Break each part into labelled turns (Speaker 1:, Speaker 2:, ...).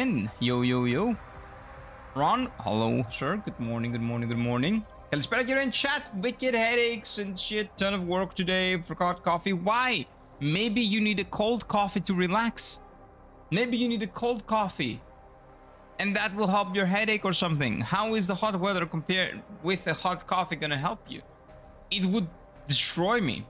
Speaker 1: Yo, yo, yo. Ron, hello, sir. Good morning, good morning, good morning. Kalispera here in chat. Wicked headaches and shit. Ton of work today. Forgot coffee. Why? Maybe you need a cold coffee to relax. Maybe you need a cold coffee. And that will help your headache or something. How is the hot weather compared with a hot coffee gonna help you? It would destroy me.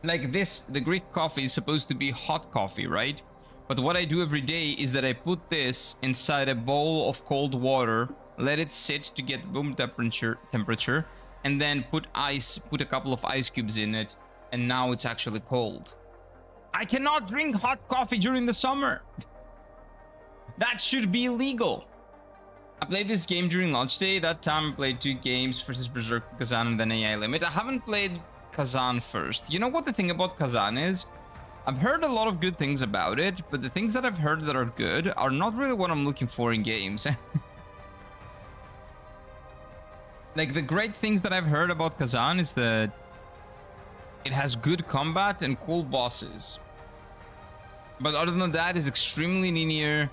Speaker 1: Like this, the Greek coffee is supposed to be hot coffee, right? But what I do every day is that I put this inside a bowl of cold water, let it sit to get room temperature, and then put a couple of ice cubes in it, and now it's actually cold. I cannot drink hot coffee during the summer. That should be illegal. I played this game during launch day. That time I played 2 games versus Berserk, Kazan, and then AI Limit. I haven't played Kazan first. You know what the thing about Kazan is? I've heard a lot of good things about it, but the things that I've heard that are good are not really what I'm looking for in games. Like, the great things that I've heard about Kazan is that it has good combat and cool bosses. But other than that, it's extremely linear.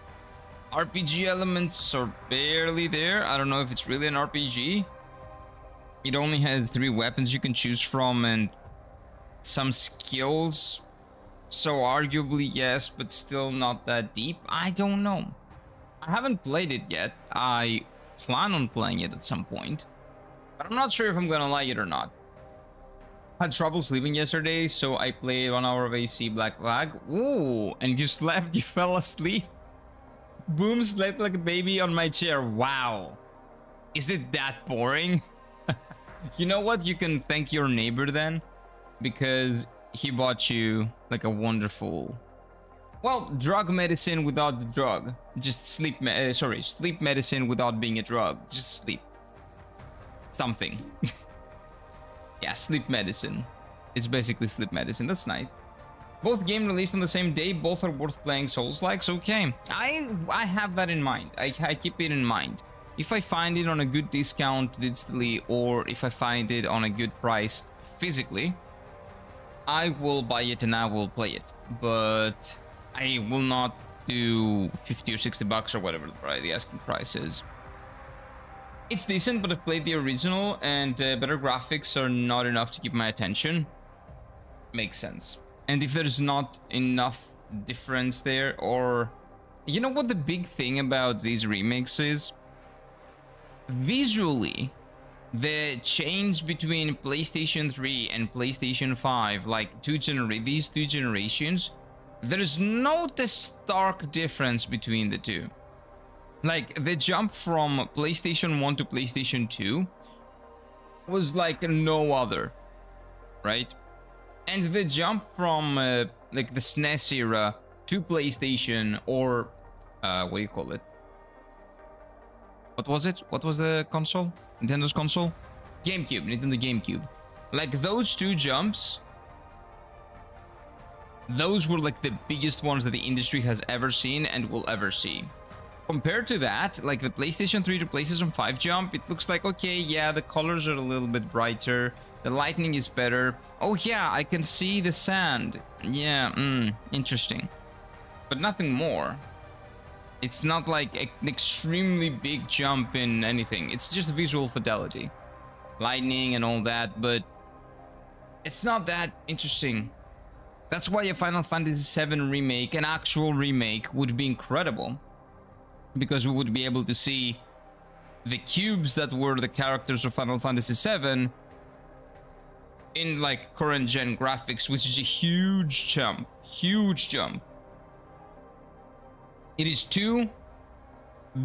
Speaker 1: RPG elements are barely there. I don't know if it's really an RPG. It only has 3 weapons you can choose from and some skills. So arguably yes, but still not that deep. I don't know. I haven't played it yet. I plan on playing it at some point. But I'm not sure if I'm gonna like it or not. I had trouble sleeping yesterday, so I played 1 hour of AC Black Flag. Ooh, and you slept, you fell asleep. Boom, slept like a baby on my chair. Wow. Is it that boring? You know what? You can thank your neighbor then, because he bought you like a wonderful, well, drug medicine without the drug. Just sleep medicine without being a drug. Just sleep. Something. Yeah, sleep medicine. It's basically sleep medicine. That's nice. Both games released on the same day. Both are worth playing Souls-likes. Okay. I have that in mind. I keep it in mind. If I find it on a good discount digitally, or if I find it on a good price physically, I will buy it and I will play it. But I will not do 50 or 60 bucks or whatever the asking price is. It's decent, but I've played the original, and better graphics are not enough to keep my attention. Makes sense. And if there's not enough difference there, or... You know what the big thing about these remakes is? Visually, the change between PlayStation 3 and PlayStation 5, like these two generations, there's no stark difference between the two. Like, the jump from PlayStation 1 to PlayStation 2 was like no other, right? And the jump from like the SNES era to PlayStation, or what do you call it? What was it? What was the console? Nintendo's console? GameCube, Nintendo GameCube. Like, those 2 jumps, those were like the biggest ones that the industry has ever seen and will ever see. Compared to that, like the PlayStation 3 to PlayStation 5 jump, it looks like, okay, yeah, the colors are a little bit brighter, the lighting is better. Oh yeah, I can see the sand. Yeah, interesting. But nothing more. It's not like an extremely big jump in anything. It's just visual fidelity. Lightning and all that, but it's not that interesting. That's why a Final Fantasy VII remake, an actual remake, would be incredible. Because we would be able to see the cubes that were the characters of Final Fantasy VII in like current gen graphics, which is a huge jump. Huge jump. It is 2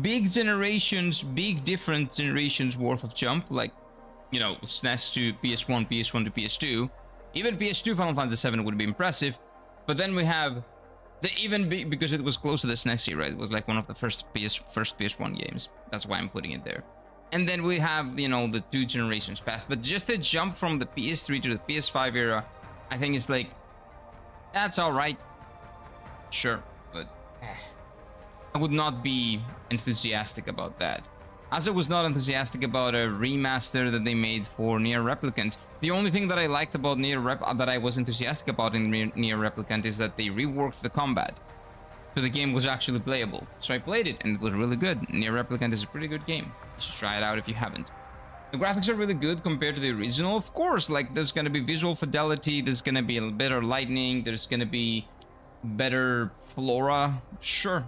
Speaker 1: big generations, big different generations worth of jump, like, you know, SNES to PS1, PS1 to PS2. Even PS2 Final Fantasy VII would be impressive, but then we have the even big, because it was close to the SNES era, it was like one of the first PS1 games. That's why I'm putting it there. And then we have, you know, the 2 generations past, but just a jump from the PS3 to the PS5 era, I think it's like, that's all right. Sure, but I would not be enthusiastic about that. As I was not enthusiastic about a remaster that they made for Nier Replicant. The only thing that I liked about that I was enthusiastic about in Nier Replicant is that they reworked the combat. So the game was actually playable. So I played it and it was really good. Near Replicant is a pretty good game. You should try it out if you haven't. The graphics are really good compared to the original. Of course, like there's gonna be visual fidelity, there's gonna be a better lighting, there's gonna be better flora, sure.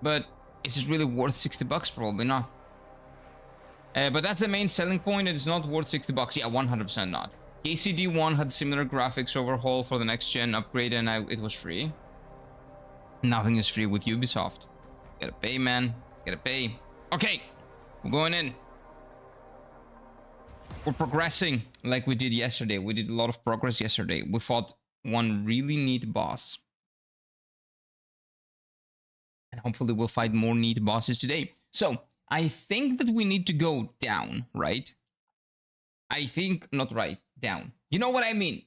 Speaker 1: But is it really worth 60 bucks? Probably not. But that's the main selling point. It's not worth 60 bucks. Yeah, 100% not. KCD1 had similar graphics overhaul for the next gen upgrade and it was free. Nothing is free with Ubisoft. Gotta pay, man. Gotta pay. Okay, we're going in. We're progressing like we did yesterday. We did a lot of progress yesterday. We fought one really neat boss. And hopefully we'll fight more neat bosses today. So, I think that we need to go down, right? I think, not right, down. You know what I mean?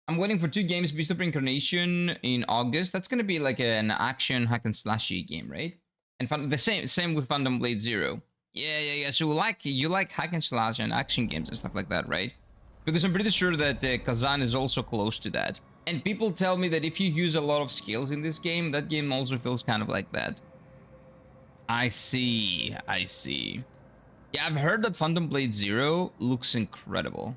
Speaker 1: I'm waiting for 2 games, Beast of Reincarnation in August. That's gonna be like an action hack and slashy game, right? And the same with Phantom Blade Zero. Yeah. So you like hack and slash and action games and stuff like that, right? Because I'm pretty sure that Kazan is also close to that. And people tell me that if you use a lot of skills in this game, that game also feels kind of like that. I see. Yeah, I've heard that Phantom Blade Zero looks incredible.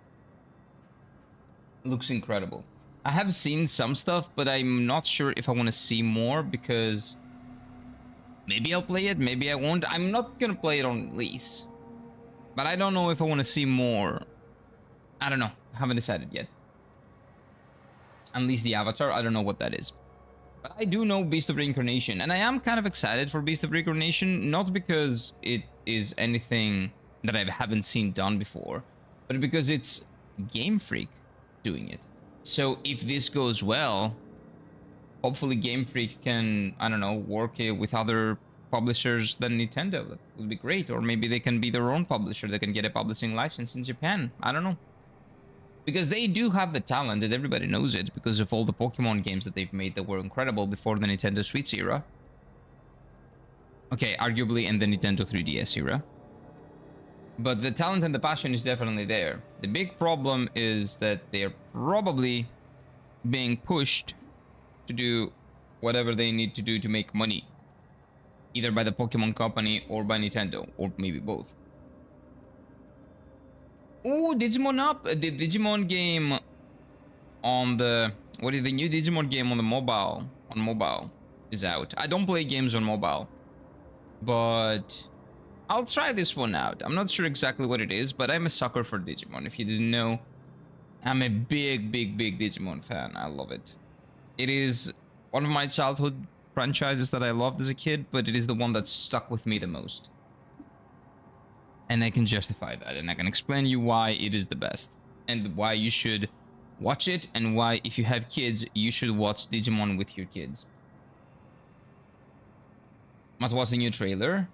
Speaker 1: Looks incredible. I have seen some stuff, but I'm not sure if I want to see more because maybe I'll play it, maybe I won't. I'm not gonna play it on release, but I don't know if I want to see more. I don't know. I haven't decided yet. Unleash the Avatar, I don't know what that is. But I do know Beast of Reincarnation, and I am kind of excited for Beast of Reincarnation, not because it is anything that I haven't seen done before, but because it's Game Freak doing it. So if this goes well, hopefully Game Freak can, I don't know, work with other publishers than Nintendo. That would be great. Or maybe they can be their own publisher. They can get a publishing license in Japan. I don't know. Because they do have the talent and everybody knows it because of all the Pokemon games that they've made that were incredible before the Nintendo Switch era. Okay, arguably in the Nintendo 3DS era. But the talent and the passion is definitely there. The big problem is that they're probably being pushed to do whatever they need to do to make money. Either by the Pokemon Company or by Nintendo, or maybe both. Oh, Digimon Up! The Digimon game on the... What is the new Digimon game on the mobile? On mobile is out. I don't play games on mobile. But I'll try this one out. I'm not sure exactly what it is, but I'm a sucker for Digimon. If you didn't know, I'm a big Digimon fan. I love it. It is one of my childhood franchises that I loved as a kid, but it is the one that stuck with me the most. And I can justify that, and I can explain you why it is the best, and why you should watch it, and why, if you have kids, you should watch Digimon with your kids. Must watch the new trailer.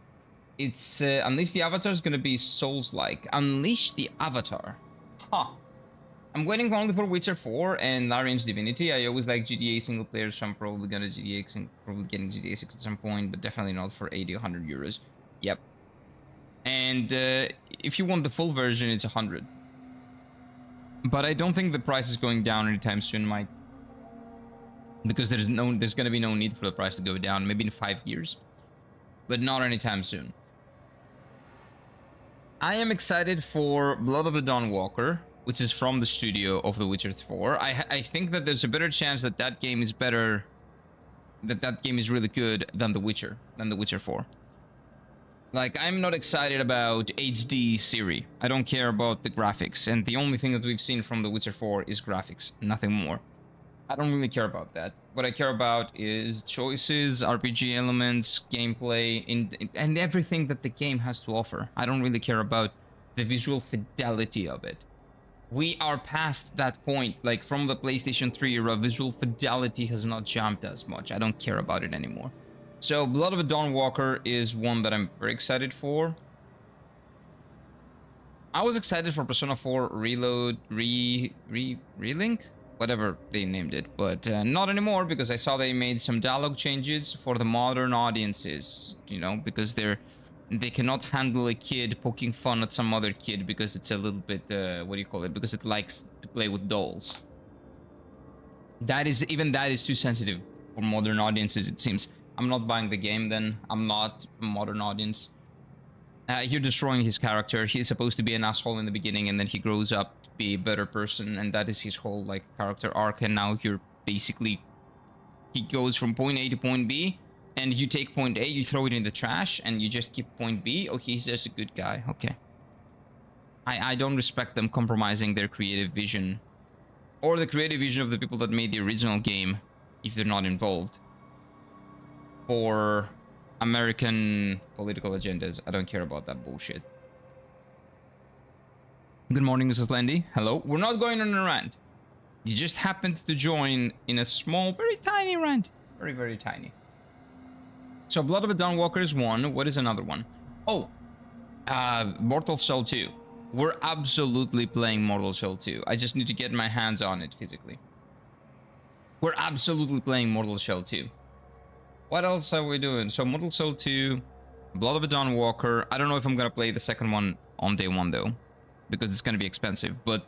Speaker 1: It's Unleash the Avatar is gonna be Souls-like. Unleash the Avatar. Huh. I'm waiting only for Witcher 4 and Larian's Divinity. I always like GTA single player, so I'm probably gonna probably getting GTA 6 at some point, but definitely not for 80 or 100 euros. Yep. And if you want the full version, it's 100. But I don't think the price is going down anytime soon, Mike. Because there's gonna be no need for the price to go down, maybe in 5 years. But not anytime soon. I am excited for Blood of the Dawnwalker, which is from the studio of The Witcher 4. I think that there's a better chance that that game is better, that game is really good than The Witcher 4. Like, I'm not excited about HD Siri. I don't care about the graphics, and the only thing that we've seen from The Witcher 4 is graphics, nothing more. I don't really care about that. What I care about is choices, RPG elements, gameplay, and everything that the game has to offer. I don't really care about the visual fidelity of it. We are past that point. Like, from the PlayStation 3 era, visual fidelity has not jumped as much. I don't care about it anymore. So, Blood of a Dawnwalker is one that I'm very excited for. I was excited for Persona 4 Reload, Relink? Whatever they named it, but not anymore, because I saw they made some dialogue changes for the modern audiences, you know, because they cannot handle a kid poking fun at some other kid because it's a little bit, what do you call it, because it likes to play with dolls. Even that is too sensitive for modern audiences, it seems. I'm not buying the game then. I'm not a modern audience. You're destroying his character. He's supposed to be an asshole in the beginning, and then he grows up to be a better person, and that is his whole like character arc. And now you're basically, he goes from point A to point B, and you take point A, you throw it in the trash, and you just keep point B. Oh, he's just a good guy. Okay. I don't respect them compromising their creative vision, or the creative vision of the people that made the original game, if they're not involved, for American political agendas. I don't care about that bullshit. Good morning, Mrs. Landy. Hello. We're not going on a rant. You just happened to join in a small, very tiny rant. Very, very tiny. So Blood of a Dawnwalker is one. What is another one? Oh, Mortal Shell 2. We're absolutely playing Mortal Shell 2. I just need to get my hands on it physically. We're absolutely playing Mortal Shell 2. What else are we doing? So Mortal Shell 2, Blood of a Dawnwalker. I don't know if I'm gonna play the second one on day one though, because it's gonna be expensive. But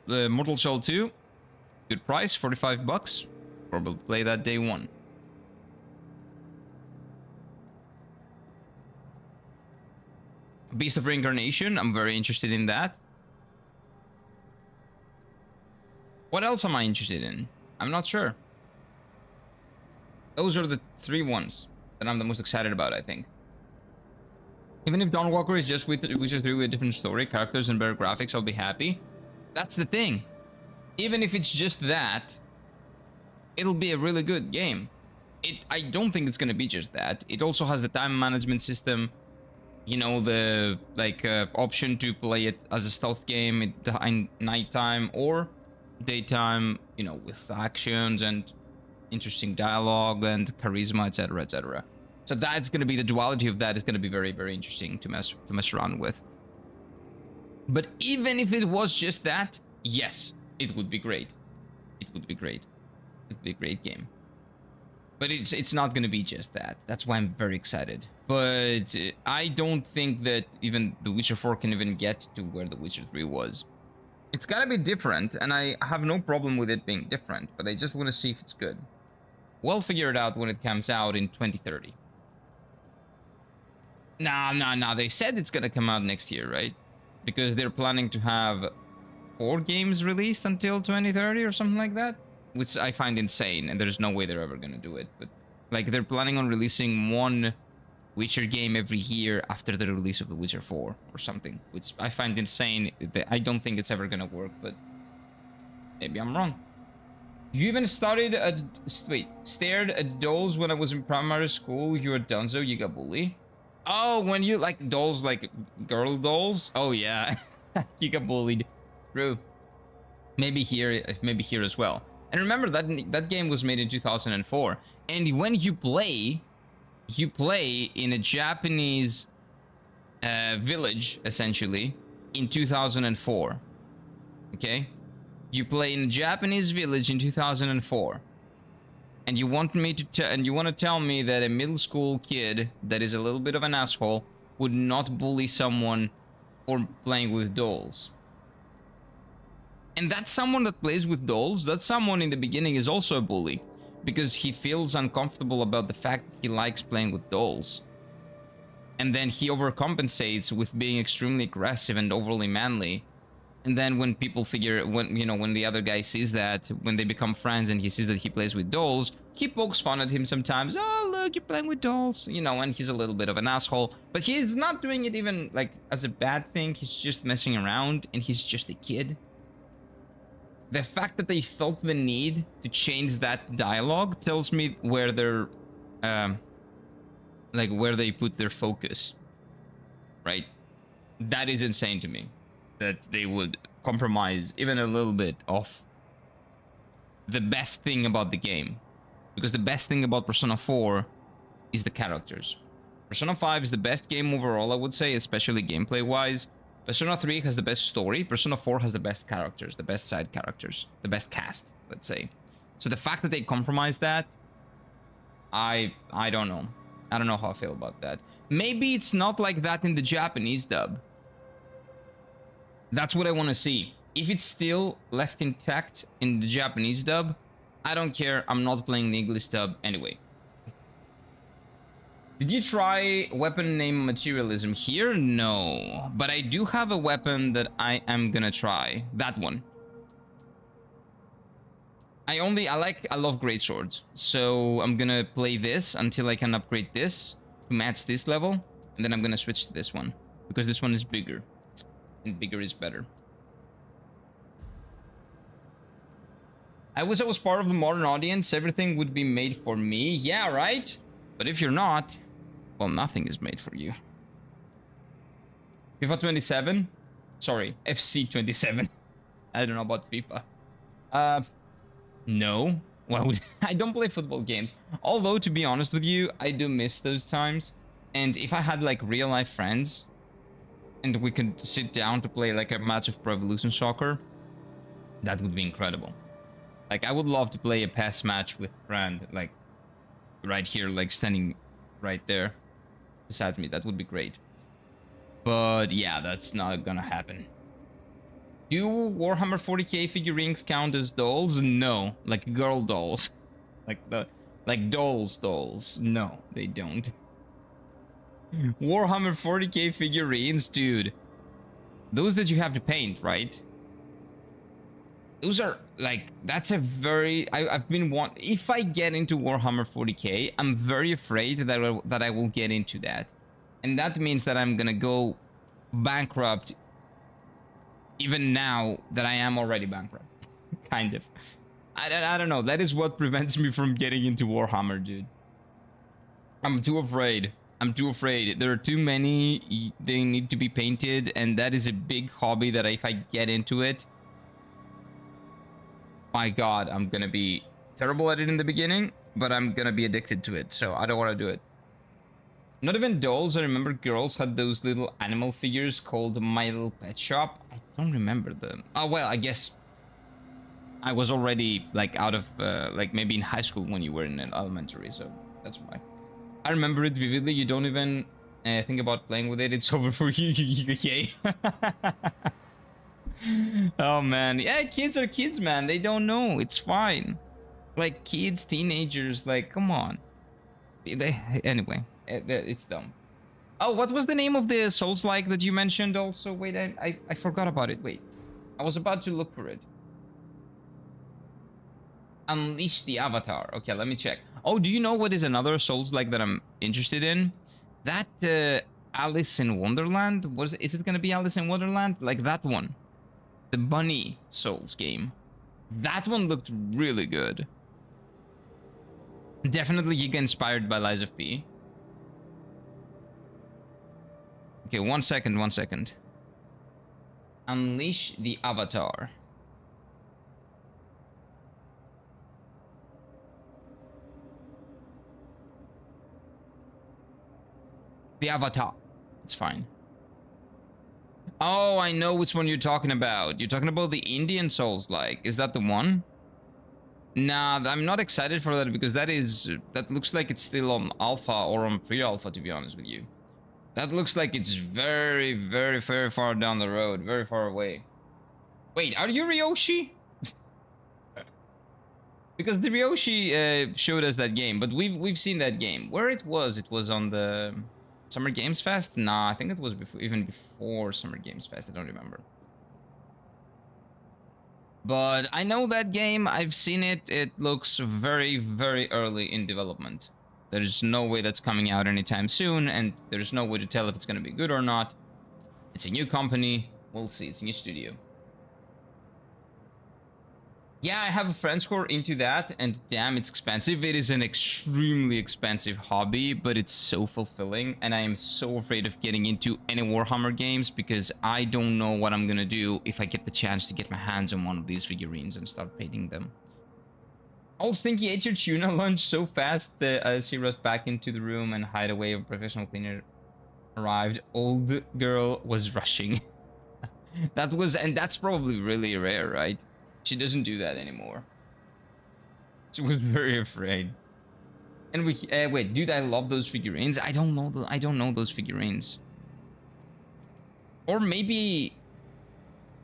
Speaker 1: the Mortal Shell 2, good price, 45 bucks. Probably play that day one. Beast of Reincarnation, I'm very interested in that. What else am I interested in? I'm not sure. Those are the three ones that I'm the most excited about, I think. Even if Dawnwalker is just with Witcher 3 with a different story, characters, and better graphics, I'll be happy. That's the thing. Even if it's just that, it'll be a really good game. I don't think it's gonna be just that. It also has the time management system. You know, the like option to play it as a stealth game in nighttime or daytime, you know, with actions and interesting dialogue and charisma, etc., etc. So that's going to be the duality of that is going to be very, very interesting to mess around with. But even if it was just that, yes, it would be great. It would be great. It would be a great game. But it's not going to be just that. That's why I'm very excited. But I don't think that even The Witcher 4 can even get to where The Witcher 3 was. It's got to be different, and I have no problem with it being different, but I just want to see if it's good. We'll figure it out when it comes out in 2030. Nah. They said it's going to come out next year, right? Because they're planning to have 4 games released until 2030 or something like that. Which I find insane, and there's no way they're ever gonna do it. But like, they're planning on releasing 1 Witcher game every year after the release of The Witcher 4 or something, which I find insane. I don't think it's ever gonna work, but maybe I'm wrong. You even stared at dolls when I was in primary school. You're a dunzo, you got bullied. Oh, when you like dolls, like girl dolls? Oh yeah, you got bullied. True. Maybe here as well. And remember that that game was made in 2004, and when you play in a Japanese village essentially in 2004. Okay, you play in a Japanese village in 2004, and you want to tell me that a middle school kid that is a little bit of an asshole would not bully someone for playing with dolls? And that's someone that plays with dolls. That someone in the beginning is also a bully because he feels uncomfortable about the fact that he likes playing with dolls. And then he overcompensates with being extremely aggressive and overly manly. And then when people when the other guy sees that, when they become friends and he sees that he plays with dolls, he pokes fun at him sometimes. Oh, look, you're playing with dolls. You know, and he's a little bit of an asshole. But he's not doing it even like as a bad thing. He's just messing around and he's just a kid. The fact that they felt the need to change that dialogue tells me where they're, where they put their focus, right? That is insane to me, that they would compromise even a little bit of the best thing about the game. Because the best thing about Persona 4 is the characters. Persona 5 is the best game overall, I would say, especially gameplay-wise. Persona 3 has the best story. Persona 4 has the best characters, the best side characters, the best cast, let's say. So the fact that they compromise that, I don't know. I don't know how I feel about that. Maybe it's not like that in the Japanese dub. That's what I want to see. If it's still left intact in the Japanese dub, I don't care. I'm not playing the English dub anyway. Did you try weapon name materialism here? No. But I do have a weapon that I am gonna try. That one. I love great swords. So I'm gonna play this until I can upgrade this to match this level. And then I'm gonna switch to this one. Because this one is bigger. And bigger is better. I wish I was part of the modern audience. Everything would be made for me. Yeah, right? But if you're not, well, nothing is made for you. FIFA 27? Sorry, FC 27. I don't know about FIFA. No. Why would I don't play football games. Although, to be honest with you, I do miss those times. And if I had like real life friends and we could sit down to play like a match of Pro Evolution Soccer, that would be incredible. Like, I would love to play a PES match with a friend, like, right here, like, standing right there beside me. That would be great. But, yeah, that's not gonna happen. Do Warhammer 40k figurines count as dolls? No. Like, girl dolls. Like dolls. No, they don't. Warhammer 40k figurines, dude. Those that you have to paint, right? Those are like, that's a very I've been if I get into Warhammer 40k, I'm very afraid that I will get into that, and that means that I'm gonna go bankrupt even now that I am already bankrupt. Kind of. I don't know. That is what prevents me from getting into Warhammer, dude. I'm too afraid. There are too many. They need to be painted, and that is a big hobby that if I get into it, my god, I'm gonna be terrible at it in the beginning, but I'm gonna be addicted to it, so I don't want to do it. Not even dolls. I remember girls had those little animal figures called My Little Pet Shop. I don't remember them. Oh, well, I guess I was already like out of like maybe in high school when you were in elementary, so that's why. I remember it vividly. You don't even think about playing with it. It's over for you. Okay. Oh man, yeah, kids are kids, man. They don't know. It's fine. Like kids, teenagers, like come on. Anyway, it's dumb. Oh, what was the name of the Souls-like that you mentioned also? Wait, I forgot about it. Wait, I was about to look for it. Unleash the Avatar. Okay, let me check. Oh, do you know what is another Souls-like that I'm interested in? That Alice in Wonderland? Is it gonna be Alice in Wonderland? Like that one. The Bunny Souls game. That one looked really good. Definitely Giga inspired by Lies of P. Okay, one second. Unleash the Avatar. The Avatar. It's fine. Oh, I know which one you're talking about. You're talking about the Indian Souls-like. Is that the one? Nah, I'm not excited for that because that looks like it's still on alpha or on pre-alpha, to be honest with you. That looks like it's very, very, very far down the road, very far away. Wait, are you Ryoshi? Because the Ryoshi showed us that game, but we've seen that game. Where it was on the Summer Games Fest? Nah, I think it was even before Summer Games Fest. I don't remember. But I know that game. I've seen it. It looks very, very early in development. There's no way that's coming out anytime soon, and there's no way to tell if it's going to be good or not. It's a new company. We'll see. It's a new studio. Yeah, I have a friends who are into that, and damn, it's expensive. It is an extremely expensive hobby, but it's so fulfilling, and I am so afraid of getting into any Warhammer games because I don't know what I'm gonna do if I get the chance to get my hands on one of these figurines and start painting them. Old Stinky ate your tuna lunch so fast that as she rushed back into the room and hideaway of a professional cleaner arrived, old girl was rushing. That's probably really rare, right? She doesn't do that anymore. She was very afraid. And wait, dude, I love those figurines. I don't know those figurines. Or maybe,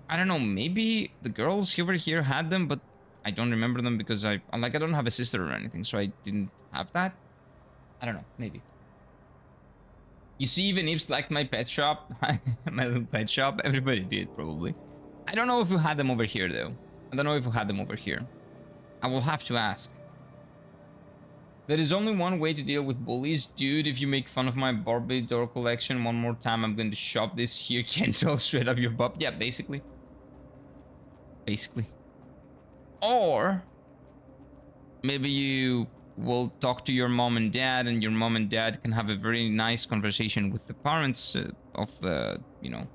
Speaker 1: I don't know, maybe the girls over here had them, but I don't remember them because I don't have a sister or anything, so I didn't have that. I don't know, maybe. You see, even Ibs liked my pet shop, my little pet shop. Everybody did, probably. I don't know if we had them over here, though. I don't know if we had them over here. I will have to ask. There is only one way to deal with bullies. Dude, if you make fun of my Barbie doll collection one more time, I'm going to shove this here Kental straight up your butt. Yeah, basically. Basically. Or maybe you will talk to your mom and dad, and your mom and dad can have a very nice conversation with the parents of the, you know,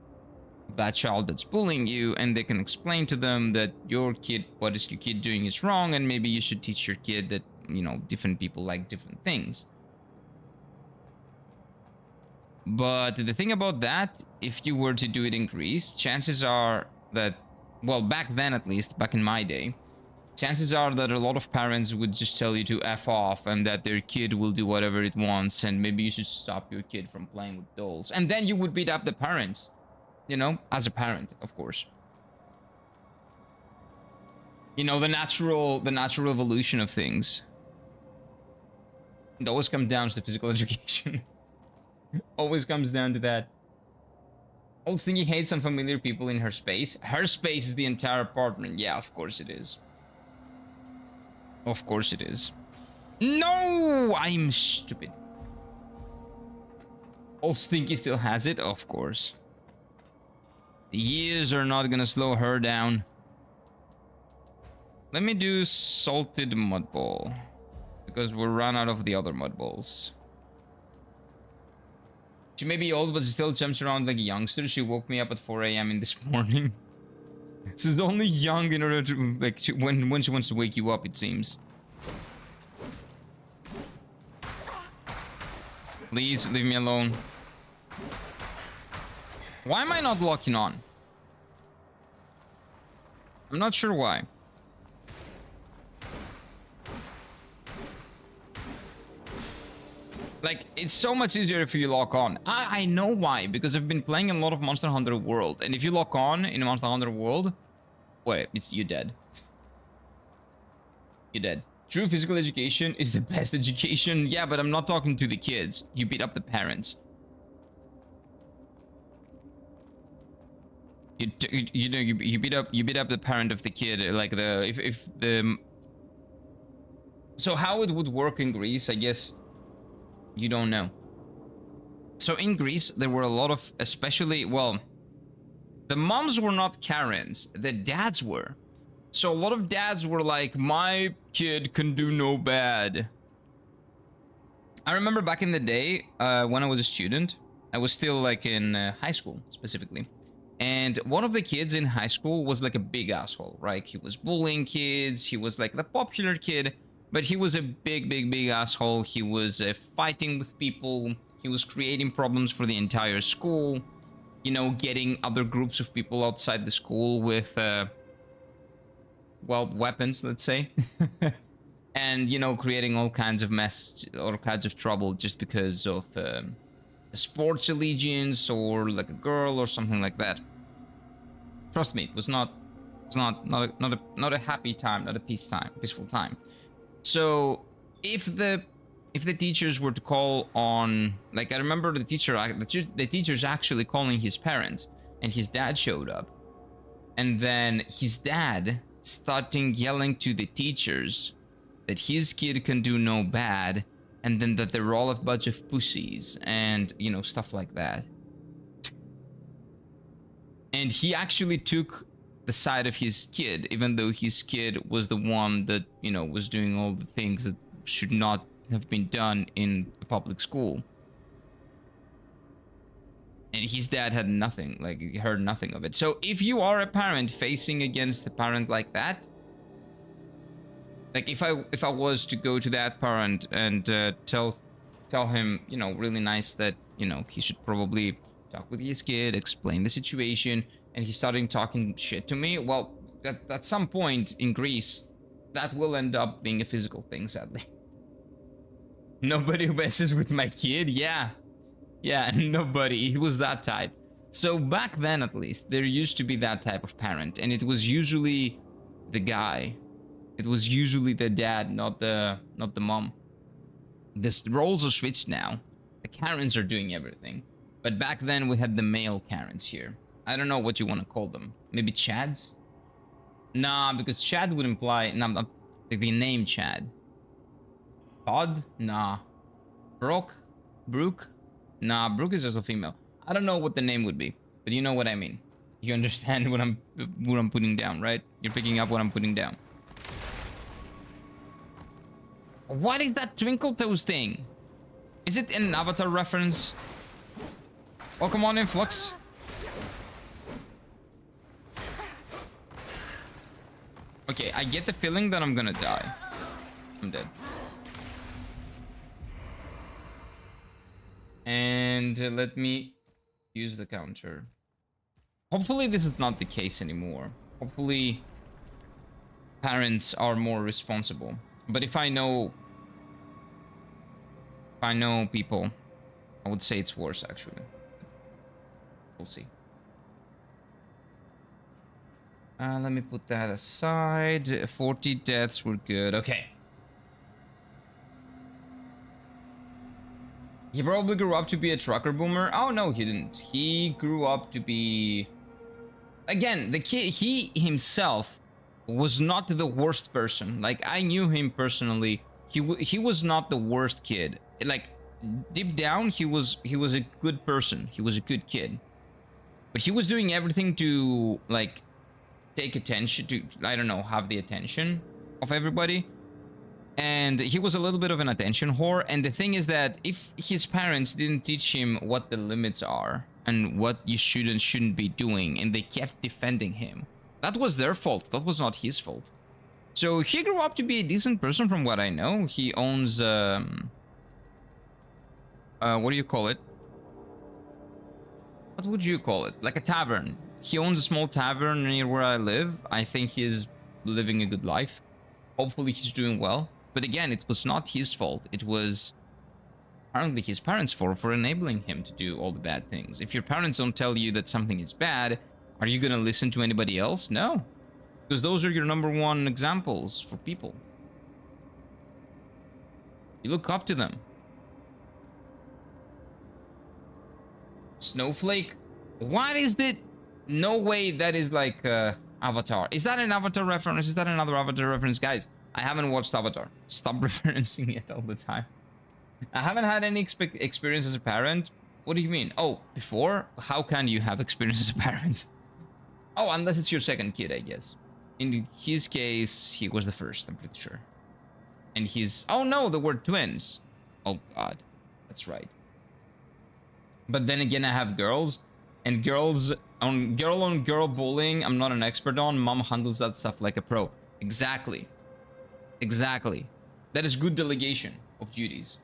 Speaker 1: that child that's bullying you, and they can explain to them that your kid, what is your kid doing is wrong, and maybe you should teach your kid that, you know, different people like different things. But the thing about that, if you were to do it in Greece, chances are that, well, back then at least, back in my day, chances are that a lot of parents would just tell you to F off and that their kid will do whatever it wants, and maybe you should stop your kid from playing with dolls. And then you would beat up the parents, you know, as a parent, of course. You know, the natural evolution of things. It always comes down to physical education. Always comes down to that. Old Stingy hates unfamiliar people in her space. Her space is the entire apartment. Yeah, of course it is. Of course it is. No! I'm stupid. Old Stinky still has it? Of course. The years are not gonna slow her down. Let me do salted mud ball, because we'll run out of the other mud balls. She may be old, but she still jumps around like a youngster. She woke me up at 4 a.m. in this morning. She's only young in order to, like, when she wants to wake you up, it seems. Please leave me alone. Why am I not locking on? I'm not sure why. Like, it's so much easier if you lock on. I know why, because I've been playing a lot of Monster Hunter World, and if you lock on in Monster Hunter World, wait, you're dead. You're dead. True physical education is the best education. Yeah, but I'm not talking to the kids. You beat up the parents. You beat up the parent of the kid, like if the. So how it would work in Greece, I guess. You don't know. So in Greece, there were a lot of, especially, well, the moms were not Karens, the dads were. So a lot of dads were like, my kid can do no bad. I remember back in the day, when I was a student, I was still like in high school specifically. And one of the kids in high school was like a big asshole, right? He was bullying kids. He was like the popular kid. But he was a big asshole. He was fighting with people. He was creating problems for the entire school. You know, getting other groups of people outside the school with, well, weapons, let's say. And, you know, creating all kinds of mess, all kinds of trouble just because of a sports allegiance or like a girl or something like that. Trust me, it was not a happy time, not a peaceful time. So if the teachers were to call on, like, I remember the teacher's actually calling his parents, and his dad showed up, and then his dad starting yelling to the teachers that his kid can do no bad, and then that they're all a bunch of pussies, and, you know, stuff like that. And he actually took the side of his kid, even though his kid was the one that, you know, was doing all the things that should not have been done in a public school. And his dad had nothing, like, he heard nothing of it. So if you are a parent facing against a parent like that, like if I was to go to that parent and tell him, you know, really nice that, you know, he should probably talk with his kid, explain the situation, and he's starting talking shit to me, well, at some point in Greece, that will end up being a physical thing, sadly. Nobody messes with my kid? Yeah, nobody. It was that type. So back then, at least, there used to be that type of parent, and it was usually the guy. It was usually the dad, not the mom. The roles are switched now. The Karens are doing everything. But back then we had the male Karens here. I don't know what you want to call them. Maybe Chads? Nah, because Chad would imply... Nah, like the name Chad. Todd? Nah. Brooke? Nah, Brooke is just a female. I don't know what the name would be, but you know what I mean. You understand what I'm putting down, right? You're picking up what I'm putting down. What is that Twinkle Toes thing? Is it an Avatar reference? Oh, come on, Influx. Okay, I get the feeling that I'm gonna die. I'm dead. And let me use the counter. Hopefully this is not the case anymore. Hopefully parents are more responsible. But if I know people, I would say it's worse actually. We'll see. Let me put that aside. 40 deaths were good. Okay. He probably grew up to be a trucker boomer. Oh no, he didn't. He grew up to be... Again, the kid, he himself was not the worst person. Like, I knew him personally. He was not the worst kid. Like, deep down, he was a good person. He was a good kid. But he was doing everything to, like, take attention to, I don't know, have the attention of everybody. And he was a little bit of an attention whore. And the thing is that if his parents didn't teach him what the limits are and what you should and shouldn't be doing, and they kept defending him, that was their fault. That was not his fault. So he grew up to be a decent person from what I know. He owns, what do you call it? What would you call it? Like a tavern. He owns a small tavern near where I live. I think he's living a good life. Hopefully he's doing well. But again, it was not his fault. It was apparently his parents' fault for enabling him to do all the bad things. If your parents don't tell you that something is bad, are you gonna listen to anybody else? No. Because those are your #1 examples for people. You look up to them. Snowflake? What is it? No way that is like Avatar. Is that an Avatar reference? Is that another Avatar reference? Guys, I haven't watched Avatar. Stop referencing it all the time. I haven't had any experience as a parent. What do you mean? Oh, before? How can you have experience as a parent? Oh, unless it's your second kid, I guess. In his case, he was the first, I'm pretty sure. And he's... Oh no, they were twins. Oh god, that's right. But then again, I have girls. And girls... on girl bullying, I'm not an expert on. Mom handles that stuff like a pro. Exactly. Exactly. That is good delegation of duties.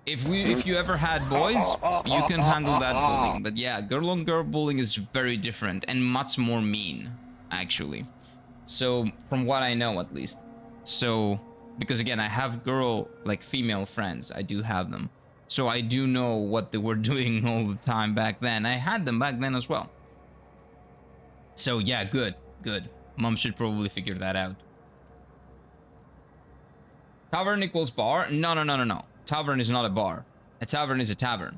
Speaker 1: If you ever had boys, you can handle that bullying. But yeah, girl on girl bullying is very different and much more mean, actually. So, from what I know at least. So, because again, I have female friends. I do have them. So I do know what they were doing all the time back then. I had them back then as well. So yeah, good. Mom should probably figure that out. Tavern equals bar? No. Tavern is not a bar. A tavern is a tavern.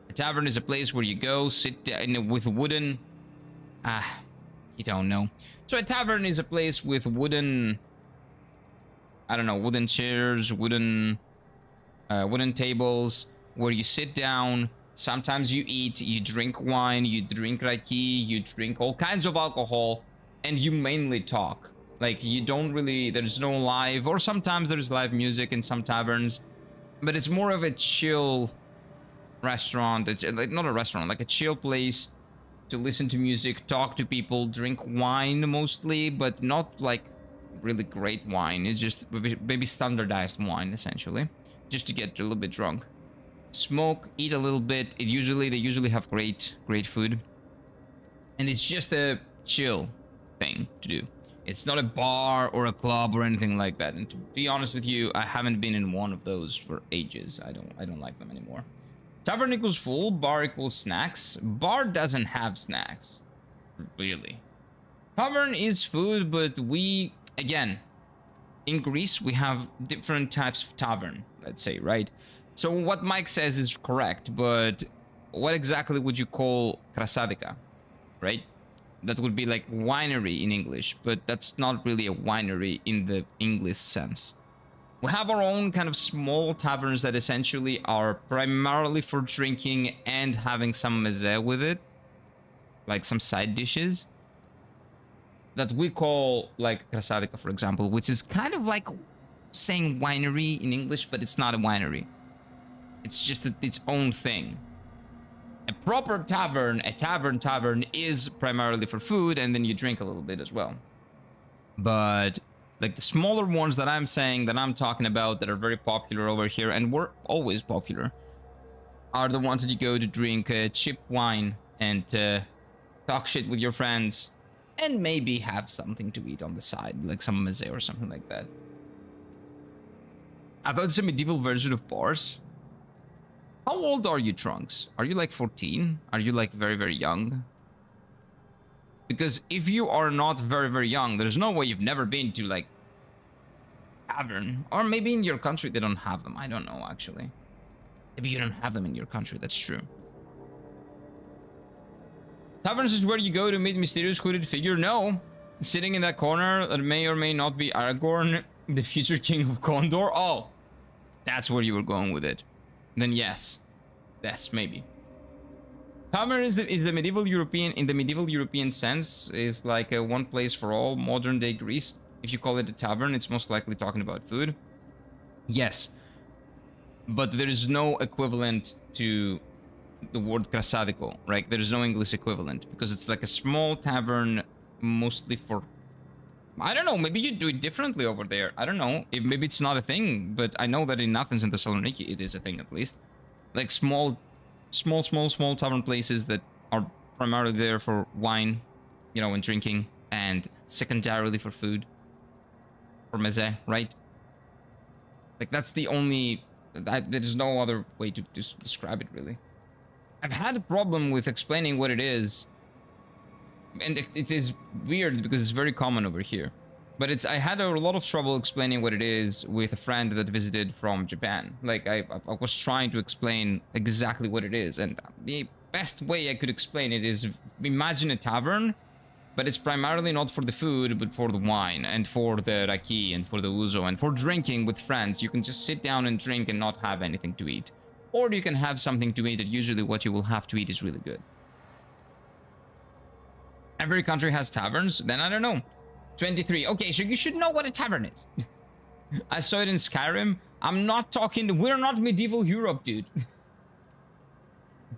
Speaker 1: A tavern is a place where you go, sit down with wooden... you don't know. So a tavern is a place with wooden... I don't know, wooden chairs, wooden tables, where you sit down. Sometimes you eat, you drink wine, you drink raki, you drink all kinds of alcohol, and you mainly talk. Like, you don't really... There's no live... Or sometimes there's live music in some taverns. But it's more of a chill restaurant. It's like not a restaurant, like a chill place to listen to music, talk to people, drink wine mostly, but not like really great wine. It's just maybe standardized wine, essentially. Just to get a little bit drunk. Smoke, eat a little bit. They usually have great food. And it's just a chill thing to do. It's not a bar or a club or anything like that. And to be honest with you, I haven't been in one of those for ages. I don't like them anymore. Tavern equals full, bar equals snacks. Bar doesn't have snacks. Really. Tavern is food, but again, in Greece, we have different types of tavern, let's say, right? So what Mike says is correct, but what exactly would you call krasadika, right? That would be like winery in English, but that's not really a winery in the English sense. We have our own kind of small taverns that essentially are primarily for drinking and having some meze with it, like some side dishes that we call like krasadika, for example, which is kind of like saying winery in English, but it's not a winery. It's just its own thing. A proper tavern, a tavern is primarily for food, and then you drink a little bit as well. But like the smaller ones that I'm saying, that I'm talking about, that are very popular over here and were always popular, are the ones that you go to drink cheap wine and talk shit with your friends, and maybe have something to eat on the side, like some meze or something like that. I thought it's a medieval version of bars. How old are you, Trunks? Are you like 14? Are you like very, very young? Because if you are not very, very young, there's no way you've never been to like tavern. Or maybe in your country they don't have them. I don't know, actually. Maybe you don't have them in your country. That's true. Taverns is where you go to meet mysterious hooded figure. No. Sitting in that corner that may or may not be Aragorn, the future king of Gondor. Oh, that's where you were going with it. Then yes. Yes, maybe. Tavern is the medieval European, in the medieval European sense, is like a one place for all, modern day Greece. If you call it a tavern, it's most likely talking about food. Yes. But there is no equivalent to the word krasadiko, right? There is no English equivalent, because it's like a small tavern, mostly for... I don't know, maybe you do it differently over there. I don't know. Maybe it's not a thing, but I know that in Athens and Thessaloniki, it is a thing at least. Like small tavern places that are primarily there for wine, you know, and drinking, and secondarily for food. For meze, right? Like, that's the only... there's no other way to describe it, really. I've had a problem with explaining what it is. And it is weird because it's very common over here. But I had a lot of trouble explaining what it is with a friend that visited from Japan. Like, I was trying to explain exactly what it is. And the best way I could explain it is, imagine a tavern, but it's primarily not for the food, but for the wine, and for the raki, and for the ouzo, and for drinking with friends. You can just sit down and drink and not have anything to eat. Or you can have something to eat, and usually what you will have to eat is really good. Every country has taverns? Then I don't know. 23. Okay, so you should know what a tavern is. I saw it in Skyrim. I'm not talking... We're not medieval Europe, dude.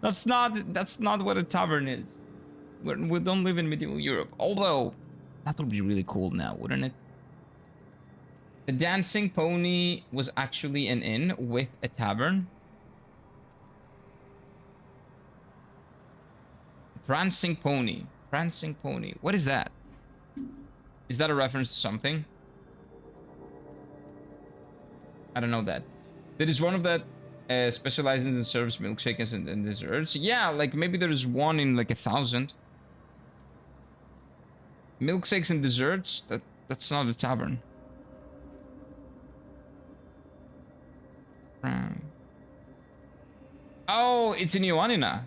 Speaker 1: That's not what a tavern is. We don't live in medieval Europe. Although, that would be really cool now, wouldn't it? The Dancing Pony was actually an inn with a tavern. Prancing Pony. Prancing Pony. What is that? Is that a reference to something? I don't know that. There is one of that specializes and serves milkshakes and desserts. Yeah, like maybe there's one in like 1,000. Milkshakes and desserts? That's not a tavern. Oh, it's in Ioannina.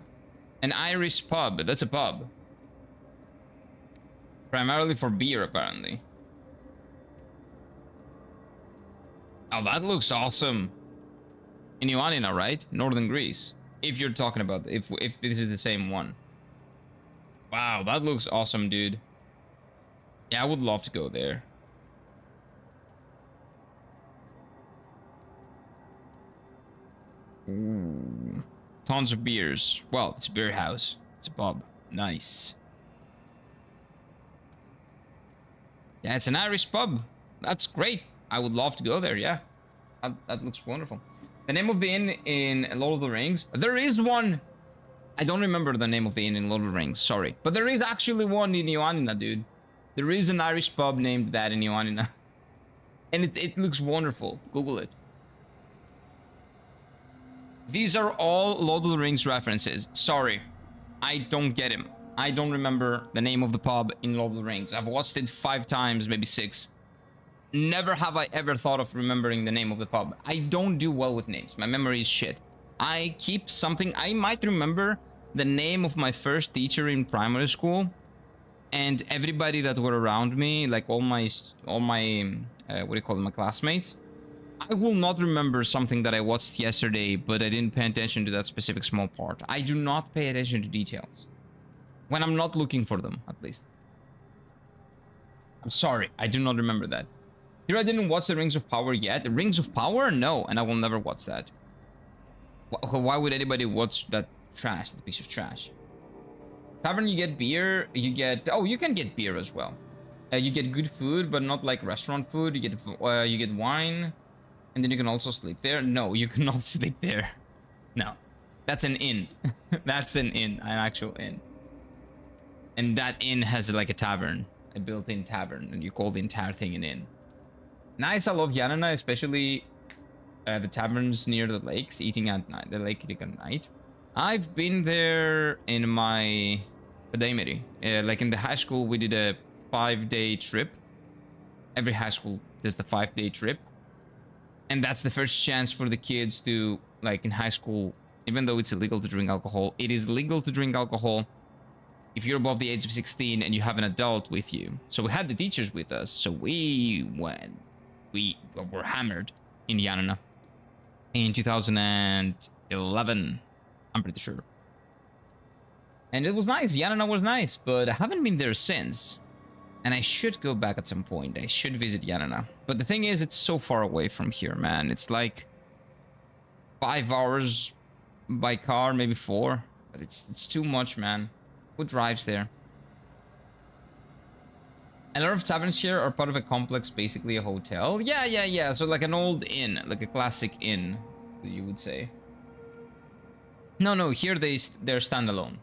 Speaker 1: An Irish pub. That's a pub. Primarily for beer, apparently. Oh, that looks awesome. In Ioannina, right? Northern Greece. If you're talking about... If this is the same one. Wow, that looks awesome, dude. Yeah, I would love to go there. Ooh. Tons of beers. Well, it's a beer house. It's a pub. Nice. Yeah, it's an Irish pub. That's great. I would love to go there, yeah. That looks wonderful. The name of the inn in Lord of the Rings. There is one. I don't remember the name of the inn in Lord of the Rings. Sorry. But there is actually one in Ioannina, dude. There is an Irish pub named that in Ioannina. And it looks wonderful. Google it. These are all Lord of the Rings references. Sorry. I don't get him. I don't remember the name of the pub in Lord of the Rings. I've watched it 5 times, maybe 6. Never have I ever thought of remembering the name of the pub. I don't do well with names. My memory is shit. I keep something. I might remember the name of my first teacher in primary school, and everybody that were around me, like all my what do you call them, my classmates. I will not remember something that I watched yesterday, but I didn't pay attention to that specific small part. I do not pay attention to details when I'm not looking for them, at least. I'm sorry, I do not remember that. Here I didn't watch the Rings of Power yet. The Rings of Power? No, and I will never watch that. Why would anybody watch that trash, that piece of trash? Tavern, you get beer, you get... Oh, you can get beer as well. You get good food, but not like restaurant food. You get wine, and then you can also sleep there. No, you cannot sleep there. No, that's an inn. That's an inn, an actual inn. And that inn has like a tavern, a built-in tavern, and you call the entire thing an inn. Nice, I love Yanina, especially the taverns near the lakes, eating at night, the lake eating at night. I've been there in my academy. Like in the high school, we did a 5-day trip. Every high school does the 5-day trip. And that's the first chance for the kids to, like in high school, even though it's illegal to drink alcohol, it is legal to drink alcohol if you're above the age of 16 and you have an adult with you. So we had the teachers with us, so we went. We were hammered in Yanina in 2011, I'm pretty sure. And it was nice. Yanina was nice, but I haven't been there since. And I should go back at some point. I should visit Yanina. But the thing is, it's so far away from here, man. It's like 5 hours by car, maybe 4. But it's too much, man. Who drives there? A lot of taverns here are part of a complex, basically a hotel. Yeah. So like an old inn, like a classic inn, you would say. No, here they're standalone.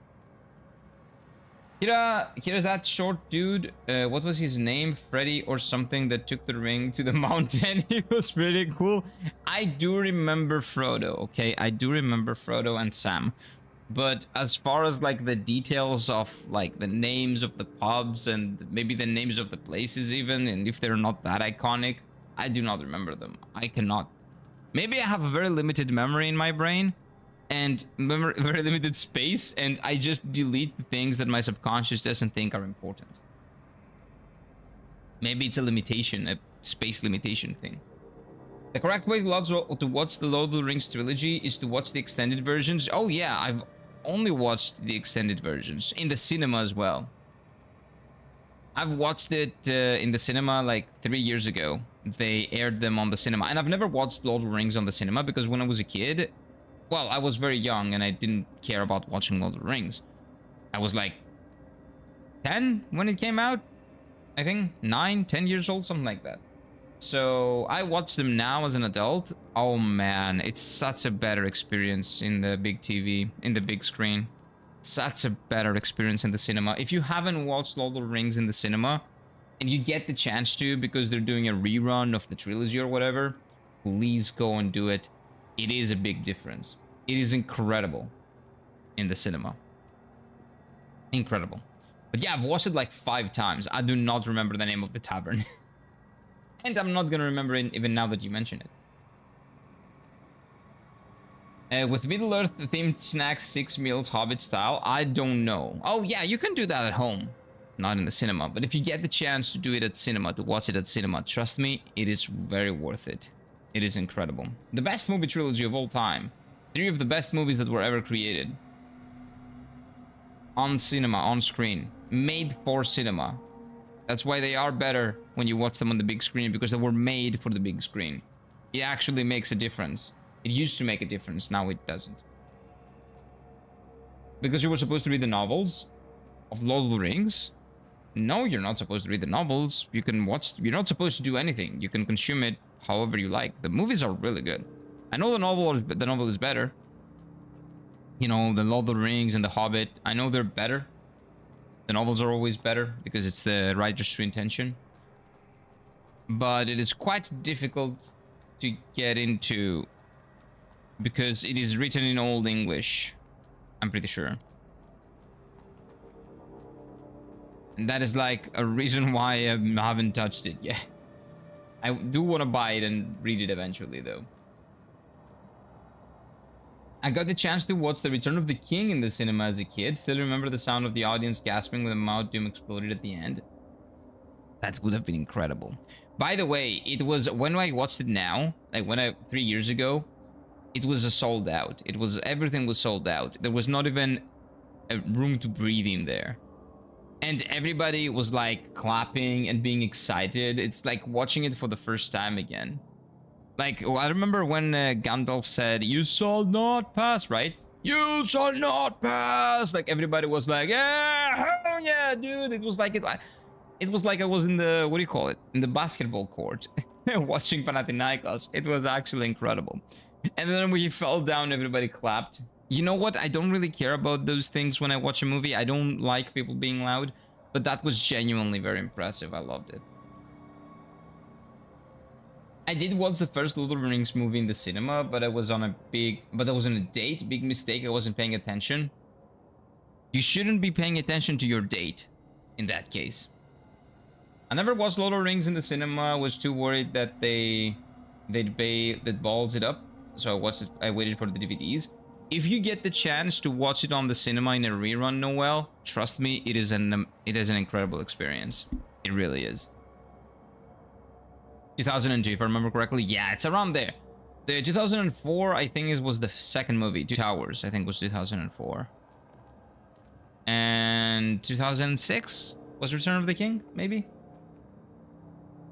Speaker 1: Here's that short dude. What was his name? Freddy or something, that took the ring to the mountain. He was pretty cool. I do remember Frodo, okay? I do remember Frodo and Sam. But as far as like the details of like the names of the pubs and maybe the names of the places even, and if they're not that iconic, I do not remember them. I cannot. Maybe I have a very limited memory in my brain and very limited space, and I just delete the things that my subconscious doesn't think are important. Maybe it's a limitation, a space limitation thing. The correct way to watch the Lord of the Rings trilogy is to watch the extended versions. Oh yeah, I've only watched the extended versions in the cinema as well. I've watched it in the cinema like 3 years ago. They aired them on the cinema, and I've never watched Lord of the Rings on the cinema because when I was a kid, well, I was very young and I didn't care about watching Lord of the Rings. I was like 10 when it came out. I think 9, 10 years old, something like that. So I watch them now as an adult. Oh man, it's such a better experience in the big TV, in the big screen. Such a better experience in the cinema. If you haven't watched Lord of the Rings in the cinema, and you get the chance to because they're doing a rerun of the trilogy or whatever, please go and do it. It is a big difference. It is incredible in the cinema. Incredible. But yeah, I've watched it like 5 times. I do not remember the name of the tavern. And I'm not gonna remember it even now that you mention it. With Middle-earth themed snacks, 6 meals, Hobbit style, I don't know. Oh yeah, you can do that at home. Not in the cinema. But if you get the chance to do it at cinema, to watch it at cinema, trust me, it is very worth it. It is incredible. The best movie trilogy of all time. 3 of the best movies that were ever created. On cinema, on screen. Made for cinema. That's why they are better when you watch them on the big screen, because they were made for the big screen. It actually makes a difference. It used to make a difference, now it doesn't. Because you were supposed to read the novels of Lord of the Rings. No, you're not supposed to read the novels. You can watch, you're not supposed to do anything. You can consume it however you like. The movies are really good. I know the novel is better. You know, the Lord of the Rings and the Hobbit, I know they're better. The novels are always better because it's the writer's true intention. But it is quite difficult to get into because it is written in Old English, I'm pretty sure. And that is like a reason why I haven't touched it yet. I do want to buy it and read it eventually, though. I got the chance to watch The Return of the King in the cinema as a kid. Still remember the sound of the audience gasping when the Mount Doom exploded at the end. That would have been incredible. By the way, it was when I watched it now, like 3 years ago, it was a sold out. Everything was sold out. There was not even a room to breathe in there. And everybody was like clapping and being excited. It's like watching it for the first time again. Like, I remember when Gandalf said, "You shall not pass," right? "You shall not pass." Like everybody was like, "Yeah, hell yeah, dude!" It was like I was in the, what do you call it? In the basketball court watching Panathinaikos. It was actually incredible. And then when he fell down, everybody clapped. You know what? I don't really care about those things when I watch a movie. I don't like people being loud, but that was genuinely very impressive. I loved it. I did watch the first Lord of the Rings movie in the cinema, but I was on a date. Big mistake. I wasn't paying attention. You shouldn't be paying attention to your date in that case. I never watched Lord of the Rings in the cinema. I was too worried that they'd balls it up. So I waited for the DVDs. If you get the chance to watch it on the cinema in a rerun, Noel, trust me, it is an incredible experience. It really is. 2002, if I remember correctly. Yeah, it's around there. The 2004, I think it was the second movie. Two Towers, I think, was 2004. And 2006 was Return of the King, maybe?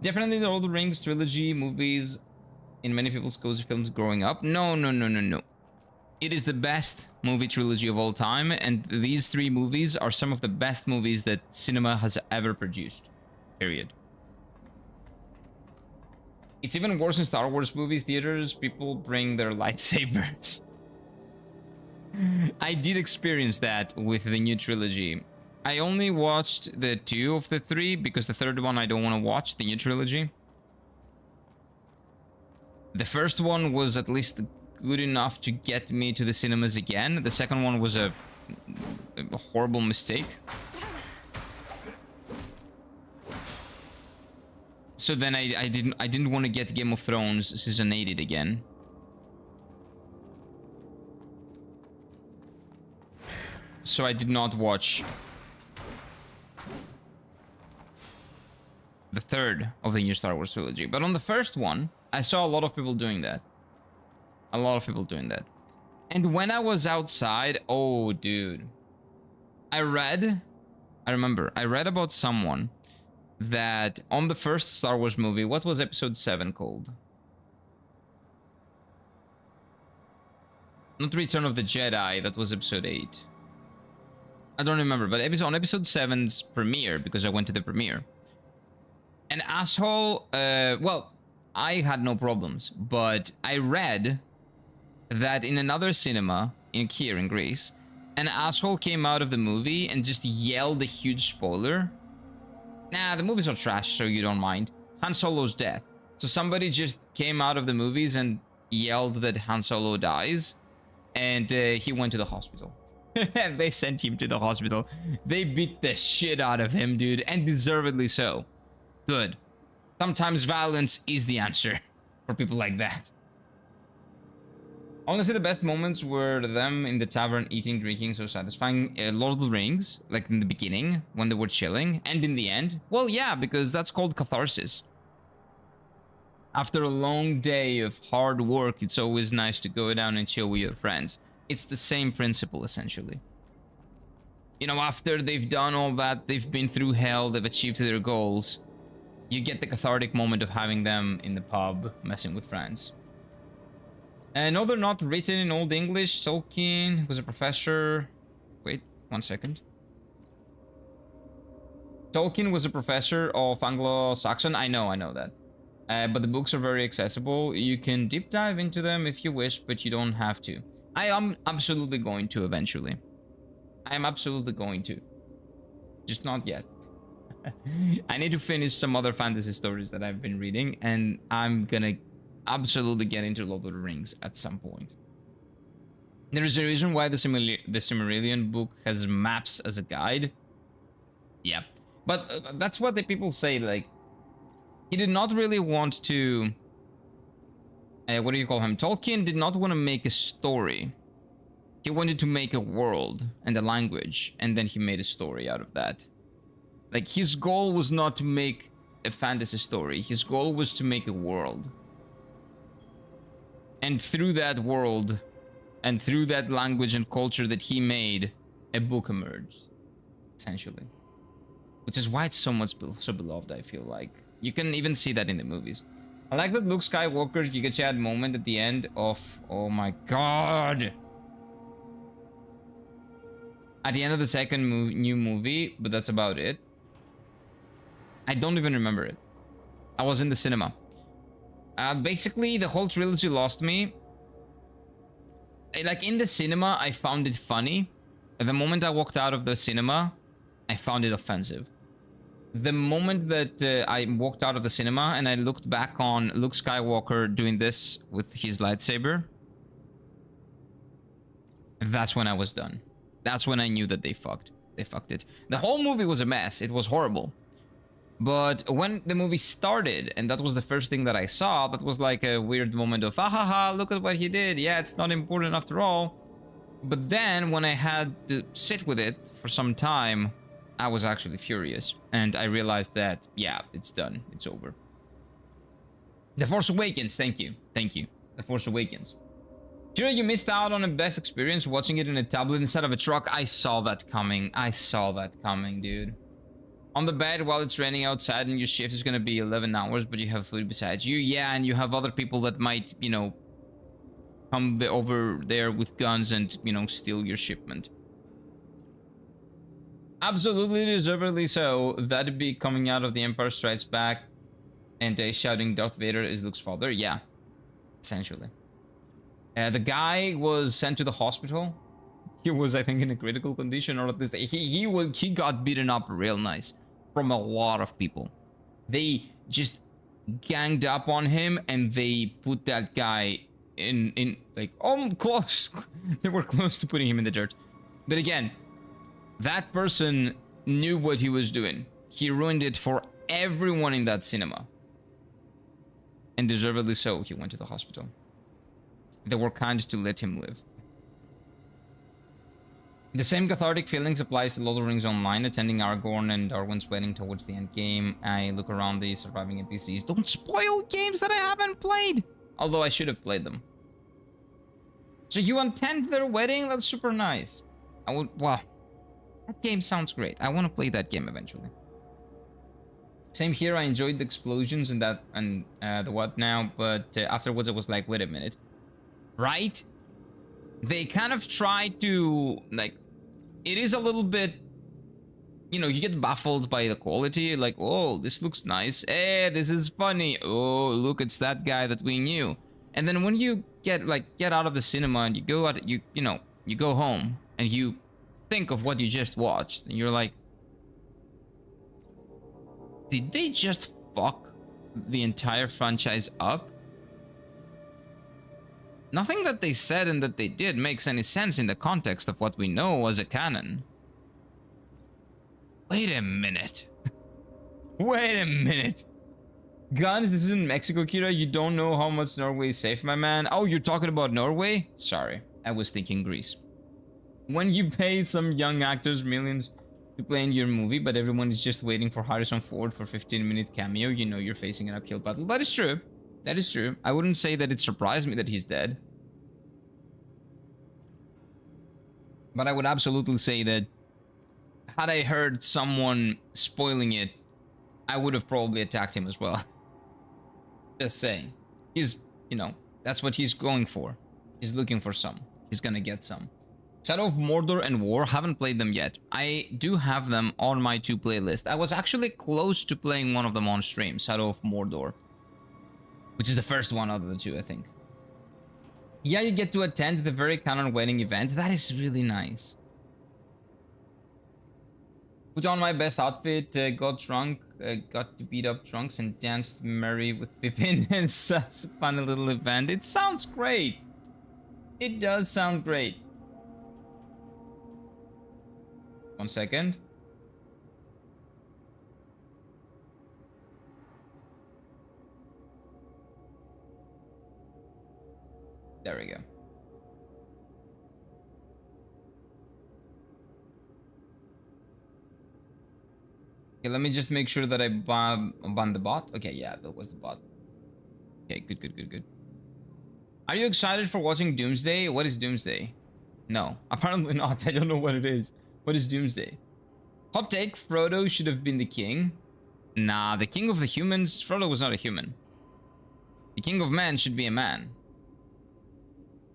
Speaker 1: Definitely the Lord of the Rings trilogy movies in many people's cozy films growing up. No. It is the best movie trilogy of all time, and these three movies are some of the best movies that cinema has ever produced. Period. It's even worse in Star Wars movies theaters. People bring their lightsabers. I did experience that with the new trilogy. I only watched the 2 of the 3 because the third one I don't want to watch, the new trilogy. The first one was at least good enough to get me to the cinemas again. The second one was a horrible mistake. So then I didn't want to get Game of Thrones season 8 again. So I did not watch the third of the new Star Wars trilogy. But on the first one, I saw a lot of people doing that. A lot of people doing that. And when I was outside, oh, dude. I remember, I read about someone that on the first Star Wars movie, what was episode 7 called? Not Return of the Jedi, that was episode 8. I don't remember, but on episode 7's premiere, because I went to the premiere, an asshole, well, I had no problems, but I read that in another cinema here in Greece, an asshole came out of the movie and just yelled a huge spoiler. Nah, the movies are trash, so you don't mind. Han Solo's death. So somebody just came out of the movies and yelled that Han Solo dies, and he went to the hospital. They sent him to the hospital. They beat the shit out of him, dude, and deservedly so. Good. Sometimes violence is the answer for people like that. Honestly, the best moments were them in the tavern eating, drinking, so satisfying. Lord of the Rings, like in the beginning, when they were chilling, and in the end. Well, yeah, because that's called catharsis. After a long day of hard work, it's always nice to go down and chill with your friends. It's the same principle, essentially. You know, after they've done all that, they've been through hell, they've achieved their goals, you get the cathartic moment of having them in the pub, messing with friends. No, they're not written in Old English. Tolkien was a professor. Wait, 1 second. Tolkien was a professor of Anglo-Saxon. I know that. But the books are very accessible. You can deep dive into them if you wish, but you don't have to. I am absolutely going to eventually. I am absolutely going to. Just not yet. I need to finish some other fantasy stories that I've been reading, and I'm gonna absolutely get into Lord of the Rings at some point. There is a reason why the Silmarillion book has maps as a guide. Yeah, but that's what the people say, like, he did not really want to. What do you call him? Tolkien did not want to make a story. He wanted to make a world and a language, and then he made a story out of that. Like, his goal was not to make a fantasy story. His goal was to make a world. And through that world, and through that language and culture that he made, a book emerged, essentially. Which is why it's so much so beloved, I feel like. You can even see that in the movies. I like that Luke Skywalker, you get that moment at the end of... Oh my god! At the end of the second new movie, but that's about it. I don't even remember it. I was in the cinema. Basically, the whole trilogy lost me. Like, in the cinema, I found it funny. The moment I walked out of the cinema, I found it offensive. The moment that I walked out of the cinema and I looked back on Luke Skywalker doing this with his lightsaber, that's when I was done. That's when I knew that they fucked. They fucked it. The whole movie was a mess. It was horrible. But when the movie started, and that was the first thing that I saw, that was like a weird moment of, ah ha ha, look at what he did. Yeah, it's not important after all. But then when I had to sit with it for some time, I was actually furious. And I realized that, yeah, it's done. It's over. The Force Awakens, thank you. Thank you. The Force Awakens. Sure, you missed out on a best experience watching it in a tablet instead of a truck. I saw that coming. I saw that coming, dude. On the bed while it's raining outside and your shift is gonna be 11 hours, but you have food besides you. Yeah, and you have other people that might, you know, come over there with guns and, you know, steal your shipment. Absolutely deservedly so. That'd be coming out of The Empire Strikes Back and shouting Darth Vader is Luke's father. Yeah, essentially. The guy was sent to the hospital. He was, I think, in a critical condition, or at least he got beaten up real nice from a lot of people. They just ganged up on him and they put that guy in like, oh, close. They were close to putting him in the dirt. But again, that person knew what he was doing. He ruined it for everyone in that cinema. And deservedly so, he went to the hospital. They were kind to let him live. The same cathartic feelings applies to Lord of the Rings Online, attending Aragorn and Arwen's wedding towards the end game. I look around the surviving NPCs. Don't spoil games that I haven't played! Although I should have played them. So you attend their wedding? That's super nice. I would, well, that game sounds great. I want to play that game eventually. Same here, I enjoyed the explosions and that, and the what now, but afterwards it was like, wait a minute. Right? They kind of try to, like, it is a little bit, you know, you get baffled by the quality, like, oh, this looks nice, this is funny, oh, look, it's that guy that we knew. And then when you get out of the cinema and you go out, you know, you go home and you think of what you just watched, and you're like, did they just fuck the entire franchise up? Nothing that they said and that they did makes any sense in the context of what we know as a canon. Wait a minute. Wait a minute. Guns, this is in Mexico, Kira. You don't know how much Norway is safe, my man. Oh, you're talking about Norway? Sorry, I was thinking Greece. When you pay some young actors millions to play in your movie, but everyone is just waiting for Harrison Ford for 15-minute cameo, you know you're facing an uphill battle. That is true. That is true. I wouldn't say that it surprised me that he's dead. But I would absolutely say that had I heard someone spoiling it, I would have probably attacked him as well. Just saying. He's, you know, that's what he's going for. He's looking for some. He's gonna get some. Shadow of Mordor and War, haven't played them yet. I do have them on my 2 playlist. I was actually close to playing one of them on stream, Shadow of Mordor. Which is the first one out of the 2, I think. Yeah, you get to attend the very canon wedding event. That is really nice. Put on my best outfit, got drunk, got to beat up drunks and danced merry with Pippin. And such a funny little event. It sounds great. It does sound great. 1 second. There we go. Okay, let me just make sure that I ban the bot. Okay, yeah, that was the bot. Okay, good. Are you excited for watching Doomsday? What is Doomsday? No, apparently not. I don't know what it is. What is Doomsday? Hot take, Frodo should have been the king. Nah, the king of the humans. Frodo was not a human. The king of man should be a man.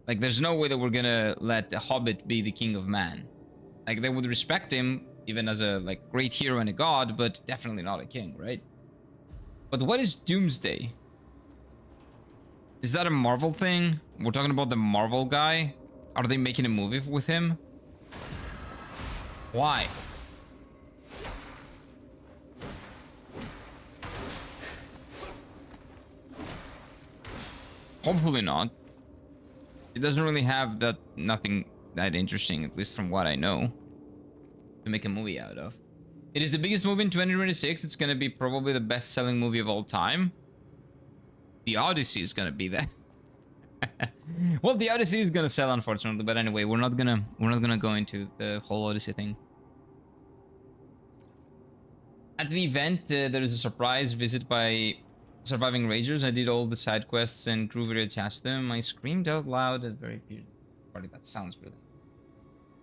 Speaker 1: Like, there's no way that we're gonna let a hobbit be the king of man. Like, they would respect him, even as a, like, great hero and a god, but definitely not a king, right? But what is Doomsday? Is that a Marvel thing? We're talking about the Marvel guy? Are they making a movie with him? Why? Hopefully not. It doesn't really have nothing that interesting, at least from what I know, to make a movie out of. It is the biggest movie in 2026. It's gonna be probably the best-selling movie of all time. The Odyssey is gonna be that. Well, the Odyssey is gonna sell, unfortunately, but anyway, we're not gonna go into the whole Odyssey thing. At the event, there is a surprise visit by surviving Ragers. I did all the side quests and grew very attached to them. I screamed out loud at very party. That sounds brilliant.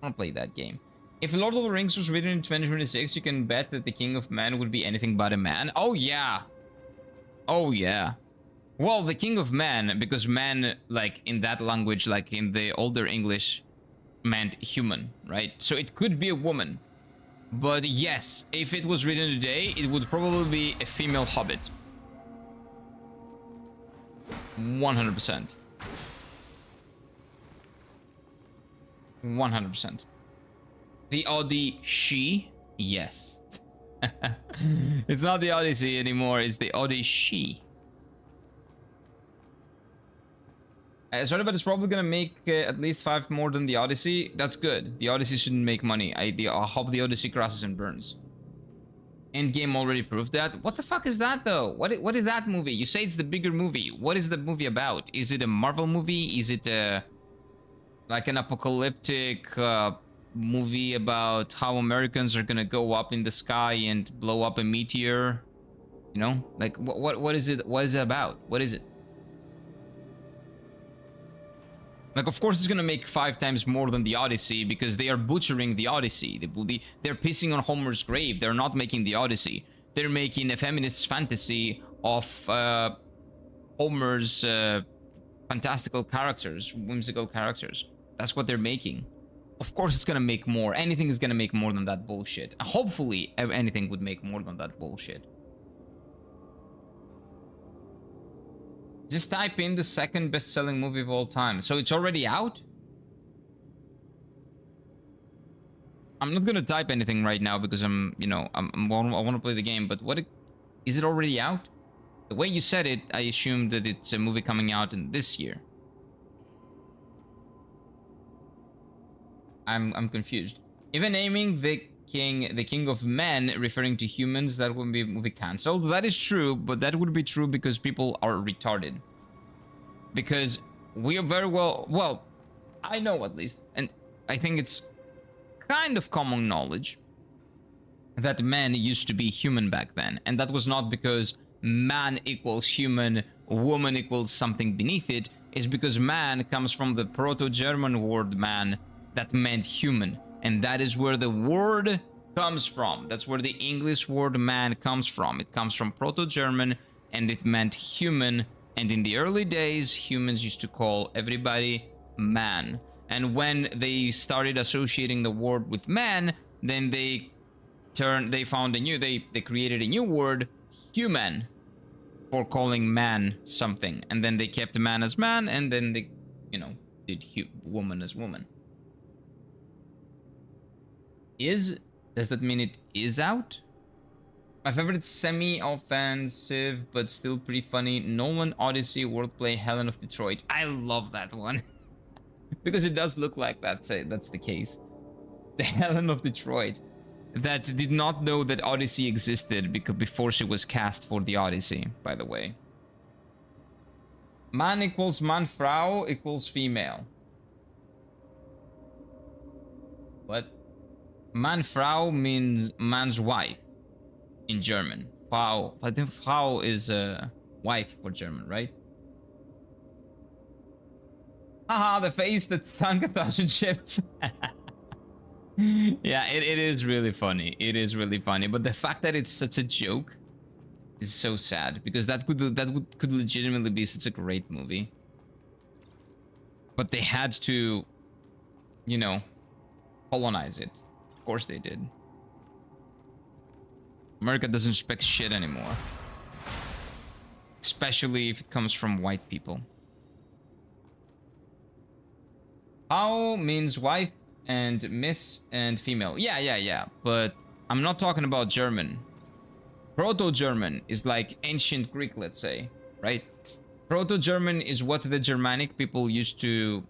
Speaker 1: I want to play that game. If Lord of the Rings was written in 2026, you can bet that the King of Man would be anything but a man. Oh yeah. Oh yeah. Well, the King of Man, because man, like in that language, like in the older English, meant human, right? So it could be a woman. But yes, if it was written today, it would probably be a female hobbit. 100%. 100%. The Odyssey? Yes. It's not the Odyssey anymore, it's the Odyssey. Sorry, but it's probably gonna make at least 5 more than the Odyssey. That's good. The Odyssey shouldn't make money. I hope the Odyssey crashes and burns. Endgame already proved that. What the fuck is that though? What is that movie? You say it's the bigger movie. What is the movie about? Is it a Marvel movie? Is it like an apocalyptic movie about how Americans are gonna go up in the sky and blow up a meteor? You know, like what is it? What is it about? What is it? Like, of course, it's gonna make 5 times more than the Odyssey because they are butchering the Odyssey. They're pissing on Homer's grave. They're not making the Odyssey. They're making a feminist fantasy of Homer's fantastical characters, whimsical characters. That's what they're making. Of course, it's gonna make more. Anything is gonna make more than that bullshit. Hopefully, anything would make more than that bullshit. Just type in the 2nd best-selling movie of all time. So it's already out? I'm not gonna type anything right now because I want to play the game. But is it already out? The way you said it, I assumed that it's a movie coming out in this year. I'm confused. Even naming the king of men, referring to humans, that would be a movie cancelled. That is true, but that would be true because people are retarded. Because we are very well, I know at least, and I think it's kind of common knowledge that men used to be human back then, and that was not because man equals human, woman equals something beneath it. It's because man comes from the Proto-German word man that meant human. And that is where the word comes from. That's where the English word man comes from. It comes from Proto-German and it meant human. And in the early days, humans used to call everybody man. And when they started associating the word with man, then they created a new word, human, for calling man something. And then they kept man as man, and then they, did woman as woman. Does that mean it is out? My favorite semi-offensive but still pretty funny Nolan Odyssey wordplay Helen of Detroit. I love that one. Because it does look like that's the case. The Helen of Detroit that did not know that Odyssey existed before she was cast for the Odyssey, by the way. Man equals Manfrau equals female. What? Manfrau means man's wife in German. Frau, I think Frau is wife for German, right? Haha, the face that sunk 1,000 ships. Yeah, it is really funny. It is really funny. But the fact that it's such a joke is so sad, because could legitimately be such a great movie. But they had to, you know, colonize it. Of course they did. America doesn't respect shit anymore. Especially if it comes from white people. How means wife and miss and female. Yeah. But I'm not talking about German. Proto-German is like ancient Greek, let's say, right? Proto-German is what the Germanic people used to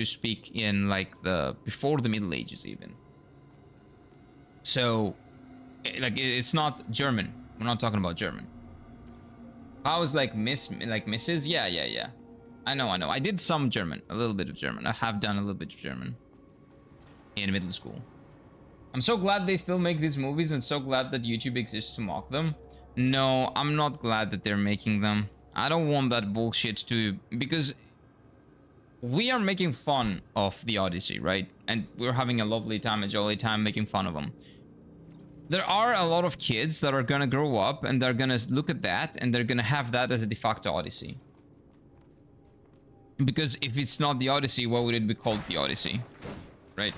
Speaker 1: speak in like before the Middle Ages even. So, like, it's not German. We're not talking about German. How is like Mrs. Yeah. I know. I did some German, a little bit of German. I have done a little bit of German in middle school. I'm so glad they still make these movies, and so glad that YouTube exists to mock them. No, I'm not glad that they're making them. I don't want that bullshit because we are making fun of the Odyssey, right? And we're having a lovely time, a jolly time making fun of them. There are a lot of kids that are gonna grow up and they're gonna look at that and they're gonna have that as a de facto Odyssey. Because if it's not the Odyssey, what would it be called the Odyssey? Right?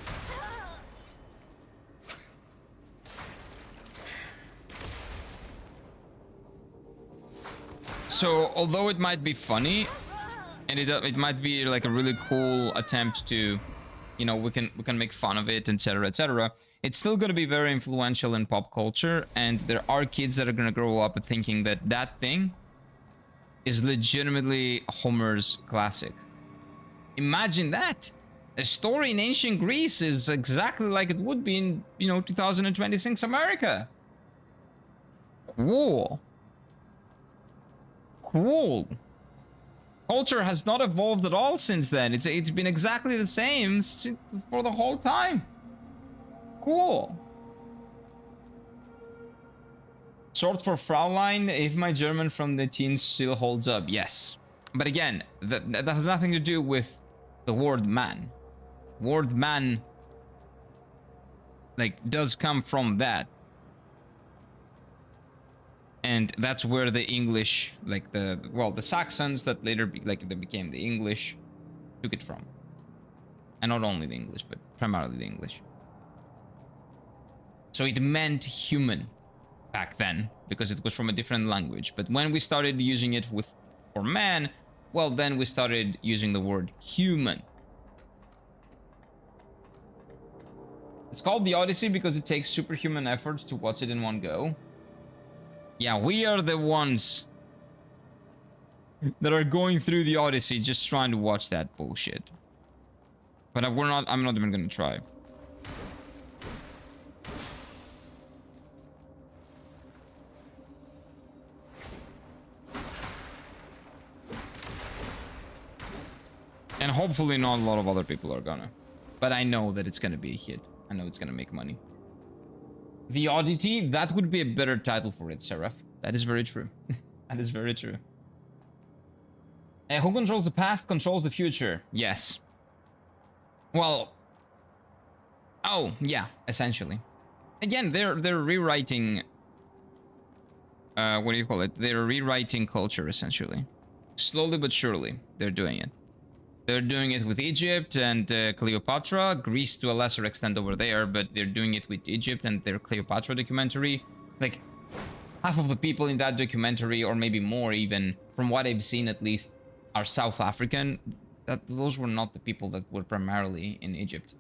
Speaker 1: So, although it might be funny, and it might be like a really cool attempt to, you know, we can make fun of it, etc., it's still going to be very influential in pop culture, and there are kids that are going to grow up thinking that that thing is legitimately Homer's classic. Imagine that. A story in ancient Greece is exactly like it would be in, 2026 America. Cool. Culture has not evolved at all since then. It's been exactly the same for the whole time. Cool. Short for Fraulein, if my German from the teens still holds up. Yes. But again, that has nothing to do with the word man. Word man, like, does come from that. And that's where the English, like the Saxons that later became the English, took it from. And not only the English, but primarily the English. So it meant human back then, because it was from a different language. But when we started using it for man, well, then we started using the word human. It's called the Odyssey because it takes superhuman effort to watch it in one go. Yeah, we are the ones that are going through the Odyssey just trying to watch that bullshit. But I'm not even gonna try. And hopefully not a lot of other people are gonna. But I know that it's gonna be a hit. I know it's gonna make money. The Oddity, that would be a better title for it, Seraph. That is very true. That is very true. Who controls the past controls the future. Yes. Well. Oh, yeah, essentially. Again, they're rewriting. What do you call it? They're rewriting culture, essentially. Slowly but surely, they're doing it. They're doing it with Egypt and Cleopatra, Greece to a lesser extent over there, but they're doing it with Egypt and their Cleopatra documentary. Like, half of the people in that documentary, or maybe more even, from what I've seen at least, are South African. Those were not the people that were primarily in Egypt.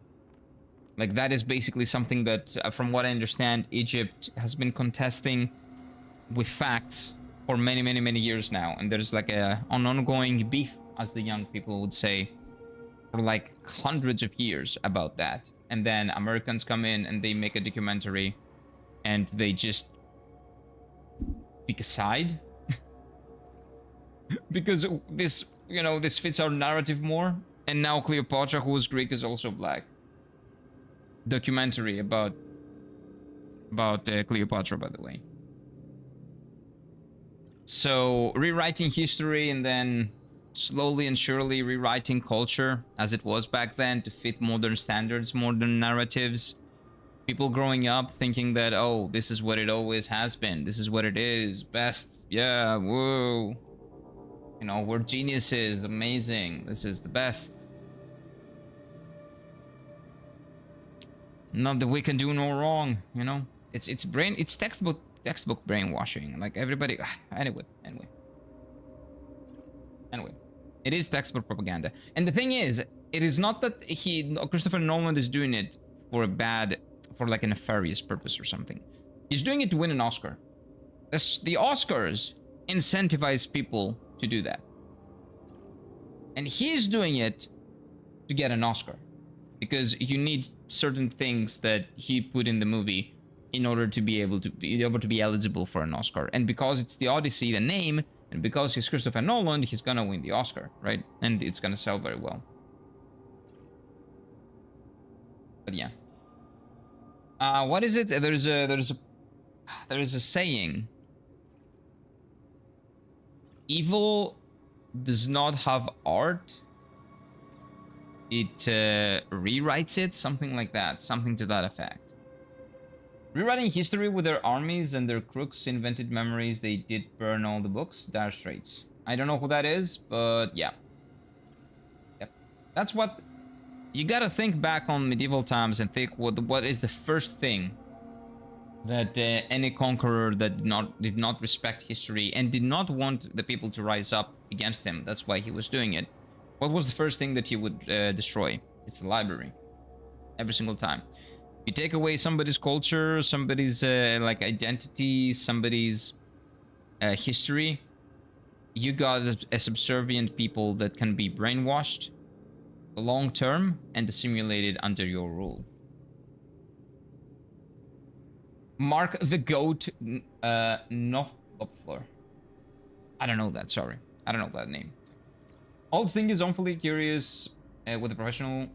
Speaker 1: Like, that is basically something that, from what I understand, Egypt has been contesting with facts for many, many, many years now. And there's like an ongoing beef, as the young people would say, for like hundreds of years about that. And then Americans come in and they make a documentary and they just pick a side. because this, you know, this fits our narrative more. And now Cleopatra, who was Greek, is also black. Documentary about Cleopatra, by the way. So rewriting history and then slowly and surely rewriting culture as it was back then to fit modern standards, modern narratives. People growing up thinking that, oh, this is what it always has been. This is what it is. Best. Yeah, whoa. You know, we're geniuses. Amazing. This is the best. Not that we can do no wrong, you know? It's textbook brainwashing. Like everybody anyway. It is textbook propaganda. And the thing is, it is not that Christopher Nolan is doing it for like a nefarious purpose or something. He's doing it to win an Oscar. The Oscars incentivize people to do that. And he's doing it to get an Oscar. Because you need certain things that he put in the movie in order to be able to be eligible for an Oscar. And because it's the Odyssey, the name, and because he's Christopher Nolan, he's gonna win the Oscar, right? And it's gonna sell very well. But yeah. What is it? There's a saying. Evil does not have art. It rewrites it, something like that, something to that effect. Rewriting history with their armies and their crooks invented memories. They did burn all the books. Dire Straits. I don't know who that is, but yeah. Yep. That's what you gotta think back on medieval times and think what is the first thing that any conqueror that did not respect history and did not want the people to rise up against him. That's why he was doing it. What was the first thing that he would destroy? It's the library. Every single time. You take away somebody's culture, somebody's like identity, somebody's history, you got a subservient people that can be brainwashed long term and assimilated under your rule. Mark the Goat Knopfler. I don't know that, sorry. I don't know that name. Old thing is awfully curious with a professional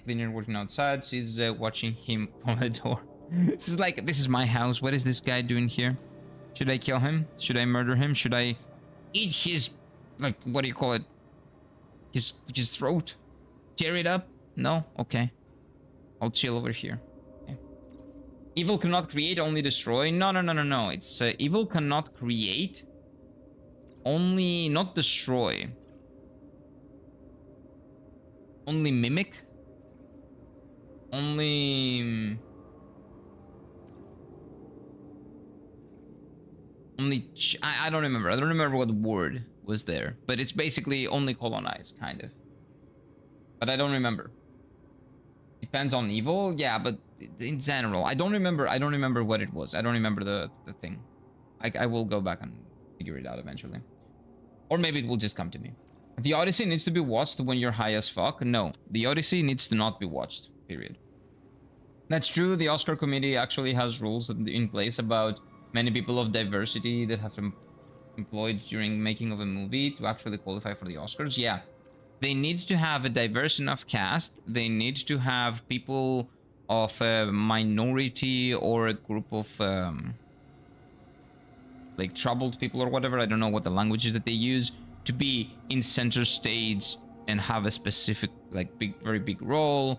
Speaker 1: cleaner working outside. She's watching him on the door. This is like, this is my house. What is this guy doing here? Should I kill him? Should I murder him? Should I eat his, like, what do you call it? His throat? Tear it up? No? Okay. I'll chill over here. Okay. Evil cannot create, only destroy. No. It's evil cannot create, only not destroy. Only mimic. Only I don't remember. I don't remember what word was there, but it's basically only colonize, kind of. But I don't remember. Depends on evil, yeah, but in general, I don't remember what it was. I don't remember the thing. I will go back and figure it out eventually, or maybe it will just come to me. The Odyssey needs to be watched when you're high as fuck. No, the Odyssey needs to not be watched, period. That's true. The Oscar committee actually has rules in place about many people of diversity that have employed during making of a movie to actually qualify for the Oscars. Yeah, they need to have a diverse enough cast. They need to have people of a minority or a group of like troubled people or whatever. I don't know what the language is that they use to be in center stage and have a specific, like, very big role,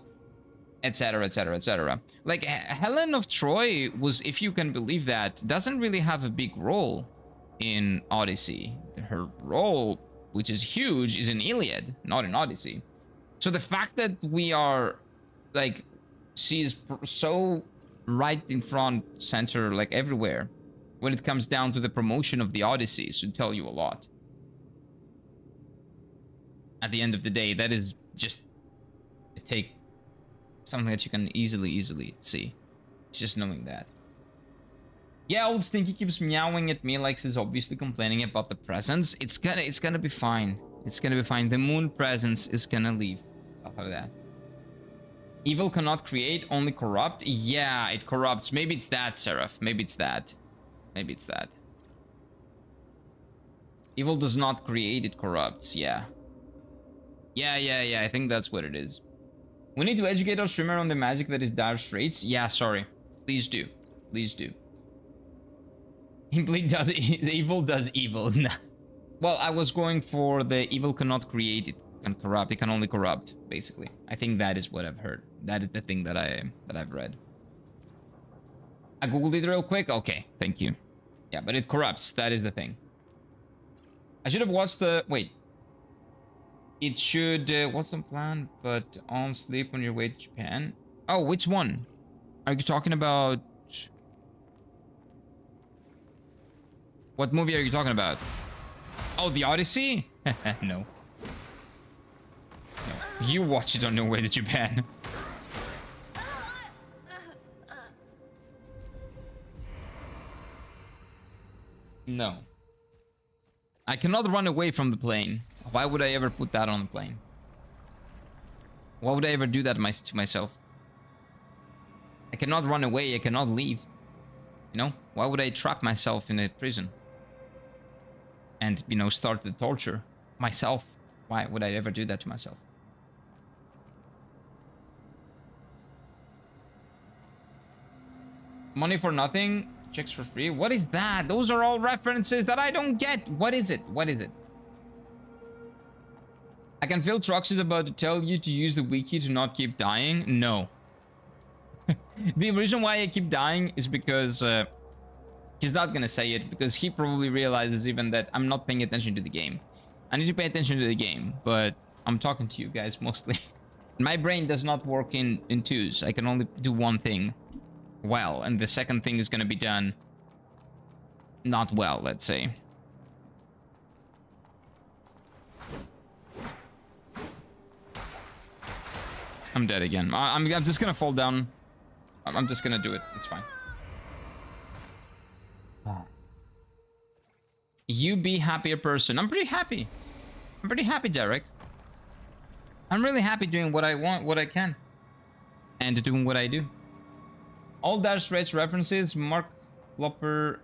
Speaker 1: etc, etc, etc. Like Helen of Troy was, if you can believe that, doesn't really have a big role in Odyssey. Her role, which is huge, is in Iliad, not in Odyssey. So the fact that we are, like, she's so right in front, center, like everywhere, when it comes down to the promotion of the Odyssey, should tell you a lot. At the end of the day, that is just a take, something that you can easily see. It's just knowing that. Yeah, old Stinky keeps meowing at me like he's obviously complaining about the presence. It's gonna be fine. It's gonna be fine. The moon presence is gonna leave. I'll have that. Evil cannot create, only corrupt. Yeah, it corrupts. Maybe it's that, Seraph. Maybe it's that. Maybe it's that. Evil does not create, it corrupts. Yeah. Yeah. I think that's what it is. We need to educate our streamer on the magic that is dire straits. Yeah, sorry. Please do. Please do. Evil does evil. Nah. Well, I was going for the evil cannot create, it can corrupt. It can only corrupt, basically. I think that is what I've heard. That is the thing that I've read. I googled it real quick. Okay, thank you. Yeah, but it corrupts. That is the thing. I should have watched the... Wait. It should... what's the plan? But on sleep on your way to Japan. Oh, which one? Are you talking about... What movie are you talking about? Oh, The Odyssey? No. No. You watch it on your way to Japan. No. I cannot run away from the plane. Why would I ever put that on the plane? Why would I ever do that to myself? I cannot run away. I cannot leave. You know? Why would I trap myself in a prison? And, you know, start the torture myself? Why would I ever do that to myself? Money for nothing, checks for free. What is that? Those are all references that I don't get. What is it? What is it? I can feel Trox is about to tell you to use the wiki to not keep dying. No. The reason why I keep dying is because he's not gonna say it, because he probably realizes even that I'm not paying attention to the game. I need to pay attention to the game, but I'm talking to you guys mostly. My brain does not work in twos. I can only do one thing well, and the second thing is gonna be done not well, let's say. I'm dead again. I'm just gonna fall down. I'm just gonna do it. It's fine. You be happier person. I'm pretty happy. I'm pretty happy, Derek. I'm really happy doing what I want, what I can. And doing what I do. All Dire Straits references, Mark Lopper,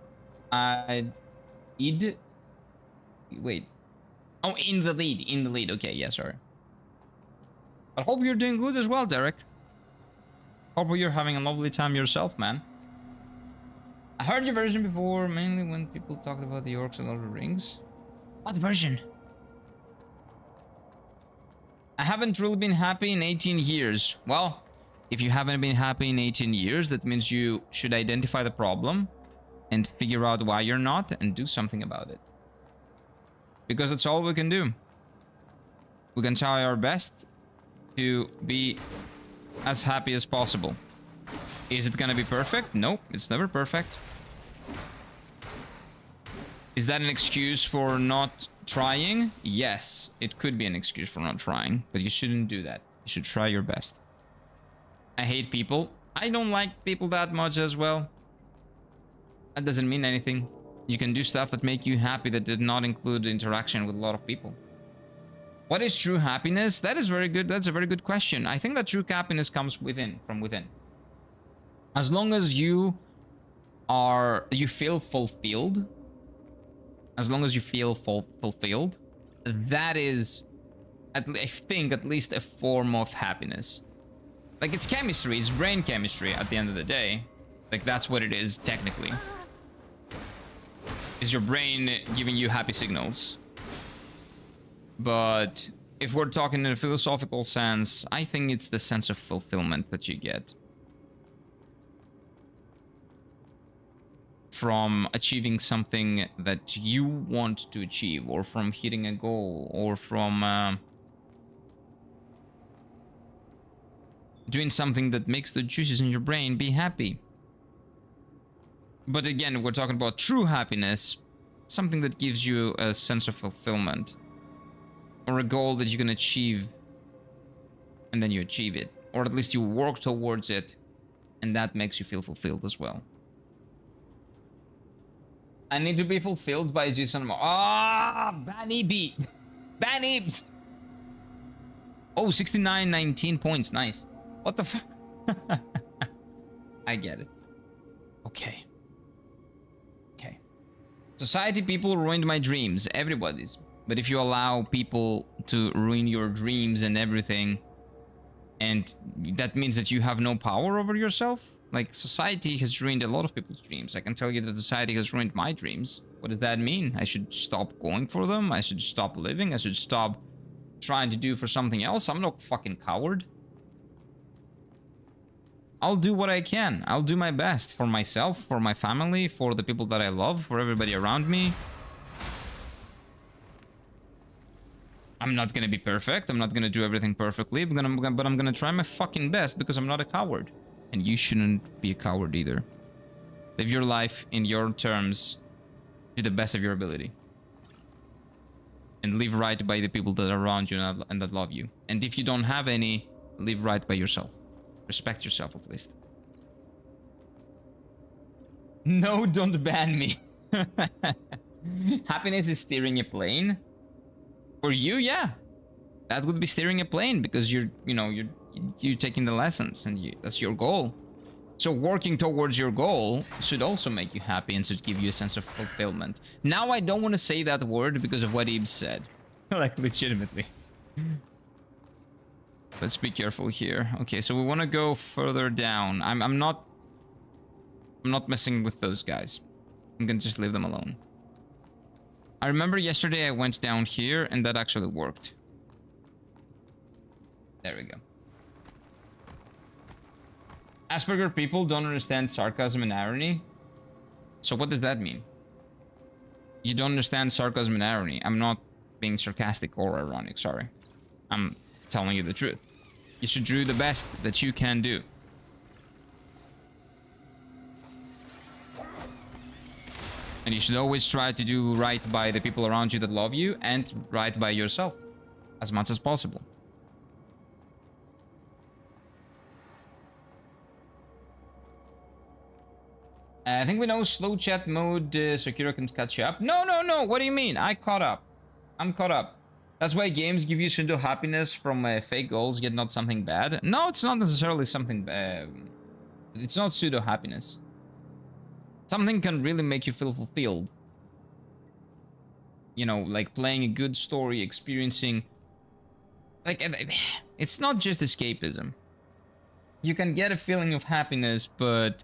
Speaker 1: id. Wait. Oh, in the lead. Okay, yeah, sorry. But hope you're doing good as well, Derek. Hope you're having a lovely time yourself, man. I heard your version before, mainly when people talked about the orcs and Lord of the Rings. What version? I haven't really been happy in 18 years. Well, if you haven't been happy in 18 years, that means you should identify the problem and figure out why you're not and do something about it. Because that's all we can do. We can try our best to be as happy as possible. Is it gonna be perfect? Nope, it's never perfect. Is that an excuse for not trying? Yes, it could be an excuse for not trying, but you shouldn't do that. You should try your best. I hate people. I don't like people that much as well. That doesn't mean anything. You can do stuff that make you happy that did not include interaction with a lot of people. What is true happiness? That is very good. That's a very good question. I think that true happiness comes within, from within. As long as you feel fulfilled, as long as you feel fulfilled, that is, I think, at least a form of happiness. Like, it's chemistry, it's brain chemistry at the end of the day. Like, that's what it is, technically. Is your brain giving you happy signals. But if we're talking in a philosophical sense, I think it's the sense of fulfillment that you get from achieving something that you want to achieve, or from hitting a goal, or from doing something that makes the juices in your brain be happy. But again, we're talking about true happiness, something that gives you a sense of fulfillment, or a goal that you can achieve, and then you achieve it, or at least you work towards it, and that makes you feel fulfilled as well. I need to be fulfilled by Jason. Ah, Banny beat. Banny. Oh, 69, 19 points. Nice. What the f? I get it. Okay. Okay. Society people ruined my dreams. Everybody's. But if you allow people to ruin your dreams and everything, and that means that you have no power over yourself. Like, society has ruined a lot of people's dreams. I can tell you that society has ruined my dreams. What does that mean? I should stop going for them? I should stop living? I should stop trying to do for something else? I'm no fucking coward. I'll do what I can. I'll do my best for myself, for my family, for the people that I love, for everybody around me. I'm not gonna be perfect. I'm not gonna do everything perfectly, but I'm gonna try my fucking best because I'm not a coward. And you shouldn't be a coward either. Live your life in your terms to the best of your ability. And live right by the people that are around you and that love you. And if you don't have any, live right by yourself. Respect yourself at least. No, don't ban me. Happiness is steering a plane. For you, yeah. That would be steering a plane because you're taking the lessons and that's your goal. So working towards your goal should also make you happy and should give you a sense of fulfillment. Now I don't want to say that word because of what Ibs said. Like, legitimately. Let's be careful here. Okay, so we want to go further down. I'm not messing with those guys. I'm gonna just leave them alone. I remember yesterday I went down here and that actually worked. There we go. Asperger people don't understand sarcasm and irony. So what does that mean? You don't understand sarcasm and irony. I'm not being sarcastic or ironic, sorry. I'm telling you the truth. You should do the best that you can do. And you should always try to do right by the people around you that love you and right by yourself as much as possible. I think we know slow chat mode, Sakura can catch you up. No. What do you mean? I caught up. I'm caught up. That's why games give you pseudo happiness from fake goals, yet not something bad. No, it's not necessarily something bad. It's not pseudo happiness. Something can really make you feel fulfilled. You know, like playing a good story, experiencing... Like, it's not just escapism. You can get a feeling of happiness, but...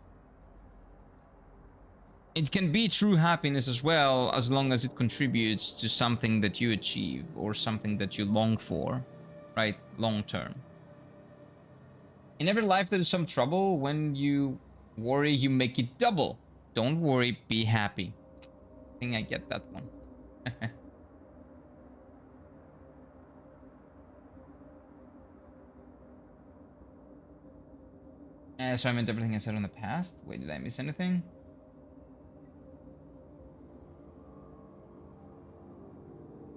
Speaker 1: It can be true happiness as well, as long as it contributes to something that you achieve or something that you long for, right? Long term. In every life there is some trouble. When you worry, you make it double. Don't worry, be happy. I think I get that one. So I meant everything I said in the past. Wait, did I miss anything?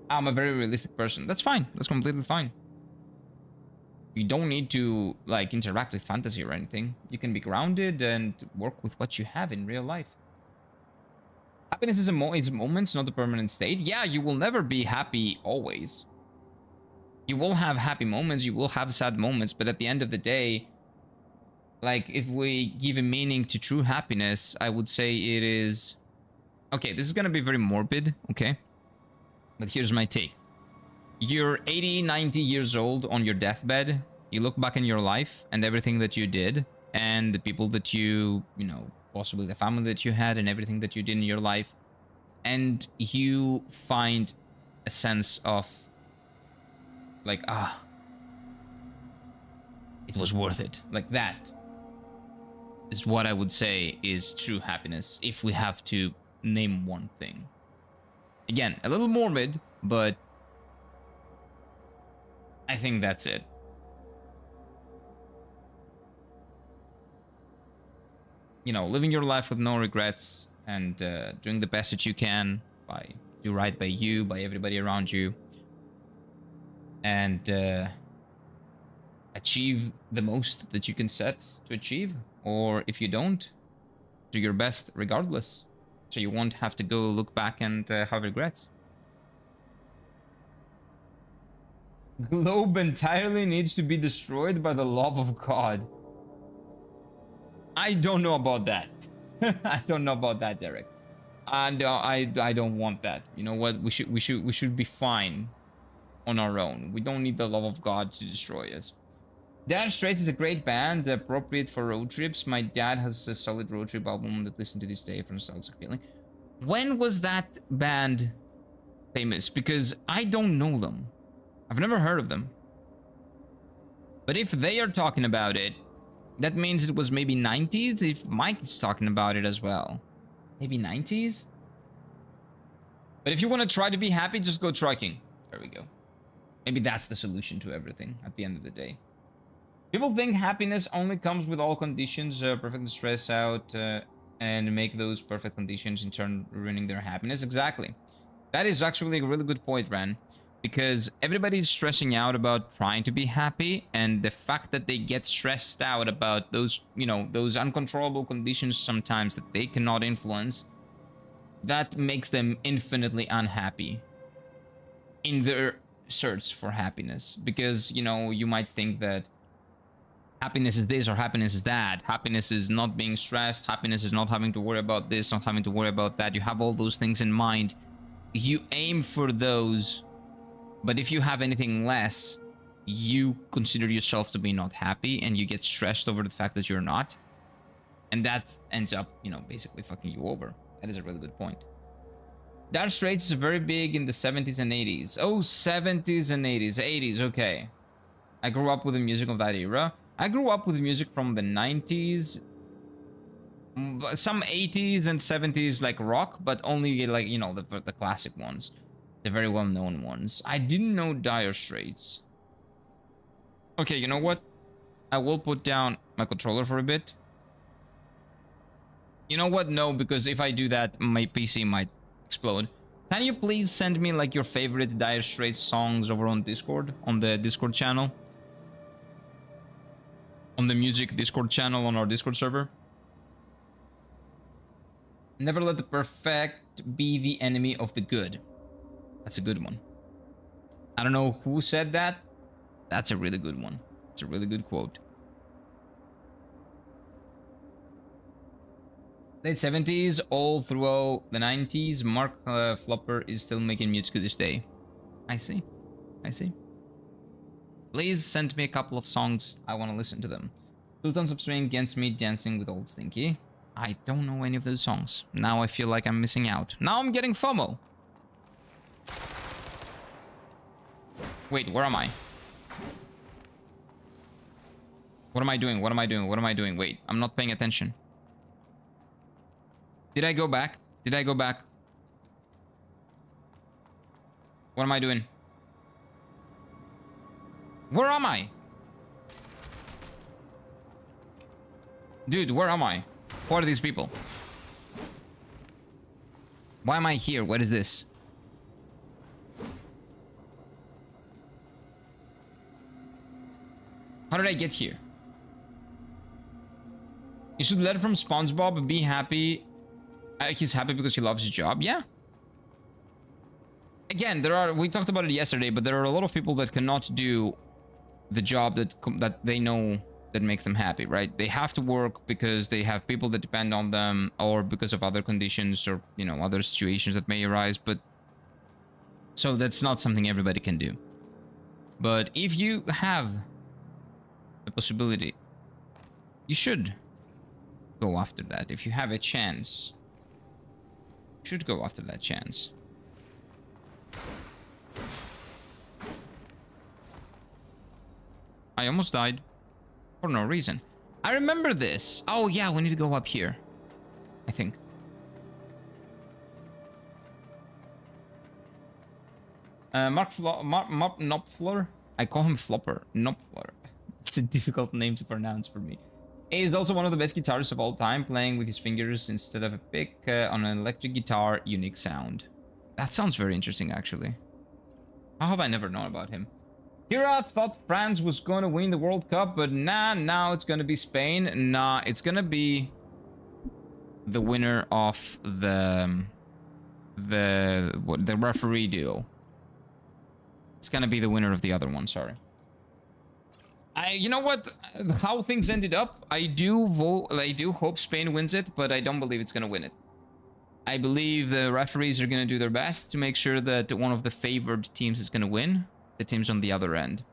Speaker 1: I'm a very realistic person. That's fine. That's completely fine. You don't need to, like, interact with fantasy or anything. You can be grounded and work with what you have in real life. Happiness is it's moments, not a permanent state. Yeah, you will never be happy always. You will have happy moments, you will have sad moments, but at the end of the day, like, if we give a meaning to true happiness, I would say it is... Okay, this is gonna be very morbid, okay? But here's my take. You're 80, 90 years old on your deathbed. You look back in your life and everything that you did and the people that you know, possibly the family that you had and everything that you did in your life. And you find a sense of like, it was worth it. Like, that is what I would say is true happiness if we have to name one thing. Again, a little morbid, but I think that's it. You know, living your life with no regrets and doing the best that you can do right by you, by everybody around you. And achieve the most that you can set to achieve. Or if you don't, do your best regardless. So you won't have to go look back and have regrets. Globe entirely needs to be destroyed by the love of God. I don't know about that. I don't know about that, Derek. And I don't want that. You know what? We should be fine on our own. We don't need the love of God to destroy us. Dire Straits is a great band, appropriate for road trips. My dad has a solid road trip album that listen to this day for nostalgic feeling. When was that band famous? Because I don't know them. I've never heard of them. But if they are talking about it, that means it was maybe 90s if Mike is talking about it as well. Maybe 90s? But if you want to try to be happy, just go trucking. There we go. Maybe that's the solution to everything at the end of the day. People think happiness only comes with all conditions, perfectly stress out, and make those perfect conditions in turn ruining their happiness. Exactly. That is actually a really good point, Ran. Because everybody's stressing out about trying to be happy, and the fact that they get stressed out about those, you know, those uncontrollable conditions sometimes that they cannot influence, that makes them infinitely unhappy in their search for happiness. Because, you know, you might think that happiness is this or happiness is that. Happiness is not being stressed. Happiness is not having to worry about this, not having to worry about that. You have all those things in mind. You aim for those. But if you have anything less, you consider yourself to be not happy and you get stressed over the fact that you're not. And that ends up, you know, basically fucking you over. That is a really good point. Dire Straits is very big in the 70s and 80s. Oh, 70s and 80s. 80s, okay. I grew up with the music of that era. I grew up with music from the 90s. Some 80s and 70s like rock, but only like, you know, the classic ones. The very well-known ones. I didn't know Dire Straits. Okay, you know what? I will put down my controller for a bit. You know what? No, because if I do that, my PC might explode. Can you please send me like your favorite Dire Straits songs over on Discord? On the Discord channel? On the music Discord channel on our Discord server? Never let the perfect be the enemy of the good. That's a good one. I don't know who said that. That's a really good one. It's a really good quote. Late 70s, all throughout the 90s, Mark Flopper is still making music to this day. I see. I see. Please send me a couple of songs. I want to listen to them. Sultans of Swing, Against Me, Dancing with Old Stinky. I don't know any of those songs. Now I feel like I'm missing out. Now I'm getting FOMO. Wait, where am I? What am I doing? What am I doing? What am I doing? Wait, I'm not paying attention. Did I go back? Did I go back? What am I doing? Where am I? Dude, where am I? Who are these people? Why am I here? What is this? How did I get here? You should learn from SpongeBob and be happy. He's happy because he loves his job. Yeah. Again, we talked about it yesterday, but there are a lot of people that cannot do the job that they know that makes them happy, right? They have to work because they have people that depend on them, or because of other conditions, or, you know, other situations that may arise. But so that's not something everybody can do. But if you have the possibility, you should go after that. If you have a chance, you should go after that chance. I almost died for no reason. I remember this. Oh yeah, we need to go up here, I think. Mark Knopfler. I call him Flopper. Knopfler. It's a difficult name to pronounce for me. He is also one of the best guitarists of all time, playing with his fingers instead of a pick on an electric guitar. Unique sound. That sounds very interesting, actually. How have I never known about him? Kira thought France was going to win the World Cup, but nah, now it's going to be Spain. Nah, it's going to be the winner of the referee duel. It's going to be the winner of the other one, sorry. You know what? How things ended up, I do hope Spain wins it, but I don't believe it's going to win it. I believe the referees are going to do their best to make sure that one of the favored teams is going to win. The teams on the other end.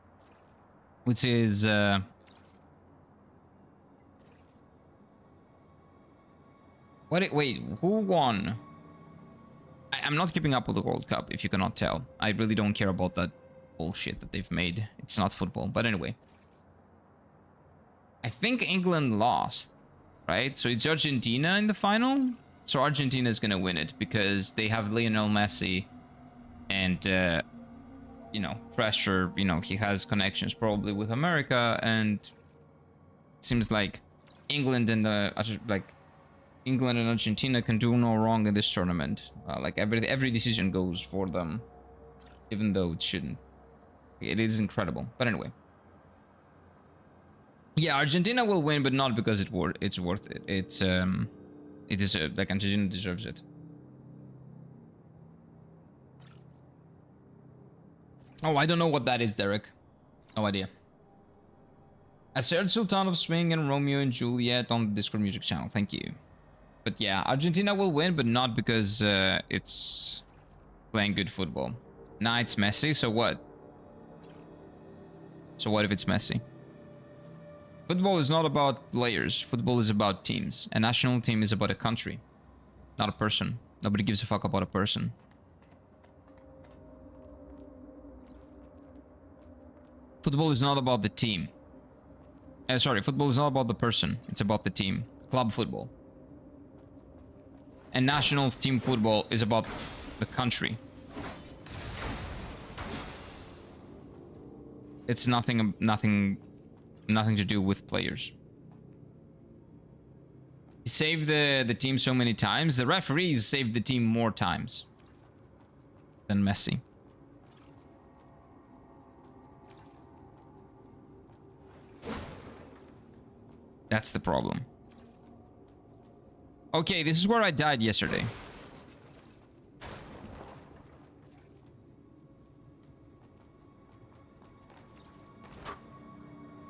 Speaker 1: Which is... Wait, who won? I'm not keeping up with the World Cup, if you cannot tell. I really don't care about that bullshit that they've made. It's not football, but anyway. I think England lost, right? So it's Argentina in the final? So Argentina is going to win it because they have Lionel Messi and, you know, pressure. You know, he has connections probably with America, and it seems like England and England and Argentina can do no wrong in this tournament. Like every decision goes for them, even though it shouldn't. It is incredible. But anyway. Yeah, Argentina will win, but not because it's worth it. It is like Argentina deserves it. Oh, I don't know what that is, Derek. No idea. I shared Sultan of Swing and Romeo and Juliet on the Discord music channel. Thank you. But yeah, Argentina will win, but not because it's playing good football. Nah, it's Messi, so what? So what if it's Messi? Football is not about players. Football is about teams. A national team is about a country, not a person. Nobody gives a fuck about a person. Football is not about the team. Sorry, football is not about the person. It's about the team. Club football. And national team football is about the country. It's nothing to do with players. He saved the team so many times. The referees saved the team more times than Messi. That's the problem. Okay, this is where I died yesterday.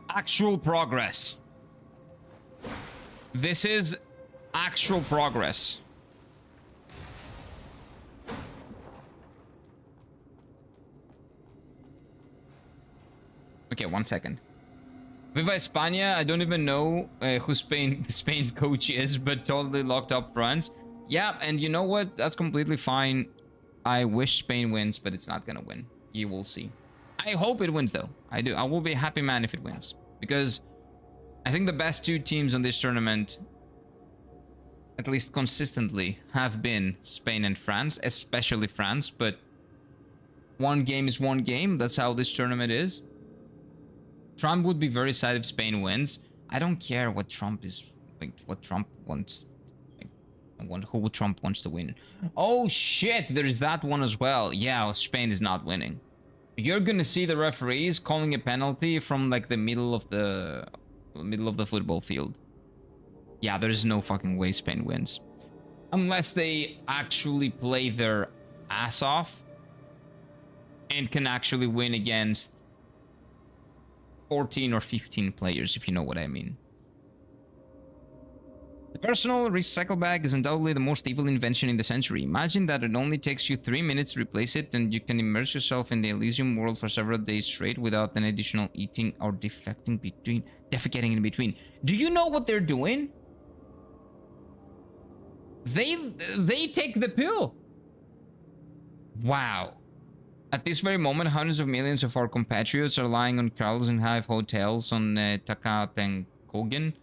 Speaker 1: Actual progress. This is actual progress. Okay, 1 second. Viva España, I don't even know who the Spain coach is, but totally locked up France. Yeah, and you know what? That's completely fine. I wish Spain wins, but it's not gonna win. You will see. I hope it wins, though. I do. I will be a happy man if it wins. Because I think the best two teams on this tournament, at least consistently, have been Spain and France, especially France, but one game is one game. That's how this tournament is. Trump would be very sad if Spain wins. I don't care what Trump is, like, what Trump wants. Like, who Trump wants to win. Oh shit, there is that one as well. Yeah, Spain is not winning. You're gonna see the referees calling a penalty from like the middle of the football field. Yeah, there is no fucking way Spain wins. Unless they actually play their ass off and can actually win against 14 or 15 players, if you know what I mean. The personal recycle bag is undoubtedly the most evil invention in the century. Imagine that it only takes you 3 minutes to replace it, and you can immerse yourself in the Elysium world for several days straight without an additional eating or defecating in between. Do you know what they're doing? They take the pill. Wow. At this very moment, hundreds of millions of our compatriots are lying on Carlos and Hive hotels on Takatenkogen,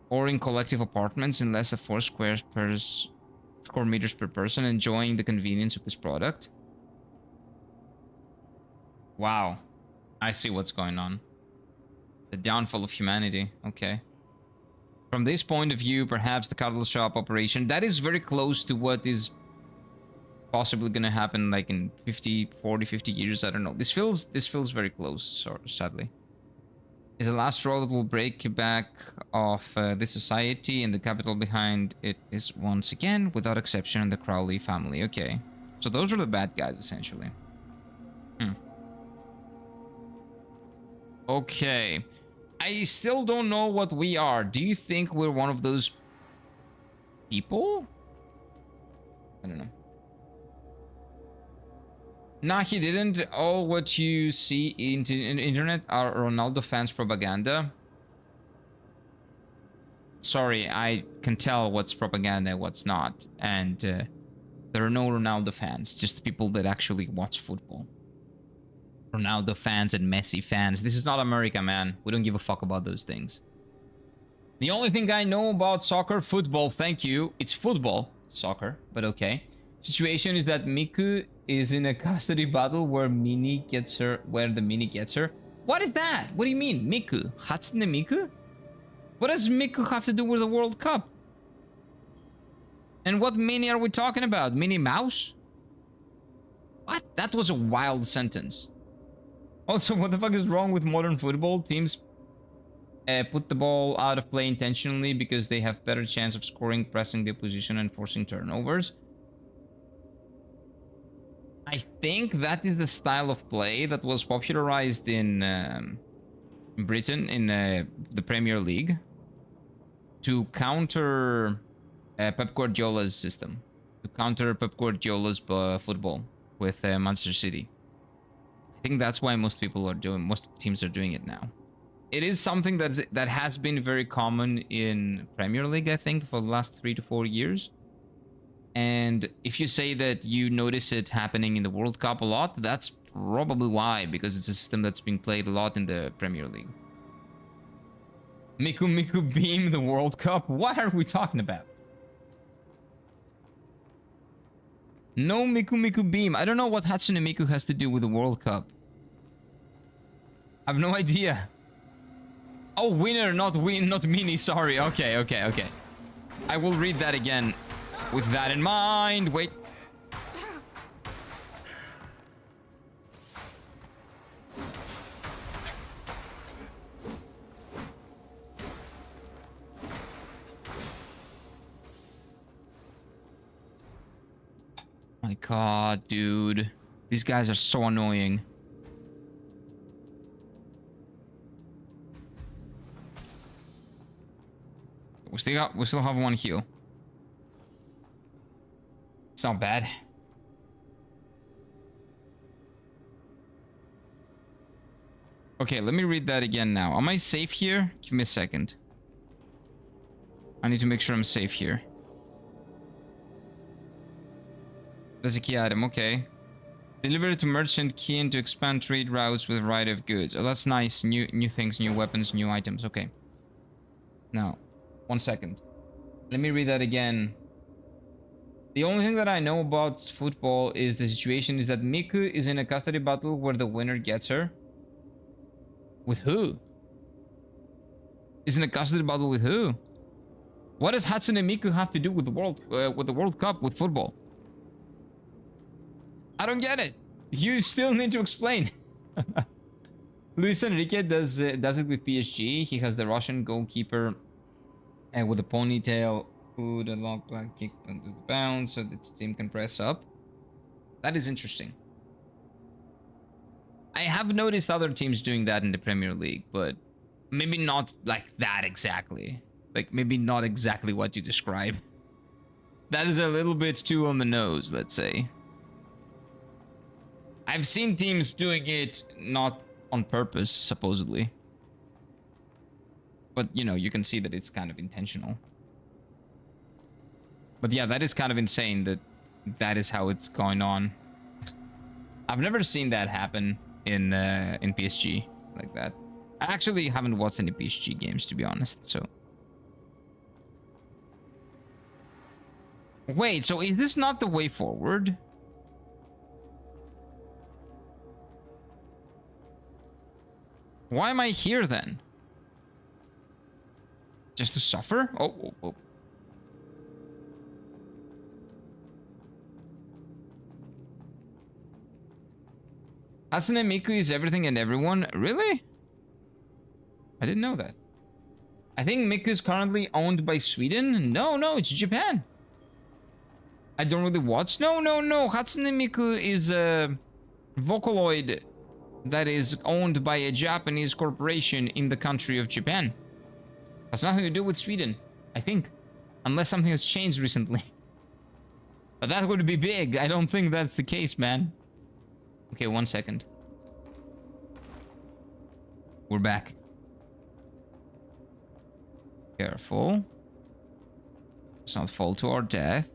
Speaker 1: or in collective apartments in less than 4 square meters per person, enjoying the convenience of this product. Wow. I see what's going on. The downfall of humanity. Okay. From this point of view, perhaps the Carlos shop operation, that is very close to what is possibly gonna happen like in 50 years. I don't know. This feels very close, sadly. Is the last straw that will break back of this society, and the capital behind it is once again, without exception, the Crowley family. Okay. So those are the bad guys, essentially. Okay. I still don't know what we are. Do you think we're one of those people? I don't know. Nah, he didn't. All what you see in the internet are Ronaldo fans propaganda. Sorry, I can tell what's propaganda and what's not. And there are no Ronaldo fans, just people that actually watch football. Ronaldo fans and Messi fans. This is not America, man. We don't give a fuck about those things. The only thing I know about soccer, football, thank you. It's football, soccer, but okay. Situation is that Miku is in a custody battle where the Mini gets her. What is that? What do you mean, Miku? Hatsune Miku? What does Miku have to do with the World Cup? And what Mini are we talking about? Minnie Mouse? What? That was a wild sentence. Also, what the fuck is wrong with modern football? Teams put the ball out of play intentionally because they have better chance of scoring, pressing the opposition, and forcing turnovers. I think that is the style of play that was popularized in Britain in the Premier League to counter Pep Guardiola's system, to counter Pep Guardiola's football with Manchester City. I think that's why most teams are doing it now. It is something that has been very common in Premier League, I think, for the last 3 to 4 years. And if you say that you notice it happening in the World Cup a lot, that's probably why, because it's a system that's being played a lot in the Premier League. Miku Miku Beam the World Cup? What are we talking about? No Miku Miku Beam. I don't know what Hatsune Miku has to do with the World Cup. I have no idea. Oh, winner, not Mini. Sorry. Okay. I will read that again with that in mind. Wait. My god, dude. These guys are so annoying. We still have one heal. It's not bad. Okay, let me read that again now. Am I safe here? Give me a second. I need to make sure I'm safe here. There's a key item, okay. Deliver to merchant key to expand trade routes with variety of goods. Oh, that's nice. New things, new weapons, new items. Okay. Now, 1 second. Let me read that again. The only thing that I know about football is the situation is that Miku is in a custody battle where the winner gets her. With who? Is in a custody battle with who? What does Hatsune Miku have to do with the World Cup, with football? I don't get it. You still need to explain. Luis Enrique does it with PSG. He has the Russian goalkeeper with a ponytail, hood, a long black kick into the bounce so that the team can press up. That is interesting. I have noticed other teams doing that in the Premier League, but maybe not like that exactly. Like maybe not exactly what you describe. That is a little bit too on the nose, let's say. I've seen teams doing it not on purpose, supposedly. But, you know, you can see that it's kind of intentional. But yeah, that is kind of insane that that is how it's going on. I've never seen that happen in PSG like that. I actually haven't watched any PSG games, to be honest, so... Wait, so is this not the way forward? Why am I here then? Just to suffer? Oh. Hatsune Miku is everything and everyone? Really? I didn't know that. I think Miku is currently owned by Sweden. No, it's Japan. I don't really watch. No. Hatsune Miku is a Vocaloid that is owned by a Japanese corporation in the country of Japan. Has nothing to do with Sweden, I think. Unless something has changed recently. But that would be big. I don't think that's the case, man. Okay, 1 second. We're back. Careful. Let's not fall to our death.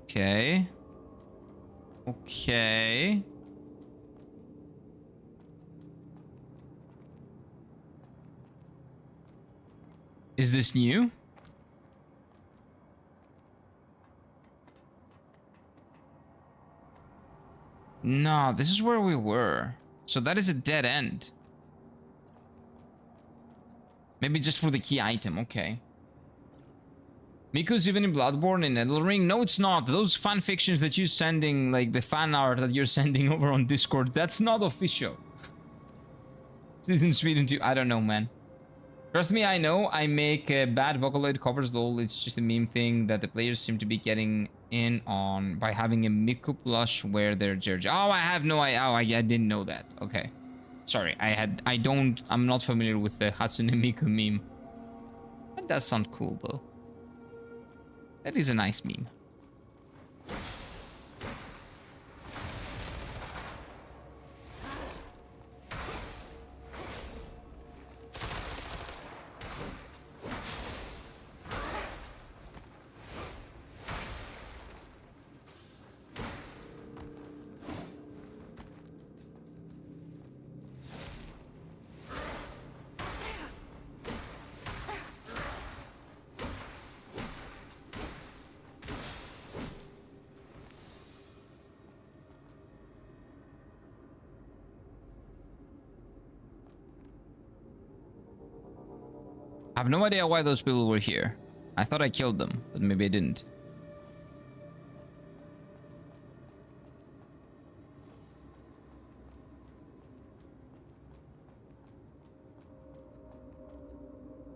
Speaker 1: Okay. Okay. Is this new? No, this is where we were. So that is a dead end. Maybe just for the key item, okay. Miko's even in Bloodborne in Edelring? No, it's not. Those fan fictions that you're sending, like the fan art that you're sending over on Discord, that's not official. Season Sweden too. I don't know, man. Trust me, I know. I make bad Vocaloid covers, though. It's just a meme thing that the players seem to be getting in on by having a Miku plush where they're Georgia. Oh, I have no idea. Oh, I didn't know that. Okay. Sorry, I'm not familiar with the Hatsune Miku meme. That does sound cool, though. That is a nice meme. I have no idea why those people were here. I thought I killed them, but maybe I didn't.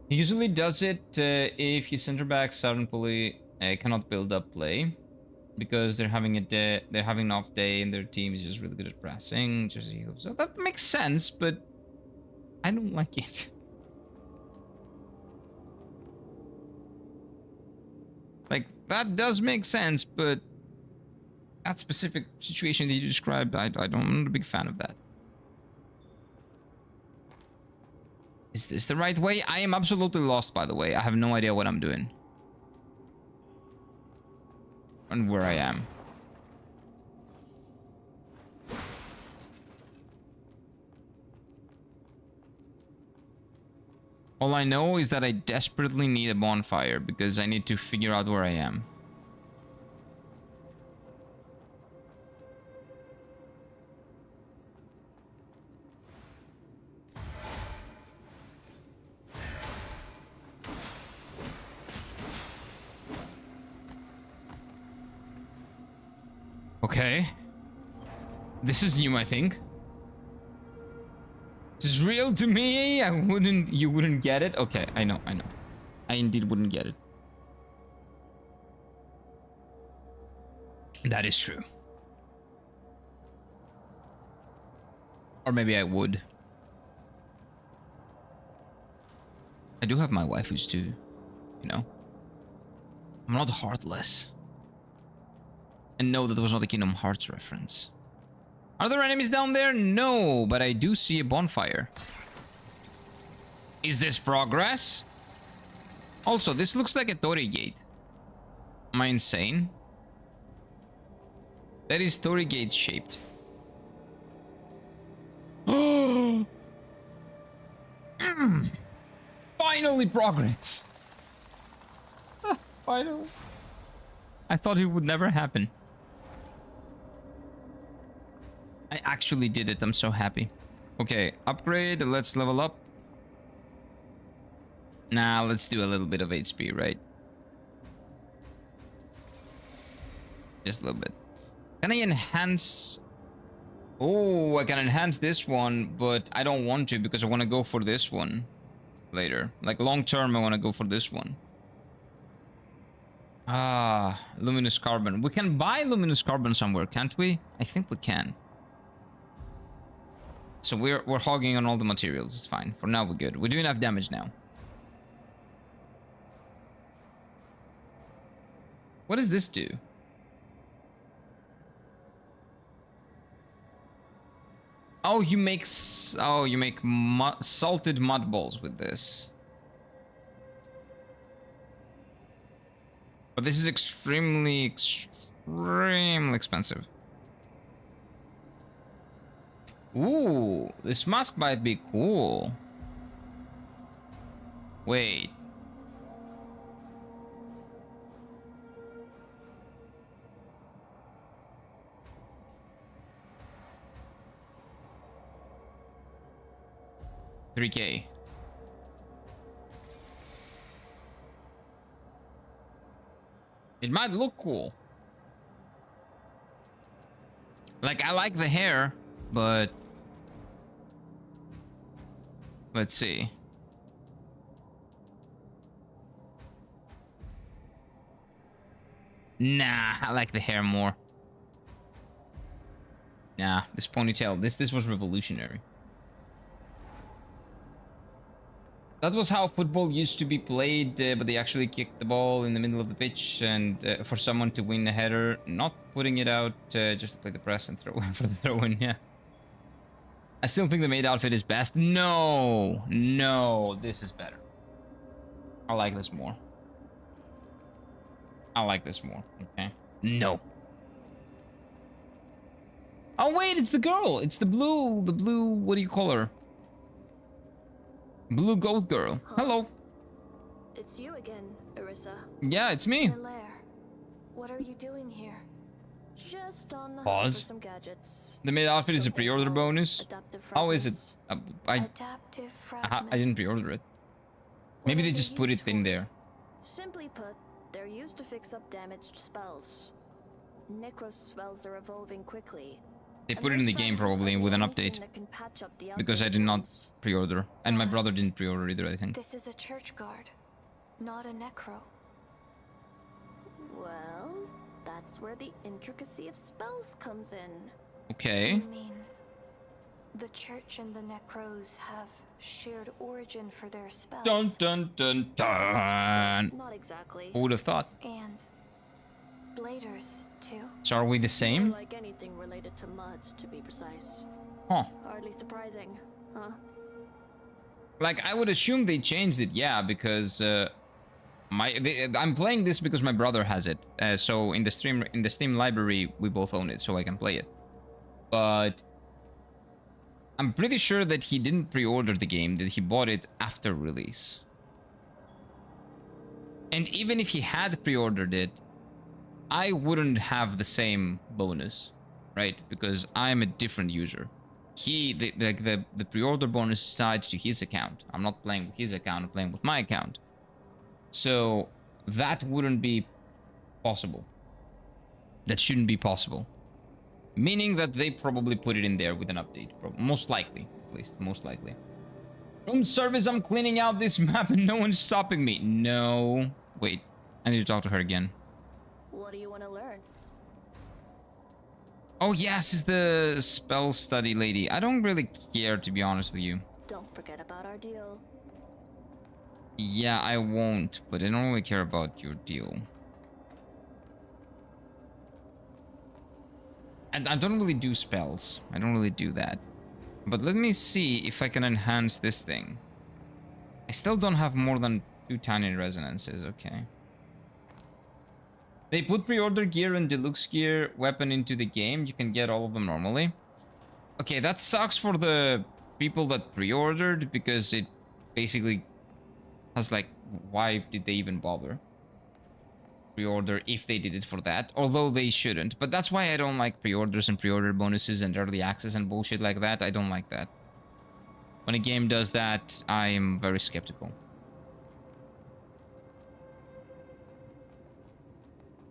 Speaker 1: He usually does it if his center back suddenly cannot build up play, because they're having an off day and their team is just really good at pressing. So that makes sense, but I don't like it. Like, that does make sense, but that specific situation that you described, I'm not a big fan of that. Is this the right way? I am absolutely lost, by the way. I have no idea what I'm doing. And where I am. All I know is that I desperately need a bonfire because I need to figure out where I am. Okay. This is new, I think. This is real to me. You wouldn't get it. Okay, I know. I indeed wouldn't get it. That is true. Or maybe I would. I do have my waifus too, you know. I'm not heartless. And no, that was not a Kingdom Hearts reference. Are there enemies down there? No, but I do see a bonfire. Is this progress? Also, this looks like a Tori gate. Am I insane? That is Tori gate shaped. Oh! Finally progress. Finally. I thought it would never happen. I actually did it. I'm so happy. Okay, upgrade. Let's level up. Nah, let's do a little bit of HP, right? Just a little bit. Can I enhance? Oh, I can enhance this one, but I don't want to because I want to go for this one later. Like long term, I want to go for this one. Ah, luminous carbon. We can buy luminous carbon somewhere, can't we? I think we can. So we're hogging on all the materials. It's fine. For now, we're good. We're doing enough damage now. What does this do? Oh, you make salted mud balls with this. But this is extremely expensive. Ooh, this mask might be cool. Wait. $3K. It might look cool. Like, I like the hair, but let's see. Nah, I like the hair more. Nah, this ponytail, this was revolutionary. That was how football used to be played, but they actually kicked the ball in the middle of the pitch, and for someone to win a header, not putting it out, just to play the press and throw for the throw-in, yeah. I still think the maid outfit is best. No, this is better. I like this more. I like this more, okay? No. Oh, wait, it's the girl. It's the blue, what do you call her? Blue goat girl.
Speaker 2: Huh.
Speaker 1: Hello.
Speaker 2: It's you again, Arissa.
Speaker 1: Yeah, it's me.
Speaker 2: What are you doing here? Just on the hunt
Speaker 1: Pause.
Speaker 2: for some gadgets.
Speaker 1: The maid outfit is a pre-order bonus. How is it? I didn't pre-order it. Maybe they just put it in there.
Speaker 2: Simply put, they're used to fix up damaged spells. Necros spells are evolving quickly.
Speaker 1: They put it in the game probably with an update. Because I did not pre-order. And my brother didn't pre-order either, I think.
Speaker 3: This is a church guard, not a necro.
Speaker 2: Well, that's where the intricacy of spells comes in.
Speaker 1: Okay.
Speaker 3: You mean the church and the necros have shared origin for their spells?
Speaker 1: Dun dun dun dun.
Speaker 2: Not exactly.
Speaker 1: Who would have thought?
Speaker 3: And bladers too.
Speaker 1: So are we the same?
Speaker 2: More like anything related to muds, to be precise.
Speaker 1: Huh.
Speaker 2: Hardly surprising, huh?
Speaker 1: Like, I would assume they changed it, yeah, because I'm playing this because my brother has it. So in the Steam library, we both own it, so I can play it. But I'm pretty sure that he didn't pre-order the game, that he bought it after release. And even if he had pre-ordered it, I wouldn't have the same bonus, right? Because I'm a different user. The pre-order bonus is tied to his account. I'm not playing with his account, I'm playing with my account. So that wouldn't be possible. That shouldn't be possible. Meaning that they probably put it in there with an update. Most likely, at least, most likely. Room service, I'm cleaning out this map and no one's stopping me. No. Wait, I need to talk to her again.
Speaker 2: What do you want to learn?
Speaker 1: Oh yes, is the spell study lady. I don't really care, to be honest with you.
Speaker 2: Don't forget about our deal.
Speaker 1: Yeah, I won't, but I don't really care about your deal. And I don't really do spells. I don't really do that. But let me see if I can enhance this thing. I still don't have more than 2 tiny resonances, okay. They put pre-order gear and deluxe gear weapon into the game. You can get all of them normally. Okay, that sucks for the people that pre-ordered, because it basically has like, why did they even bother? Pre-order if they did it for that, although they shouldn't. But that's why I don't like pre-orders and pre-order bonuses and early access and bullshit like that. I don't like that. When a game does that, I am very skeptical.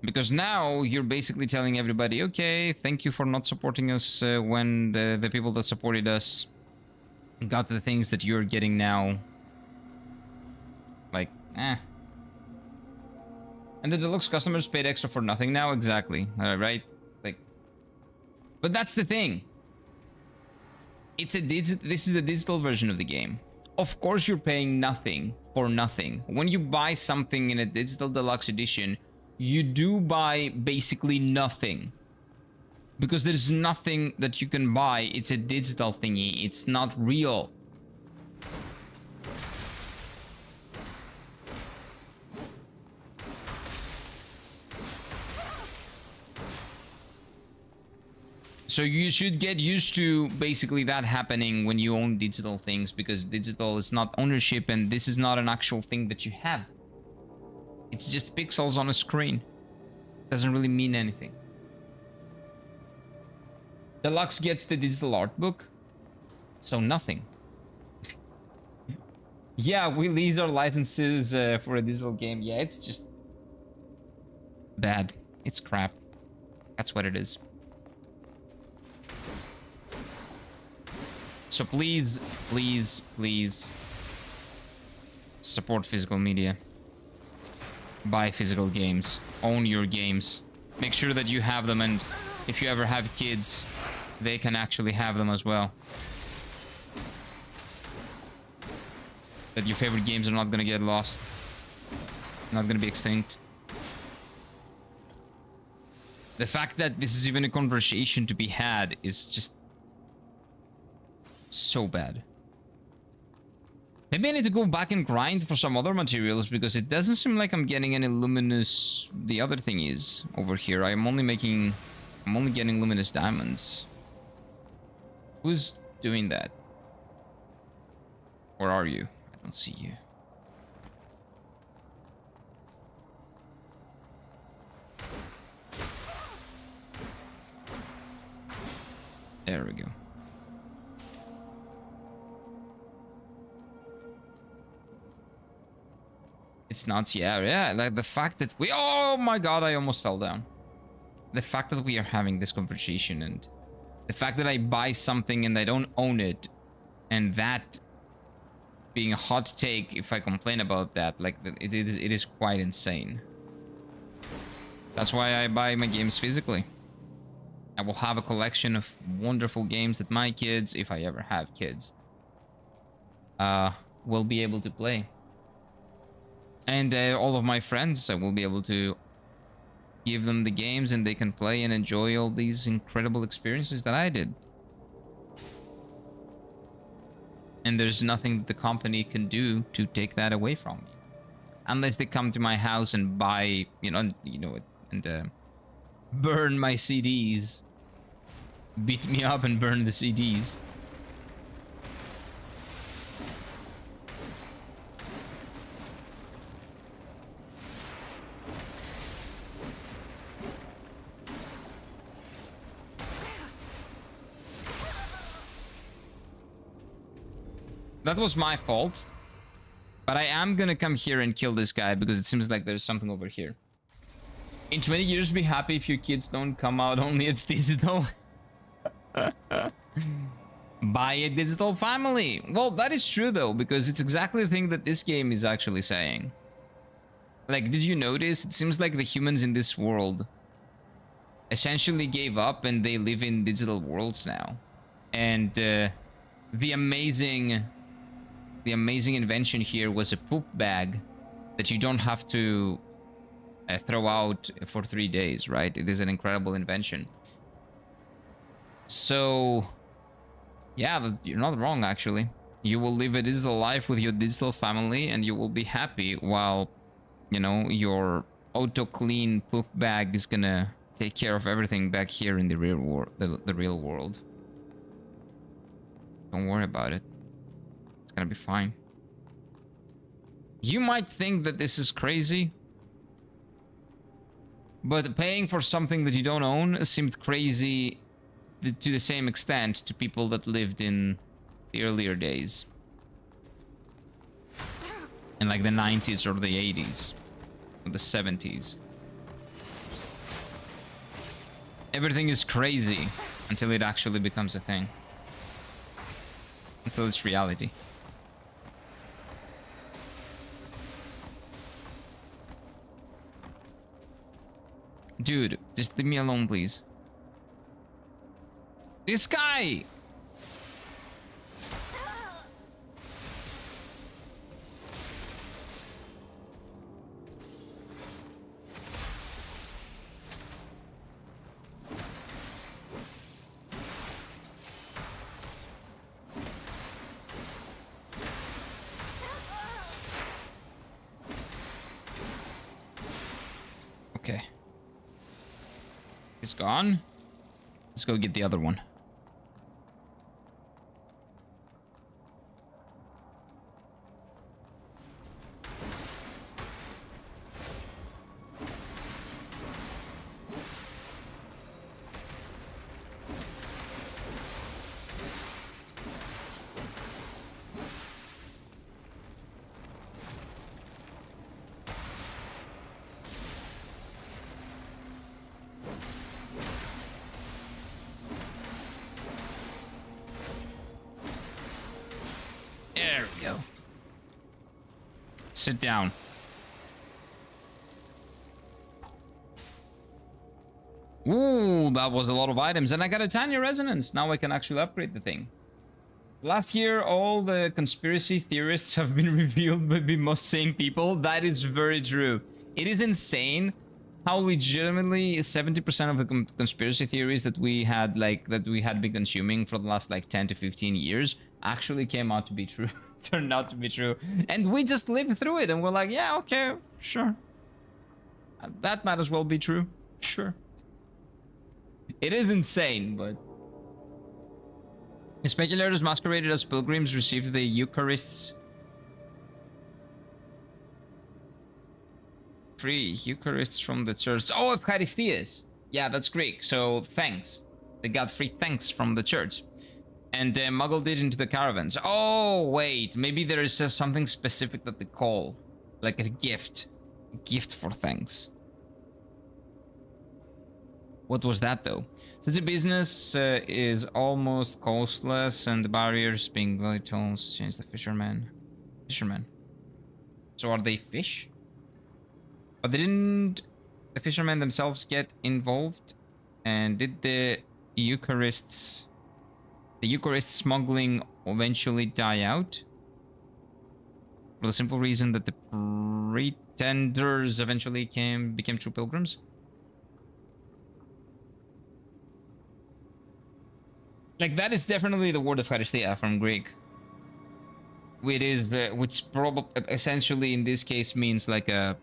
Speaker 1: Because now you're basically telling everybody, okay, thank you for not supporting us when the people that supported us got the things that you're getting now. Like, eh. And the deluxe customers paid extra for nothing now? Exactly. Right? Like, but that's the thing. this is a digital version of the game. Of course you're paying nothing for nothing. When you buy something in a digital deluxe edition, you do buy basically nothing. Because there's nothing that you can buy. It's a digital thingy. It's not real. So you should get used to basically that happening when you own digital things, because digital is not ownership and this is not an actual thing that you have. It's just pixels on a screen. Doesn't really mean anything. Deluxe gets the digital art book, so nothing. Yeah, we lease our licenses for a digital game. Yeah, it's just bad. It's crap. That's what it is. So please, please, please support physical media. Buy physical games. Own your games. Make sure that you have them, and if you ever have kids, they can actually have them as well. That your favorite games are not gonna get lost. Not gonna be extinct. The fact that this is even a conversation to be had is just so bad. Maybe I need to go back and grind for some other materials, because it doesn't seem like I'm getting any luminous... The other thing is over here. I'm only getting luminous diamonds. Who's doing that? Where are you? I don't see you. There we go. It's nuts, yeah, like the fact that we... Oh my god, I almost fell down. The fact that we are having this conversation, and the fact that I buy something and I don't own it, and that being a hot take if I complain about that, like, it is quite insane. That's why I buy my games physically. I will have a collection of wonderful games that my kids, if I ever have kids, will be able to play. And all of my friends, I will be able to give them the games and they can play and enjoy all these incredible experiences that I did. And there's nothing that the company can do to take that away from me. Unless they come to my house and buy, and burn my CDs. Beat me up and burn the CDs. That was my fault. But I am gonna come here and kill this guy because it seems like there's something over here. In 20 years, be happy if your kids don't come out only it's digital. Buy a digital family. Well, that is true though, because it's exactly the thing that this game is actually saying. Like, did you notice? It seems like the humans in this world essentially gave up and they live in digital worlds now. And the amazing invention here was a poop bag that you don't have to throw out for 3 days, right? It is an incredible invention. So, yeah, you're not wrong, actually. You will live a digital life with your digital family and you will be happy while, your auto-clean poop bag is gonna take care of everything back here in the real world. The real world. Don't worry about it. It's gonna be fine. You might think that this is crazy, but paying for something that you don't own seemed crazy to the same extent to people that lived in the earlier days. In like the 90s or the 80s. Or the 70s. Everything is crazy until it actually becomes a thing. Until it's reality. Dude, just leave me alone, please. This guy! Okay. It's gone. Let's go get the other one. There we go. Sit down. Ooh, that was a lot of items. And I got a tiny resonance. Now I can actually upgrade the thing. Last year, all the conspiracy theorists have been revealed by the most sane people. That is very true. It is insane how legitimately 70% of the conspiracy theories that we had been consuming for the last like 10 to 15 years actually came out to be true. Turned out to be true. And we just lived through it and we're like, yeah, okay, sure. That might as well be true. Sure. It is insane, but... Speculators masqueraded as pilgrims received the Eucharists. Free Eucharists from the church. Oh, Eucharistias. Yeah, that's Greek. So thanks. They got free thanks from the church. And muggled it into the caravans. Oh, wait. Maybe there is something specific that they call. Like a gift. A gift for thanks. What was that, though? Since the business is almost costless and the barriers being very tall, change the fishermen. Fishermen. So are they fish? But didn't the fishermen themselves get involved? And did the Eucharists smuggling eventually die out? For the simple reason that the pretenders eventually became true pilgrims? Like, that is definitely the word of Charistia from Greek. It is, which probably essentially in this case means like a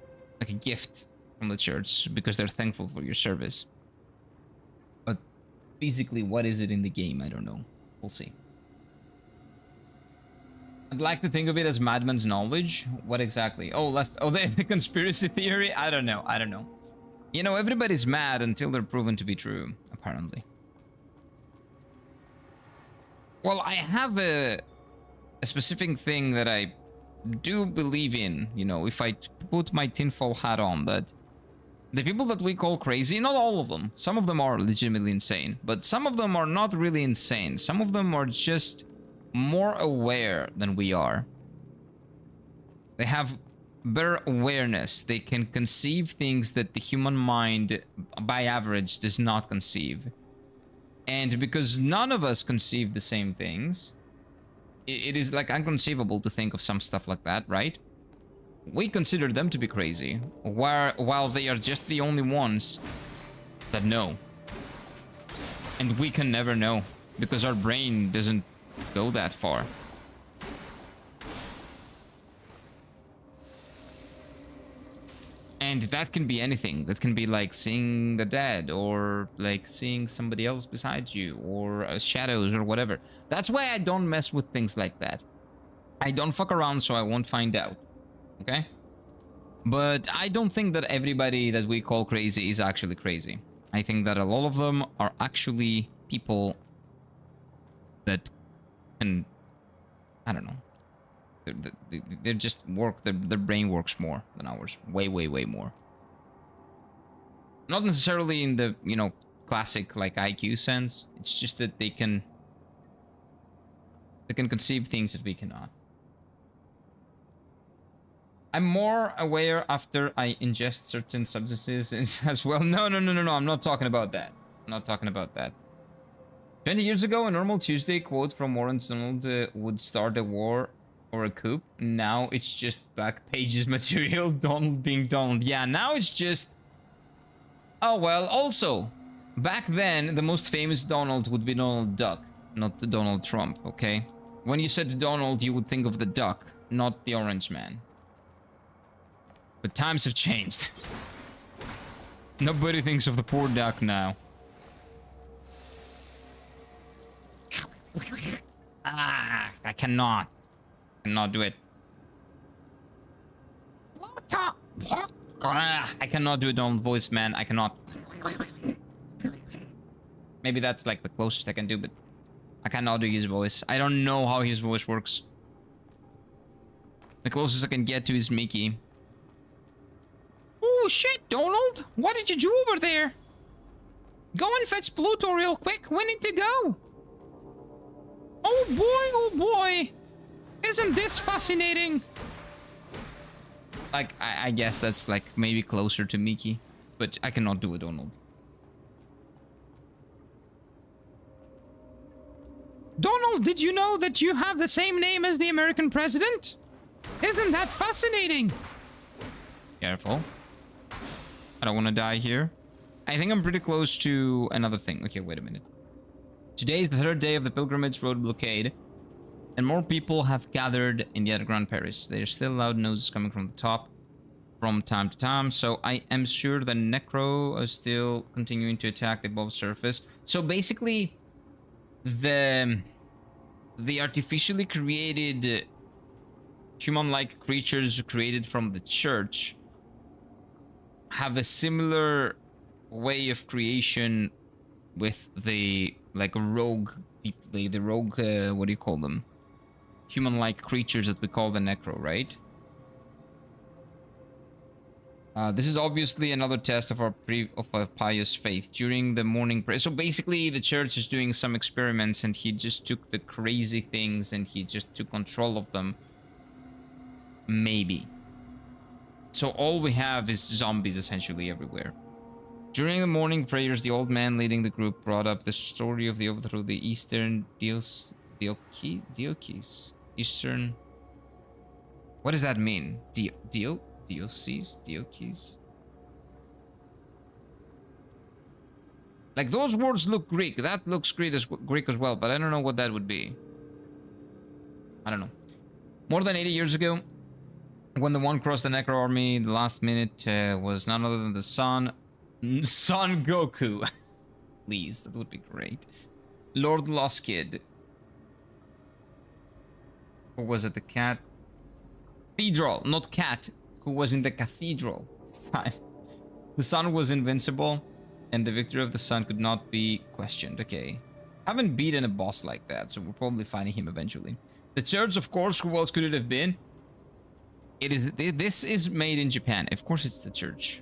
Speaker 1: gift from the church because they're thankful for your service. But basically, what is it in the game? I don't know. We'll see. I'd like to think of it as madman's knowledge. What exactly? Oh, the conspiracy theory? I don't know. I don't know. You know, everybody's mad until they're proven to be true, apparently. Well, I have a specific thing that I do believe in, you know, if I put my tinfoil hat on, that the people that we call crazy, not all of them, some of them are legitimately insane, but some of them are not really insane. Some of them are just more aware than we are. They have better awareness. They can conceive things that the human mind, by average, does not conceive. And because none of us conceive the same things, it is like inconceivable to think of some stuff like that, right? We consider them to be crazy, while they are just the only ones that know. And we can never know, because our brain doesn't go that far. And that can be anything. That can be like seeing the dead, or like seeing somebody else beside you, or shadows, or whatever. That's why I don't mess with things like that. I don't fuck around so I won't find out. Okay? But I don't think that everybody that we call crazy is actually crazy. I think that a lot of them are actually people that can... I don't know. They just work, their brain works more than ours. Way, way, way more. Not necessarily in the, you know, classic like IQ sense. It's just that they can conceive things that we cannot. I'm more aware after I ingest certain substances as well. No, I'm not talking about that. I'm not talking about that. 20 years ago, a normal Tuesday quote from Warren Donald would start a war or a coup. Now it's just back pages material. Donald being Donald. Yeah, now it's just... Oh, well, also, back then, the most famous Donald would be Donald Duck, not the Donald Trump, okay? When you said Donald, you would think of the duck, not the orange man. But times have changed. Nobody thinks of the poor duck now. Ah, I cannot do it. Ah, I cannot do it on voice, man. I cannot. Maybe that's like the closest I can do, but I cannot do his voice. I don't know how his voice works. The closest I can get to is Mickey. Oh shit, Donald! What did you do over there? Go and fetch Pluto real quick. We need to go. Oh boy, isn't this fascinating? Like, I guess that's like maybe closer to Mickey, but I cannot do it, Donald. Donald, did you know that you have the same name as the American president? Isn't that fascinating? Careful. I don't want to die here. I think I'm pretty close to another thing. Okay, wait a minute. Today is the third day of the Pilgrimage Road blockade, and more people have gathered in the underground Paris. There's still loud noises coming from the top from time to time, so I am sure the Necro are still continuing to attack the above surface. So basically, the artificially created human-like creatures created from the church have a similar way of creation with the like rogue, the rogue, what do you call them? Human-like creatures that we call the Necro, right? This is obviously another test of our pious faith during the morning prayer. So basically, the church is doing some experiments, and he just took the crazy things and he just took control of them. Maybe. So all we have is zombies essentially everywhere. During the morning prayers, the old man leading the group brought up the story of the overthrow of the Eastern Diocese. Eastern. What does that mean? Diocese? Like, those words look Greek. That looks Greek as well, but I don't know what that would be. I don't know. More than 80 years ago, when the one crossed the Necro army, the last minute was none other than the Son Goku. Please, that would be great. Lord Lost Kid. Or was it the cat? Cathedral, not cat. Who was in the cathedral this time. The sun was invincible, and the victory of the sun could not be questioned. Okay. Haven't beaten a boss like that, so we're probably fighting him eventually. The church, of course, who else could it have been? This is made in Japan. Of course it's the church.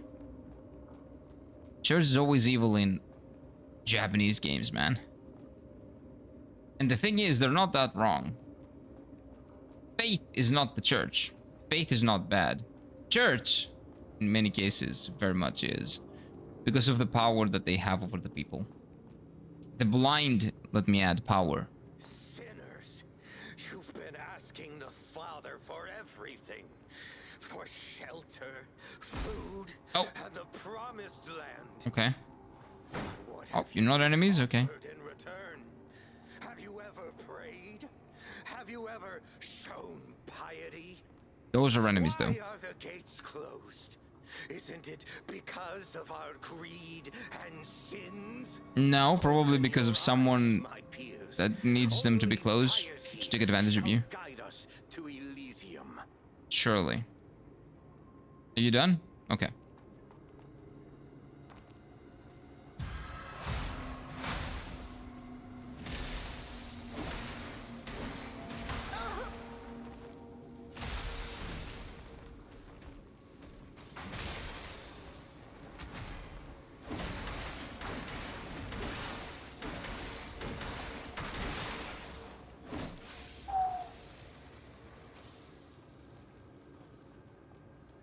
Speaker 1: Church is always evil in Japanese games, man. And the thing is, they're not that wrong. Faith is not the church. Faith is not bad. Church, in many cases, very much is. Because of the power that they have over the people. The blind, let me add, power.
Speaker 4: Sinners, you've been asking the Father for everything. For shelter, food, and the promised land.
Speaker 1: Okay.
Speaker 4: What
Speaker 1: Oh, you're not enemies? Okay.
Speaker 4: in return? Have you ever prayed? Have you ever shown piety?
Speaker 1: Those are enemies, though.
Speaker 4: Why are the gates closed? Isn't it because of our greed and sins?
Speaker 1: No, probably because of someone that needs them to be closed to take advantage of you.
Speaker 4: Guide us to Elysium.
Speaker 1: Surely. Are you done? Okay.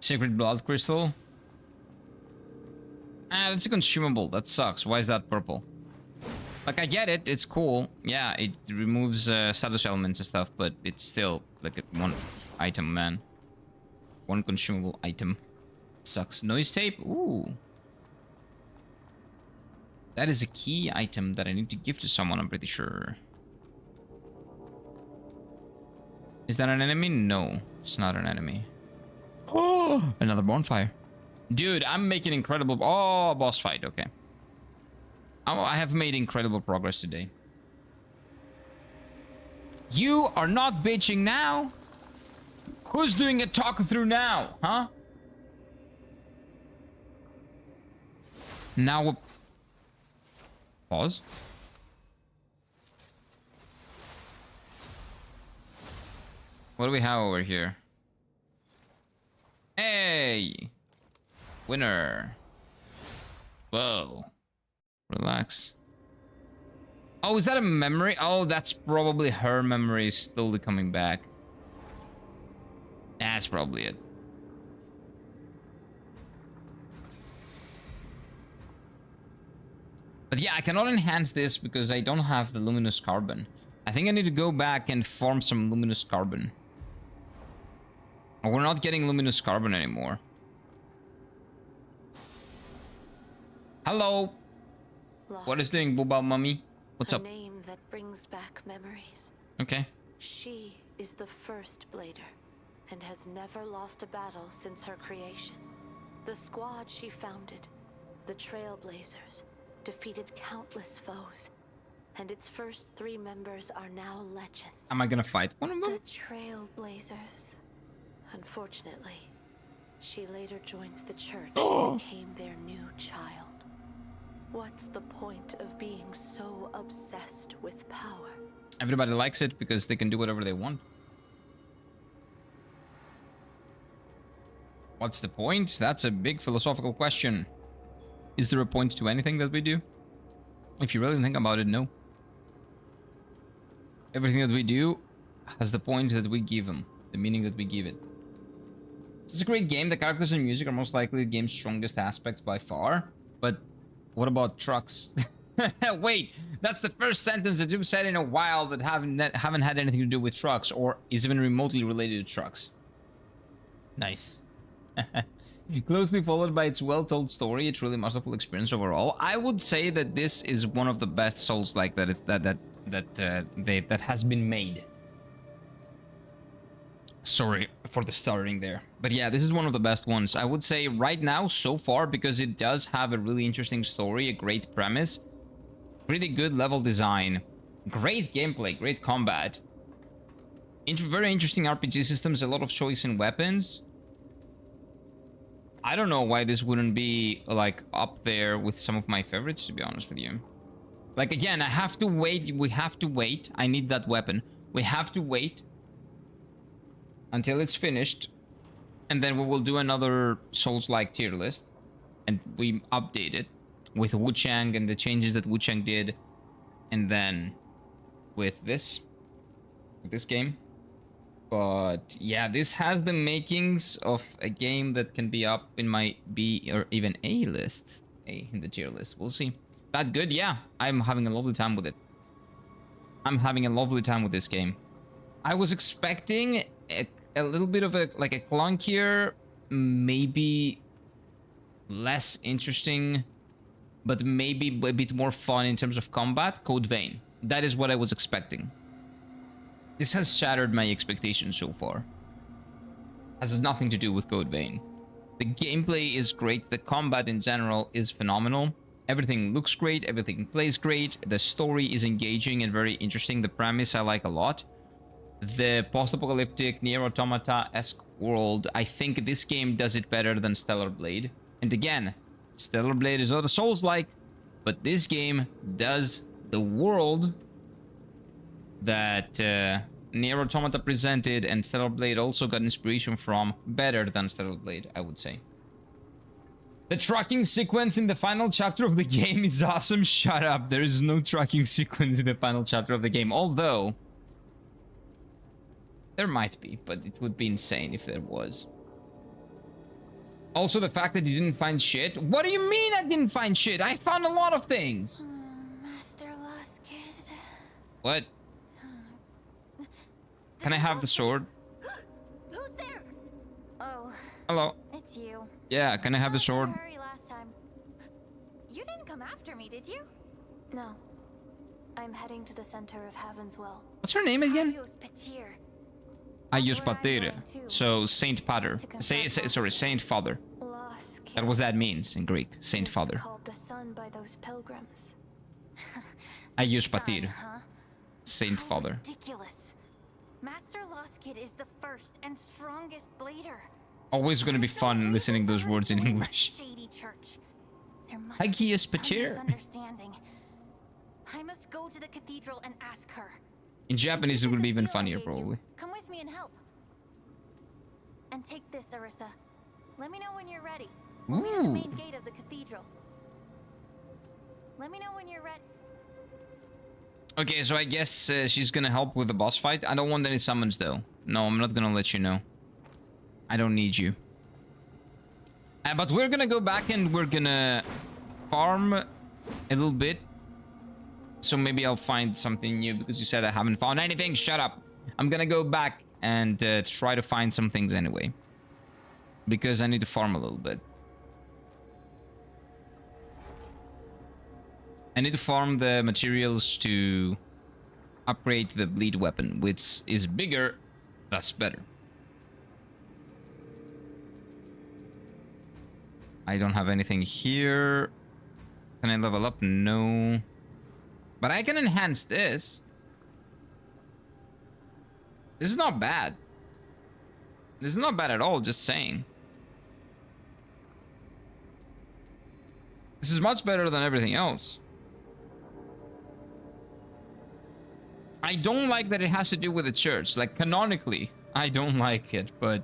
Speaker 1: Sacred blood crystal. Ah, that's a consumable. That sucks. Why is that purple? Like, I get it. It's cool. Yeah, it removes status elements and stuff, but it's still like one item, man. One consumable item. Sucks. Noise tape. Ooh. That is a key item that I need to give to someone, I'm pretty sure. Is that an enemy? No, it's not an enemy. Oh, another bonfire. Dude, I'm making incredible... Oh, boss fight. Okay. I have made incredible progress today. You are not bitching now? Who's doing a talk through now, huh? Now... Pause. What do we have over here? Hey! Winner. Whoa. Relax. Oh, is that a memory? Oh, that's probably her memory slowly coming back. That's probably it. But yeah, I cannot enhance this because I don't have the luminous carbon. I think I need to go back and farm some luminous carbon. Oh, we're not getting luminous carbon anymore. Hello.
Speaker 3: Lost.
Speaker 1: What is doing, Booba Mummy? What's
Speaker 3: a
Speaker 1: up?
Speaker 3: name that brings back memories.
Speaker 1: Okay.
Speaker 3: She is the first blader and has never lost a battle since her creation. The squad she founded, the Trailblazers, defeated countless foes, and its first 3 members are now legends.
Speaker 1: Am I gonna fight one of them?
Speaker 3: The Trailblazers. Unfortunately, she later joined the church and became their new child. What's the point of being so obsessed with power?
Speaker 1: Everybody likes it because they can do whatever they want. What's the point? That's a big philosophical question. Is there a point to anything that we do? If you really think about it, no. Everything that we do has the point that we give them, the meaning that we give it. It's a great game. The characters and music are most likely the game's strongest aspects by far. But what about trucks? Wait, that's the first sentence that you've said in a while that haven't had anything to do with trucks or is even remotely related to trucks. Nice. Closely followed by its well-told story, a truly masterful experience overall. I would say that this is one of the best Souls-like that has been made. Sorry for the starting there, but yeah, this is one of the best ones. I would say right now so far because it does have a really interesting story, a great premise, really good level design, great gameplay, great combat, very interesting RPG systems, a lot of choice in weapons. I don't know why this wouldn't be like up there with some of my favorites, to be honest with you. Like again, I have to wait. We have to wait. I need that weapon. We have to wait until it's finished, and then we will do another Souls-like tier list, and we update it with Wu Chang and the changes that Wu Chang did, and then with this game. But yeah, this has the makings of a game that can be up in my B or even A list, A in the tier list. We'll see. That good? Yeah, I'm having a lovely time with it. I'm having a lovely time with this game. I was expecting a little bit of a clunkier, maybe less interesting, but maybe a bit more fun in terms of combat, Code Vein. That is what I was expecting. This has shattered my expectations so far. Has nothing to do with Code Vein. The gameplay is great, the combat in general is phenomenal. Everything looks great, everything plays great, the story is engaging and very interesting, the premise I like a lot. The post-apocalyptic Nier Automata-esque world, I think this game does it better than Stellar Blade. And again, Stellar Blade is not a Souls-like, but this game does the world that Nier Automata presented and Stellar Blade also got inspiration from better than Stellar Blade, I would say. The trucking sequence in the final chapter of the game is awesome. Shut up. There is no trucking sequence in the final chapter of the game, although there might be, but it would be insane if there was. Also, the fact that you didn't find shit. What do you mean I didn't find shit? I found a lot of things.
Speaker 3: Master Lost Kid.
Speaker 1: What? Can I have the sword?
Speaker 2: Who's there? Oh,
Speaker 1: Hello.
Speaker 2: it's you.
Speaker 1: Yeah, can I have the sword?
Speaker 2: Hurry last time. You didn't come after me, did you?
Speaker 3: No. I'm heading to the center of Heaven's Well.
Speaker 1: What's her name again?
Speaker 2: Arios Petir.
Speaker 1: I use
Speaker 2: That's where I'm
Speaker 1: Pater.
Speaker 2: going too.
Speaker 1: So Saint Pater.
Speaker 2: To confront
Speaker 1: Sorry, Saint Father.
Speaker 3: Lost
Speaker 1: That was that means in Greek. Saint
Speaker 2: It's
Speaker 1: Father.
Speaker 2: called the sun by those pilgrims.
Speaker 1: Ayush
Speaker 5: Sun,
Speaker 1: Patir.
Speaker 5: huh?
Speaker 1: Saint
Speaker 5: How
Speaker 1: Father.
Speaker 5: ridiculous. Master Loskid is the first and strongest blader.
Speaker 1: Always gonna be
Speaker 5: There's no
Speaker 1: fun
Speaker 5: way
Speaker 1: listening
Speaker 5: we'll
Speaker 1: those
Speaker 5: ever
Speaker 1: words in
Speaker 5: join that
Speaker 1: English.
Speaker 5: Shady church. There must
Speaker 1: Hagios
Speaker 5: be some
Speaker 1: Pater.
Speaker 5: misunderstanding. I must go to the cathedral and ask her.
Speaker 1: In
Speaker 5: Since you
Speaker 1: Japanese, it
Speaker 5: took
Speaker 1: would
Speaker 5: the
Speaker 1: be even
Speaker 5: seal I
Speaker 1: funnier,
Speaker 5: gave you,
Speaker 1: probably.
Speaker 5: come with me and help. And take this, Arissa. Let me know when you're ready. We'll meet at the main
Speaker 1: Ooh.
Speaker 5: gate of the cathedral. Let me know when you're ready.
Speaker 1: Okay, so I guess she's gonna help with the boss fight. I don't want any summons, though. No, I'm not gonna let you know. I don't need you. But we're gonna go back and we're gonna farm a little bit. So maybe I'll find something new because you said I haven't found anything. Shut up. I'm gonna go back and try to find some things anyway. Because I need to farm a little bit. I need to farm the materials to upgrade the bleed weapon, which is bigger, thus better. I don't have anything here. Can I level up? No. But I can enhance this. This is not bad. This is not bad at all, just saying. This is much better than everything else. I don't like that it has to do with the church. Like, canonically, I don't like it, but...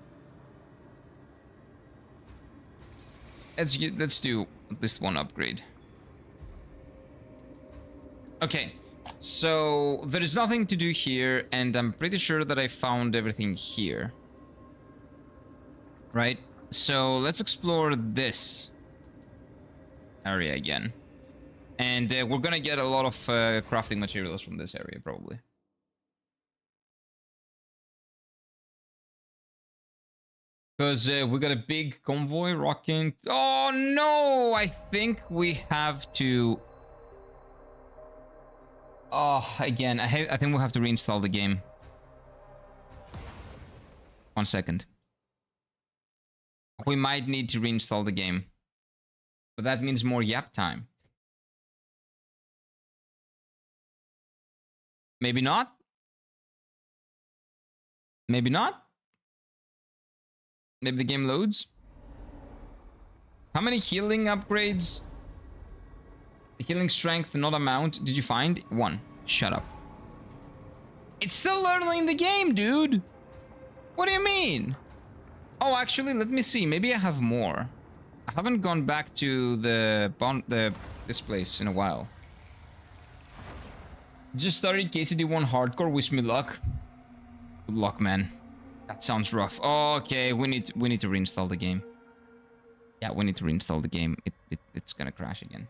Speaker 1: Let's do at least one upgrade. Okay, so there is nothing to do here, and I'm pretty sure that I found everything here. Right? So let's explore this area again. And we're gonna get a lot of crafting materials from this area, probably. Because we got a big convoy rocking. Oh no! I think we have to... Oh, again, I think we'll have to reinstall the game. 1 second. We might need to reinstall the game. But that means more yap time. Maybe not? Maybe not? Maybe the game loads? How many healing upgrades? Healing strength, not amount. Did you find? 1. Shut up. It's still early in the game, dude. What do you mean? Oh, actually, let me see. Maybe I have more. I haven't gone back to this place in a while. Just started KCD1 hardcore. Wish me luck. Good luck, man. That sounds rough. Okay, we need to reinstall the game. Yeah, we need to reinstall the game. It's gonna crash again.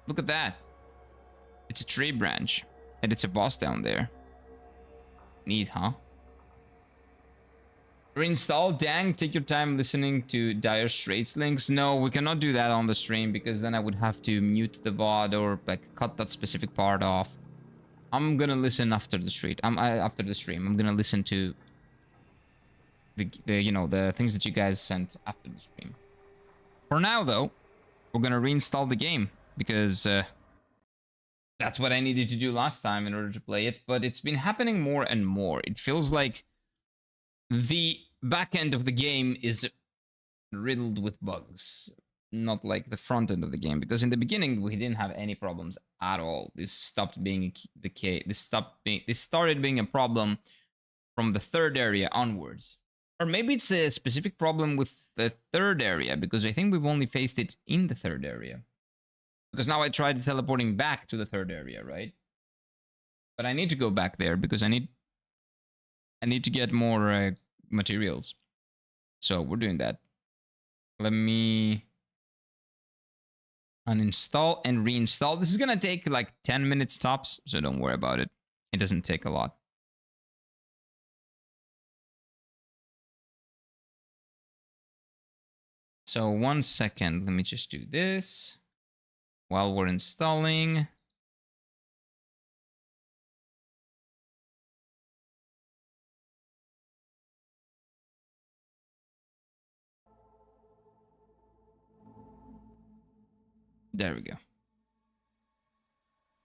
Speaker 1: Look at that. It's a tree branch. And it's a boss down there. Neat, huh? Reinstall? Dang, take your time listening to Dire Straits links. No, we cannot do that on the stream because then I would have to mute the VOD or like cut that specific part off. I'm gonna listen after the stream. After the stream. I'm gonna listen to the you know, the things that you guys sent after the stream. For now though, we're gonna reinstall the game because that's what I needed to do last time in order to play it, but it's been happening more and more. It feels like the back end of the game is riddled with bugs, not like the front end of the game, because in the beginning we didn't have any problems at all. This stopped being the case. This started being a problem from the third area onwards. Or maybe it's a specific problem with the third area, because I think we've only faced it in the third area. Because now I tried teleporting back to the third area, right? But I need to go back there because I need to get more materials. So we're doing that. Let me uninstall and reinstall. This is gonna take like 10 minutes tops, so don't worry about it. It doesn't take a lot. So 1 second, let me just do this while we're installing. There we go.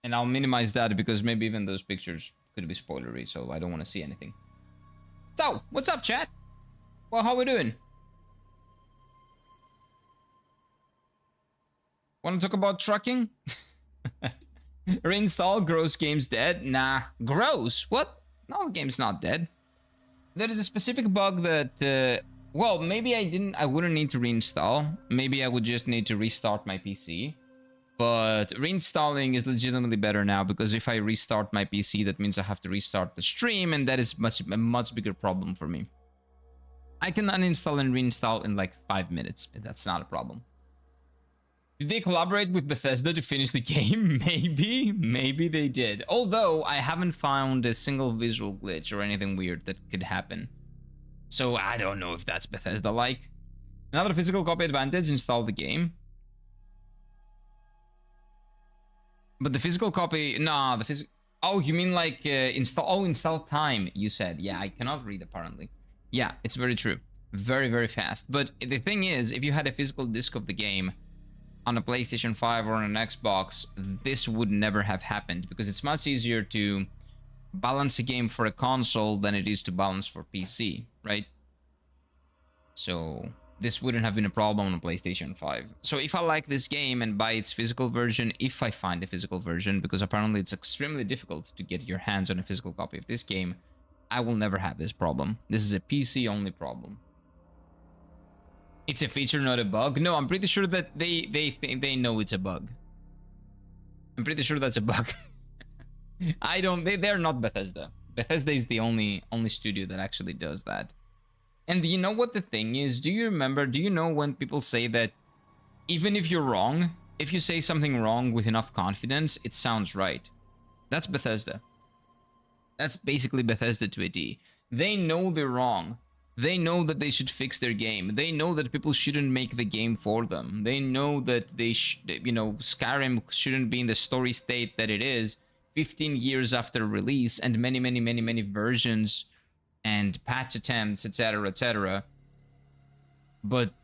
Speaker 1: And I'll minimize that because maybe even those pictures could be spoilery, so I don't want to see anything. So, what's up, chat? Well, how we doing? Want to talk about trucking? Reinstall, gross game's dead. Nah, gross. What? No, game's not dead. There is a specific bug that, well, maybe I wouldn't need to reinstall. Maybe I would just need to restart my PC. But reinstalling is legitimately better now because if I restart my PC, that means I have to restart the stream, and that is a much bigger problem for me. I can uninstall and reinstall in like 5 minutes. That's not a problem. Did they collaborate with Bethesda to finish the game? Maybe they did. Although I haven't found a single visual glitch or anything weird that could happen. So I don't know if that's Bethesda-like. Another physical copy advantage, install the game. But the physical copy, nah, the physical, oh, you mean like install time, you said. Yeah, I cannot read apparently. Yeah, it's very true. Very, very fast. But the thing is, if you had a physical disc of the game on a PlayStation 5 or on an Xbox, this would never have happened because it's much easier to balance a game for a console than it is to balance for PC, right? So this wouldn't have been a problem on a PlayStation 5. So if I like this game and buy its physical version, if I find a physical version, because apparently it's extremely difficult to get your hands on a physical copy of this game, I will never have this problem. This is a PC-only problem. It's a feature, not a bug. No, I'm pretty sure that they know it's a bug. I'm pretty sure that's a bug. They're not Bethesda. Bethesda is the only studio that actually does that. And you know what the thing is? Do you know when people say that even if you're wrong, if you say something wrong with enough confidence, it sounds right? That's Bethesda. That's basically Bethesda to a T. They know they're wrong. They know that they should fix their game. They know that people shouldn't make the game for them. They know that Skyrim shouldn't be in the story state that it is 15 years after release and many versions and patch attempts, etc., etc. But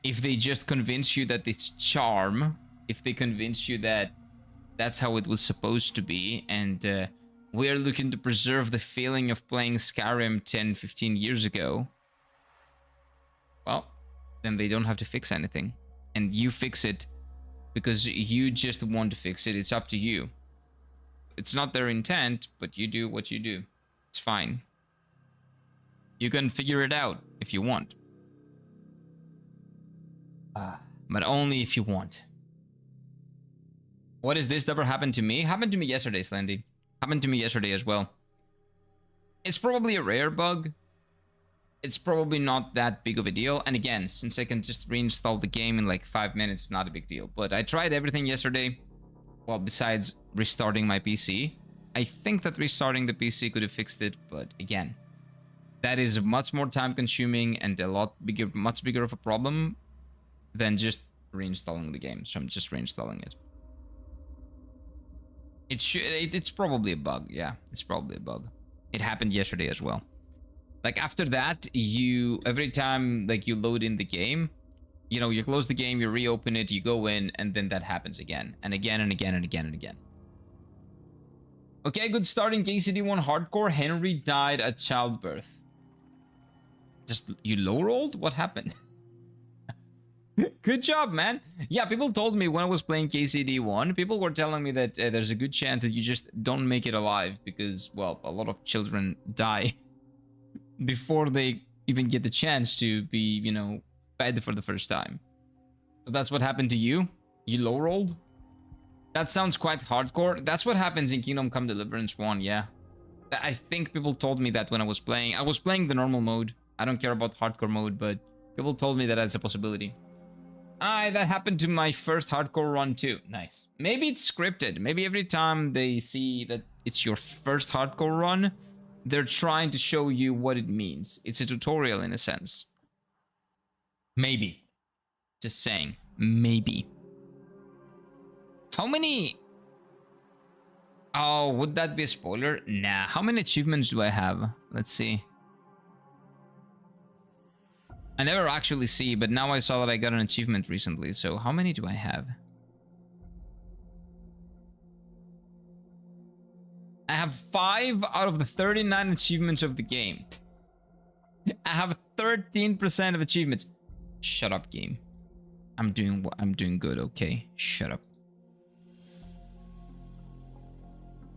Speaker 1: if they just convince you that it's charm, if they convince you that that's how it was supposed to be, and we're looking to preserve the feeling of playing Skyrim 10, 15 years ago, well, then they don't have to fix anything. And you fix it because you just want to fix it. It's up to you. It's not their intent, but you do what you do. It's fine. You can figure it out if you want. But only if you want. What is this that ever happened to me? Happened to me yesterday, Slendy. Happened to me yesterday as well. It's probably a rare bug. It's probably not that big of a deal. And again, since I can just reinstall the game in like 5 minutes, it's not a big deal. But I tried everything yesterday. Well, besides restarting my PC. I think that restarting the PC could have fixed it. But again, that is much more time consuming and much bigger of a problem than just reinstalling the game. So I'm just reinstalling it. It's probably a bug. Yeah, it's probably a bug. It happened yesterday as well. Like after that, every time like you load in the game, you close the game, you reopen it, you go in, and then that happens again and again and again and again and again. Okay, good start in KCD1 hardcore. Henry died at childbirth. Just you low rolled? What happened? Good job, man. Yeah, people told me when I was playing KCD1, people were telling me that there's a good chance that you just don't make it alive because, well, a lot of children die before they even get the chance to be, fed for the first time. So that's what happened to you? You low rolled? That sounds quite hardcore. That's what happens in Kingdom Come Deliverance 1, yeah. I think people told me that when I was playing. I was playing the normal mode. I don't care about hardcore mode, but people told me that that's a possibility. That happened to my first hardcore run too. Nice. Maybe it's scripted. Maybe every time they see that it's your first hardcore run, they're trying to show you what it means. It's a tutorial in a sense. Maybe. Just saying. Maybe. How many... Oh, would that be a spoiler? Nah. How many achievements do I have? Let's see. I never actually see, but now I saw that I got an achievement recently. So how many do I have? I have 5 out of the 39 achievements of the game. I have 13% of achievements. Shut up, game. I'm doing good, okay? Shut up.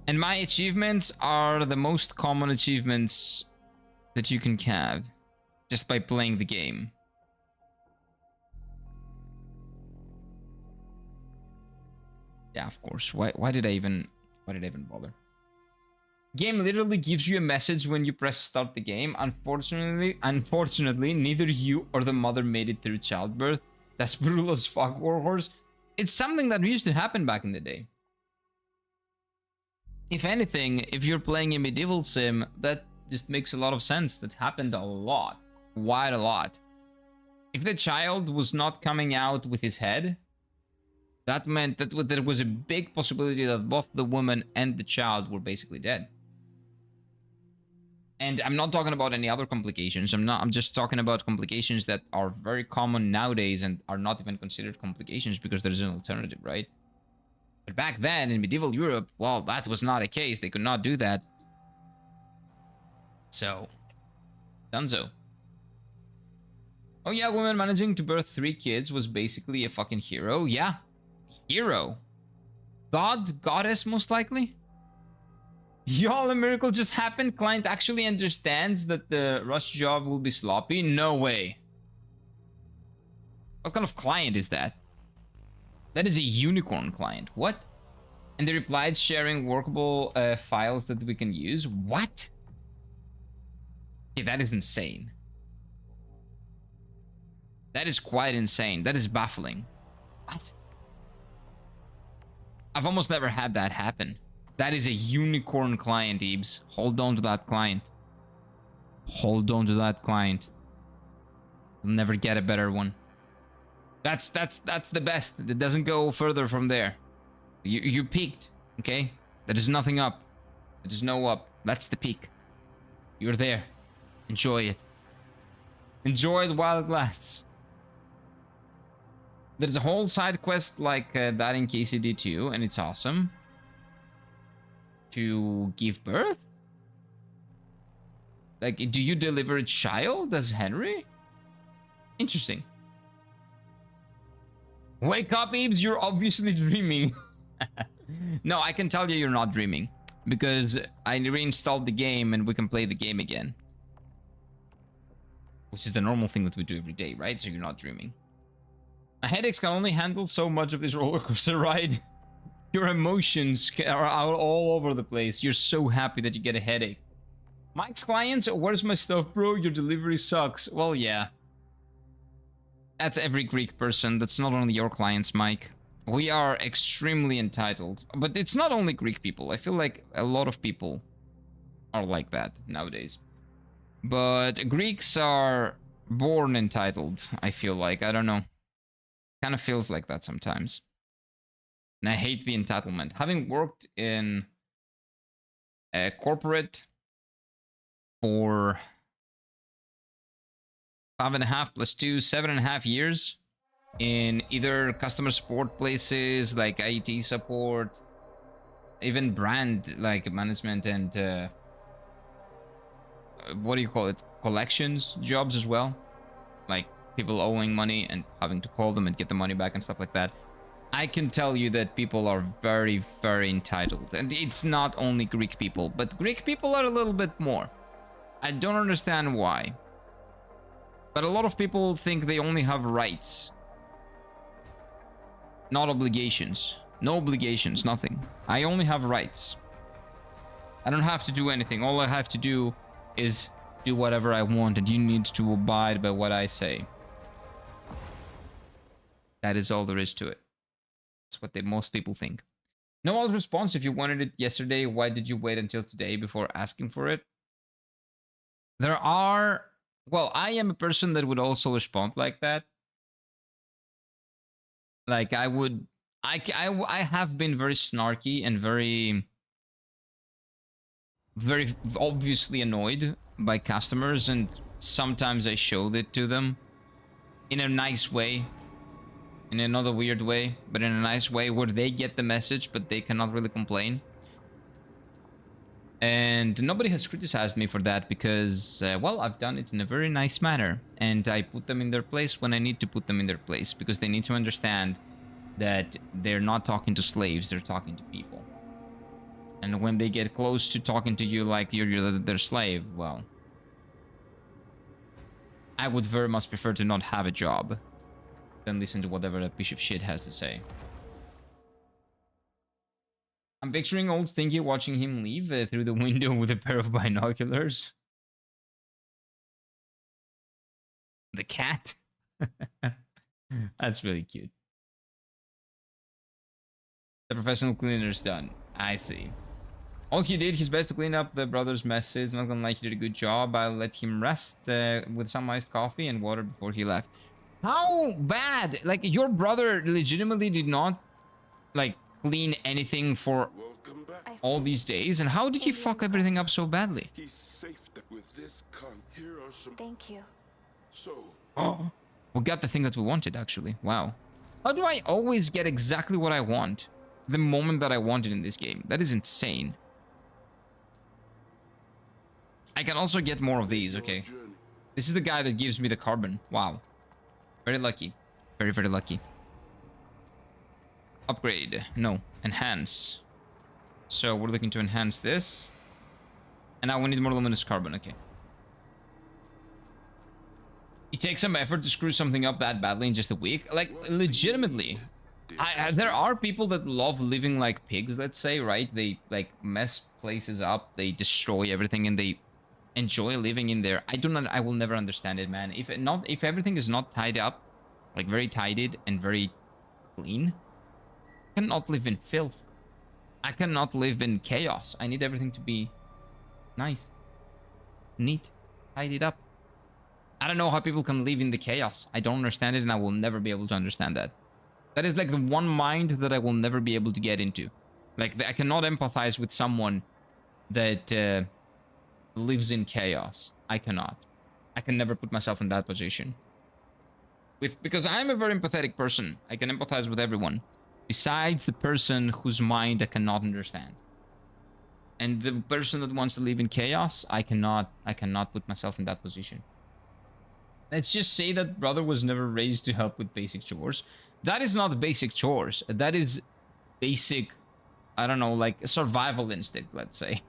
Speaker 1: And my achievements are the most common achievements that you can have just by playing the game. Yeah, of course. Why did I even bother? Game literally gives you a message when you press start the game. Unfortunately, neither you or the mother made it through childbirth. That's brutal as fuck, Warhorse. It's something that used to happen back in the day. If anything, if you're playing a medieval sim, that just makes a lot of sense. That happened a lot. Quite a lot. If the child was not coming out with his head, that meant that there was a big possibility that both the woman and the child were basically dead. And I'm not talking about any other complications. I'm just talking about complications that are very common nowadays and are not even considered complications because there's an alternative, right? But back then in medieval Europe, well, that was not a case. They could not do that. So, dunzo. Oh yeah, woman managing to birth 3 kids was basically a fucking hero. Yeah, hero. God, goddess, most likely. Y'all, a miracle just happened. Client actually understands that the rush job will be sloppy. No way. What kind of client is that? That is a unicorn client. What? And they replied sharing workable files that we can use. What? Okay, that is insane. That is quite insane. That is baffling. What? I've almost never had that happen. That is a unicorn client, Ebs. Hold on to that client. Hold on to that client. You'll never get a better one. That's the best. It doesn't go further from there. You peaked, okay? There is nothing up. There is no up. That's the peak. You're there. Enjoy it. Enjoy it while it lasts. There's a whole side quest like that in KCD2, and it's awesome. To give birth? Like, do you deliver a child as Henry? Interesting. Wake up, Ebs, you're obviously dreaming. No, I can tell you you're not dreaming. Because I reinstalled the game and we can play the game again. Which is the normal thing that we do every day, right? So you're not dreaming. My headaches can only handle so much of this roller coaster ride. Your emotions are out all over the place. You're so happy that you get a headache. Mike's clients, where's my stuff, bro? Your delivery sucks. Well, yeah. That's every Greek person. That's not only your clients, Mike. We are extremely entitled. But it's not only Greek people. I feel like a lot of people are like that nowadays. But Greeks are born entitled, I feel like. I don't know. Kind of feels like that sometimes. And I hate the entitlement. Having worked in a corporate for 5.5 plus 2, 7.5 years in either customer support places like IT support, even brand like management and what do you call it? Collections jobs as well. Like people owing money and having to call them and get the money back and stuff like that. I can tell you that people are very, very entitled. And it's not only Greek people, but Greek people are a little bit more. I don't understand why. But a lot of people think they only have rights. Not obligations. No obligations, nothing. I only have rights. I don't have to do anything. All I have to do is do whatever I want, and you need to abide by what I say. That is all there is to it. That's what most people think. No old response. If you wanted it yesterday, why did you wait until today before asking for it? There are... Well, I am a person that would also respond like that. Like, I would... I have been very snarky and very obviously annoyed by customers, and sometimes I showed it to them in a nice way. In another weird way, but in a nice way where they get the message, but they cannot really complain. And nobody has criticized me for that because, well, I've done it in a very nice manner. And I put them in their place when I need to put them in their place, because they need to understand that they're not talking to slaves, they're talking to people. And when they get close to talking to you like you're their slave, well, I would very much prefer to not have a job than listen to whatever a piece of shit has to say. I'm picturing old Stinky watching him leave through the window with a pair of binoculars. The cat? That's really cute. The professional cleaner's done. I see. All he did his best to clean up the brother's messes. Not gonna lie, he did a good job. I'll let him rest with some iced coffee and water before he left. How bad? Like, your brother legitimately did not, like, clean anything for all these days, and how did he fuck everything up so badly?
Speaker 6: He's safe with this con. Here are some.
Speaker 5: Thank you.
Speaker 6: So.
Speaker 1: Oh, we got the thing that we wanted, actually. Wow. How do I always get exactly what I want the moment that I want it in this game? That is insane. I can also get more of these. Okay. This is the guy that gives me the carbon. Wow. Very lucky. Very, very lucky. Upgrade. No. Enhance. So we're looking to enhance this. And now we need more luminous carbon. Okay. It takes some effort to screw something up that badly in just a week. Like, legitimately. There are people that love living like pigs, let's say, right? They, like, mess places up. They destroy everything and they enjoy living in there. I will never understand it, man. If everything is not tied up, like very tidied and very clean, I cannot live in filth. I cannot live in chaos. I need everything to be nice, neat, tidied up. I don't know how people can live in the chaos. I don't understand it, and I will never be able to understand that. That is like the one mind that I will never be able to get into. Like, I cannot empathize with someone that lives in chaos. I cannot. I can never put myself in that position. Because I'm a very empathetic person. I can empathize with everyone. Besides the person whose mind I cannot understand. And the person that wants to live in chaos, I cannot put myself in that position. Let's just say that brother was never raised to help with basic chores. That is not basic chores. That is basic, I don't know, like survival instinct, let's say.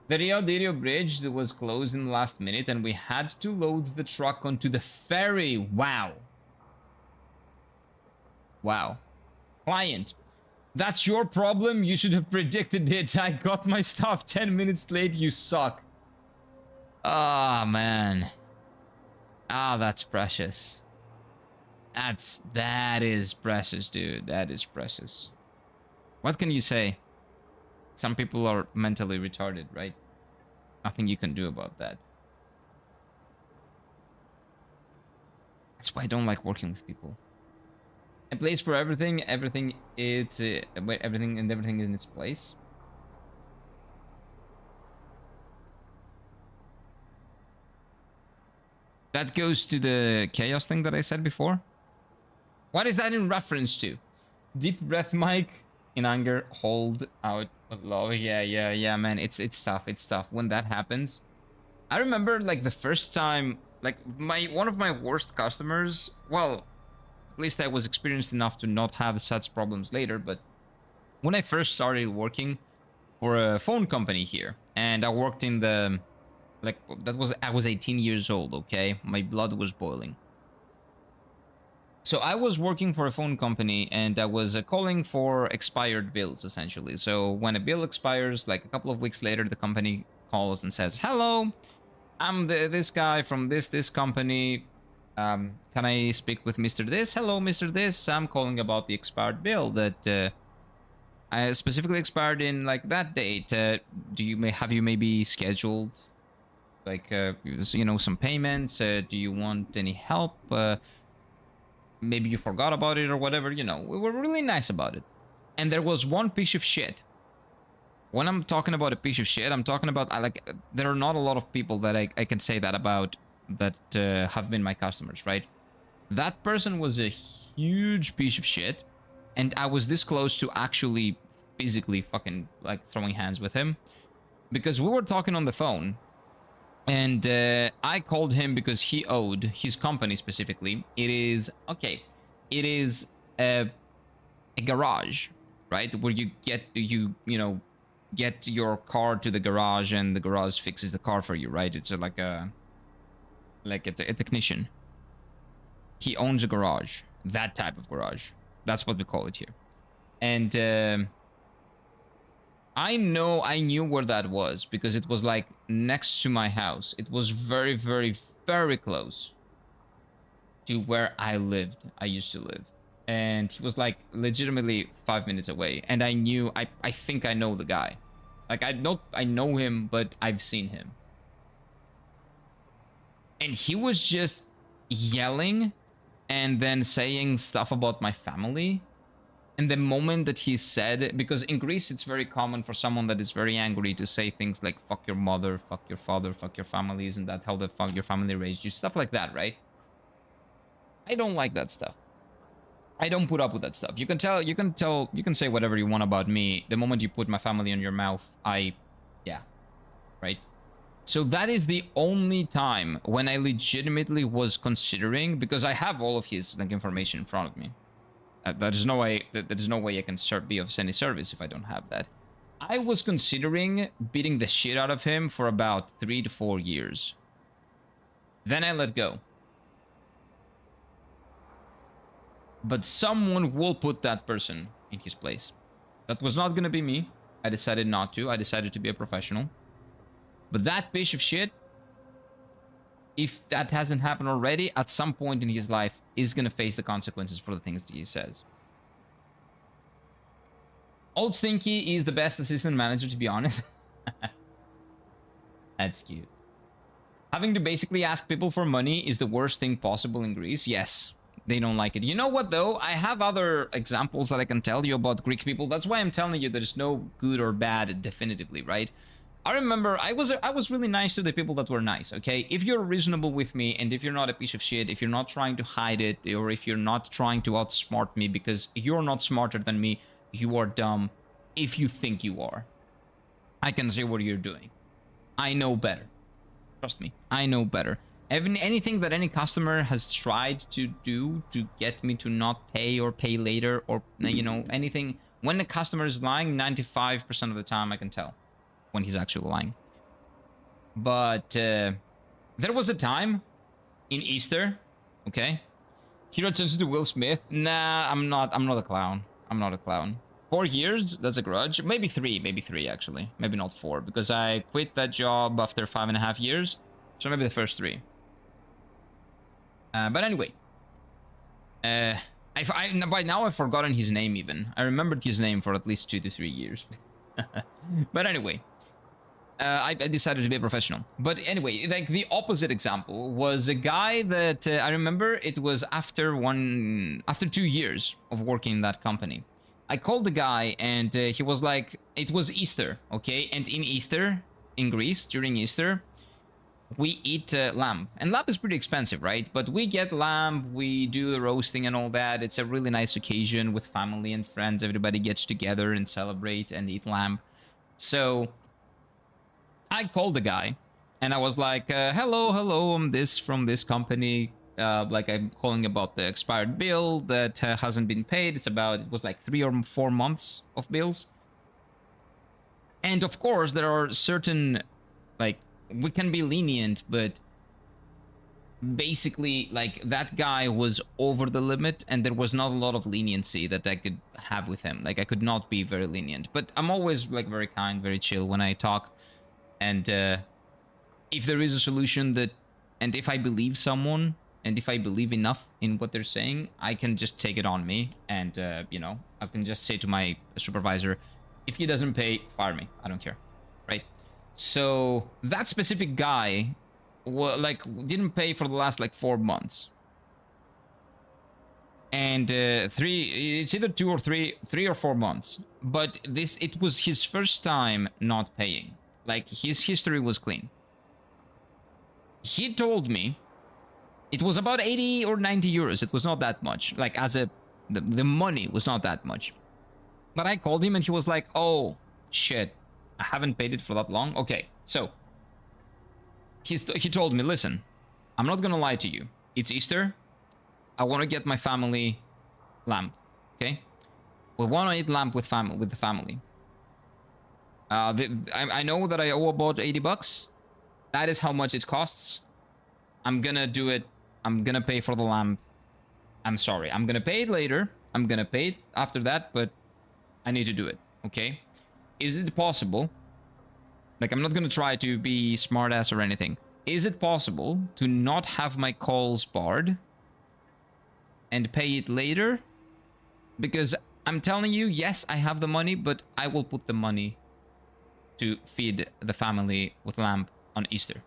Speaker 1: The Rio de Rio bridge was closed in the last minute and we had to load the truck onto the ferry. Wow. Wow. Client, that's your problem. You should have predicted it. I got my stuff 10 minutes late. You suck. Ah, man. Ah, that's precious. That is precious, dude. That is precious. What can you say? Some people are mentally retarded, right? Nothing you can do about that. That's why I don't like working with people. A place for everything. Everything is everything in its place. That goes to the chaos thing that I said before. What is that in reference to? Deep breath, Mike. In anger, hold out with love. Yeah, man. It's tough. It's tough when that happens. I remember, like, the first time, like, one of my worst customers. Well, at least I was experienced enough to not have such problems later. But when I first started working for a phone company here, and I worked in the, like, I was 18 years old. Okay, my blood was boiling. So I was working for a phone company and I was calling for expired bills, essentially. So when a bill expires, like a couple of weeks later, the company calls and says, hello, I'm this guy from this company. Can I speak with Mr. This? Hello, Mr. This. I'm calling about the expired bill that I specifically expired in like that date. Have you maybe scheduled like, you know, some payments? Do you want any help? Maybe you forgot about it or whatever, you know. We were really nice about it. And there was one piece of shit. When I'm talking about a piece of shit, I'm talking about, there are not a lot of people that I can say that about that have been my customers, right? That person was a huge piece of shit. And I was this close to actually physically fucking, like, throwing hands with him. because we were talking on the phone, and I called him because he owed his company specifically. It is okay. It is a garage, right? Where you get get your car to the garage, and the garage fixes the car for you, right? It's like a technician. He owns a garage, that type of garage. That's what we call it here. And I knew where that was because it was like next to my house. It was very, very, very close to where I used to live. And he was like legitimately 5 minutes away. And I knew, I think I know the guy. Like I know him, but I've seen him. And he was just yelling and then saying stuff about my family. And the moment that he said, because in Greece it's very common for someone that is very angry to say things like fuck your mother, fuck your father, fuck your family, isn't that how the fuck your family raised you? Stuff like that, right? I don't like that stuff. I don't put up with that stuff. You can say whatever you want about me. The moment you put my family in your mouth, yeah, right? So that is the only time when I legitimately was considering, because I have all of his like information in front of me. There's no way I can be of any service if I don't have that. I was considering beating the shit out of him for about 3 to 4 years. Then I let go. But someone will put that person in his place. That was not gonna be me. I decided not to. I decided to be a professional. But that piece of shit, if that hasn't happened already, at some point in his life, is gonna face the consequences for the things that he says. Old Stinky is the best assistant manager, to be honest. That's cute. Having to basically ask people for money is the worst thing possible in Greece. Yes. They don't like it. You know what, though? I have other examples that I can tell you about Greek people. That's why I'm telling you there's no good or bad definitively, right? I remember I was really nice to the people that were nice, okay? If you're reasonable with me, and if you're not a piece of shit, if you're not trying to hide it, or if you're not trying to outsmart me, because you're not smarter than me, you are dumb if you think you are. I can see what you're doing. I know better. Trust me, I know better. Anything that any customer has tried to do to get me to not pay or pay later, or, you know, anything, when the customer is lying, 95% of the time I can tell when he's actually lying. But there was a time in Easter, okay? Hero turns to Will Smith. Nah, I'm not a clown. I'm not a clown. 4 years, that's a grudge. Maybe three actually. Maybe not 4, because I quit that job after 5.5 years. So maybe the first 3. But anyway, by now I've forgotten his name even. I remembered his name for at least 2 to 3 years. But anyway, I decided to be a professional. But anyway, like the opposite example was a guy that I remember it was after 2 years of working in that company. I called the guy and he was like, it was Easter, okay? And in Easter, in Greece, during Easter, we eat lamb, and lamb is pretty expensive, right? But we get lamb, we do the roasting and all that. It's a really nice occasion with family and friends. Everybody gets together and celebrate and eat lamb. So I called the guy and I was like, hello, I'm from this company. Like I'm calling about the expired bill that hasn't been paid. It was like 3 or 4 months of bills. And of course there are certain, like, we can be lenient, but basically, like, that guy was over the limit, and there was not a lot of leniency that I could have with him. Like, I could not be very lenient, but I'm always, like, very kind, very chill when I talk. And if there is a solution and if I believe someone, and if I believe enough in what they're saying, I can just take it on me, and, you know, I can just say to my supervisor, if he doesn't pay, fire me. I don't care, right? So that specific guy, didn't pay for the last 4 months, and it's either 2 or 3 or 4 months. But it was his first time not paying. Like, his history was clean. He told me it was about 80 or 90 euros. It was not that much. Like, the money was not that much. But I called him and he was like, oh shit, I haven't paid it for that long. Okay, so he told me, listen, I'm not gonna lie to you. It's Easter. I want to get my family lamp. Okay, we want to eat lamp with the family. I know that I owe about $80. That is how much it costs. I'm gonna do it. I'm gonna pay for the lamp. I'm sorry. I'm gonna pay it later. I'm gonna pay it after that, but I need to do it. Okay? Is it possible? Like, I'm not gonna try to be smartass or anything. Is it possible to not have my calls barred and pay it later? Because I'm telling you, yes, I have the money, but I will put the money to feed the family with lamp on Easter.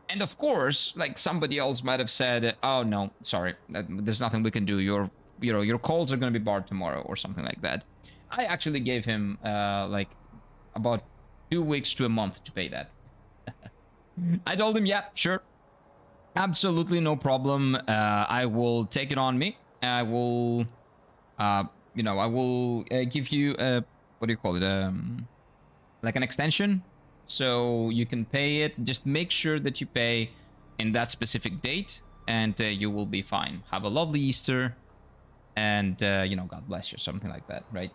Speaker 1: And of course, like, somebody else might have said, oh no, sorry, there's nothing we can do. Your calls are going to be barred tomorrow or something like that. I actually gave him like about 2 weeks to a month to pay that. I told him, yeah, sure, absolutely no problem. I will take it on me. I will, I will give you a, what do you call it? Like an extension, so you can pay it. Just make sure that you pay in that specific date, and you will be fine. Have a lovely Easter, and God bless you, something like that, right?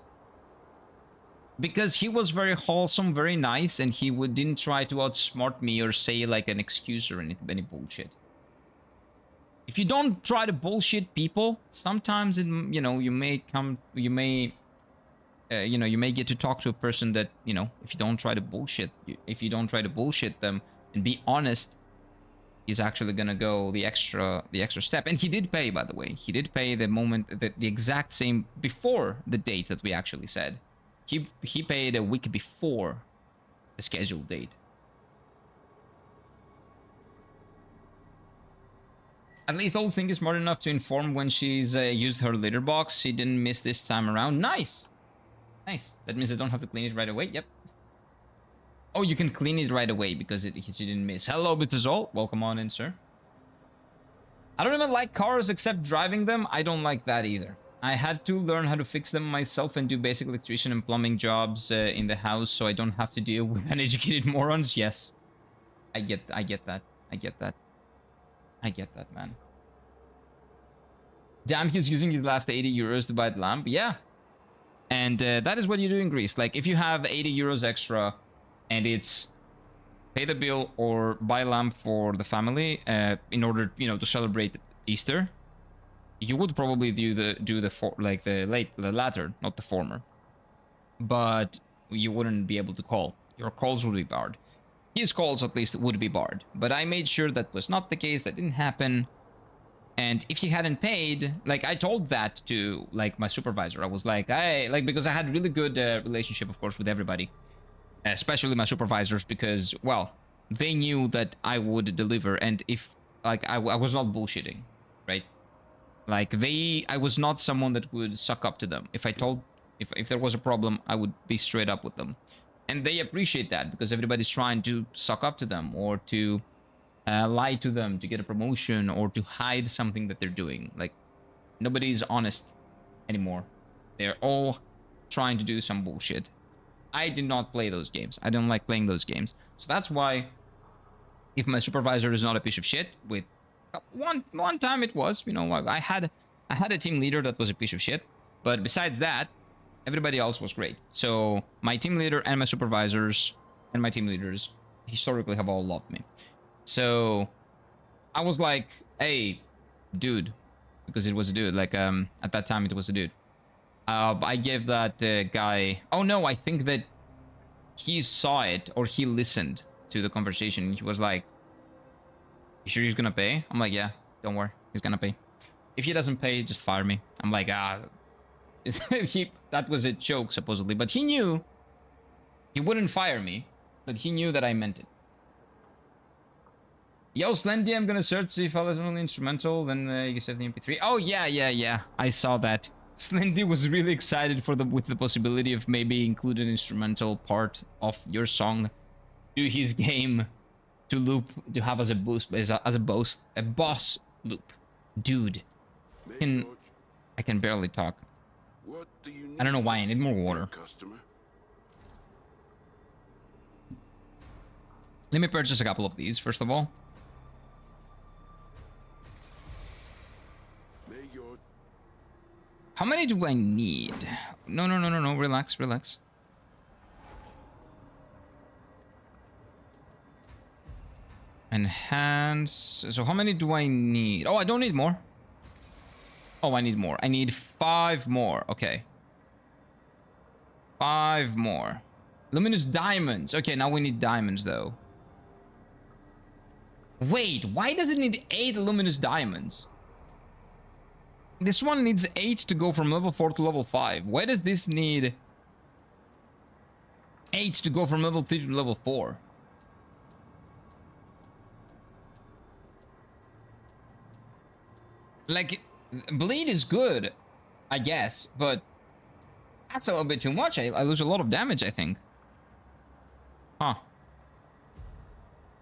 Speaker 1: Because he was very wholesome, very nice, and he didn't try to outsmart me or say like an excuse or any bullshit. If you don't try to bullshit people, sometimes you may get to talk to a person that, if you don't try to bullshit them and be honest, he's actually gonna go the extra step. And he did pay, by the way. He did pay the moment, the exact same, before the date that we actually said. He paid a week before the scheduled date. At least old thing is smart enough to inform when she's used her litter box. She didn't miss this time around. Nice. Nice. That means I don't have to clean it right away. Yep. Oh, you can clean it right away because she didn't miss. Hello, Mr. Zol. Welcome on in, sir. I don't even like cars except driving them. I don't like that either. I had to learn how to fix them myself and do basic electrician and plumbing jobs in the house so I don't have to deal with uneducated morons. Yes. I get that. I get that, man. Damn, he's using his last 80 euros to buy the lamp. Yeah. And that is what you do in Greece. Like, if you have 80 euros extra and it's pay the bill or buy lamp for the family in order, to celebrate Easter, you would probably do the latter, not the former. But you wouldn't be able to call. Your calls would be barred. His calls, at least, would be barred. But I made sure that was not the case. That didn't happen. And if he hadn't paid, like, I told that to, like, my supervisor. I was like, hey, like, because I had really good relationship, of course, with everybody. Especially my supervisors, because, well, they knew that I would deliver. And if, like, I was not bullshitting, right? Like, I was not someone that would suck up to them. If there was a problem, I would be straight up with them. And they appreciate that because everybody's trying to suck up to them or to lie to them to get a promotion or to hide something that they're doing. Like, nobody's honest anymore. They're all trying to do some bullshit. I did not play those games. I don't like playing those games. So that's why, if my supervisor is not a piece of shit, with one time it was, I had a team leader that was a piece of shit, but besides that, everybody else was great. So my team leader and my supervisors and my team leaders historically have all loved me. So I was like, hey, dude, because it was a dude. Like, at that time it was a dude. I gave that guy. Oh no, I think that he saw it or he listened to the conversation. He was like, "You sure he's gonna pay?" I'm like, "Yeah, don't worry, he's gonna pay. If he doesn't pay, just fire me." I'm like, that was a joke supposedly, but he knew. He wouldn't fire me, but he knew that I meant it. Yo, Slendy, I'm gonna search see if I was only instrumental. Then you can save the MP3. Oh yeah. I saw that. Slendy was really excited with the possibility of maybe including an instrumental part of your song to his game to loop to have as a boost as a boss loop. Dude, I can barely talk.
Speaker 6: What do you need?
Speaker 1: I don't know why. I need more water.
Speaker 6: Customer?
Speaker 1: Let me purchase a couple of these, first of all.
Speaker 6: May your
Speaker 1: How many do I need? No. Relax. Enhance. So how many do I need? Oh, I don't need more. Oh, I need more. I need 5 more. Okay. 5 more. Luminous diamonds. Okay, now we need diamonds, though. Wait, why does it need 8 luminous diamonds? This one needs 8 to go from level 4 to level 5. Why does this need 8 to go from level 3 to level 4? Like, bleed is good, I guess, but that's a little bit too much. I lose a lot of damage, I think. Huh.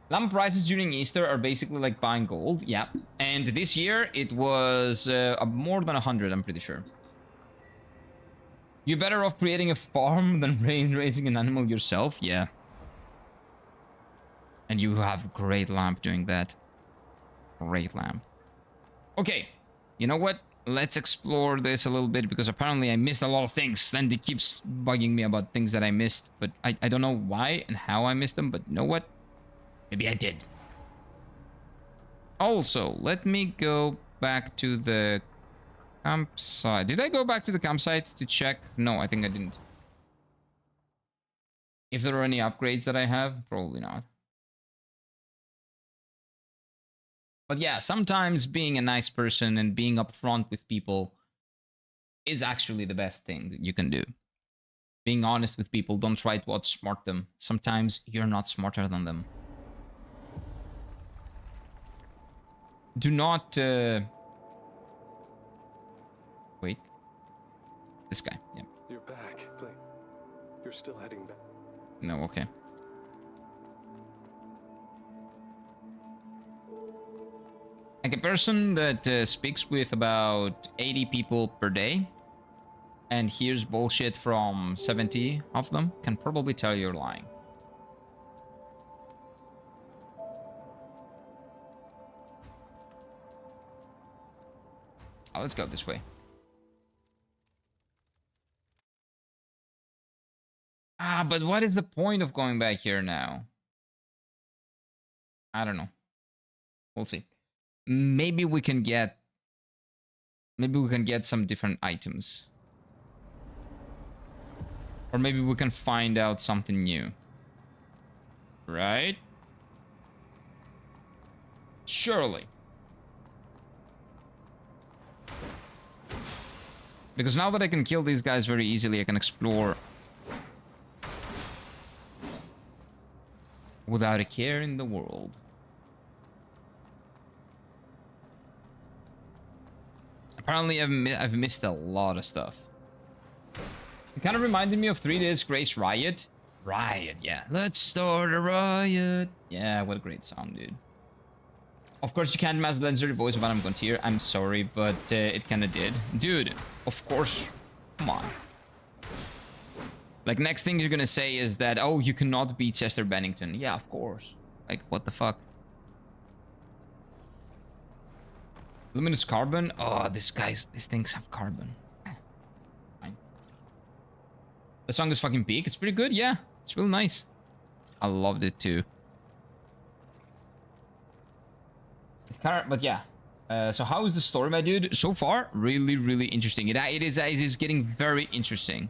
Speaker 1: Lamp prices during Easter are basically like buying gold. Yeah. And this year it was more than 100, I'm pretty sure. You're better off creating a farm than raising an animal yourself? Yeah. And you have great lamp doing that. Great lamp. Okay. You know what? Let's explore this a little bit because apparently I missed a lot of things. Slendy keeps bugging me about things that I missed, but I don't know why and how I missed them, but you know what? Maybe I did. Also, let me go back to the campsite. Did I go back to the campsite to check? No, I think I didn't. If there are any upgrades that I have, probably not. But yeah, sometimes being a nice person and being upfront with people is actually the best thing that you can do. Being honest with people, don't try to outsmart them. Sometimes you're not smarter than them. Do not... Wait. This guy, yeah.
Speaker 7: You're back, Blake. You're still heading back.
Speaker 1: No, okay. Like a person that speaks with about 80 people per day and hears bullshit from 70 of them can probably tell you're lying. Oh, let's go this way. Ah, but what is the point of going back here now? I don't know. We'll see. Maybe we can get some different items. Or maybe we can find out something new. Right? Surely. Because now that I can kill these guys very easily, I can explore without a care in the world. Apparently, I've missed a lot of stuff. It kind of reminded me of 3 Days Grace Riot. Riot, yeah. Let's start a riot. Yeah, what a great song, dude. Of course, you can't match the legendary voice of Adam Gontier. I'm sorry, but it kind of did. Dude, of course. Come on. Like, next thing you're gonna say is that, oh, you cannot beat Chester Bennington. Yeah, of course. Like, what the fuck? Luminous carbon? Oh, these things have carbon. Fine. The song is fucking peak. It's pretty good, yeah. It's really nice. I loved it too. But yeah. So how is the story, my dude? So far, really, really interesting. It is getting very interesting.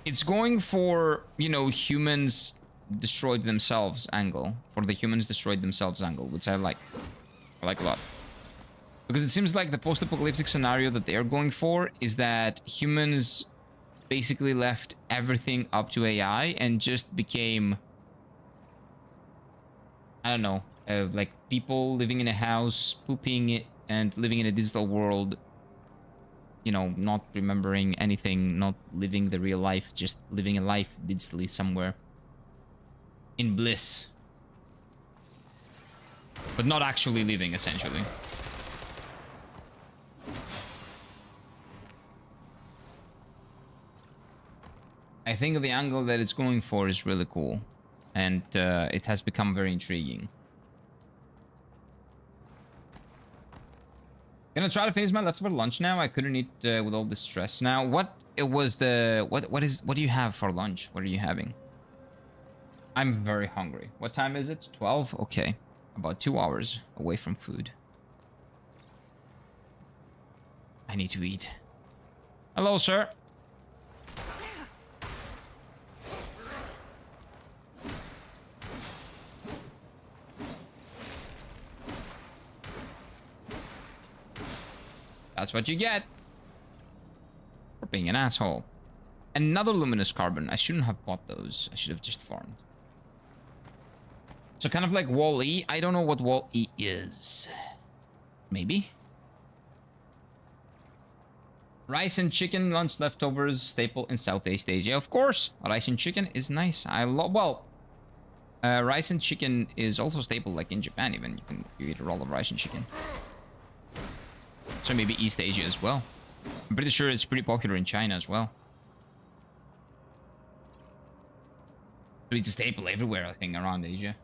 Speaker 1: It's going for, you know, humans destroyed themselves angle. For the humans destroyed themselves angle, which I like. I like a lot. Because it seems like the post-apocalyptic scenario that they're going for is that humans basically left everything up to AI and just became, I don't know, like people living in a house, pooping it, and living in a digital world. You know, not remembering anything, not living the real life, just living a life digitally somewhere. In bliss. But not actually living, essentially. I think the angle that it's going for is really cool. and it has become very intriguing. Gonna try to finish my leftover lunch now. I couldn't eat with all the stress. Now, what was the what do you have for lunch? What are you having? I'm very hungry. What time is it? 12? Okay. About 2 hours away from food. I need to eat. Hello, sir. That's what you get for being an asshole. Another luminous carbon. I shouldn't have bought those. I should have just farmed. So kind of like Wall-E. I don't know what Wall-E is. Maybe. Rice and chicken lunch leftovers staple in Southeast Asia. Of course, rice and chicken is nice. I love. Well, rice and chicken is also staple like in Japan. Even you eat a roll of rice and chicken. So maybe East Asia as well. I'm pretty sure it's pretty popular in China as well. So it's a staple everywhere, I think, around Asia.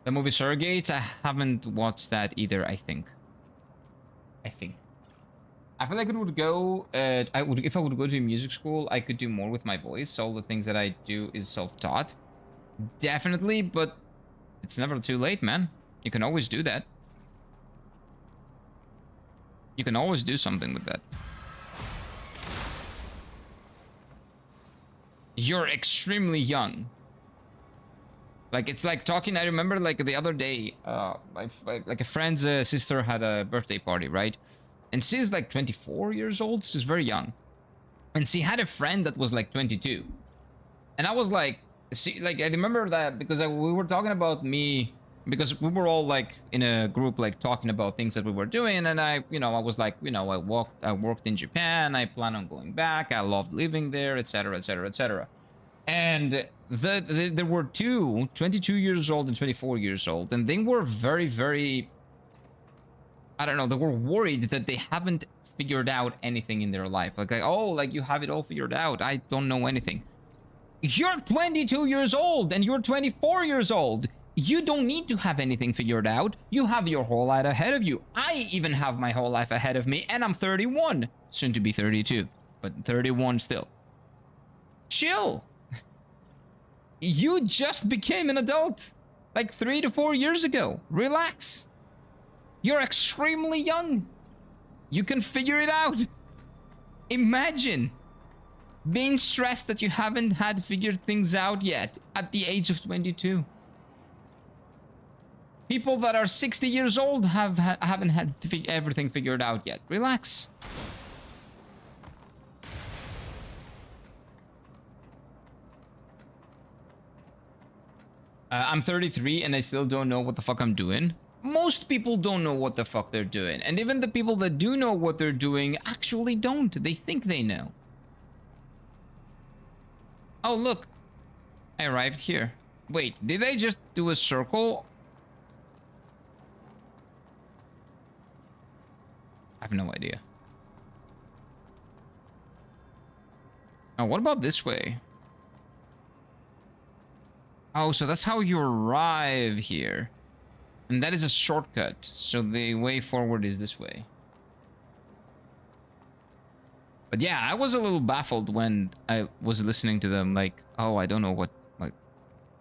Speaker 1: The movie Surrogates, I haven't watched that either, I think. I feel like it would go, if I would go to music school, I could do more with my voice. All the things that I do is self-taught. Definitely, but it's never too late, man. You can always do that. You can always do something with that. You're extremely young. Like, it's like talking, I remember like the other day, like a friend's sister had a birthday party, right? And she's like 24 years old. She's very young. And she had a friend that was like 22. And I was like, I remember that because we were talking about me, because we were all like in a group, like talking about things that we were doing. And I was like, I worked in Japan. I plan on going back. I loved living there, etc., etc., etc. And there were two, 22 years old and 24 years old. And they were very, very, I don't know, they were worried that they haven't figured out anything in their life. Like, oh, like you have it all figured out. I don't know anything. You're 22 years old and you're 24 years old. You don't need to have anything figured out. You have your whole life ahead of you. I even have my whole life ahead of me, and I'm 31. Soon to be 32, but 31 still. Chill. You just became an adult like 3 to 4 years ago. Relax. You're extremely young. You can figure it out. Imagine being stressed that you haven't had figured things out yet at the age of 22. People that are 60 years old haven't had everything figured out yet. Relax. I'm 33 and I still don't know what the fuck I'm doing. Most people don't know what the fuck they're doing. And even the people that do know what they're doing actually don't. They think they know. Oh, look. I arrived here. Wait, did I just do a circle? I have no idea. Oh, what about this way? Oh, so that's how you arrive here. And that is a shortcut. So the way forward is this way. But yeah, I was a little baffled when I was listening to them. Like, oh, I don't know what, like,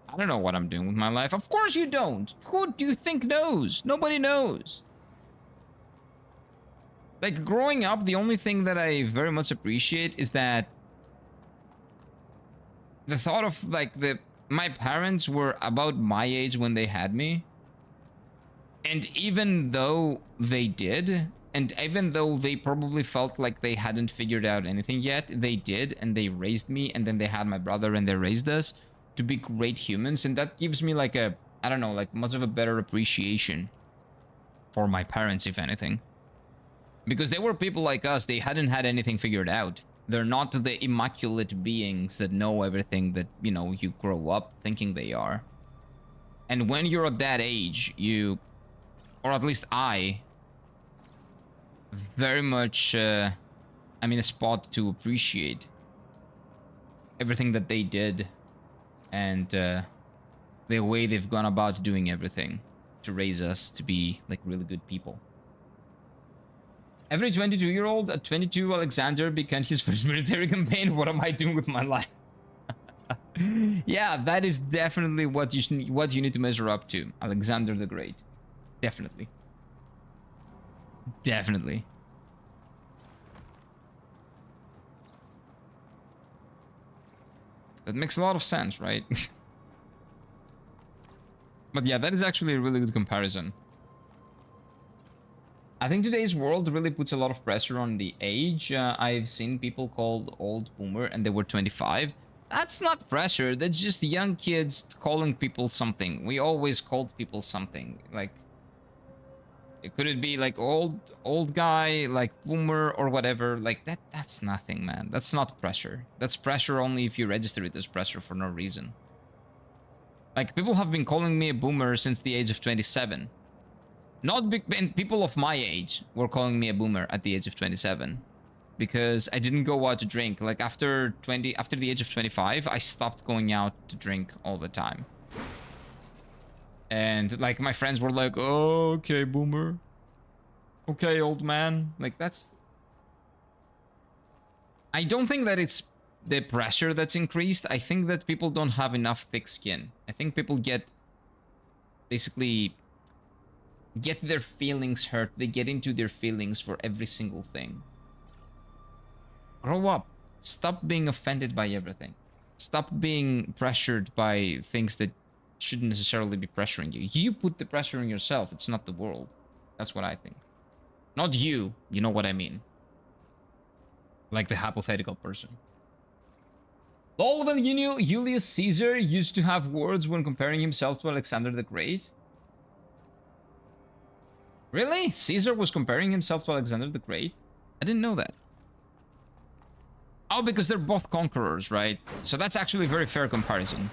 Speaker 1: I don't know what I'm doing with my life. Of course you don't. Who do you think knows? Nobody knows. Like, growing up, the only thing that I very much appreciate is that the thought of, like, my parents were about my age when they had me. And even though they did, and even though they probably felt like they hadn't figured out anything yet, they did, and they raised me, and then they had my brother, and they raised us to be great humans. And that gives me, like, a, I don't know, like, much of a better appreciation for my parents, if anything. Because they were people like us. They hadn't had anything figured out. They're not the immaculate beings that know everything that, you know, you grow up thinking they are. And when you're at that age, you, or at least I, very much, I'm in a spot to appreciate everything that they did and the way they've gone about doing everything to raise us to be like really good people. Every 22-year-old at 22, Alexander began his first military campaign. What am I doing with my life? Yeah, that is definitely what you need to measure up to. Alexander the Great. Definitely. Definitely. That makes a lot of sense, right? But yeah, that is actually a really good comparison. I think today's world really puts a lot of pressure on the age. I've seen people called old boomer and they were 25. That's not pressure. That's just young kids calling people something. We always called people something. Like, could it be like old guy, like boomer or whatever? Like that's nothing, man. That's not pressure. That's pressure only if you register it as pressure for no reason. Like, people have been calling me a boomer since the age of 27. Not big, and people of my age were calling me a boomer at the age of 27 because I didn't go out to drink. Like after the age of 25, I stopped going out to drink all the time. And like my friends were like, "Oh, okay, boomer. Okay, old man." Like that's I don't think that it's the pressure that's increased. I think that people don't have enough thick skin. I think people basically get their feelings hurt. They get into their feelings for every single thing. Grow up. Stop being offended by everything. Stop being pressured by things that shouldn't necessarily be pressuring you. You put the pressure on yourself. It's not the world. That's what I think. Not you. You know what I mean. Like the hypothetical person. Lol, when Julius Caesar used to have words when comparing himself to Alexander the Great. Really? Caesar was comparing himself to Alexander the Great? I didn't know that. Oh, because they're both conquerors, right? So that's actually a very fair comparison.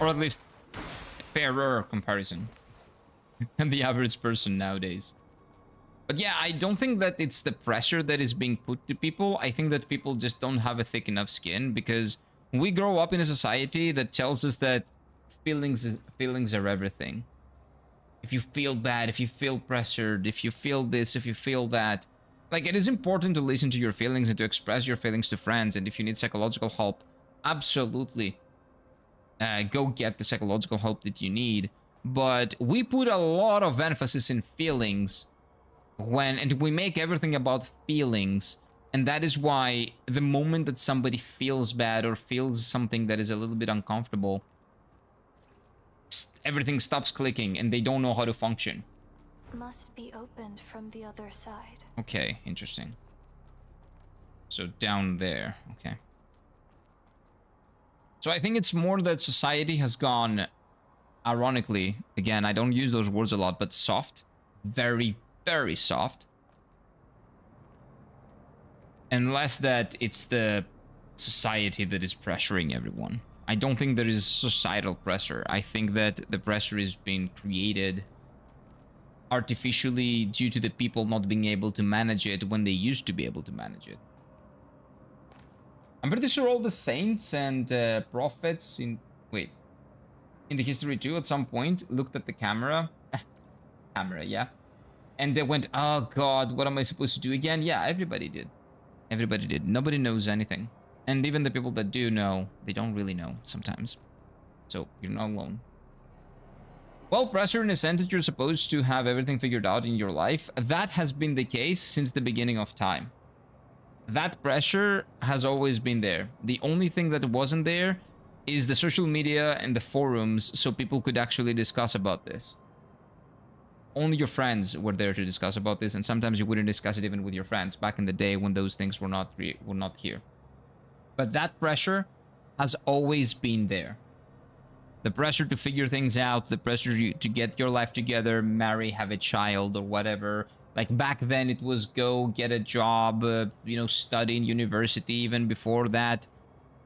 Speaker 1: Or at least a fairer comparison than the average person nowadays. But yeah, I don't think that it's the pressure that is being put to people. I think that people just don't have a thick enough skin because we grow up in a society that tells us that feelings are everything. If you feel bad, if you feel pressured, if you feel this, if you feel that. Like, it is important to listen to your feelings and to express your feelings to friends. And if you need psychological help, absolutely go get the psychological help that you need. But we put a lot of emphasis in feelings and we make everything about feelings. And that is why the moment that somebody feels bad or feels something that is a little bit uncomfortable, everything stops clicking and they don't know how to function.
Speaker 2: Must be opened from the other side.
Speaker 1: Okay, interesting. So down there, okay. So I think it's more that society has gone, ironically, again, I don't use those words a lot, but soft. Very, very soft. And less that it's the society that is pressuring everyone. I don't think there is societal pressure. I think that the pressure is being created artificially due to the people not being able to manage it when they used to be able to manage it. I'm pretty sure all the saints and prophets in the history too at some point looked at the camera, yeah, and they went, "Oh God, what am I supposed to do again?" Yeah, everybody did. Everybody did. Nobody knows anything, and even the people that do know, they don't really know sometimes. So you're not alone. Well, pressure in a sense that you're supposed to have everything figured out in your life, that has been the case since the beginning of time. That pressure has always been there. The only thing that wasn't there is the social media and the forums so people could actually discuss about this. Only your friends were there to discuss about this, and sometimes you wouldn't discuss it even with your friends back in the day when those things were not here. But that pressure has always been there. The pressure to figure things out, the pressure to get your life together, marry, have a child, or whatever. Like back then, it was go get a job, study in university. Even before that,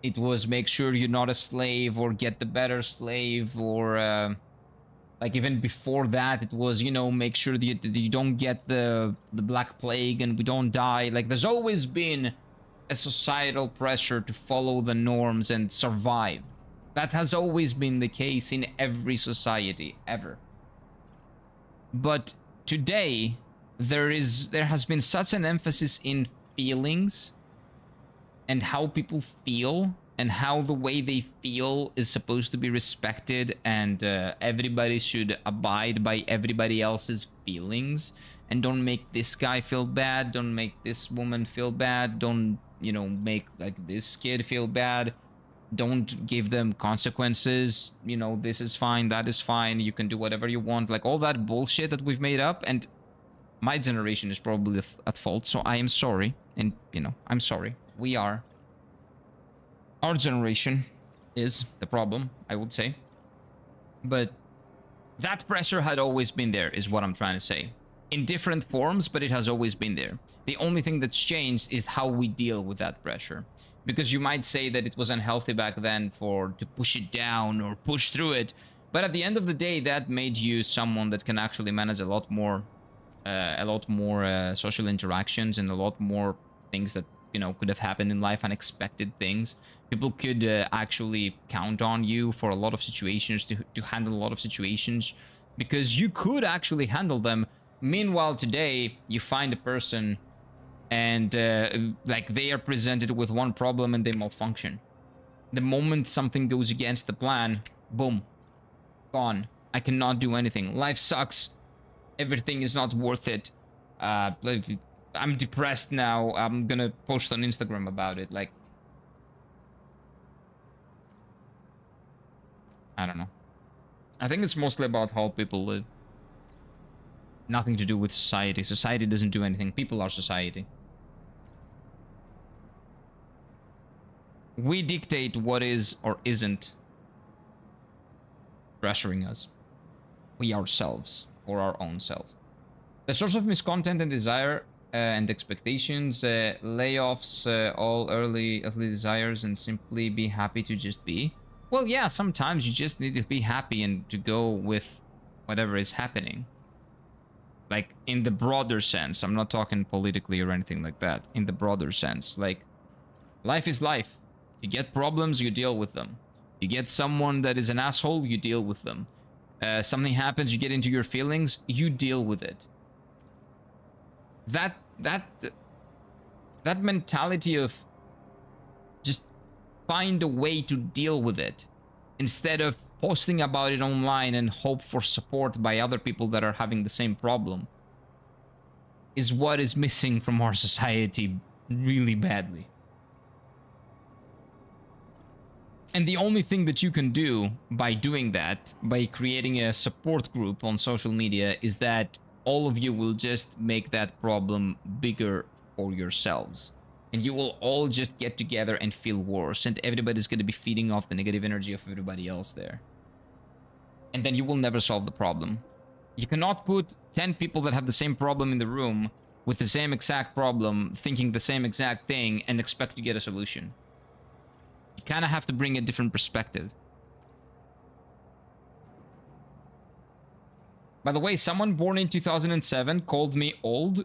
Speaker 1: it was make sure you're not a slave or get the better slave. Or like even before that, it was, make sure that you don't get the Black Plague and we don't die. Like there's always been a societal pressure to follow the norms and survive. That has always been the case in every society ever. But today, there has been such an emphasis in feelings and how people feel and how the way they feel is supposed to be respected, and everybody should abide by everybody else's feelings, and don't make this guy feel bad, don't make this woman feel bad, don't, you know, make like this kid feel bad, don't give them consequences, you know, this is fine, that is fine, you can do whatever you want, like all that bullshit that we've made up. And my generation is probably at fault, so I am sorry. And, you know, I'm sorry. We are. Our generation is the problem, I would say. But that pressure had always been there, is what I'm trying to say. In different forms, but it has always been there. The only thing that's changed is how we deal with that pressure. Because you might say that it was unhealthy back then to push it down or push through it. But at the end of the day, that made you someone that can actually manage a lot more social interactions and a lot more things that, you know, could have happened in life, unexpected things. People could actually count on you for a lot of situations, to handle a lot of situations, because you could actually handle them. Meanwhile, today, you find a person and like they are presented with one problem and they malfunction. The moment something goes against the plan, boom, gone. I cannot do anything. Life sucks. Everything is not worth it. I'm depressed now. I'm gonna post on Instagram about it. Like, I don't know. I think it's mostly about how people live. Nothing to do with society. Society doesn't do anything. People are society. We dictate what is or isn't pressuring us. We ourselves, or our own selves. The source of miscontent and desire and expectations, layoffs, all early desires, and simply be happy to just be. Well, yeah, sometimes you just need to be happy and to go with whatever is happening. Like, in the broader sense. I'm not talking politically or anything like that. In the broader sense. Like, life is life. You get problems, you deal with them. You get someone that is an asshole, you deal with them. Something happens, you get into your feelings, you deal with it. That mentality of just find a way to deal with it instead of posting about it online and hope for support by other people that are having the same problem is what is missing from our society really badly. And the only thing that you can do by doing that, by creating a support group on social media, is that all of you will just make that problem bigger for yourselves. And you will all just get together and feel worse. And everybody's going to be feeding off the negative energy of everybody else there. And then you will never solve the problem. You cannot put 10 people that have the same problem in the room with the same exact problem, thinking the same exact thing, and expect to get a solution. You kind of have to bring a different perspective. By the way, someone born in 2007 called me old.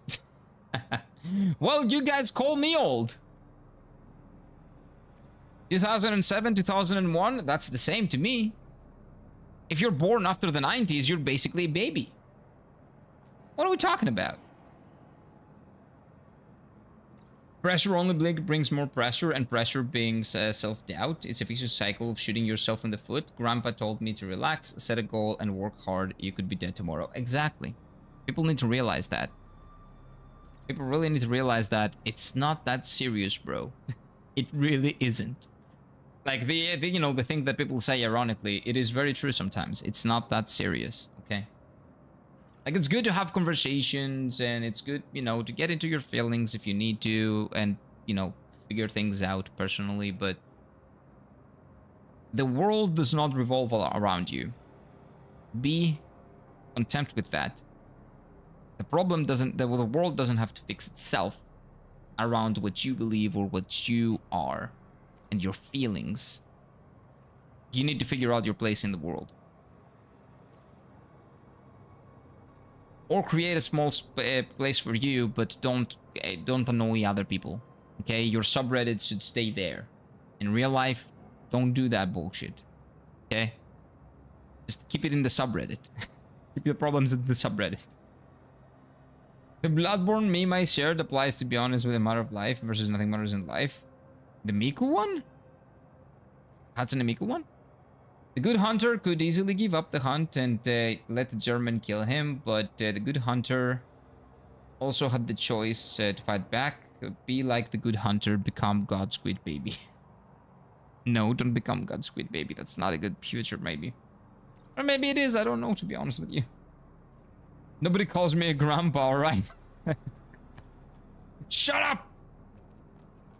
Speaker 1: Well, you guys call me old. 2007, 2001, that's the same to me. If you're born after the 90s, you're basically a baby. What are we talking about? Pressure only brings more pressure, and pressure brings self-doubt. It's a vicious cycle of shooting yourself in the foot. Grandpa told me to relax, set a goal, and work hard. You could be dead tomorrow. Exactly. People need to realize that. People really need to realize that it's not that serious, bro. It really isn't. Like, the thing that people say ironically, it is very true sometimes. It's not that serious, okay? Like, it's good to have conversations, and it's good, to get into your feelings if you need to, and, figure things out personally, but the world does not revolve around you. Be content with that. The world doesn't have to fix itself around what you believe or what you are and your feelings. You need to figure out your place in the world. Or create a small place for you, but don't annoy other people. Okay, your subreddit should stay there. In real life, don't do that bullshit. Okay? Just keep it in the subreddit. Keep your problems in the subreddit. The Bloodborne meme I shared applies, to be honest, with a matter of life versus nothing matters in life. The Miku one? Hatsune Miku one? The good hunter could easily give up the hunt and let the German kill him, but the good hunter also had the choice to fight back. Be like the good hunter, become God Squid Baby. No, don't become God Squid Baby. That's not a good future, maybe. Or maybe it is, I don't know, to be honest with you. Nobody calls me a grandpa, alright? Shut up!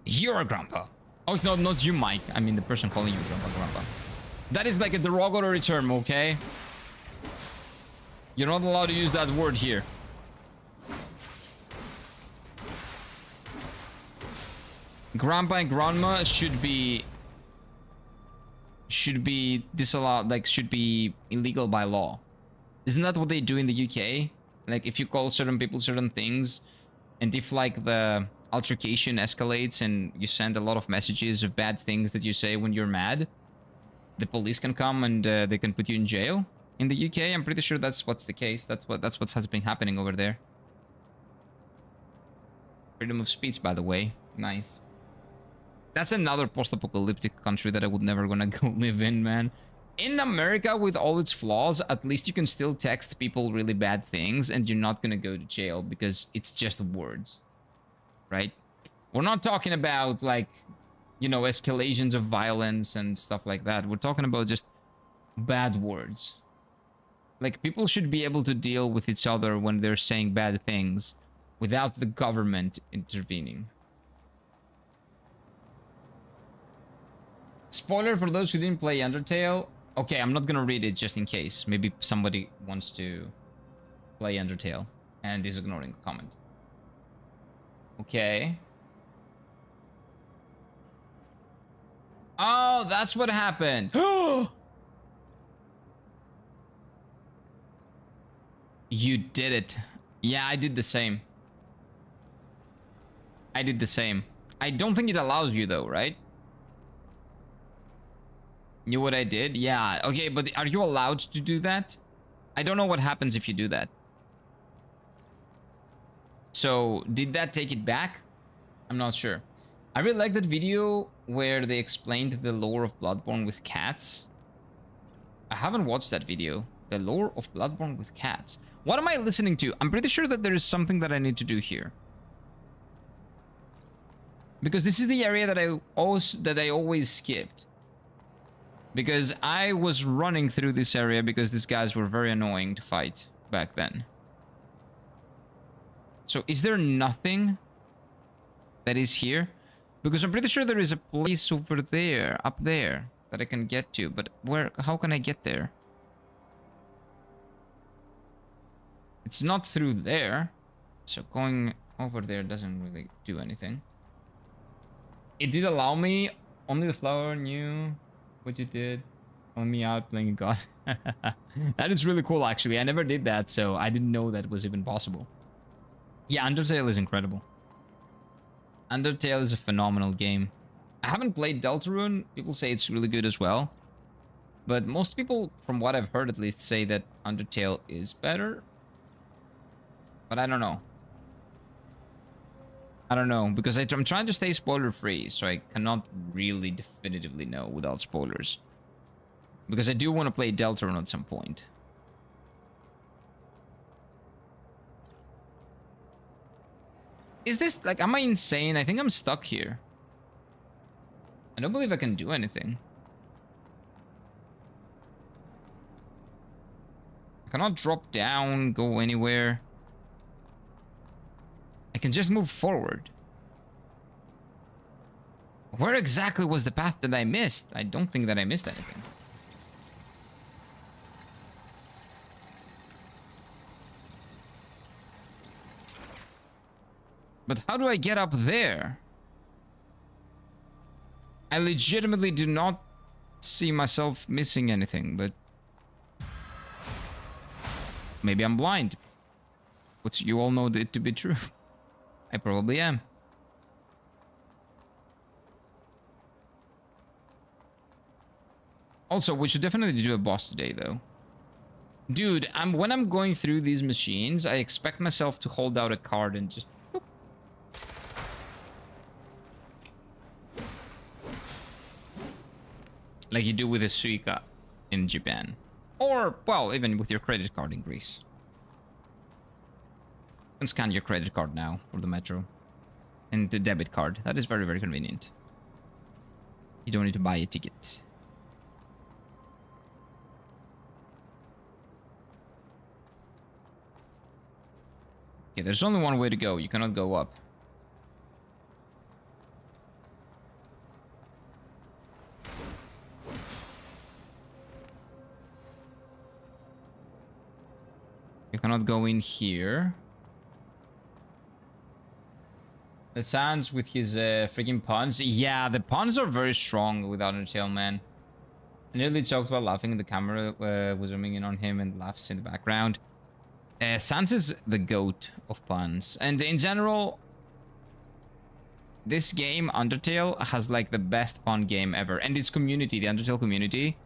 Speaker 1: You're a grandpa. Oh, no, not you, Mike. I mean the person calling you grandpa. That is like a derogatory term, okay? You're not allowed to use that word here. Grandpa and grandma should be disallowed, like should be illegal by law. Isn't that what they do in the UK? Like if you call certain people certain things, and if like the altercation escalates and you send a lot of messages of bad things that you say when you're mad, the police can come and they can put you in jail. In the UK, I'm pretty sure that's what's the case. That's what has been happening over there. Freedom of speech, by the way. Nice. That's another post-apocalyptic country that I would never gonna go live in, man. In America, with all its flaws, at least you can still text people really bad things and you're not gonna go to jail because it's just words. Right? We're not talking about, like, you know, escalations of violence and stuff like that. We're talking about just bad words. Like, people should be able to deal with each other when they're saying bad things without the government intervening. Spoiler for those who didn't play Undertale. Okay, I'm not gonna read it just in case. Maybe somebody wants to play Undertale and is ignoring the comment. Okay. Oh, that's what happened. You did it. Yeah, I did the same. I did the same. I don't think it allows you though, right? Knew what I did? Yeah, okay, but are you allowed to do that? I don't know what happens if you do that. So, did that take it back? I'm not sure. I really like that video where they explained the lore of Bloodborne with cats. I haven't watched that video. The lore of Bloodborne with cats. What am I listening to? I'm pretty sure that there is something that I need to do here. Because this is the area that I always skipped. Because I was running through this area because these guys were very annoying to fight back then. So is there nothing that is here? Because I'm pretty sure there is a place over there, up there, that I can get to. But where? How can I get there? It's not through there. So going over there doesn't really do anything. It did allow me. Only the flower knew what you did. On me out playing a god. That is really cool, actually. I never did that, so I didn't know that was even possible. Yeah, Undertale is incredible. Undertale is a phenomenal game. I haven't played Deltarune. People say it's really good as well. But most people, from what I've heard at least, say that Undertale is better. But I don't know. I don't know, because I'm trying to stay spoiler-free, so I cannot really definitively know without spoilers. Because I do want to play Deltarune at some point. Is this, like, am I insane? I think I'm stuck here. I don't believe I can do anything. I cannot drop down, go anywhere. I can just move forward. Where exactly was the path that I missed? I don't think that I missed anything. But how do I get up there? I legitimately do not see myself missing anything, but maybe I'm blind. Which you all know it to be true. I probably am. Also, we should definitely do a boss today, though. Dude, when I'm going through these machines, I expect myself to hold out a card and just... Boop. Like you do with a Suica in Japan. Or, well, even with your credit card in Greece. You can scan your credit card now for the metro. And the debit card. That is very, very convenient. You don't need to buy a ticket. Okay, there's only one way to go. You cannot go up. You cannot go in here. That sounds with his freaking puns. Yeah, the puns are very strong with Undertale, man. I nearly choked while laughing. The camera was zooming in on him and laughs in the background. Sans is the goat of puns. And in general, this game, Undertale, has like the best pun game ever. And its community, the Undertale community,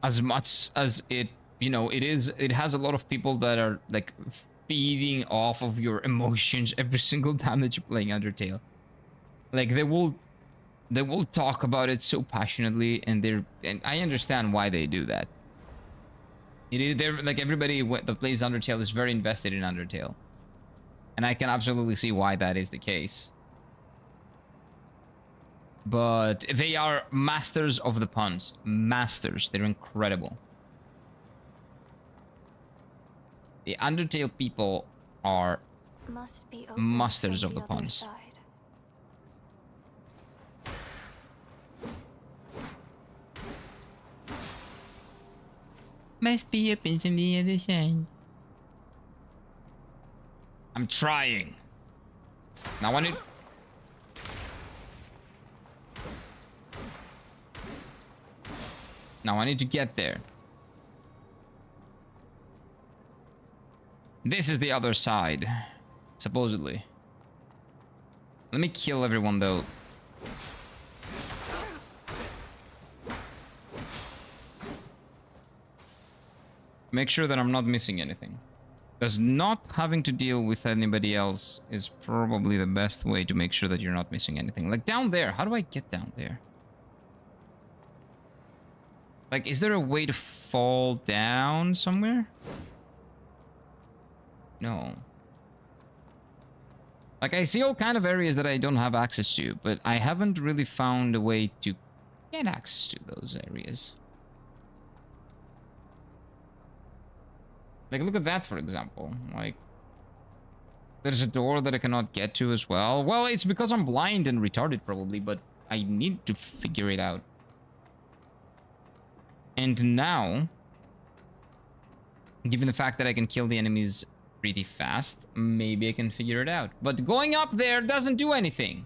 Speaker 1: as much as it, you know, it has a lot of people that are like feeding off of your emotions every single time that you're playing Undertale. Like they will talk about it so passionately, and I understand why they do that. They're like, everybody that plays Undertale is very invested in Undertale, and I can absolutely see why that is the case. But they are masters of the puns. Masters. They're incredible. The Undertale people are masters of the puns. Must be open from the other side. I'm trying. Now I need... Now I need to get there. This is the other side, supposedly. Let me kill everyone, though. Make sure that I'm not missing anything. Because not having to deal with anybody else is probably the best way to make sure that you're not missing anything. Like down there, how do I get down there? Like, is there a way to fall down somewhere? No. Like, I see all kind of areas that I don't have access to, but I haven't really found a way to get access to those areas. Like, look at that, for example. Like, there's a door that I cannot get to as well. Well, it's because I'm blind and retarded, probably, but I need to figure it out. And now, given the fact that I can kill the enemies pretty fast, maybe I can figure it out. But going up there doesn't do anything.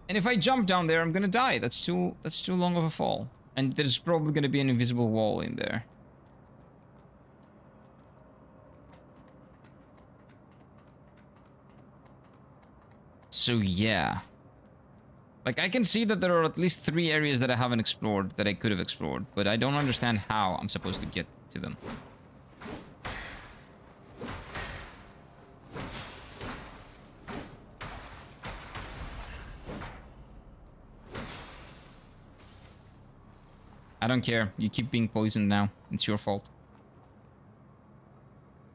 Speaker 1: And if I jump down there, I'm gonna die. That's too long of a fall. And there's probably gonna be an invisible wall in there. So yeah. Like, I can see that there are at least 3 areas that I haven't explored that I could have explored, but I don't understand how I'm supposed to get to them. I don't care. You keep being poisoned now. It's your fault.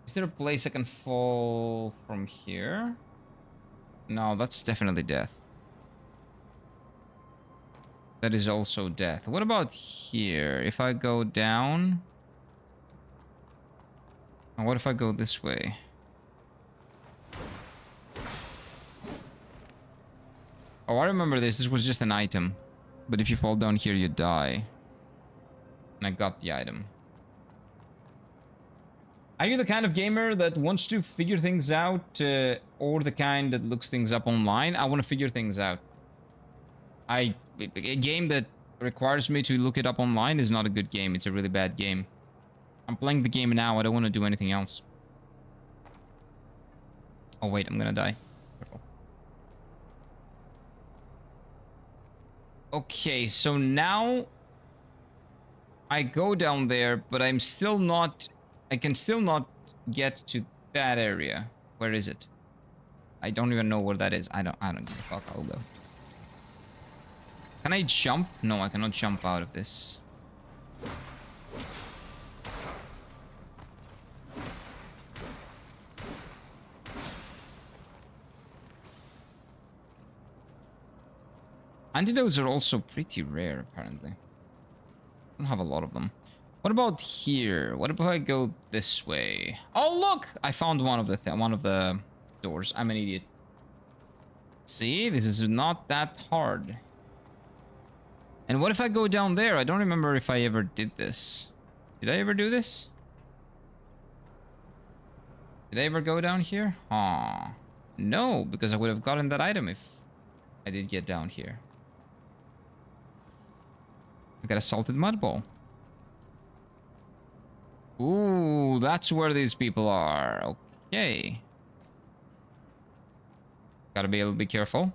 Speaker 1: Is there a place I can fall from here? No, that's definitely death. That is also death. What about here? If I go down... And what if I go this way? Oh, I remember this. This was just an item. But if you fall down here, you die. And I got the item. Are you the kind of gamer that wants to figure things out, or the kind that looks things up online? I want to figure things out. A game that requires me to look it up online is not a good game. It's a really bad game. I'm playing the game now. I don't want to do anything else. Oh, wait. I'm gonna die. Careful. Okay, so now I go down there, but I'm still not... I can still not get to that area. Where is it? I don't even know where that is. I don't give a fuck. I'll go. Can I jump? No, I cannot jump out of this. Antidotes are also pretty rare, apparently. I don't have a lot of them. What about here? What if I go this way? Oh, look! I found one of the doors. I'm an idiot. See, this is not that hard. And what if I go down there? I don't remember if I ever did this. Did I ever do this? Did I ever go down here? Aw. No, because I would have gotten that item if I did get down here. I got a salted mud ball. Ooh, that's where these people are. Okay. Gotta be a little bit careful.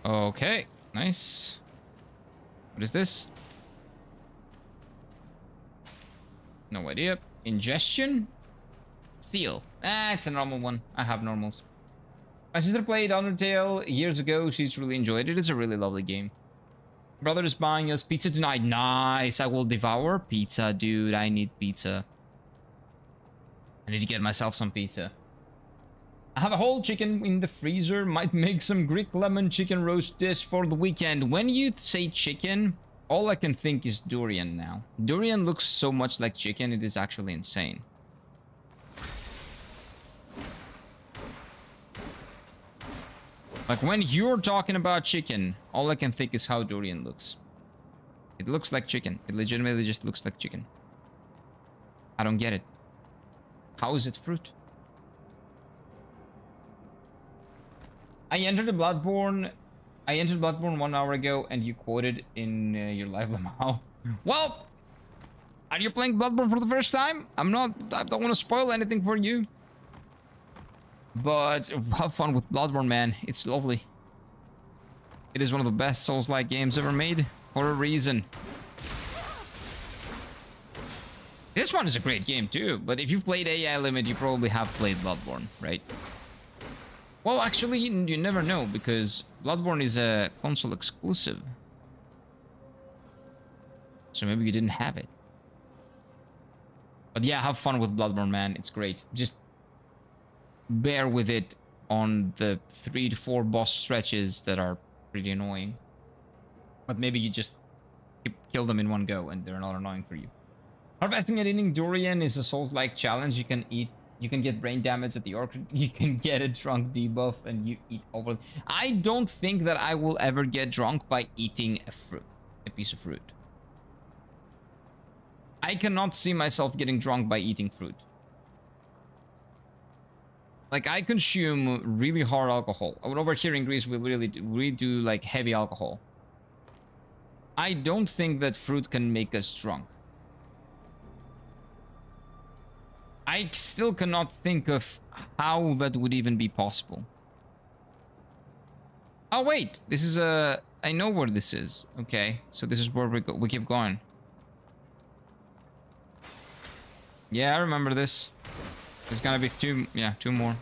Speaker 1: Okay, nice. What is this? No idea. Ingestion? Seal. Ah, it's a normal one. I have normals. My sister played Undertale years ago. She's really enjoyed it. It's a really lovely game. Brother is buying us pizza tonight. Nice. I will devour pizza, dude. I need pizza. I need to get myself some pizza. I have a whole chicken in the freezer. Might make some Greek lemon chicken roast dish for the weekend. When you say chicken, all I can think is durian now. Durian looks so much like chicken, it is actually insane. Like when you're talking about chicken, all I can think is how durian looks. It looks like chicken. It legitimately just looks like chicken. I don't get it. How is it fruit? I entered Bloodborne 1 hour ago, and you quoted in your live Lamau. Well, are you playing Bloodborne for the first time? I don't want to spoil anything for you. But have fun with Bloodborne, man. It's lovely. It is one of the best Souls-like games ever made, for a reason. This one is a great game too, but if you've played AI Limit, you probably have played Bloodborne, right? Well, actually, you never know, because Bloodborne is a console exclusive. So maybe you didn't have it. But yeah, have fun with Bloodborne, man. It's great. Just bear with it on the 3 to 4 boss stretches that are pretty annoying. But maybe you just kill them in one go and they're not annoying for you. Harvesting and eating durian is a Souls-like challenge. You can get brain damage at the orchard. You can get a drunk debuff and you eat over. I don't think that I will ever get drunk by eating a piece of fruit. I cannot see myself getting drunk by eating fruit. Like, I consume really hard alcohol. Over here in Greece, we really do like heavy alcohol. I don't think that fruit can make us drunk. I still cannot think of how that would even be possible. Oh, wait. This is a... I know where this is. Okay. So this is where we keep going. Yeah, I remember this. There's gonna be two more.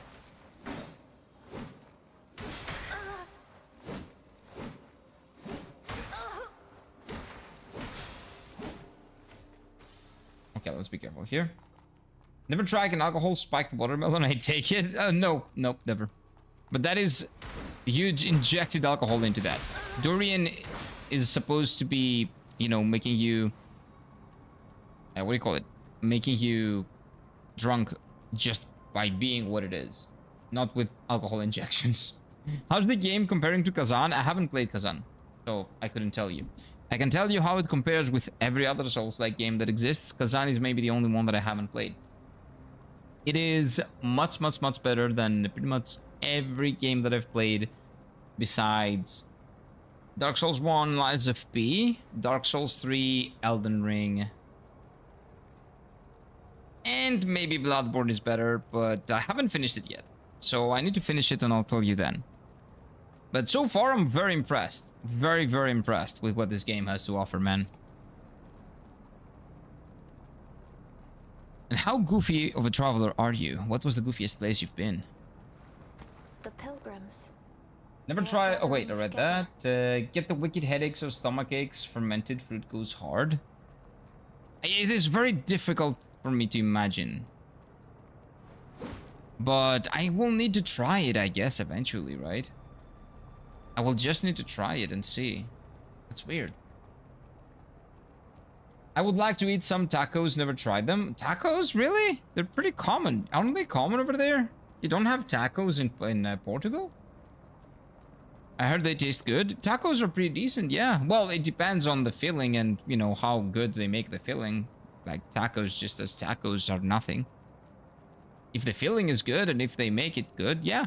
Speaker 1: Okay, let's be careful here. Never tried an alcohol spiked watermelon, I take it? No, never. But that is huge injected alcohol into that. Durian is supposed to be, you know, making you... what do you call it? Making you drunk just by being what it is. Not with alcohol injections. How's the game comparing to Kazan? I haven't played Kazan, so I couldn't tell you. I can tell you how it compares with every other Souls-like game that exists. Kazan is maybe the only one that I haven't played. It is much, much, much better than pretty much every game that I've played besides Dark Souls 1, Lies of P, Dark Souls 3, Elden Ring, and maybe Bloodborne is better, but I haven't finished it yet. So I need to finish it and I'll tell you then. But so far, I'm very impressed. Very, very impressed with what this game has to offer, man. And how goofy of a traveler are you? What was the goofiest place you've been?
Speaker 2: The pilgrims.
Speaker 1: Never try... Oh, wait, I read that. Get the wicked headaches or stomach aches. Fermented fruit goes hard. It is very difficult for me to imagine. But I will need to try it, I guess, eventually, right? I will just need to try it and see. That's weird. I would like to eat some tacos, never tried them. Tacos? Really? They're pretty common. Aren't they common over there? You don't have tacos in Portugal? I heard they taste good. Tacos are pretty decent, yeah. Well, it depends on the filling and, you know, how good they make the filling. Like, tacos just as tacos are nothing. If the filling is good and if they make it good, yeah,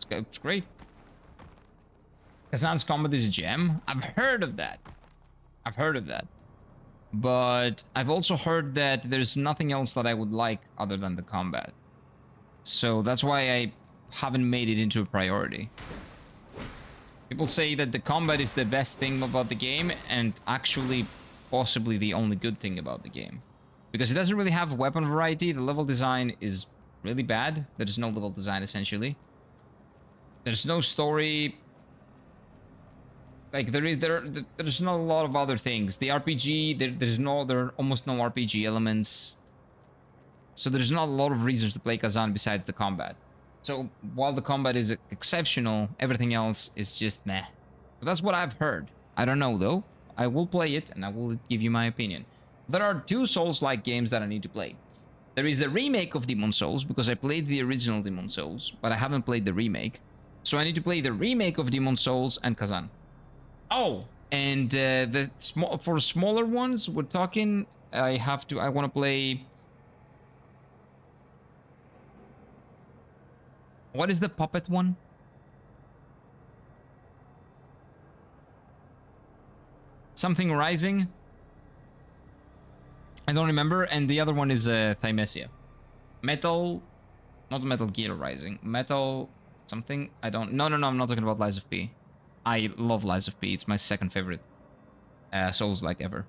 Speaker 1: it's great. Kazan's combat is a gem. I've heard of that. I've heard of that. But I've also heard that there's nothing else that I would like other than the combat. So that's why I haven't made it into a priority. People say that the combat is the best thing about the game and actually possibly the only good thing about the game. Because it doesn't really have weapon variety. The level design is really bad. There's no level design essentially. There's no story. Like there's not a lot of other things. The RPG, there are almost no RPG elements. So there's not a lot of reasons to play Kazan besides the combat. So while the combat is exceptional, everything else is just meh. But that's what I've heard. I don't know though. I will play it and I will give you my opinion. There are two Souls-like games that I need to play. There is the remake of Demon Souls because I played the original Demon Souls, but I haven't played the remake. So I need to play the remake of Demon Souls and Kazan. Oh, and for smaller ones, we're talking. I want to play. What is the puppet one? Something Rising. I don't remember, and the other one is Thymesia. Not Metal Gear Rising. Metal something. I don't. No. I'm not talking about Lies of P. I love Lies of P. It's my second favorite Souls-like ever.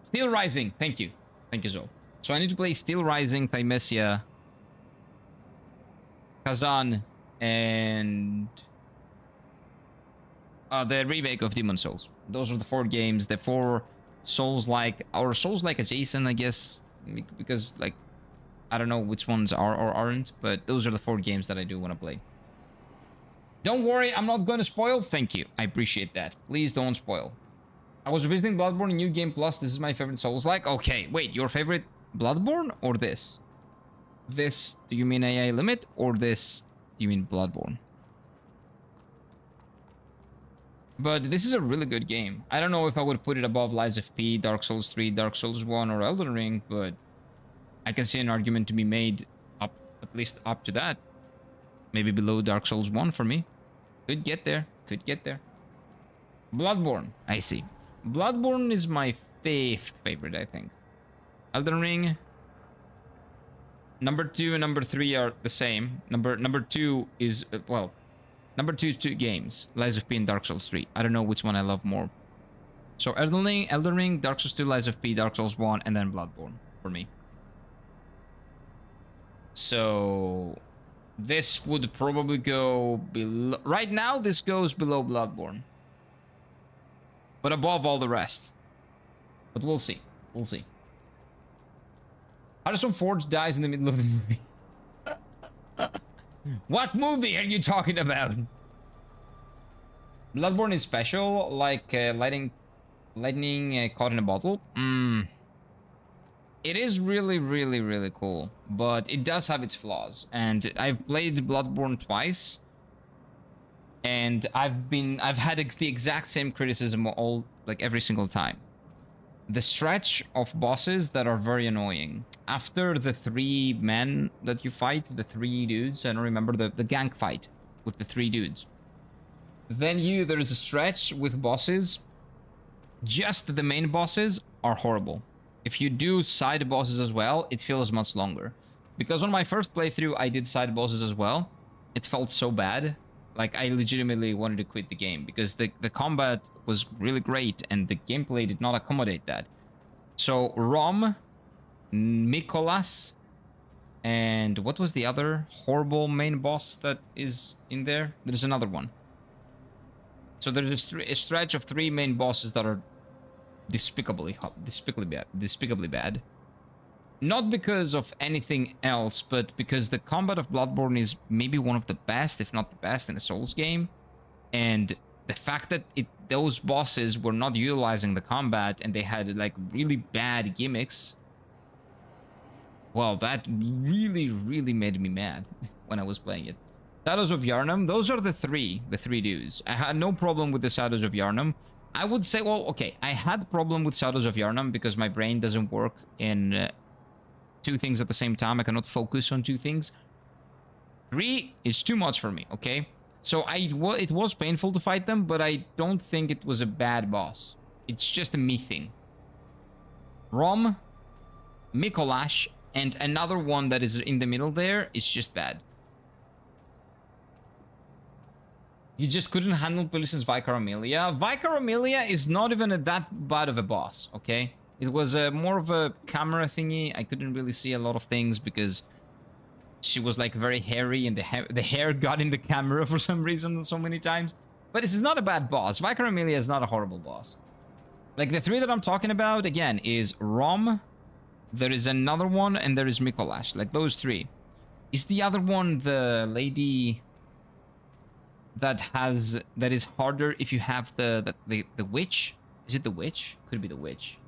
Speaker 1: Steel Rising. Thank you. Thank you, Zoe. So I need to play Steel Rising, Thymesia, Kazan, and the remake of Demon Souls. Those are the 4 games. The 4 Souls-like, or Souls-like adjacent, I guess, because, like, I don't know which ones are or aren't, but those are the 4 games that I do want to play. Don't worry, I'm not going to spoil. Thank you. I appreciate that. Please don't spoil. I was visiting Bloodborne New Game Plus. This is my favorite Souls-like. Okay, wait, your favorite Bloodborne or this? This, do you mean AA Limit, or this, do you mean Bloodborne? But this is a really good game. I don't know if I would put it above Lies of P, Dark Souls 3, Dark Souls 1, or Elden Ring, but I can see an argument to be made up, at least up to that. Maybe below Dark Souls 1 for me. Could get there. Could get there. Bloodborne. I see. Bloodborne is my 5th favorite, I think. Elden Ring. Number 2 and number 3 are the same. Number 2 is, well, number 2 is 2 games. Lies of P and Dark Souls 3. I don't know which one I love more. So Elden Ring, Dark Souls 2, Lies of P, Dark Souls 1, and then Bloodborne for me. So this would probably go below. Right now, this goes below Bloodborne, but above all the rest. But we'll see. We'll see. Harrison Ford dies in the middle of the movie. What movie are you talking about? Bloodborne is special, like lightning caught in a bottle. It is really, really, really cool, but it does have its flaws. And I've played Bloodborne twice, and I've had the exact same criticism like every single time. The stretch of bosses that are very annoying. After the 3 men that you fight, the 3 dudes, I don't remember the gang fight with the 3 dudes. Then there's a stretch with bosses. Just the main bosses are horrible. If you do side bosses as well, it feels much longer. Because on my first playthrough, I did side bosses as well. It felt so bad. Like, I legitimately wanted to quit the game because the combat was really great and the gameplay did not accommodate that. So, Rom, Mikolas, and what was the other horrible main boss that is in there? There's another one. So there's a stretch of 3 main bosses that are despicably bad. Not because of anything else, but because the combat of Bloodborne is maybe one of the best, if not the best, in a Souls game. And the fact that those bosses were not utilizing the combat and they had like really bad gimmicks, well, that really, really made me mad when I was playing it. Shadows of Yharnam, those are the three dudes. I had no problem with the Shadows of Yharnam. I would say, well, okay, I had problem with Shadows of Yharnam because my brain doesn't work in 2 things at the same time. I cannot focus on 2 things. 3 is too much for me, okay? So it was painful to fight them, but I don't think it was a bad boss. It's just a me thing. Rom, Mikolash, and another one that is in the middle there is just bad. You just couldn't handle Polison's Vicar Amelia. Vicar Amelia is not even that bad of a boss, okay? It was more of a camera thingy. I couldn't really see a lot of things because she was like very hairy and the hair got in the camera for some reason so many times. But this is not a bad boss. Vicar Amelia is not a horrible boss. Like the 3 that I'm talking about, again, is Rom, there is another one, and there is Mikolash. Like those 3. Is the other one the lady that is harder if you have the witch? Is it the witch? Could be the witch.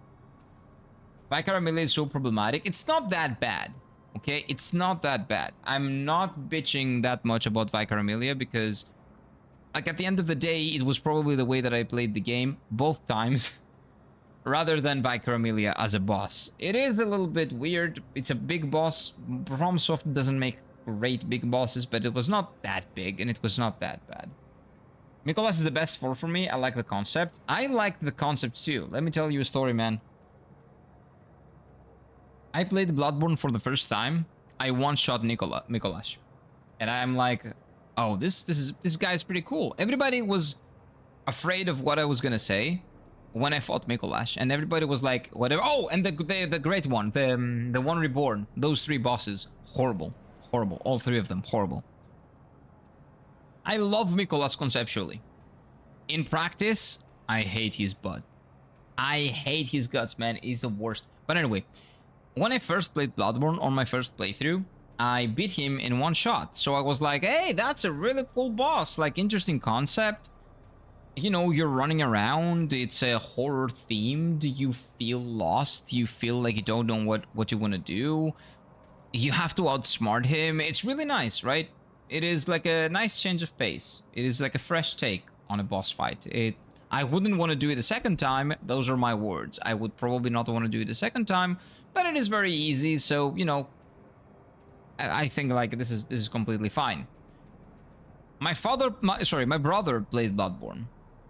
Speaker 1: Vicar Amelia is so problematic. It's not that bad, okay? It's not that bad. I'm not bitching that much about Vicar Amelia because, like, at the end of the day, it was probably the way that I played the game both times rather than Vicar Amelia as a boss. It is a little bit weird. It's a big boss. FromSoft doesn't make great big bosses, but it was not that big and it was not that bad. Mikolas is the best for me. I like the concept. I like the concept too. Let me tell you a story, man. I played Bloodborne for the first time. I one-shot Mikolash. And I'm like, oh, this guy is pretty cool. Everybody was afraid of what I was gonna say when I fought Mikolash, and everybody was like, whatever. Oh, and the great one, the one reborn. Those 3 bosses, horrible. Horrible. All 3 of them, horrible. I love Mikolas conceptually. In practice, I hate his butt. I hate his guts, man. He's the worst. But anyway, when I first played Bloodborne on my first playthrough, I beat him in 1 shot. So I was like, hey, that's a really cool boss. Like, interesting concept. You know, you're running around. It's a horror themed. You feel lost. You feel like you don't know what you want to do. You have to outsmart him. It's really nice, right? It is like a nice change of pace. It is like a fresh take on a boss fight. I wouldn't want to do it a second time. Those are my words. I would probably not want to do it a second time, but it is very easy. So, you know, I think like this is completely fine. My brother played Bloodborne.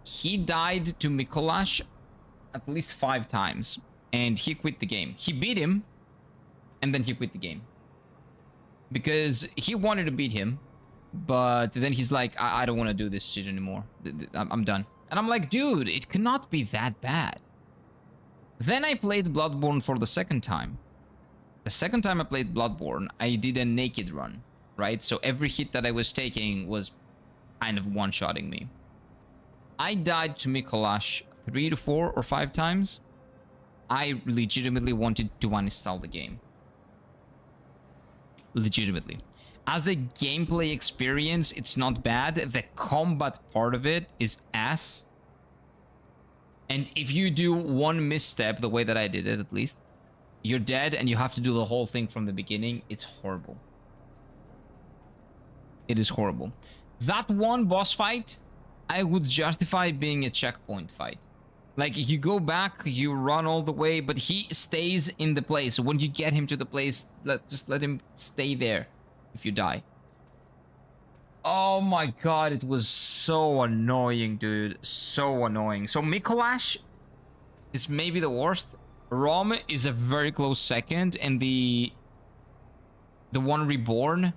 Speaker 1: He died to Mikolash at least 5 times and he quit the game. He beat him and then he quit the game. Because he wanted to beat him, but then he's like, I don't want to do this shit anymore. I'm done. And I'm like, dude, it cannot be that bad. Then I played Bloodborne for the second time. The second time I played Bloodborne, I did a naked run, right? So every hit that I was taking was kind of one-shotting me. I died to Mikolash 3 to 4 or 5 times. I legitimately wanted to uninstall the game. Legitimately. As a gameplay experience, it's not bad. The combat part of it is ass. And if you do one misstep, the way that I did it at least, you're dead and you have to do the whole thing from the beginning. It's horrible. It is horrible. That one boss fight, I would justify being a checkpoint fight. Like, you go back, you run all the way, but he stays in the place. So when you get him to the place, just let him stay there if you die. Oh my god, it was so annoying, dude. So annoying. So Mikolash is maybe the worst. Rom is a very close second, and the one reborn.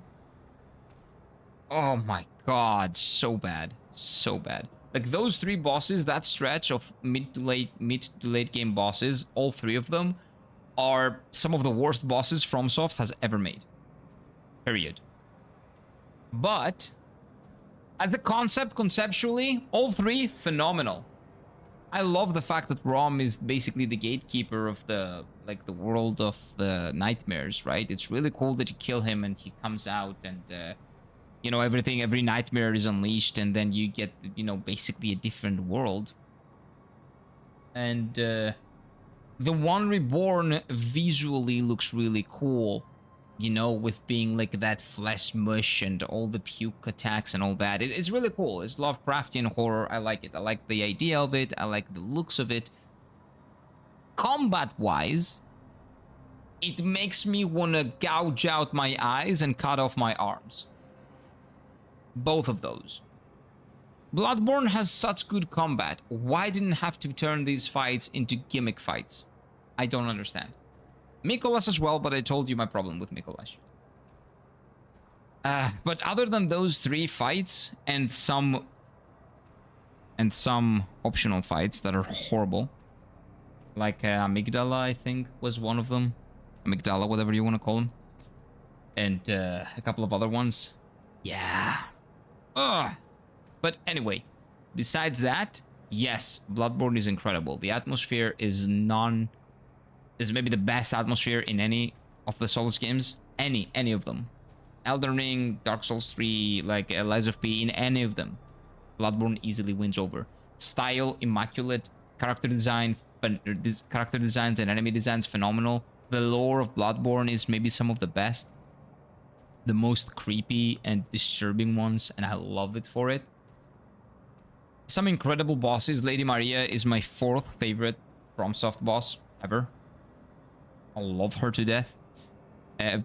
Speaker 1: Oh my god, so bad. So bad. Like, those three bosses, that stretch of mid to late game bosses, all three of them are some of the worst bosses FromSoft has ever made. Period. But as a concept, conceptually, all three phenomenal. I love the fact that Rom is basically the gatekeeper of the world of the nightmares, right? It's really cool that you kill him and he comes out and you know, every nightmare is unleashed, and then you get, you know, basically a different world. And the one reborn visually looks really cool, you know, with being like that flesh mush and all the puke attacks and all that. It's really cool. It's Lovecraftian horror. I like it. I like the idea of it. I like the looks of it. Combat-wise, it makes me want to gouge out my eyes and cut off my arms. Both of those. Bloodborne has such good combat. Why didn't have to turn these fights into gimmick fights? I don't understand. Mikolash as well, but I told you my problem with Mikolash. But other than those three fights and some optional fights that are horrible, like Amygdala, I think, was one of them. Amygdala, whatever you want to call them. And a couple of other ones. Yeah. Ugh. But anyway, besides that, yes, Bloodborne is incredible. The atmosphere is maybe the best atmosphere in any of the Souls games. Any of them. Elden Ring, Dark Souls 3, like Lies of P, in any of them. Bloodborne easily wins over. Style, immaculate. Character designs and enemy designs, phenomenal. The lore of Bloodborne is maybe some of the best. The most creepy and disturbing ones, and I love it for it. Some incredible bosses. Lady Maria is my 4th favorite FromSoft boss ever. I love her to death.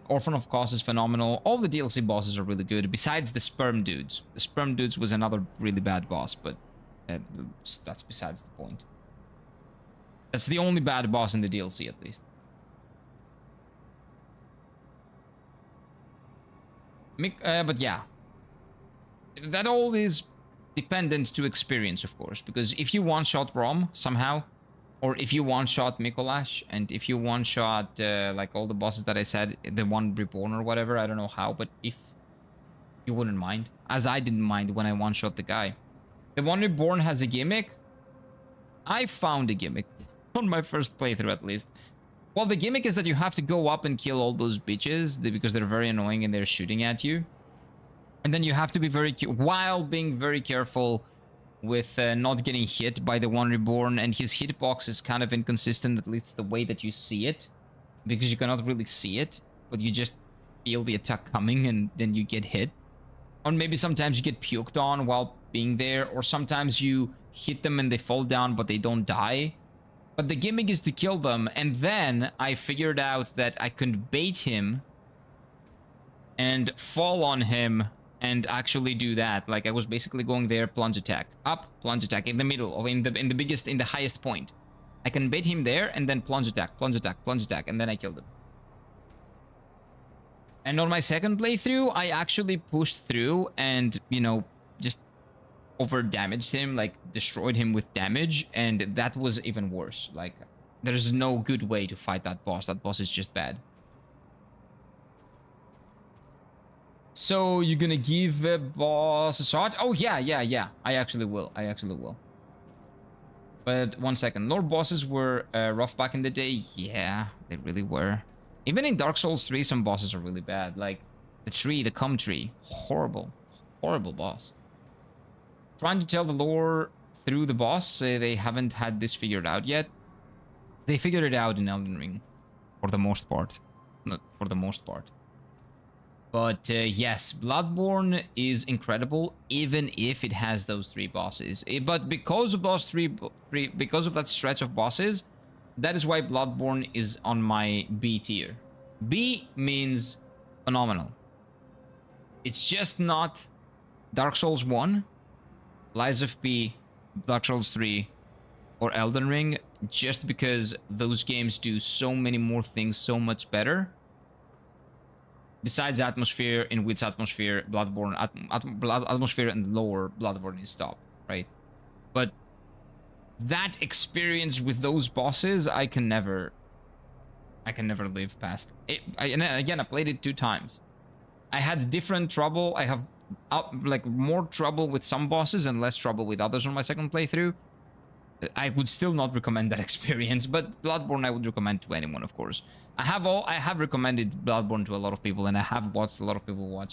Speaker 1: Orphan of Cause is phenomenal. All the DLC bosses are really good, besides the Sperm Dudes. The Sperm Dudes was another really bad boss, but that's besides the point. That's the only bad boss in the DLC, at least. But yeah, that all is dependent to experience, of course, because if you one-shot Rom somehow, or if you one-shot Mikolash, and if you one-shot like all the bosses that I said, the one reborn or whatever, I don't know how, but if you wouldn't mind, as I didn't mind when I one-shot the guy. The one reborn has a gimmick. I found a gimmick on my first playthrough, at least. Well, the gimmick is that you have to go up and kill all those bitches because they're very annoying and they're shooting at you. And then you have to be while being very careful with not getting hit by the one reborn. And his hitbox is kind of inconsistent, at least the way that you see it, because you cannot really see it, but you just feel the attack coming and then you get hit. Or maybe sometimes you get puked on while being there, or sometimes you hit them and they fall down but they don't die. But the gimmick is to kill them, and then I figured out that I could bait him and fall on him and actually do that. Like, I was basically going there, plunge attack, up, plunge attack, in the middle, or in the highest point. I can bait him there and then plunge attack, plunge attack, plunge attack, and then I killed him. And on my second playthrough, I actually pushed through and, you know, just over damaged him, like destroyed him with damage, and that was even worse. Like, there's no good way to fight that boss. That boss is just bad. So you're gonna give a boss a shot? Oh yeah. I actually will. But 1 second. Lord bosses were rough back in the day. Yeah, they really were. Even in Dark Souls 3, some bosses are really bad. Like the cum tree. Horrible boss. Trying to tell the lore through the boss, they haven't had this figured out yet. They figured it out in Elden Ring, for the most part. Not for the most part. But yes, Bloodborne is incredible, even if it has those 3 bosses. But because of those because of that stretch of bosses, that is why Bloodborne is on my B tier. B means phenomenal. It's just not Dark Souls 1, Lies of P, Dark Souls 3, or Elden Ring, just because those games do so many more things so much better. Besides atmosphere, in which atmosphere, Bloodborne, atmosphere and lore, Bloodborne is top, right? But that experience with those bosses, I can never live past. And again, I played it 2 times. I had different trouble. I have like more trouble with some bosses and less trouble with others on my second playthrough. I would still not recommend that experience, but Bloodborne I would recommend to anyone, of course. I have recommended Bloodborne to a lot of people, and I have watched a lot of people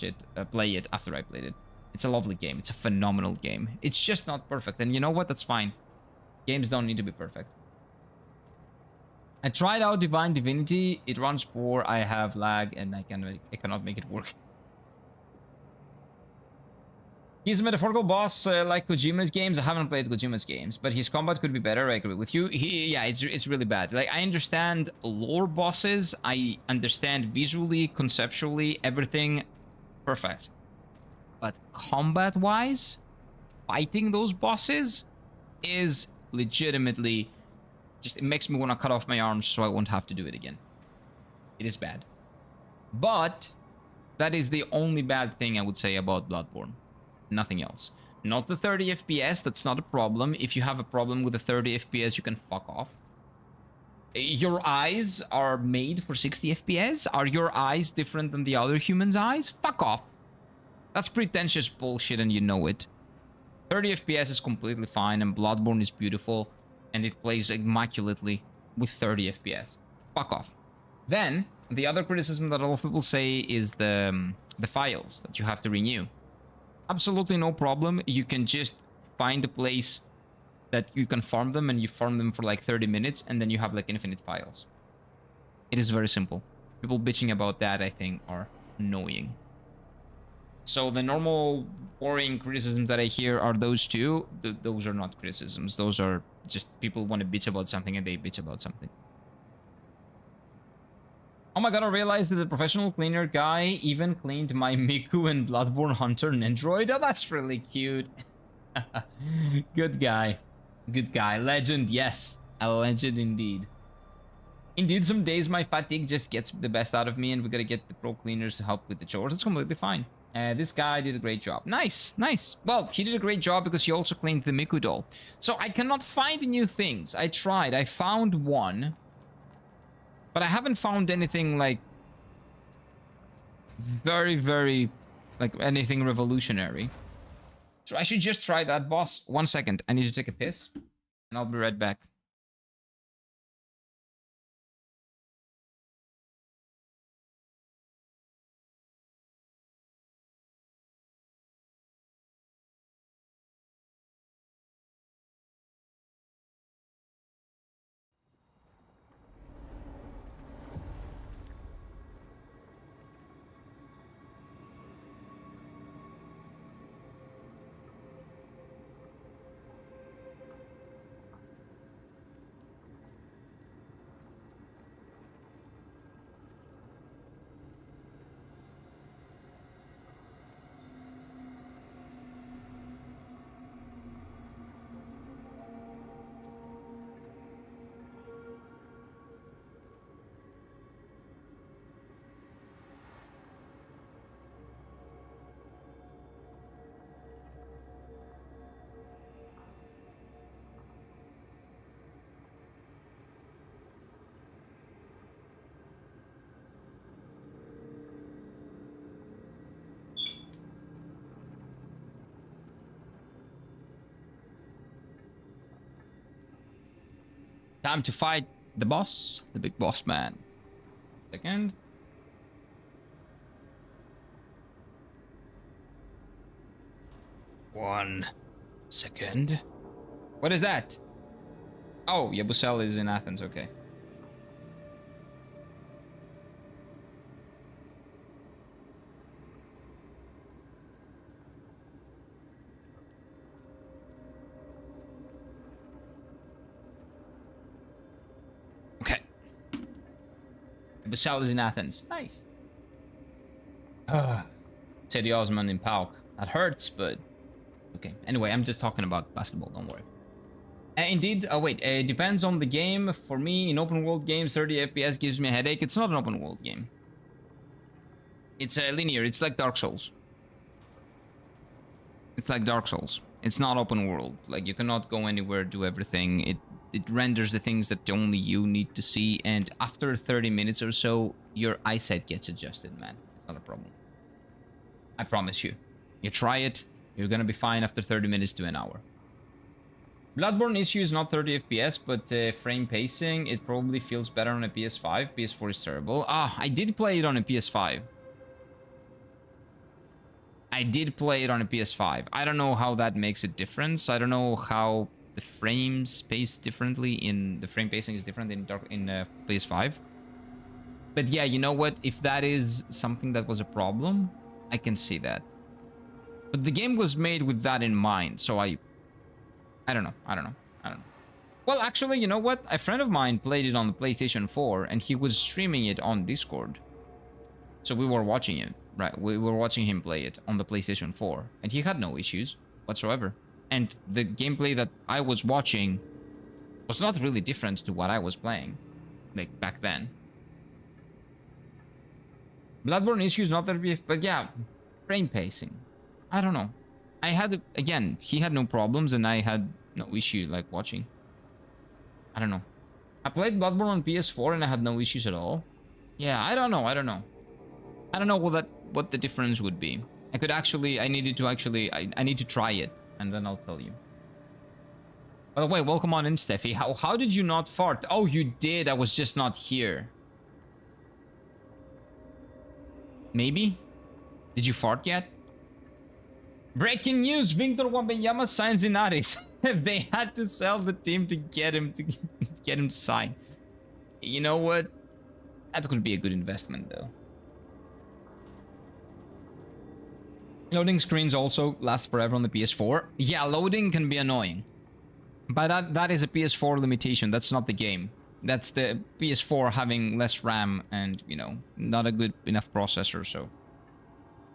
Speaker 1: play it after I played it. It's a lovely game. It's a phenomenal game. It's just not perfect, and you know what? That's fine. Games don't need to be perfect. I tried out Divine Divinity. It runs poor. I have lag, and I cannot make it work. He's a metaphorical boss like Kojima's games. I haven't played Kojima's games, but his combat could be better. I agree with you. Yeah, it's really bad. Like, I understand lore bosses. I understand visually, conceptually, everything. Perfect. But combat-wise, fighting those bosses is legitimately just, it makes me want to cut off my arms so I won't have to do it again. It is bad. But that is the only bad thing I would say about Bloodborne. Nothing else. Not the 30 FPS, that's not a problem. If you have a problem with the 30 FPS, you can fuck off. Your eyes are made for 60 FPS? Are your eyes different than the other humans' eyes? Fuck off. That's pretentious bullshit and you know it. 30 FPS is completely fine and Bloodborne is beautiful and it plays immaculately with 30 FPS. Fuck off. Then, the other criticism that a lot of people say is the files that you have to renew. Absolutely no problem. You can just find a place that you can farm them and you farm them for like 30 minutes and then you have like infinite files. It is very simple. People bitching about that, I think, are annoying. So the normal boring criticisms that I hear are those two. Those are not criticisms. Those are just people want to bitch about something and they bitch about something. Oh my god, I realized that the professional cleaner guy even cleaned my Miku and Bloodborne Hunter Nendroid. Oh, that's really cute. Good guy. Good guy. Legend, yes. A legend indeed. Indeed, some days my fatigue just gets the best out of me and we gotta get the pro cleaners to help with the chores. It's completely fine. This guy did a great job. Nice, nice. Well, he did a great job because he also cleaned the Miku doll. So I cannot find new things. I tried. I found one. But I haven't found anything like very, like anything revolutionary. So I should just try that boss. 1 second. I need to take a piss. And I'll be right back. Time to fight the boss, the big boss man. Second. One second. What is that? Oh, Yabusel is in Athens, okay. Basal is in Athens. Nice. Teddy Osman in PAOK. That hurts, but okay. Anyway, I'm just talking about basketball. Don't worry. Indeed. Oh wait. It depends on the game. For me, in open world games, 30 FPS gives me a headache. It's not an open world game. It's linear. It's like Dark Souls. It's like Dark Souls. It's not open world. Like, you cannot go anywhere, do everything. It renders the things that only you need to see, and after 30 minutes or so, your eyesight gets adjusted, man. It's not a problem. I promise you. You try it, you're gonna be fine after 30 minutes to an hour. Bloodborne issue is not 30 FPS, but frame pacing, it probably feels better on a PS5. PS4 is terrible. Ah, I did play it on a PS5. I did play it on a PS5. I don't know how that makes a difference. I don't know how the frames pace differently in... The frame pacing is different in PS5. But yeah, you know what? If that is something that was a problem, I can see that. But the game was made with that in mind, so I don't know. Well, actually, you know what? A friend of mine played it on the PlayStation 4, and he was streaming it on Discord. So we were watching it, right? We were watching him play it on the PlayStation 4, and he had no issues whatsoever. And the gameplay that I was watching was not really different to what I was playing, like, back then. Bloodborne issues, not that, but yeah, frame pacing. I don't know. I had, again, he had no problems, and I had no issue, like, watching. I don't know. I played Bloodborne on PS4, and I had no issues at all. Yeah, I don't know. I don't know what the difference would be. I need to try it, and then I'll tell you. By the way, welcome on in, Steffi. How did you not fart? Oh, you did. I was just not here. Maybe? Did you fart yet? Breaking news! Victor Wembanyama signs in Aris. They had to sell the team to get him signed. You know what? That could be a good investment, though. Loading screens also last forever on the PS4. Yeah, loading can be annoying. But that is a PS4 limitation. That's not the game. That's the PS4 having less RAM and, you know, not a good enough processor, so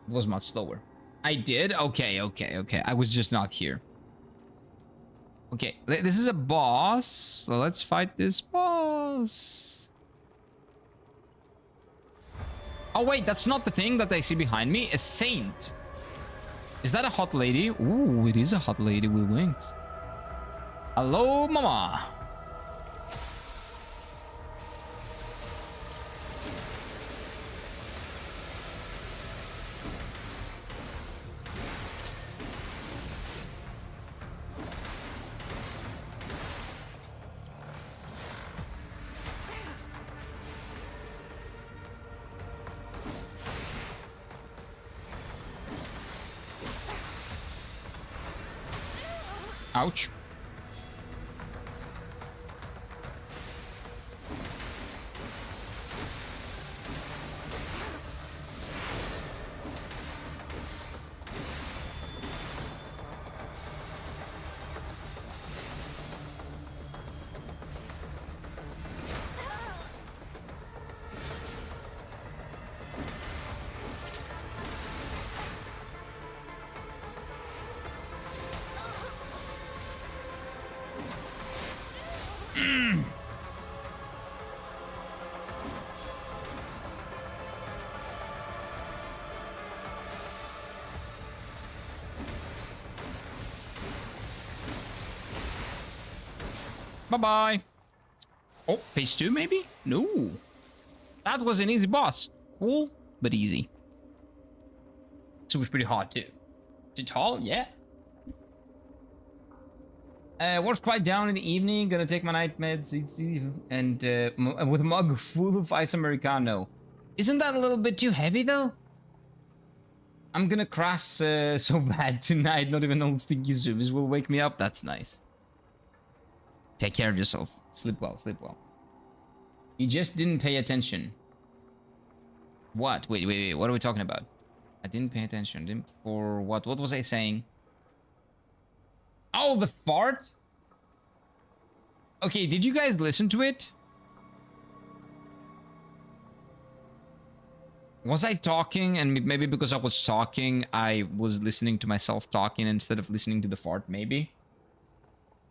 Speaker 1: it was much slower. I did? Okay. I was just not here. Okay, this is a boss. So let's fight this boss. Oh wait, that's not the thing that I see behind me. A saint. Is that a hot lady? Ooh, it is a hot lady with wings. Hello, mama. Ouch. Bye-bye. Oh, phase 2 maybe? No. That was an easy boss. Cool, but easy. So it was pretty hard too. Is it tall? Yeah. Work's quite down in the evening. Gonna take my night meds and with a mug full of ice americano. Isn't that a little bit too heavy though? I'm gonna crash so bad tonight. Not even old stinky zoomies will wake me up. That's nice. Take care of yourself. Sleep well, sleep well. You just didn't pay attention. What? Wait. What are we talking about? I didn't pay attention. For what? What was I saying? Oh, the fart? Okay, did you guys listen to it? Was I talking? And maybe because I was talking, I was listening to myself talking instead of listening to the fart, maybe?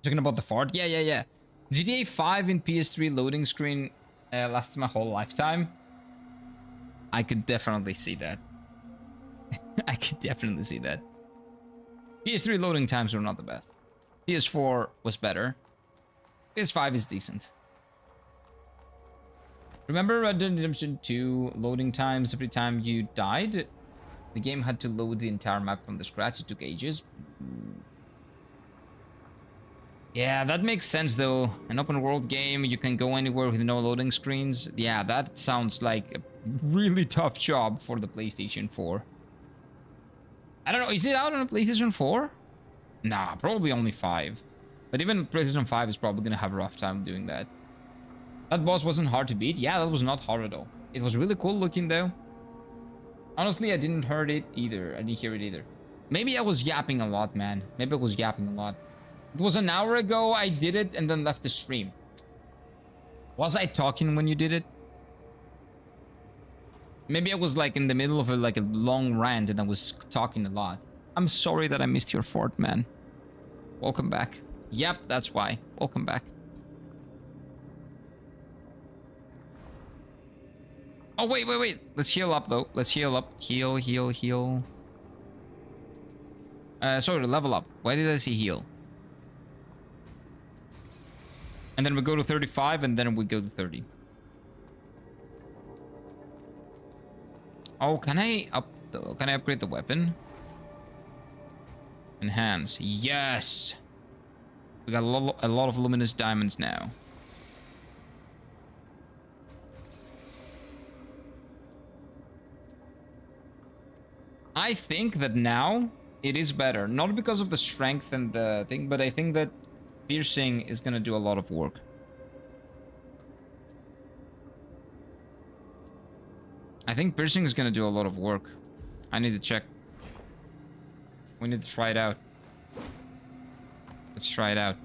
Speaker 1: Talking about the fart? Yeah. GTA 5 in PS3 loading screen lasts my whole lifetime. I could definitely see that. I could definitely see that. PS3 loading times were not the best. PS4 was better. PS5 is decent. Remember Red Dead Redemption 2 loading times every time you died? The game had to load the entire map from the scratch. It took ages. Yeah, that makes sense though. An open world game, you can go anywhere with no loading screens. Yeah, that sounds like a really tough job for the PlayStation 4. I don't know, is it out on a PlayStation 4? Nah, probably only 5. But even PlayStation 5 is probably gonna have a rough time doing that. That boss wasn't hard to beat. Yeah, that was not hard at all. It was really cool looking though. Honestly, I didn't hear it either. Maybe I was yapping a lot, man. Maybe I was yapping a lot. It was an hour ago I did it and then left the stream. Was I talking when you did it? Maybe I was like in the middle of a long rant and I was talking a lot. I'm sorry that I missed your fort, man. Welcome back. Yep, that's why. Welcome back. Oh, wait. Let's heal up, though. Let's heal up. Heal. Sorry, level up. Why did I say heal? And then we go to 35, and then we go to 30. Oh, can I upgrade the weapon? Enhance. Yes! We got a lot of luminous diamonds now. I think that now it is better. Not because of the strength and the thing, but I think that piercing is gonna do a lot of work. I think piercing is gonna do a lot of work. I need to check. We need to try it out. Let's try it out.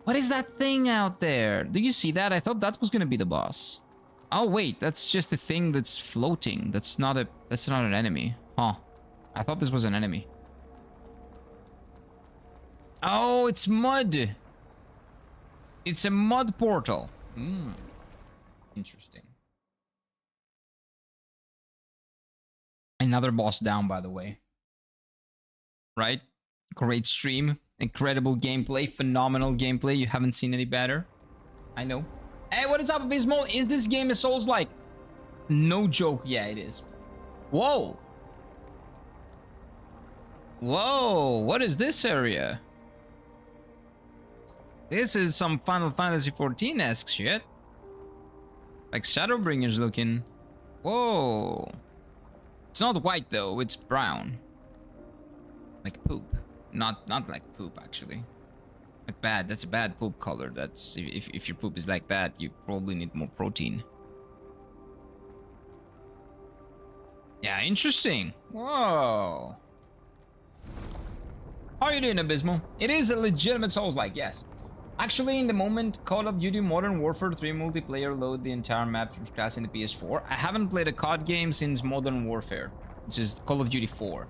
Speaker 1: What is that thing out there? Do you see that? I thought that was gonna be the boss. Oh wait, that's just the thing that's floating. That's not an enemy. Huh. I thought this was an enemy. Oh, it's mud. It's a mud portal. Interesting. Another boss down, by the way. Right? Great stream. Incredible gameplay. Phenomenal gameplay. You haven't seen any better. I know. Hey, what is up, Abysmal? Is this game a Souls-like? No joke. Yeah, it is. Whoa. Whoa. What is this area? This is some Final Fantasy XIV-esque shit. Like Shadowbringers looking. Whoa. It's not white though, it's brown. Like poop. Not like poop actually. Like bad. That's a bad poop color. That's if your poop is like that, you probably need more protein. Yeah, interesting. Whoa. How are you doing, Abysmal? It is a legitimate Souls-like, yes. Actually, in the moment, Call of Duty Modern Warfare 3 multiplayer load the entire map from scratch in the PS4. I haven't played a COD game since Modern Warfare, which is Call of Duty 4.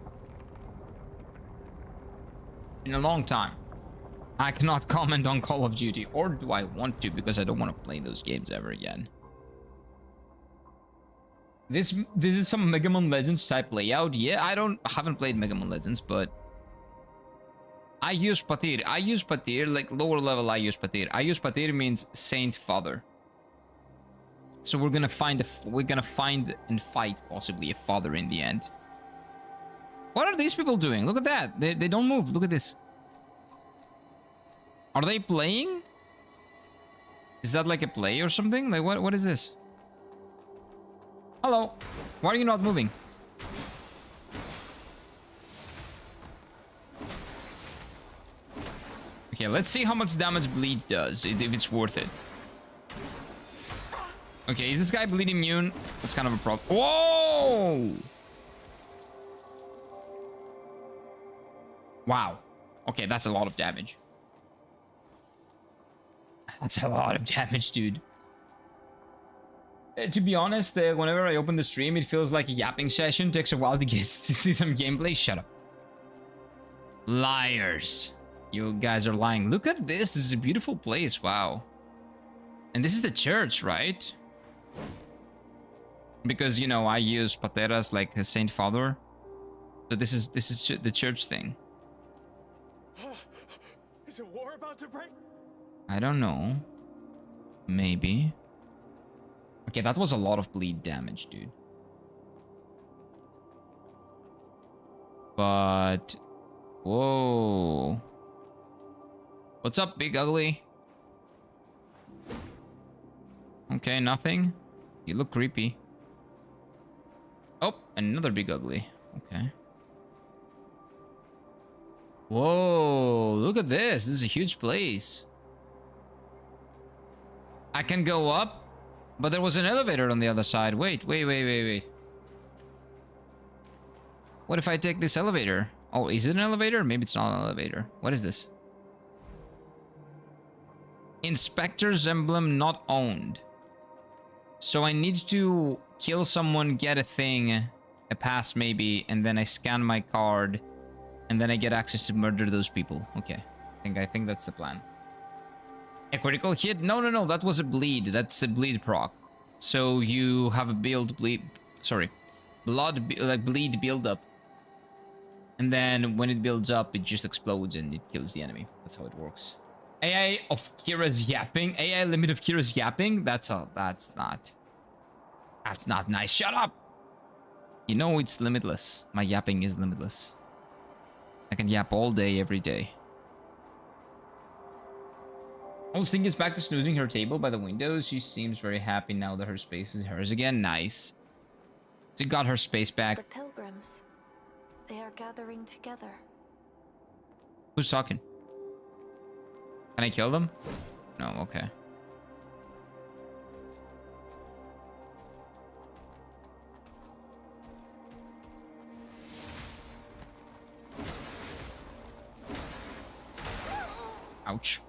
Speaker 1: In a long time. I cannot comment on Call of Duty, or do I want to, because I don't want to play those games ever again. This is some Mega Man Legends type layout. Yeah, I haven't played Mega Man Legends, but I use Patir. I use Patir, like lower level I use Patir. I use Patir means Saint Father. So we're gonna find and fight possibly a father in the end. What are these people doing? Look at that. They don't move. Look at this. Are they playing? Is that like a play or something? Like what is this? Hello. Why are you not moving? Okay, let's see how much damage bleed does, if it's worth it. Okay, is this guy bleed immune? That's kind of a problem. Whoa! Wow. Okay, that's a lot of damage. That's a lot of damage, dude. To be honest, whenever I open the stream, it feels like a yapping session. Takes a while to get to see some gameplay. Shut up. Liars. You guys are lying. Look at this. This is a beautiful place. Wow. And this is the church, right? Because, you know, I use pateras like a Saint Father. So this is the church thing.
Speaker 7: Is a war about to break?
Speaker 1: I don't know. Maybe. Okay, that was a lot of bleed damage, dude. But... Whoa. What's up, big ugly? Okay, nothing. You look creepy. Oh, another big ugly. Okay. Whoa, look at this. This is a huge place. I can go up, but there was an elevator on the other side. Wait. What if I take this elevator? Oh, is it an elevator? Maybe it's not an elevator. What is this? Inspector's emblem not owned. So I need to kill someone, get a thing, a pass maybe, and then I scan my card, and then I get access to murder those people. Okay, I think that's the plan. A critical hit? No, that was a bleed. That's a bleed proc. So you have a bleed build up. And then when it builds up, it just explodes and it kills the enemy. That's how it works. AI of Kira's yapping. AI limit of Kira's yapping. That's not nice. Shut up. You know it's limitless. My yapping is limitless. I can yap all day, every day. Sting is back to snoozing her table by the windows. She seems very happy now that her space is hers again. Nice. She got her space back.
Speaker 3: The pilgrims, they are gathering together.
Speaker 1: Who's talking? Can I kill them? No, okay. Ouch.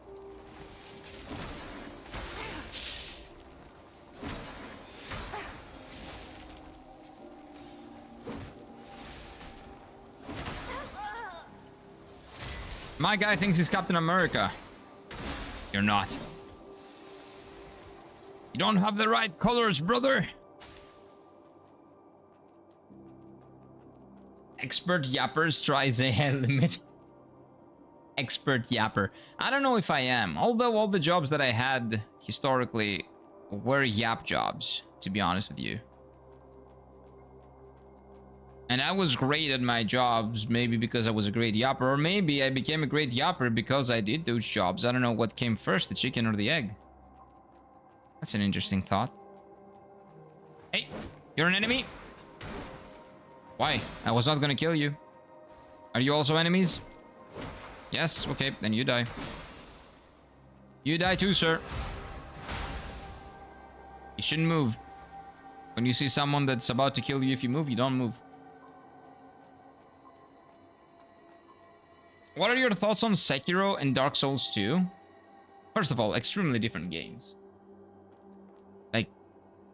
Speaker 1: My guy thinks he's Captain America. You're not. You don't have the right colors, brother. Expert yappers tries a limit. Expert yapper. I don't know if I am. Although all the jobs that I had historically were yap jobs, to be honest with you. And I was great at my jobs, maybe because I was a great yapper, or maybe I became a great yapper because I did those jobs. I don't know what came first, the chicken or the egg. That's an interesting thought. Hey, you're an enemy? Why? I was not gonna kill you. Are you also enemies? Yes, okay, then you die. You die too, sir. You shouldn't move. When you see someone that's about to kill you, if you move, you don't move. What are your thoughts on Sekiro and Dark Souls 2? First of all, extremely different games. Like,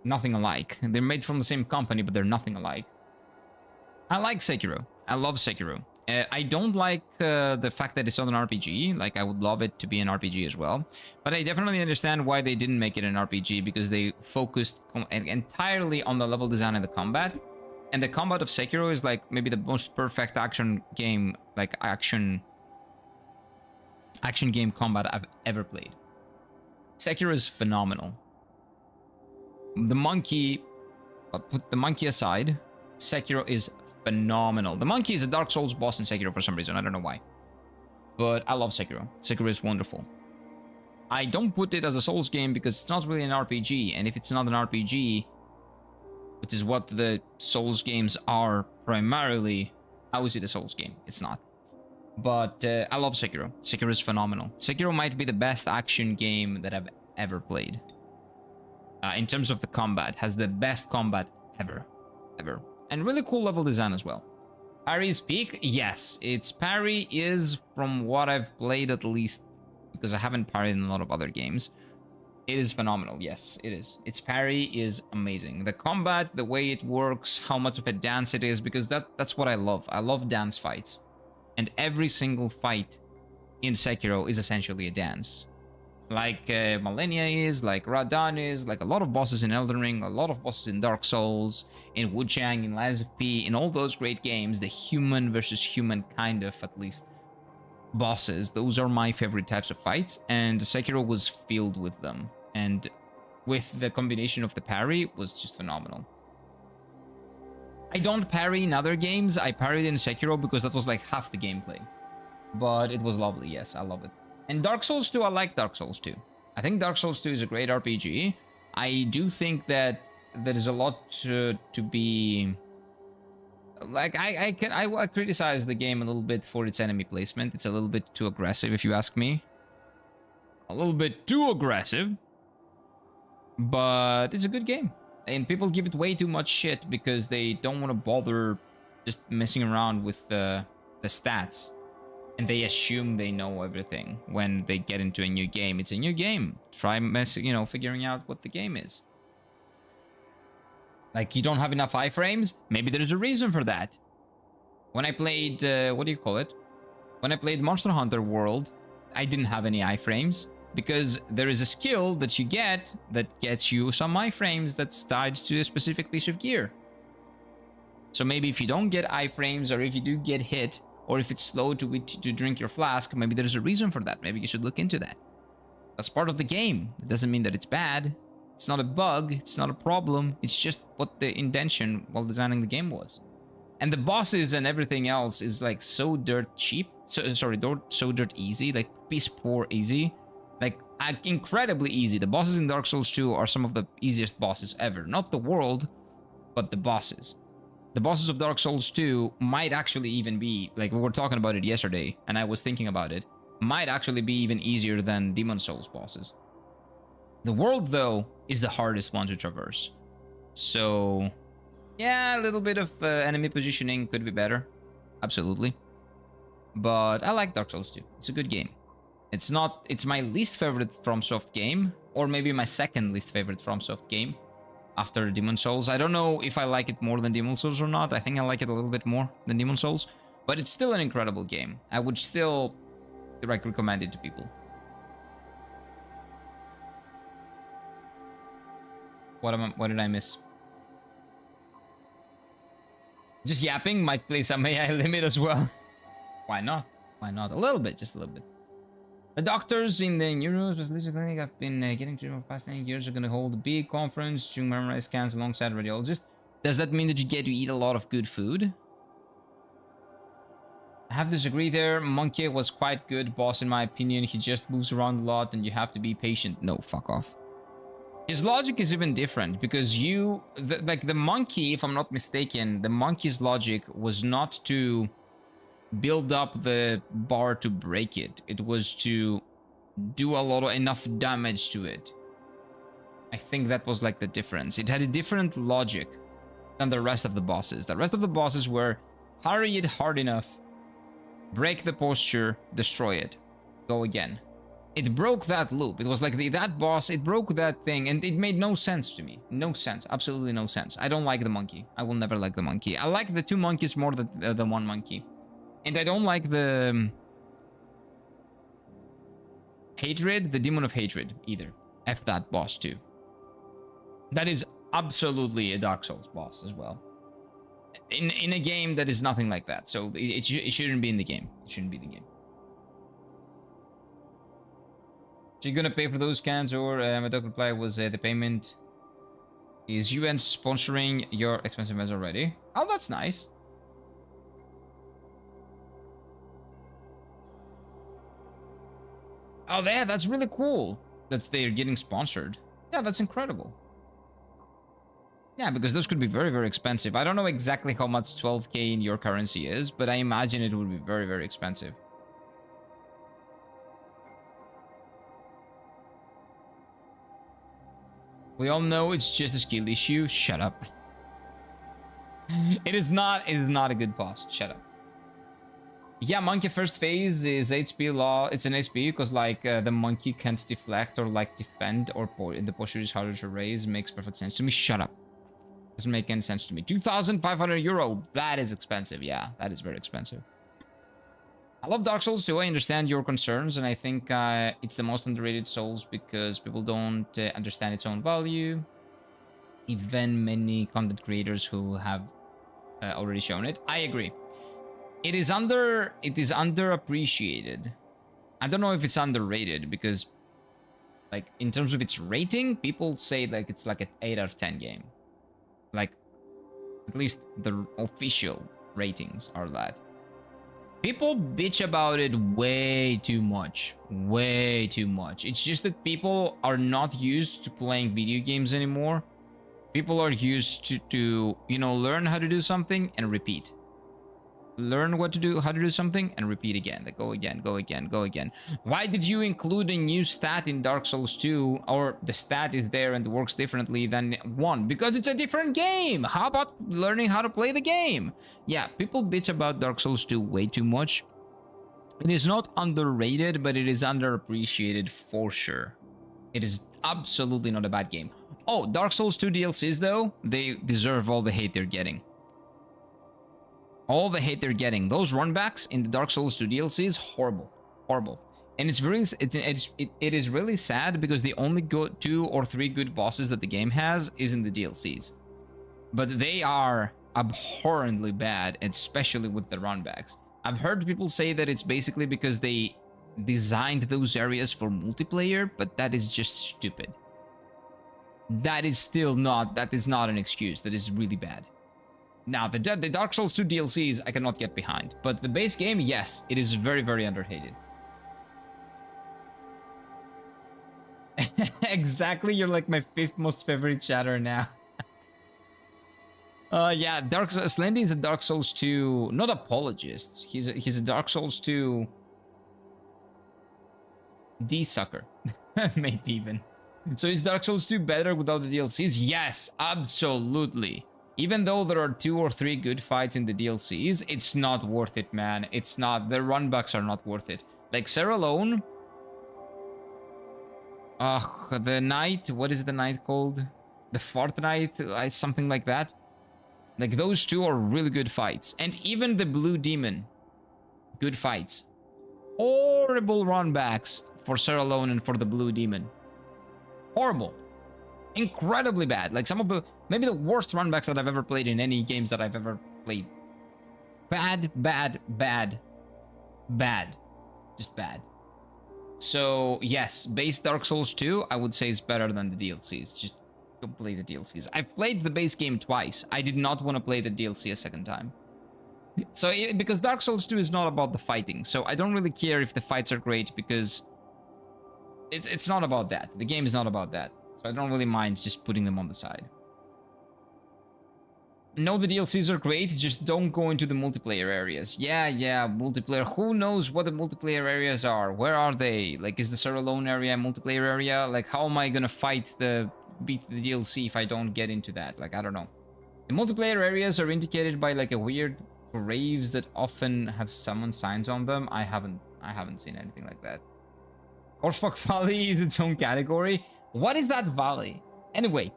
Speaker 1: nothing alike. They're made from the same company, but they're nothing alike. I like Sekiro. I love Sekiro. I don't like the fact that it's not an RPG. Like, I would love it to be an RPG as well. But I definitely understand why they didn't make it an RPG, because they focused entirely on the level design and the combat. And the combat of Sekiro is like maybe the most perfect action game, like action game combat I've ever played. Sekiro is phenomenal. The monkey, put the monkey aside, Sekiro is phenomenal. The monkey is a Dark Souls boss in Sekiro for some reason. I don't know why. But I love Sekiro. Sekiro is wonderful. I don't put it as a Souls game because it's not really an RPG. And if it's not an RPG, which is what the Souls games are primarily, how is it a Souls game? It's not. But I love Sekiro. Sekiro is phenomenal. Sekiro might be the best action game that I've ever played. In terms of the combat, has the best combat ever. And really cool level design as well. Parry's peak? Yes, its parry is, from what I've played at least, because I haven't parried in a lot of other games, It is phenomenal. Yes, it is. Its parry is amazing. The combat, the way it works, how much of a dance it is, because that's what I love. I love dance fights. And every single fight in Sekiro is essentially a dance. Like Millennia is, like Radan is, like a lot of bosses in Elden Ring, a lot of bosses in Dark Souls, in Wuchang, in Lies of P, in all those great games, the human versus human kind of, at least, bosses, those are my favorite types of fights, and Sekiro was filled with them. And with the combination of the parry was just phenomenal. I don't parry in other games. I parried in Sekiro because that was like half the gameplay. But it was lovely. Yes, I love it. And Dark Souls 2, I like Dark Souls 2. I think Dark Souls 2 is a great RPG. I do think that there is a lot to be... Like, I criticize the game a little bit for its enemy placement. It's a little bit too aggressive, if you ask me. A little bit too aggressive. But it's a good game. And people give it way too much shit because they don't want to bother just messing around with the stats. And they assume they know everything when they get into a new game. It's a new game. Try figuring out what the game is. Like, you don't have enough iframes? Maybe there's a reason for that. When I played, what do you call it? When I played Monster Hunter World, I didn't have any iframes. Because there is a skill that you get that gets you some iframes that's tied to a specific piece of gear. So maybe if you don't get iframes, or if you do get hit, or if it's slow to drink your flask, maybe there's a reason for that. Maybe you should look into that. That's part of the game. It doesn't mean that it's bad. It's not a bug. It's not a problem. It's just what the intention while designing the game was. And the bosses and everything else is like so dirt cheap. So dirt easy. Like piss poor easy. Like incredibly easy. The bosses in Dark Souls 2 are some of the easiest bosses ever. Not the world, but the bosses. The bosses of Dark Souls 2 might actually even be, like we were talking about it yesterday, and I was thinking about it, might actually be even easier than Demon Souls bosses. The world, though, is the hardest one to traverse. So, yeah, a little bit of enemy positioning could be better. Absolutely. But I like Dark Souls 2. It's a good game. It's my least favorite FromSoft game, or maybe my second least favorite FromSoft game after Demon Souls. I don't know if I like it more than Demon Souls or not. I think I like it a little bit more than Demon Souls, but it's still an incredible game. I would still recommend it to people. What did I miss? Just yapping might play some AI limit as well. Why not? Why not? A little bit, just a little bit. The doctors in the neurospecialist clinic I've been getting treatment for the past 10 years are going to hold a big conference to memorize scans alongside radiologists. Does that mean that you get to eat a lot of good food? I have to disagree there. Monkey was quite good boss in my opinion. He just moves around a lot and you have to be patient. No, fuck off. His logic is even different because the monkey, if I'm not mistaken, the monkey's logic was not to build up the bar to break it. It was to do enough damage to it. I think that was like the difference. It had a different logic than the rest of the bosses. The rest of the bosses were parry it hard enough, break the posture, destroy it, go again. It broke that loop. It was like that boss, it broke that thing, and it made no sense to me. No sense. Absolutely no sense. I don't like the monkey. I will never like the monkey. I like the two monkeys more than one monkey. And I don't like the hatred, the demon of hatred either. F that boss too. That is absolutely a Dark Souls boss as well. In a game that is nothing like that. So it shouldn't be in the game. It shouldn't be the game. So you're gonna pay for those scans, or my doctor reply was the payment is UN sponsoring your expensive meds already. Oh, that's nice. Oh, yeah, that's really cool that they're getting sponsored. Yeah, that's incredible. Yeah, because those could be very, very expensive. I don't know exactly how much 12K in your currency is, but I imagine it would be very, very expensive. We all know it's just a skill issue. Shut up. It is not a good boss. Shut up. Yeah, monkey first phase is HP law. It's an HP because like the monkey can't deflect or like defend, or the posture is harder to raise. Makes perfect sense to me. Shut up. Doesn't make any sense to me. 2,500 euro. That is expensive. Yeah, that is very expensive. I love Dark Souls too. I understand your concerns, and I think it's the most underrated Souls because people don't understand its own value. Even many content creators who have already shown it. I agree. It is underappreciated. I don't know if it's underrated because, like, in terms of its rating, people say like it's like an 8 out of 10 game. Like, at least the official ratings are that. People bitch about it way too much. Way too much. It's just that people are not used to playing video games anymore. People are used to you know, learn how to do something and repeat. Learn how to do something and repeat again. Like, go again, go again, go again. Why did you include a new stat in Dark Souls 2? Or the stat is there and works differently than 1? Because it's a different game. How about learning how to play the game? Yeah, people bitch about Dark Souls 2 way too much. It is not underrated, but it is underappreciated for sure. It is absolutely not a bad game. Oh, Dark Souls 2 DLCs though, they deserve all the hate they're getting. All the hate they're getting. Those runbacks in the Dark Souls 2 DLCs, horrible. Horrible. And it's really, it is really sad because the only 2 or 3 good bosses that the game has is in the DLCs. But they are abhorrently bad, especially with the runbacks. I've heard people say that it's basically because they designed those areas for multiplayer, but that is just stupid. That is not an excuse. That is really bad. Now, the Dark Souls 2 DLCs, I cannot get behind. But the base game, yes, it is very, very underrated. Exactly, you're like my 5th most favorite chatter now. Yeah, Slendy is a Dark Souls 2, not apologist. He's a Dark Souls 2 D-sucker, maybe even. So is Dark Souls 2 better without the DLCs? Yes, absolutely. Even though there are 2 or 3 good fights in the DLCs, it's not worth it, man. It's not. The runbacks are not worth it. Like Sarah Lone. The Knight. What is the Knight called? The Fortnite, something like that. Like those 2 are really good fights. And even the Blue Demon. Good fights. Horrible runbacks for Sarah Lone and for the Blue Demon. Horrible. Incredibly bad. Like some of the, maybe the worst runbacks that I've ever played in any games that I've ever played. Bad, bad, bad, bad. Just bad. So yes, base Dark Souls 2, I would say is better than the DLCs. Just don't play the DLCs. I've played the base game twice. I did not want to play the DLC a second time. So because Dark Souls 2 is not about the fighting, so I don't really care if the fights are great because it's not about that. The game is not about that. So I don't really mind just putting them on the side. No, the DLCs are great, just don't go into the multiplayer areas. Yeah, multiplayer. Who knows what the multiplayer areas are? Where are they? Like, is the Sarah Lone area a multiplayer area? Like, how am I gonna beat the DLC if I don't get into that? Like, I don't know. The multiplayer areas are indicated by like a weird graves that often have summon signs on them. I haven't seen anything like that. Horsefuck Valley is its own category. What is that valley? Anyway,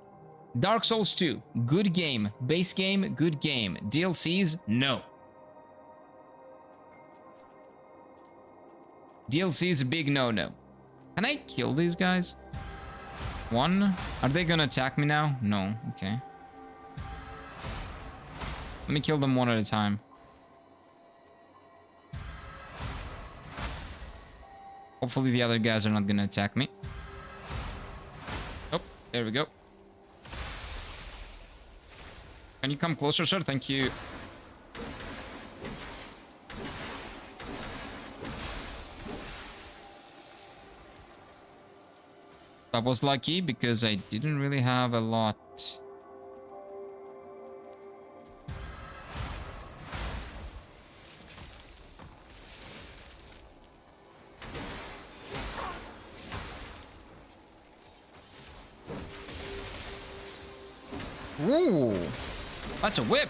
Speaker 1: Dark Souls 2, good game. Base game, good game. DLCs, no. DLC is a big no-no. Can I kill these guys? 1? Are they gonna attack me now? No, okay. Let me kill them 1 at a time. Hopefully the other guys are not gonna attack me. Oh, there we go. Can you come closer, sir? Thank you. That was lucky because I didn't really have a lot. Ooh, that's a whip.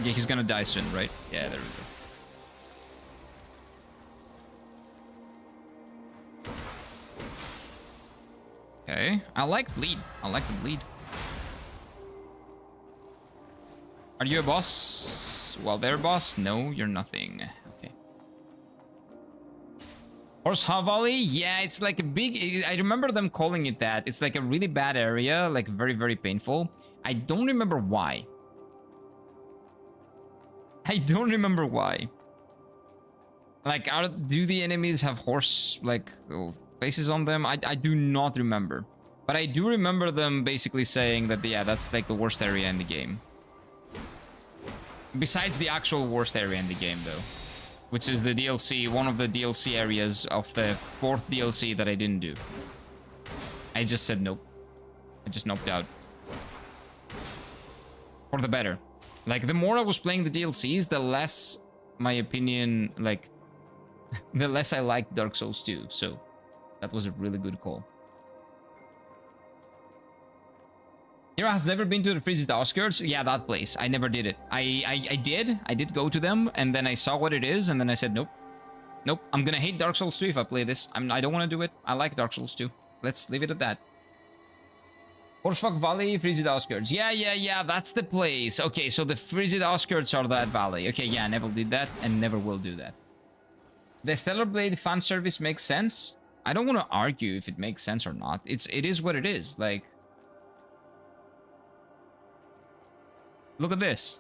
Speaker 1: Okay, he's gonna die soon, right? Yeah, there we go. Okay. I like bleed. I like the bleed. Are you a boss? Well, they're a boss. No, you're nothing. Okay. Horse Valley? Yeah, it's like a big... I remember them calling it that. It's like a really bad area, like very, very painful. I don't remember why. I don't remember why. Like, do the enemies have horse, like, faces on them? I do not remember. But I do remember them basically saying that, yeah, that's like the worst area in the game. Besides the actual worst area in the game, though. Which is the DLC, one of the DLC areas of the 4th DLC that I didn't do. I just said nope. I just noped out. For the better. Like, the more I was playing the DLCs, the less my opinion, like, the less I liked Dark Souls 2. So, that was a really good call. Hero has never been to the Frigid Outskirts. Yeah, that place. I never did it. I did go to them, and then I saw what it is, and then I said, nope. Nope, I'm gonna hate Dark Souls 2 if I play this. I don't want to do it. I like Dark Souls 2. Let's leave it at that. Horsfuck Valley, Frigid Outskirts. Yeah, that's the place. Okay, so the Frigid Outskirts are that valley. Okay, yeah, I never did that, and never will do that. The Stellar Blade fan service makes sense. I don't want to argue if it makes sense or not. It is what it is. Like, look at this.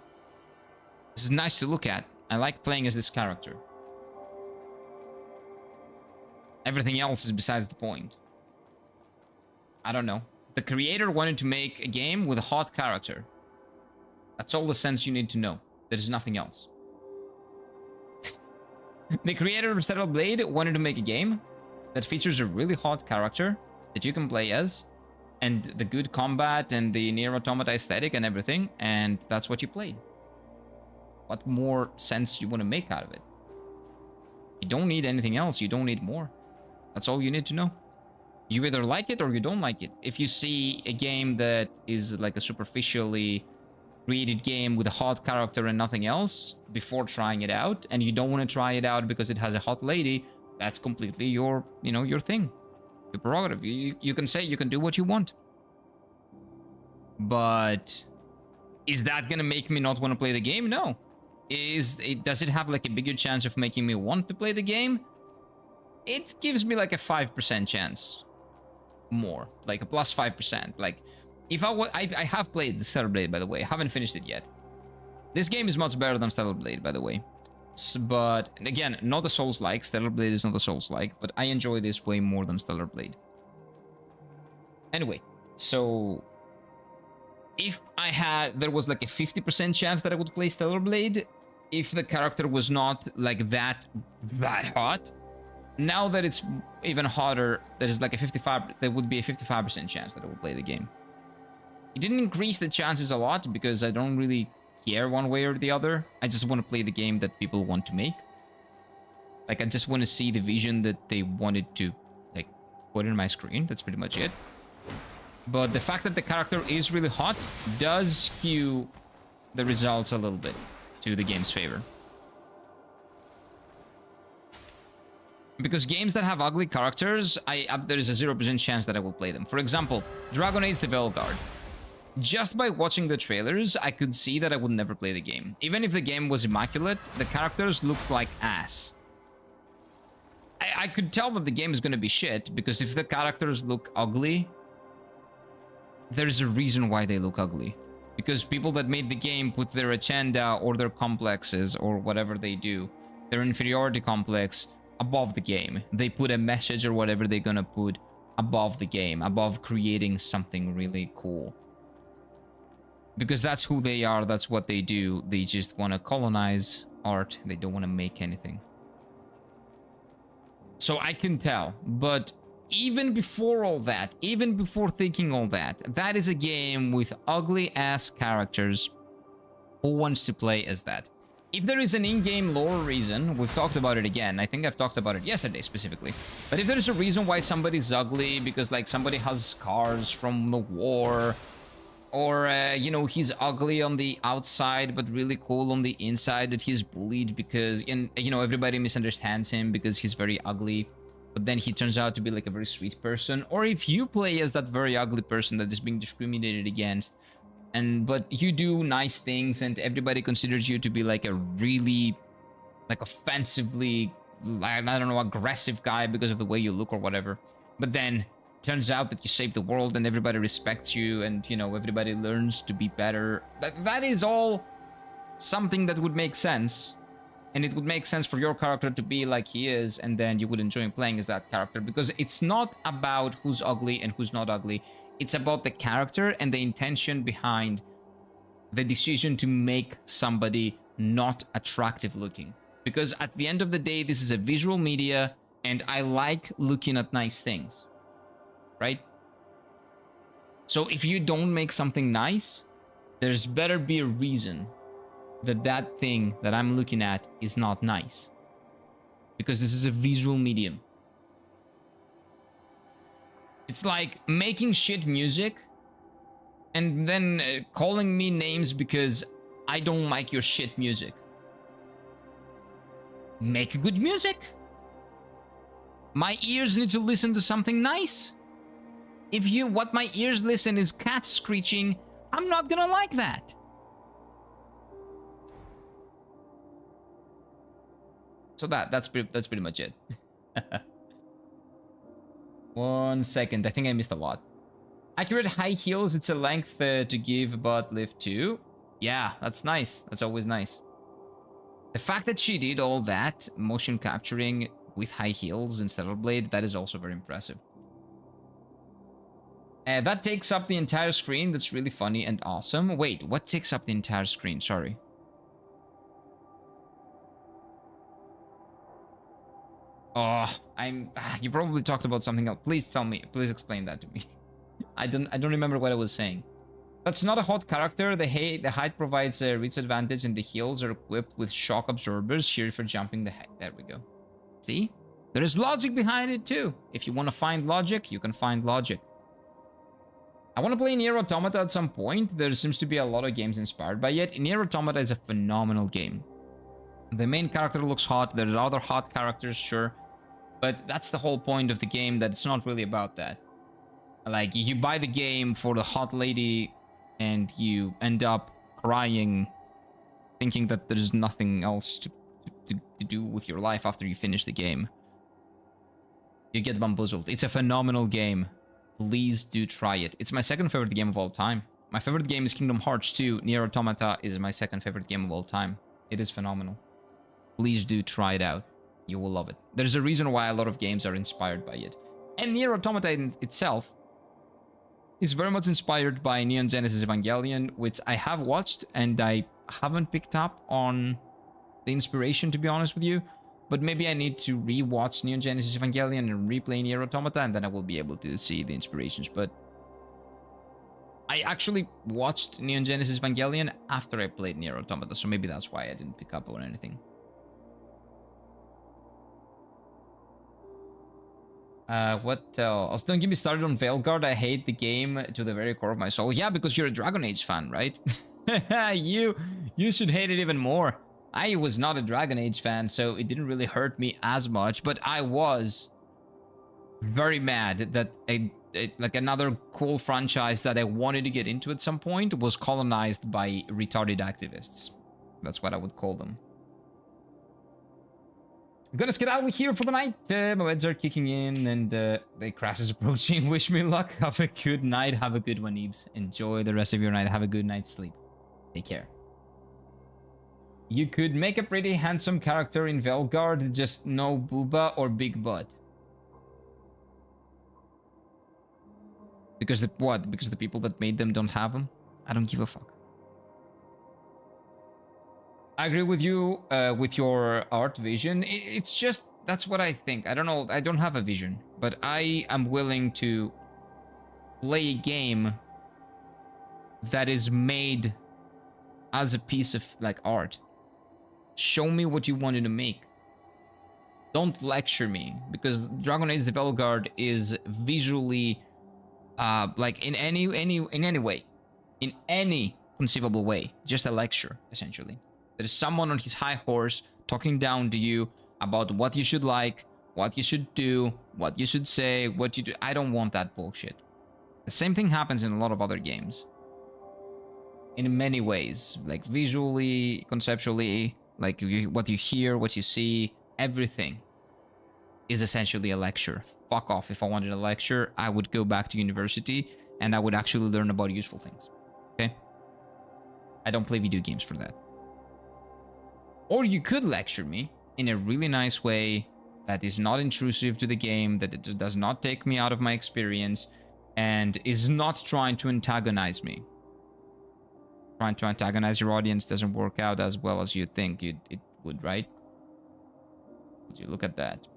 Speaker 1: This is nice to look at. I like playing as this character. Everything else is besides the point. I don't know. The creator wanted to make a game with a hot character. That's all the sense you need to know. There's nothing else. The creator of Stellar Blade wanted to make a game that features a really hot character that you can play as, and the good combat and the Nier Automata aesthetic and everything, and that's what you played. What more sense you want to make out of it? You don't need anything else. You don't need more. That's all you need to know. You either like it or you don't like it. If you see a game that is like a superficially created game with a hot character and nothing else before trying it out, and you don't want to try it out because it has a hot lady, that's completely your, your thing. Your prerogative. You can say, you can do what you want. But is that gonna make me not want to play the game? No. Does it have like a bigger chance of making me want to play the game? It gives me like a 5% chance more, like a plus 5%. Like, if I have played the Stellar Blade, by the way. I haven't finished it yet. This game is much better than Stellar Blade, by the way. But again, not a Souls-like. Stellar Blade is not a Souls-like, but I enjoy this way more than Stellar Blade. Anyway, so if there was like a 50% chance that I would play Stellar Blade, if the character was not like that hot. Now that it's even hotter, there would be a 55% chance that I would play the game. It didn't increase the chances a lot because I don't really care one way or the other. I just want to play the game that people want to make. Like, I just want to see the vision that they wanted to, like, put in my screen. That's pretty much it. But the fact that the character is really hot does skew the results a little bit to the game's favor. Because games that have ugly characters, there is a 0% chance that I will play them. For example, Dragon Age the Veilguard. Just by watching the trailers, I could see that I would never play the game. Even if the game was immaculate, the characters looked like ass. I could tell that the game is going to be shit, because if the characters look ugly, there's a reason why they look ugly. Because people that made the game put their agenda or their complexes or whatever they do, their inferiority complex, above the game. They put a message or whatever they're gonna put above the game, above creating something really cool. Because that's who they are, that's what they do. They just want to colonize art. They don't want to make anything. So I can tell, but even before all that, even before thinking all that, that is a game with ugly ass characters. Who wants to play as that? If there is an in-game lore reason, we've talked about it again. I think I've talked about it yesterday specifically. But if there's a reason why somebody's ugly, because like somebody has scars from the war, or he's ugly on the outside but really cool on the inside, that he's bullied because everybody misunderstands him because he's very ugly. but then he turns out to be like a very sweet person. Or if you play as that very ugly person that is being discriminated against, but you do nice things and everybody considers you to be like a really like offensively, I don't know, aggressive guy because of the way you look or whatever. But then turns out that you saved the world and everybody respects you and, you know, everybody learns to be better. That is all something that would make sense. And it would make sense for your character to be like he is, and then you would enjoy playing as that character, because it's not about who's ugly and who's not ugly. It's about the character and the intention behind the decision to make somebody not attractive looking. Because at the end of the day, this is a visual media, and I like looking at nice things, right? So if you don't make something nice, there's better be a reason that thing that I'm looking at is not nice. Because this is a visual medium. It's like making shit music and then calling me names because I don't like your shit music. Make good music. My ears need to listen to something nice. If what my ears listen is cats screeching, I'm not gonna like that. So that's pretty much it. 1 second, I think I missed a lot. Accurate high heels, it's a length to give but lift to. Yeah, that's nice. That's always nice. The fact that she did all that motion capturing with high heels instead of blade, that is also very impressive. That takes up the entire screen. That's really funny and awesome. Wait, what takes up the entire screen? Sorry. Oh, you probably talked about something else. Please tell me. Please explain that to me. I don't remember what I was saying. That's not a hot character. The height provides a reach advantage, and the heels are equipped with shock absorbers here for jumping the height. There we go. See? There is logic behind it too. If you want to find logic, you can find logic. I want to play Nier Automata at some point. There seems to be a lot of games inspired by it. Nier Automata is a phenomenal game. The main character looks hot. There are other hot characters, sure. But that's the whole point of the game, that it's not really about that. Like, you buy the game for the hot lady and you end up crying, thinking that there's nothing else to do with your life after you finish the game. You get bamboozled. It's a phenomenal game. Please do try it. It's my second favorite game of all time. My favorite game is Kingdom Hearts 2. Nier Automata is my second favorite game of all time. It is phenomenal. Please do try it out. You will love it. There's a reason why a lot of games are inspired by it. And Nier Automata itself is very much inspired by Neon Genesis Evangelion, which I have watched and I haven't picked up on the inspiration, to be honest with you. But maybe I need to re-watch Neon Genesis Evangelion and replay Nier Automata, and then I will be able to see the inspirations. But I actually watched Neon Genesis Evangelion after I played Nier Automata, so maybe that's why I didn't pick up on anything. What else? Don't get me started on Veilguard. I hate the game to the very core of my soul. Yeah, because you're a Dragon Age fan, right? You should hate it even more. I was not a Dragon Age fan, so it didn't really hurt me as much, but I was very mad that like another cool franchise that I wanted to get into at some point was colonized by retarded activists. That's what I would call them. I'm gonna get out of here for the night. My meds are kicking in and the crash is approaching. Wish me luck. Have a good night. Have a good one, Eebs. Enjoy the rest of your night. Have a good night's sleep. Take care. You could make a pretty handsome character in Veilguard, just no booba or big butt. Because what? Because the people that made them don't have them? I don't give a fuck. I agree with you with your art vision. It's just, that's what I think. I don't know, I don't have a vision, but I am willing to play a game that is made as a piece of like art. Show me what you wanted to make. Don't lecture me, because Dragon Age: The Veilguard is visually like in any way, in any conceivable way, just a lecture essentially. There is someone on his high horse talking down to you about what you should like, what you should do, what you should say, what you do. I don't want that bullshit. The same thing happens in a lot of other games. In many ways, like visually, conceptually, like what you hear, what you see, everything is essentially a lecture. Fuck off. If I wanted a lecture, I would go back to university and I would actually learn about useful things. Okay? I don't play video games for that. Or you could lecture me in a really nice way that is not intrusive to the game, that it does not take me out of my experience, and is not trying to antagonize me. Trying to antagonize your audience doesn't work out as well as you think it would, right? You look at that.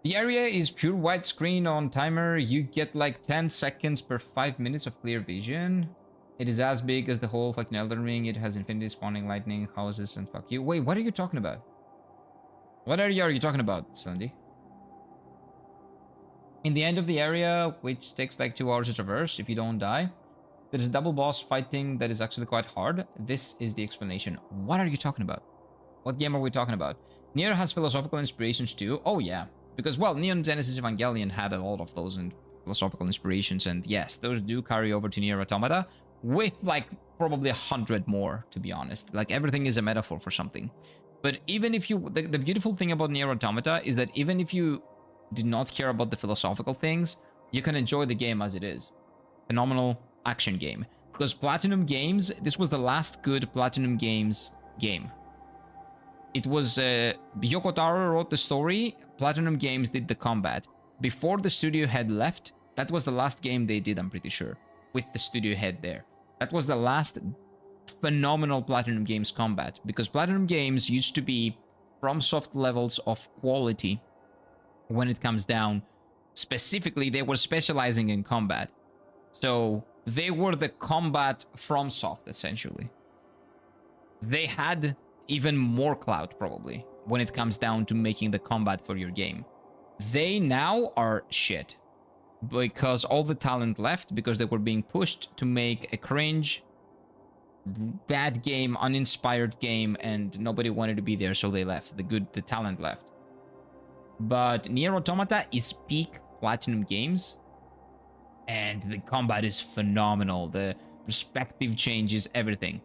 Speaker 1: The area is pure widescreen on timer. You get like 10 seconds per 5 minutes of clear vision. It is as big as the whole fucking Elden Ring. It has infinity spawning lightning, houses, and fuck you. Wait, what are you talking about? What area are you talking about, Sandy? In the end of the area, which takes like 2 hours to traverse if you don't die, there's a double boss fighting that is actually quite hard. This is the explanation. What are you talking about? What game are we talking about? Nier has philosophical inspirations too. Oh yeah, because well, Neon Genesis Evangelion had a lot of those philosophical inspirations, and yes, those do carry over to Nier Automata with like probably 100 more, to be honest. Like everything is a metaphor for something. But even if you, the beautiful thing about Nier Automata is that even if you do not care about the philosophical things, you can enjoy the game as it is. Phenomenal action game. Because Platinum Games, this was the last good Platinum Games game. It was Yoko Taro wrote the story, Platinum Games did the combat. Before the studio head left, that was the last game they did, I'm pretty sure, with the studio head there. That was the last phenomenal Platinum Games combat, because Platinum Games used to be FromSoft levels of quality when it comes down. Specifically, they were specializing in combat. So they were the combat FromSoft, essentially. They had even more clout, probably, when it comes down to making the combat for your game. They now are shit. Because all the talent left, because they were being pushed to make a cringe, bad game, uninspired game, and nobody wanted to be there, so they left. The talent left. But Nier Automata is peak Platinum Games, and the combat is phenomenal. The perspective changes, everything.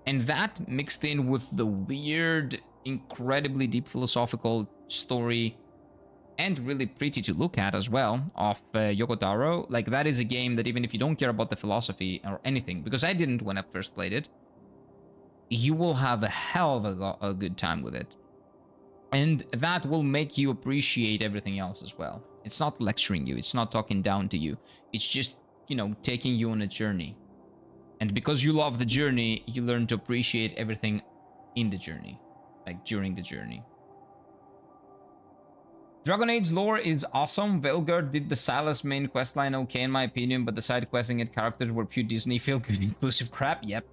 Speaker 1: And that mixed in with the weird, incredibly deep philosophical story, and really pretty to look at as well, of Yoko Taro. Like, that is a game that even if you don't care about the philosophy or anything, because I didn't when I first played it, you will have a hell of a good time with it. And that will make you appreciate everything else as well. It's not lecturing you, it's not talking down to you. It's just, you know, taking you on a journey. And because you love the journey, you learn to appreciate everything in the journey, like during the journey. Dragon Age lore is awesome. Velgard did the Silas main questline okay in my opinion, but the side questing and characters were pure Disney feel-good inclusive crap. Yep.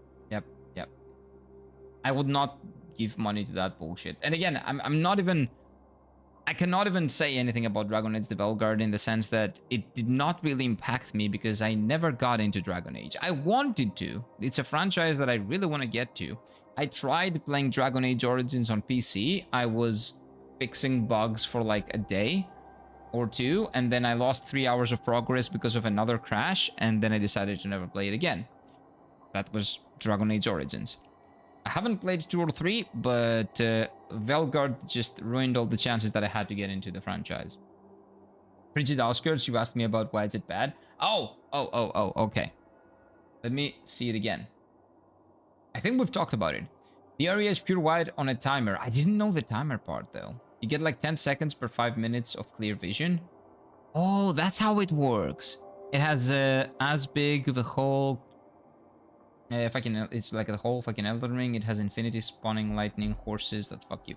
Speaker 1: I would not give money to that bullshit. And again, I'm not even... I cannot even say anything about Dragon Age the Velgard in the sense that it did not really impact me because I never got into Dragon Age. I wanted to. It's a franchise that I really want to get to. I tried playing Dragon Age Origins on PC. I was fixing bugs for like a day or two, and then I lost 3 hours of progress because of another crash, and then I decided to never play it again. That was Dragon Age Origins. I haven't played 2 or 3, but Velgard just ruined all the chances that I had to get into the franchise. Frigid Outskirts, you asked me about why is it bad. Oh, okay. Let me see it again. I think we've talked about it. The area is pure wide on a timer. I didn't know the timer part, though. You get like 10 seconds per 5 minutes of clear vision. Oh, that's how it works. It has as big the whole... it's like a whole fucking Elden Ring. It has infinity spawning lightning horses that fuck you.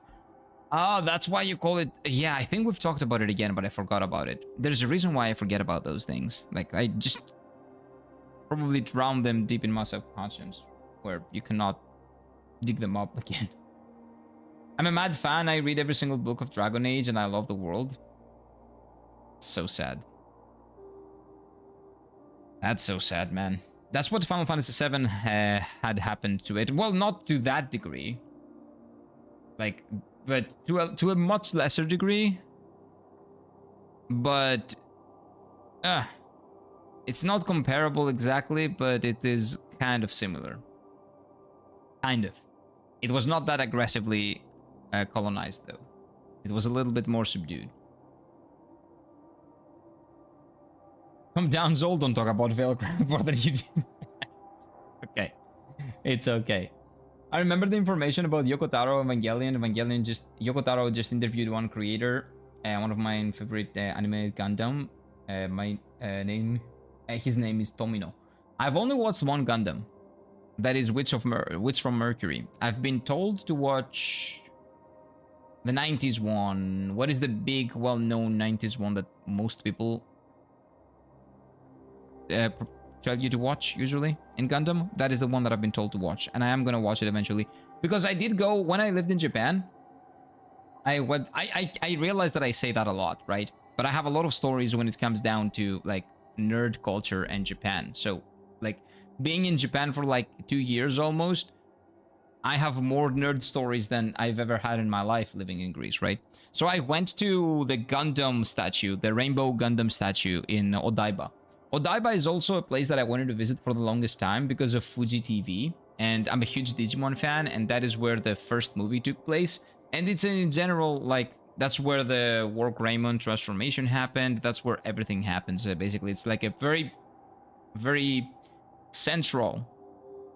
Speaker 1: Oh, that's why you call it... Yeah, I think we've talked about it again, but I forgot about it. There's a reason why I forget about those things. Like, I just probably drown them deep in my subconscious, where you cannot dig them up again. I'm a mad fan. I read every single book of Dragon Age, and I love the world. It's so sad. That's so sad, man. That's what Final Fantasy VII had happened to it. Well, not to that degree. Like, but to a much lesser degree. but it's not comparable exactly, but it is kind of similar. Kind of. It was not that aggressively colonized, though. It was a little bit more subdued. Come down, Zol. Don't talk about Veilcraft more than you do. Okay. It's okay. I remember the information about Yoko Taro Evangelion. Yoko Taro just interviewed one creator, one of my favorite anime Gundam. His name is Tomino. I've only watched one Gundam. That is Witch from Mercury. I've been told to watch the 90s one. What is the big, well-known 90s one that most people tell you to watch usually in Gundam? That is the one that I've been told to watch, and I am gonna watch it eventually because I did go when I lived in Japan. I realized that I say that a lot, right? But I have a lot of stories when it comes down to like nerd culture and Japan. So like being in Japan for like 2 years almost, I have more nerd stories than I've ever had in my life living in Greece, right? So I went to the Gundam statue, the Rainbow Gundam statue in Odaiba. Odaiba is also a place that I wanted to visit for the longest time because of Fuji TV, and I'm a huge Digimon fan, and that is where the first movie took place. And it's in general, like, that's where the War Greymon transformation happened. That's where everything happens. Basically, it's like a very, very central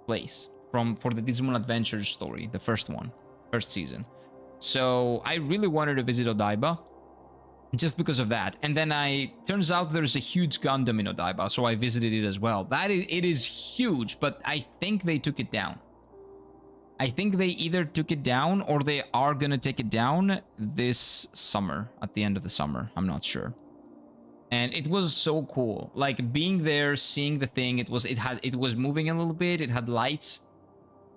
Speaker 1: place for the Digimon Adventures story, the first season. So I really wanted to visit Odaiba just because of that. And then turns out there's a huge Gundam in Odaiba, so I visited it as well. It is huge, but I think they took it down. I think they either took it down or they are gonna take it down this summer, at the end of the summer. I'm not sure. And it was so cool, like being there, seeing the thing. It was moving a little bit. It had lights.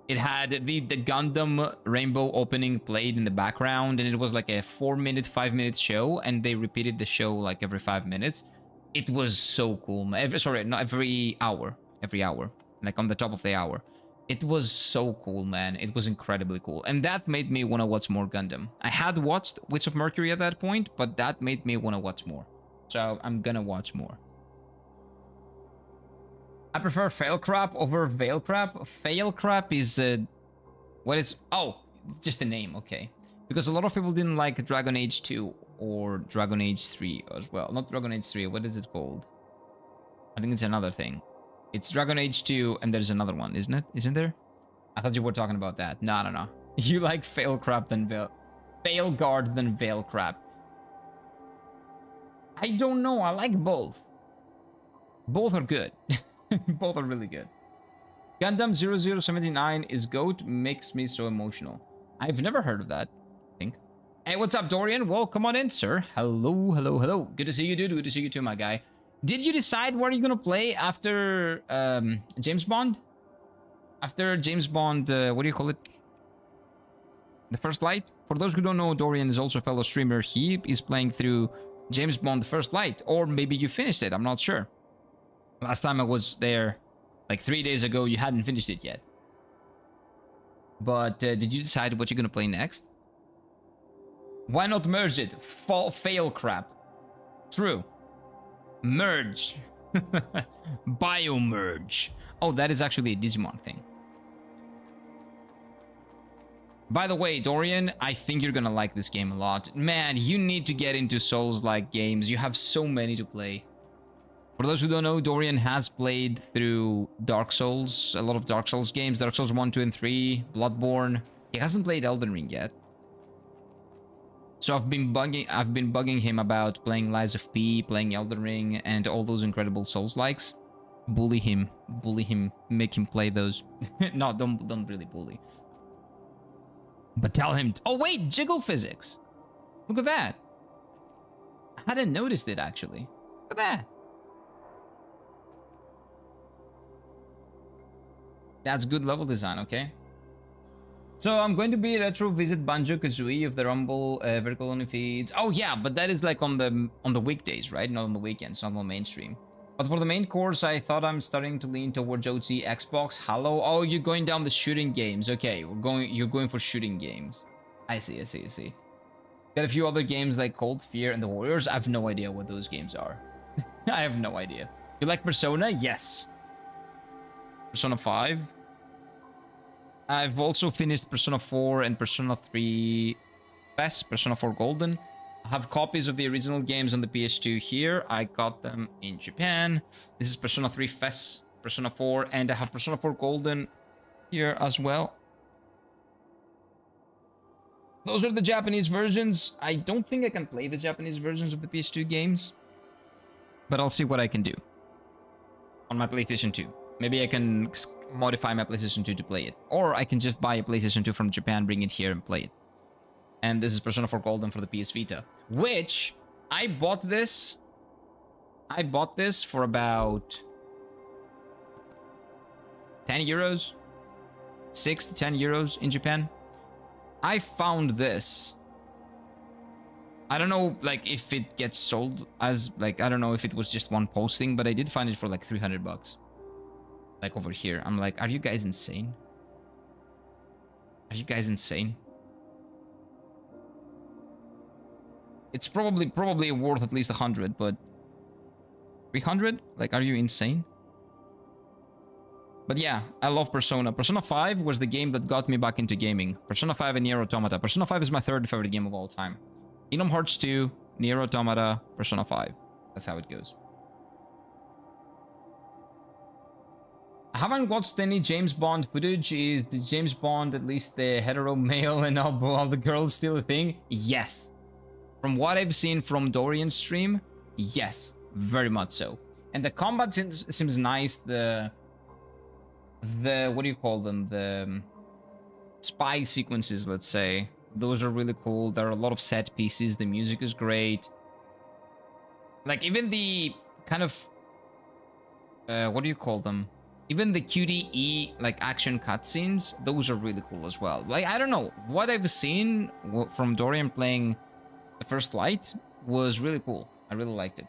Speaker 1: It had the Gundam Rainbow opening played in the background, and it was like a 4-minute, 5-minute show, and they repeated the show like every 5 minutes. It was so cool. Every hour, like on the top of the hour. It was so cool, man. It was incredibly cool, and that made me want to watch more Gundam. I had watched Witch of Mercury at that point, but that made me want to watch more. So I'm gonna watch more. I prefer Failcrap over Veilcrap. Failcrap is what is? Oh, just the name. Okay, because a lot of people didn't like Dragon Age 2 or Dragon Age 3 as well. Not Dragon Age 3. What is it called? I think it's another thing. It's Dragon Age 2, and there's another one, isn't it? Isn't there? I thought you were talking about that. No. You like Failcrap than Failguard than Veilcrap. I don't know. I like both. Both are good. Both are really good. Gundam 0079 is GOAT, makes me so emotional. I've never heard of that, I think. Hey, what's up, Dorian? Well, come on in, sir. Hello. Good to see you, dude. Good to see you too, my guy. Did you decide what are you gonna play after James Bond? After James Bond, what do you call it? The First Light? For those who don't know, Dorian is also a fellow streamer. He is playing through James Bond The First Light. Or maybe you finished it, I'm not sure. Last time I was there, like 3 days ago, you hadn't finished it yet. But did you decide what you're gonna play next? Why not merge it? Fail crap. True. Merge. Biomerge. Oh, that is actually a Digimon thing. By the way, Dorian, I think you're gonna like this game a lot. Man, you need to get into Souls-like games. You have so many to play. For those who don't know, Dorian has played through Dark Souls, a lot of Dark Souls games, Dark Souls 1, 2, and 3, Bloodborne. He hasn't played Elden Ring yet. So I've been bugging him about playing Lies of P, playing Elden Ring, and all those incredible Souls-likes. Bully him, make him play those. No, don't really bully. But tell him, oh wait, jiggle physics. Look at that. I hadn't noticed it actually. Look at that. That's good level design, okay? So I'm going to be retro visit Banjo-Kazooie if the Rumble vertical only feeds. Oh yeah, but that is like on the weekdays, right? Not on the weekends, not on mainstream. But for the main course, I thought I'm starting to lean towards OG Xbox. Hello? Oh, you're going down the shooting games. Okay, you're going for shooting games. I see. Got a few other games like Cold Fear and The Warriors. I have no idea what those games are. I have no idea. You like Persona? Yes. Persona 5. I've also finished Persona 4 and Persona 3 FES, Persona 4 Golden. I have copies of the original games on the PS2 here. I got them in Japan. This is Persona 3 FES, Persona 4, and I have Persona 4 Golden here as well. Those are the Japanese versions. I don't think I can play the Japanese versions of the PS2 games, but I'll see what I can do on my PlayStation 2. Maybe I can modify my PlayStation 2 to play it. Or I can just buy a PlayStation 2 from Japan, bring it here and play it. And this is Persona 4 Golden for the PS Vita, which I bought this. I bought this for about 10 euros, 6 to 10 euros in Japan. I found this. I don't know, like, if it gets sold as, like, I don't know if it was just one posting, but I did find it for like 300 bucks. Like over here. I'm like, are you guys insane? Are you guys insane? It's probably worth at least 100, but 300? Like, are you insane? But yeah, I love Persona. Persona 5 was the game that got me back into gaming. Persona 5 and Nier Automata. Persona 5 is my third favorite game of all time. Kingdom Hearts 2, Nier Automata, Persona 5. That's how it goes. I haven't watched any James Bond footage. Is the James Bond at least the hetero male and all the girls still a thing? Yes. From what I've seen from Dorian's stream, yes. Very much so. And the combat seems nice. The what do you call them? The spy sequences, let's say. Those are really cool. There are a lot of set pieces. The music is great. Like, even the kind of... what do you call them? Even the QTE, like, action cutscenes, those are really cool as well. Like, I don't know. What I've seen from Dorian playing The First Light was really cool. I really liked it.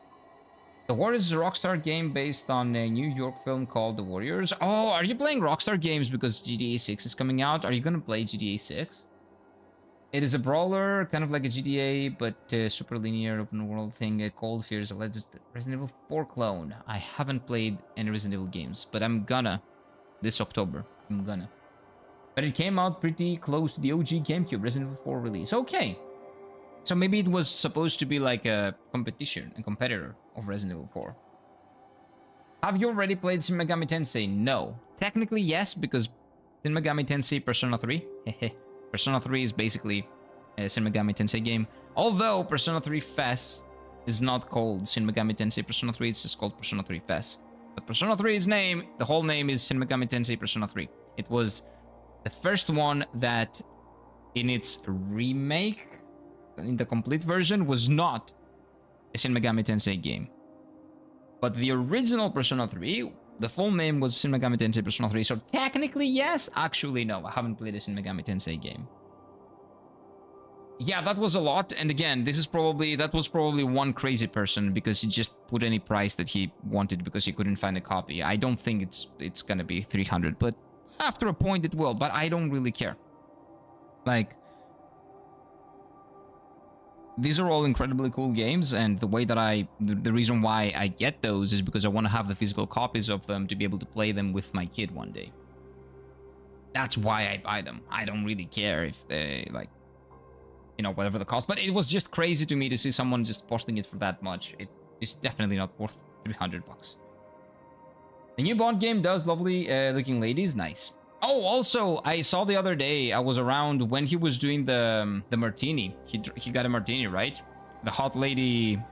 Speaker 1: The Warriors is a Rockstar game based on a New York film called The Warriors. Oh, are you playing Rockstar games because GTA 6 is coming out? Are you gonna play GTA 6? It is a brawler, kind of like a GTA, but super linear open world thing. Cold Fear is a Resident Evil 4 clone. I haven't played any Resident Evil games, but I'm gonna this October. I'm gonna. But it came out pretty close to the OG GameCube Resident Evil 4 release. Okay. So maybe it was supposed to be like a competition, a competitor of Resident Evil 4. Have you already played Shin Megami Tensei? No. Technically, yes, because Shin Megami Tensei Persona 3. Persona 3 is basically a Shin Megami Tensei game. Although Persona 3 FES is not called Shin Megami Tensei Persona 3, it's just called Persona 3 FES. But Persona 3's name, the whole name is Shin Megami Tensei Persona 3. It was the first one that, in its remake, in the complete version, was not a Shin Megami Tensei game. But the original Persona 3, the full name was Shin Megami Tensei Persona 3. So technically, yes. Actually, no. I haven't played a Shin Megami Tensei game. Yeah, that was a lot. And again, that was probably one crazy person because he just put any price that he wanted because he couldn't find a copy. I don't think it's gonna be 300, but after a point it will. But I don't really care. Like, these are all incredibly cool games, and the way that the reason why I get those is because I want to have the physical copies of them to be able to play them with my kid one day. That's why I buy them. I don't really care if they, like, you know, whatever the cost. But it was just crazy to me to see someone just posting it for that much. It is definitely not worth 300 bucks. The new Bond game does lovely looking ladies. Nice. Oh, also, I saw the other day, I was around when he was doing the martini. He got a martini, right? The hot lady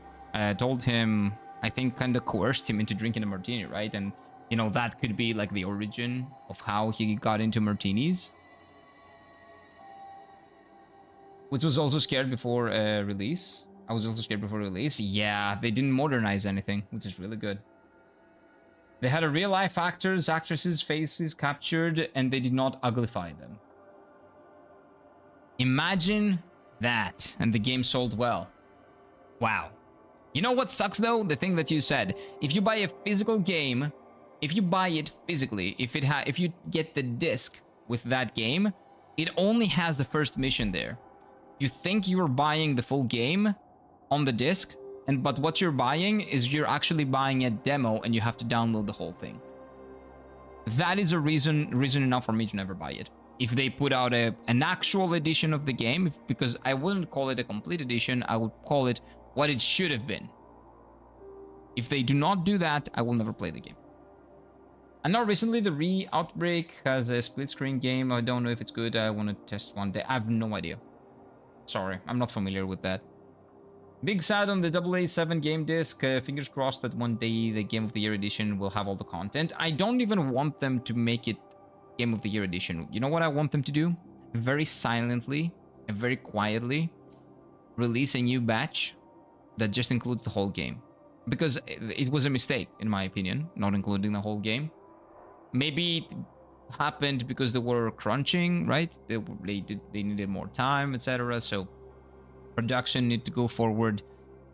Speaker 1: told him, I think, kind of coerced him into drinking a martini, right? And, you know, that could be like the origin of how he got into martinis. Which was also scared before release. I was also scared before release. Yeah, they didn't modernize anything, which is really good. They had a real-life actresses' faces captured, and they did not uglify them. Imagine that, and the game sold well. Wow. You know what sucks, though? The thing that you said. If you buy a physical game, if you buy it physically, if you get the disc with that game, it only has the first mission there. You think you're buying the full game on the disc, but what you're buying is you're actually buying a demo and you have to download the whole thing. That is a reason enough for me to never buy it. If they put out an actual edition of the game, because I wouldn't call it a complete edition, I would call it what it should have been. If they do not do that, I will never play the game. And now recently the Re-Outbreak has a split screen game. I don't know if it's good. I want to test one day. I have no idea. Sorry, I'm not familiar with that. Big sad on the AA7 game disc. Fingers crossed that one day the Game of the Year edition will have all the content. I don't even want them to make it Game of the Year edition. You know what I want them to do? Very silently and very quietly release a new batch that just includes the whole game. Because it was a mistake, in my opinion, not including the whole game. Maybe it happened because they were crunching, right? They needed more time, etc. So production need to go forward.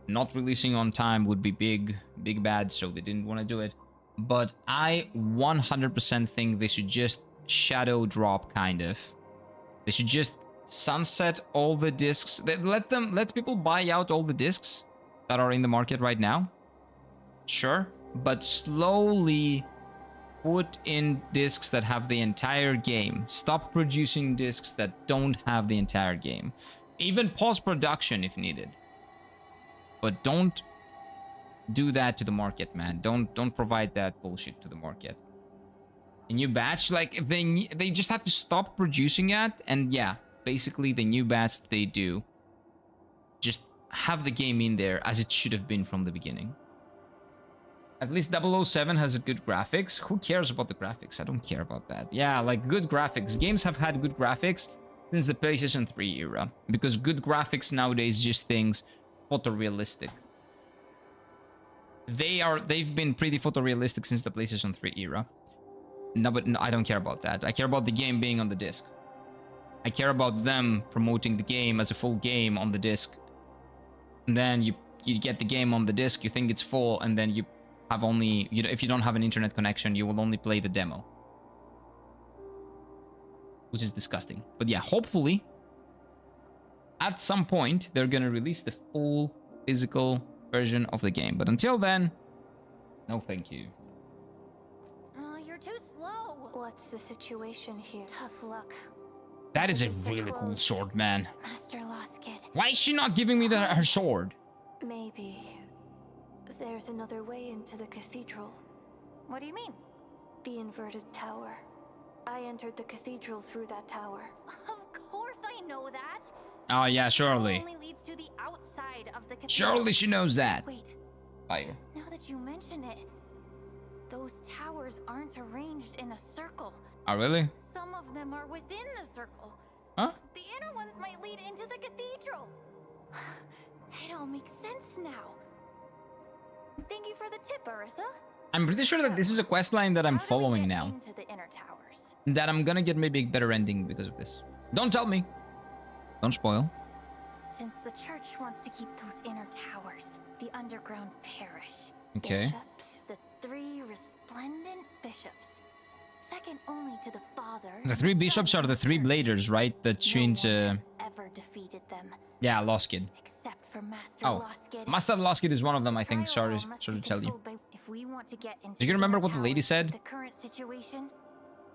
Speaker 1: Not releasing on time would be big bad, so they didn't want to do it. But I 100% think they should just shadow drop, kind of. They should just sunset all the discs. Let people buy out all the discs that are in the market right now. Sure, but slowly put in discs that have the entire game. Stop producing discs that don't have the entire game. Even post-production if needed. But don't do that to the market, man. Don't provide that bullshit to the market. A new batch, like if they just have to stop producing it, and yeah, basically the new batch they do, just have the game in there as it should have been from the beginning. At least 007 has a good graphics. Who cares about the graphics? I don't care about that. Yeah, like good graphics. Games have had good graphics since the PlayStation 3 era. Because good graphics nowadays just things photorealistic. They've been pretty photorealistic since the PlayStation 3 era. No, but no, I don't care about that. I care about the game being on the disc. I care about them promoting the game as a full game on the disc. And then you get the game on the disc, you think it's full, and then you have only, if you don't have an internet connection, you will only play the demo. Which is disgusting. But yeah, hopefully, at some point, they're gonna release the full physical version of the game. But until then, no thank you.
Speaker 5: You're too slow.
Speaker 2: What's the situation here?
Speaker 5: Tough luck.
Speaker 1: That is a really cool sword, man.
Speaker 5: Master lost kid.
Speaker 1: Why is she not giving me her sword?
Speaker 2: Maybe there's another way into the cathedral.
Speaker 5: What do you mean?
Speaker 2: The inverted tower. I entered the cathedral through that tower.
Speaker 5: Of course I know that.
Speaker 1: Oh yeah,
Speaker 5: It
Speaker 1: surely.
Speaker 5: only leads to the outside of the cathedral.
Speaker 1: Surely she knows that.
Speaker 5: Wait,
Speaker 1: Fire.
Speaker 5: now that you mention it, those towers aren't arranged in a circle.
Speaker 1: Oh really?
Speaker 5: Some of them are within the circle.
Speaker 1: Huh?
Speaker 5: The inner ones might lead into the cathedral. It all makes sense now. Thank you for the tip, Arissa.
Speaker 1: I'm pretty sure that this is a quest line that I'm
Speaker 5: How do we
Speaker 1: following
Speaker 5: get
Speaker 1: now.
Speaker 5: into the inner towers?
Speaker 1: That I'm gonna get maybe a better ending because of this. Don't tell me. Don't spoil.
Speaker 5: Since the church wants to keep those inner towers, the underground parish.
Speaker 1: Okay.
Speaker 5: Bishops, the three resplendent bishops. Second only to the Father.
Speaker 1: The
Speaker 5: and
Speaker 1: three
Speaker 5: Son
Speaker 1: bishops are
Speaker 5: of
Speaker 1: the three
Speaker 5: Church.
Speaker 1: bladers, right? That change.
Speaker 5: No one has ever defeated them,
Speaker 1: Yeah, Lost Kid.
Speaker 5: except for Master
Speaker 1: Oh,
Speaker 5: Loskid.
Speaker 1: Master Lost Kid is one of them, I think.
Speaker 5: Trial
Speaker 1: Sorry,
Speaker 5: hall must
Speaker 1: sorry
Speaker 5: be
Speaker 1: to tell you.
Speaker 5: controlled by- If we want to get into
Speaker 1: Do you remember
Speaker 5: the
Speaker 1: what the lady
Speaker 5: towers,
Speaker 1: said?
Speaker 5: The current situation.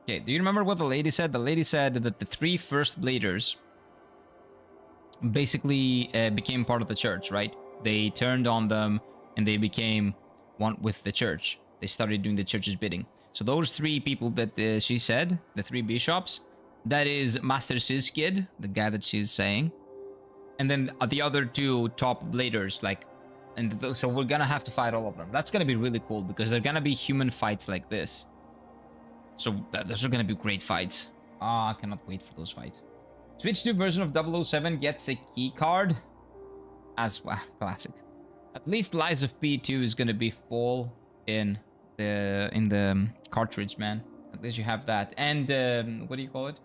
Speaker 1: Okay, do you remember what the lady said? The lady said that the three first bladers basically became part of the church, right? They turned on them and they became one with the church. They started doing the church's bidding. So those three people that she said, the three bishops, that is Master Siskid, the guy that she's saying. And then the other two top bladers, like, and so we're gonna have to fight all of them. That's gonna be really cool because they're gonna be human fights like this. So those are gonna be great fights. I cannot wait for those fights. Switch 2 version of 007 gets a key card. As well, classic. At least Lies of P2 is gonna be full in the cartridge, man. At least you have that. And what do you call it?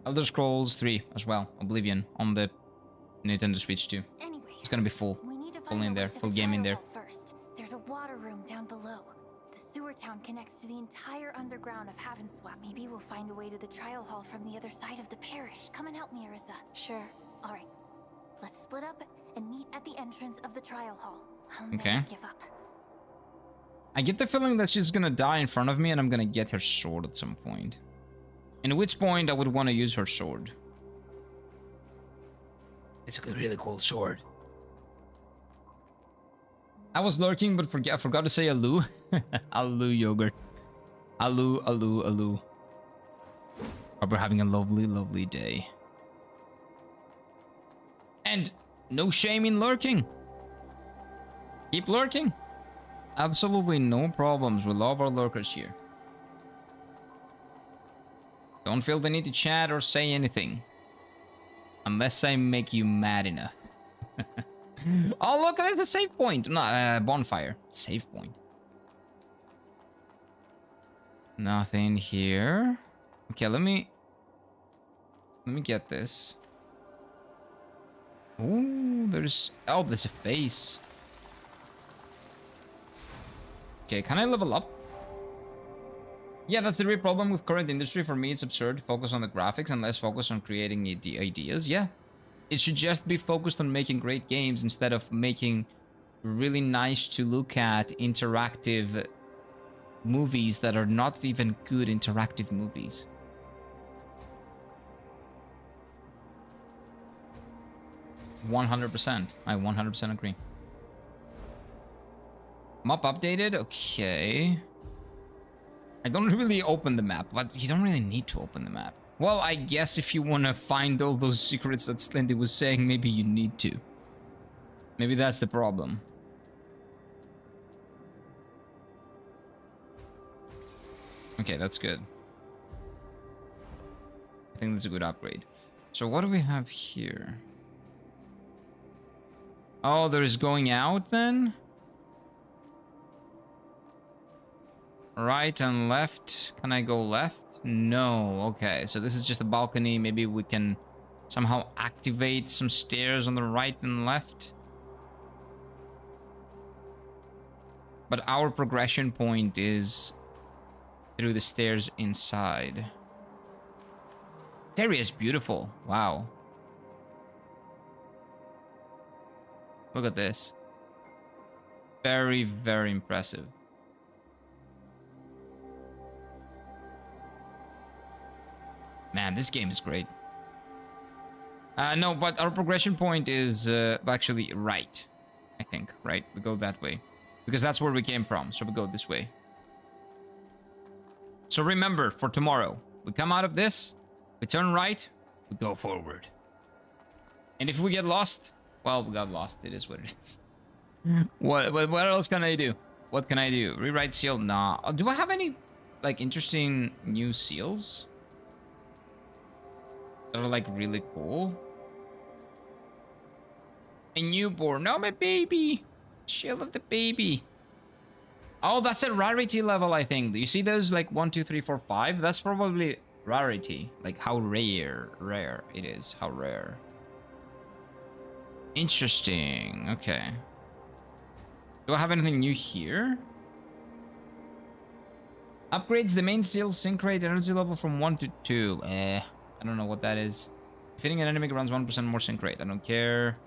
Speaker 1: Elder Scrolls 3 as well. Oblivion on the Nintendo Switch 2.
Speaker 5: Anyway,
Speaker 1: It's gonna be full.
Speaker 5: we need to
Speaker 1: Full
Speaker 5: find
Speaker 1: in
Speaker 5: a
Speaker 1: there,
Speaker 5: way to
Speaker 1: full
Speaker 5: the
Speaker 1: game in
Speaker 5: trial
Speaker 1: there.
Speaker 5: hall first. There's a water room down below. The sewer town connects to the entire underground of Havenswap. Maybe we'll find a way to the trial hall from the other side of the parish. Come and help me, Arissa.
Speaker 2: Sure.
Speaker 5: Alright, let's split up and meet at the entrance of the trial hall. I'll
Speaker 1: Okay.
Speaker 5: never give up.
Speaker 1: I get the feeling that she's gonna die in front of me and I'm gonna get her sword at some point. And at which point I would want to use her sword. It's a really cool sword. I was lurking, but I forgot to say Alu. Alu yogurt. Alu, Alu, Alu. Hope we're having a lovely, lovely day. And no shame in lurking. Keep lurking. Absolutely no problems. We love our lurkers here. Don't feel the need to chat or say anything. Unless I make you mad enough. Oh, look, there's a save point. No, bonfire. Save point. Nothing here. Okay, let me get this. Ooh, there's a face. Okay, can I level up? Yeah, that's the real problem with current industry. For me, it's absurd. Focus on the graphics and less focus on creating ideas. Yeah. It should just be focused on making great games instead of making really nice to look at interactive movies that are not even good interactive movies. %. I 100% agree. Map updated? Okay. I don't really open the map, but you don't really need to open the map. Well, I guess if you want to find all those secrets that Slendy was saying, maybe you need to. Maybe that's the problem. Okay, that's good. I think that's a good upgrade. So what do we have here? Oh, there is going out then? Right and left. Can I go left? No. Okay, so this is just a balcony. Maybe we can somehow activate some stairs on the right and left. But our progression point is through the stairs inside. This area is beautiful. Wow. Look at this. Very, very impressive. Man, this game is great. No, but our progression point is actually right. I think, right? We go that way. Because that's where we came from, so we go this way. So remember, for tomorrow, we come out of this, we turn right, we go forward. And if we get lost, well, we got lost. It is what it is. What else can I do? What can I do? Rewrite seal? Nah. Do I have any, like, interesting new seals? That are like really cool. A newborn. No, my baby. Shield of the baby. Oh, that's a rarity level, I think. Do you see those like 1, 2, 3, 4, 5? That's probably rarity. Like how rare it is. How rare. Interesting. Okay. Do I have anything new here? Upgrades the main seal sync rate energy level from 1 to 2. I don't know what that is. Hitting an enemy grants 1% more sync rate. I don't care.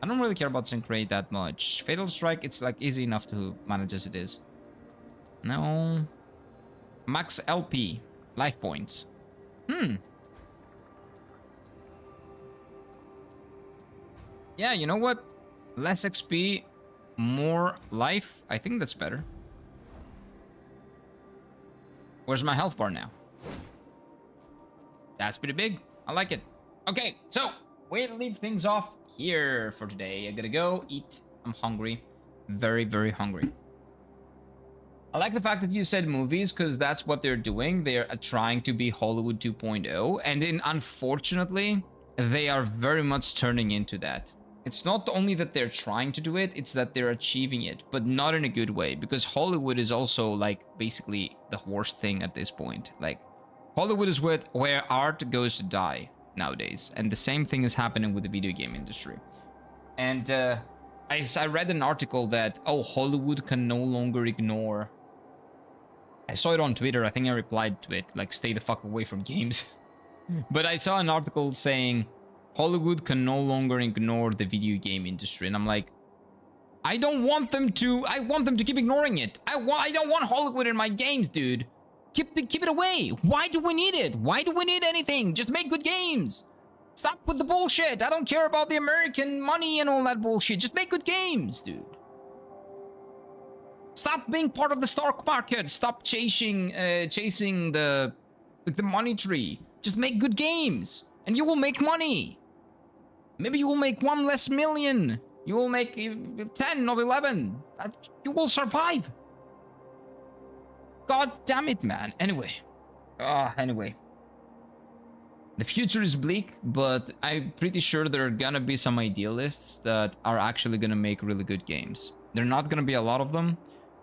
Speaker 1: I don't really care about sync rate that much. Fatal strike, it's like easy enough to manage as it is. No. Max LP. Life points. Yeah, you know what? Less XP, more life. I think that's better. Where's my health bar now? That's pretty big. I like it. Okay, so we'll leave things off here for today. I gotta go eat. I'm hungry. Very, very hungry. I like the fact that you said movies, because that's what they're doing. They're trying to be Hollywood 2.0. And then, unfortunately, they are very much turning into that. It's not only that they're trying to do it, it's that they're achieving it, but not in a good way. Because Hollywood is also, like, basically the worst thing at this point. Like, Hollywood is where art goes to die nowadays. And the same thing is happening with the video game industry. And I read an article that, oh, Hollywood can no longer ignore. I saw it on Twitter. I think I replied to it, like, stay the fuck away from games. But I saw an article saying Hollywood can no longer ignore the video game industry. And I'm like, I don't want them to. I want them to keep ignoring it. I don't want Hollywood in my games, dude. Keep it away. Why do we need it? Why do we need anything? Just make good games. Stop with the bullshit. I don't care about the American money and all that bullshit. Just make good games, dude. Stop being part of the stock market. Stop chasing the money tree. Just make good games, and you will make money. Maybe you will make 1 less million. You will make 10, not 11. You will survive. God damn it, man. Anyway. Anyway. The future is bleak, but I'm pretty sure there are gonna be some idealists that are actually gonna make really good games. There are not gonna be a lot of them,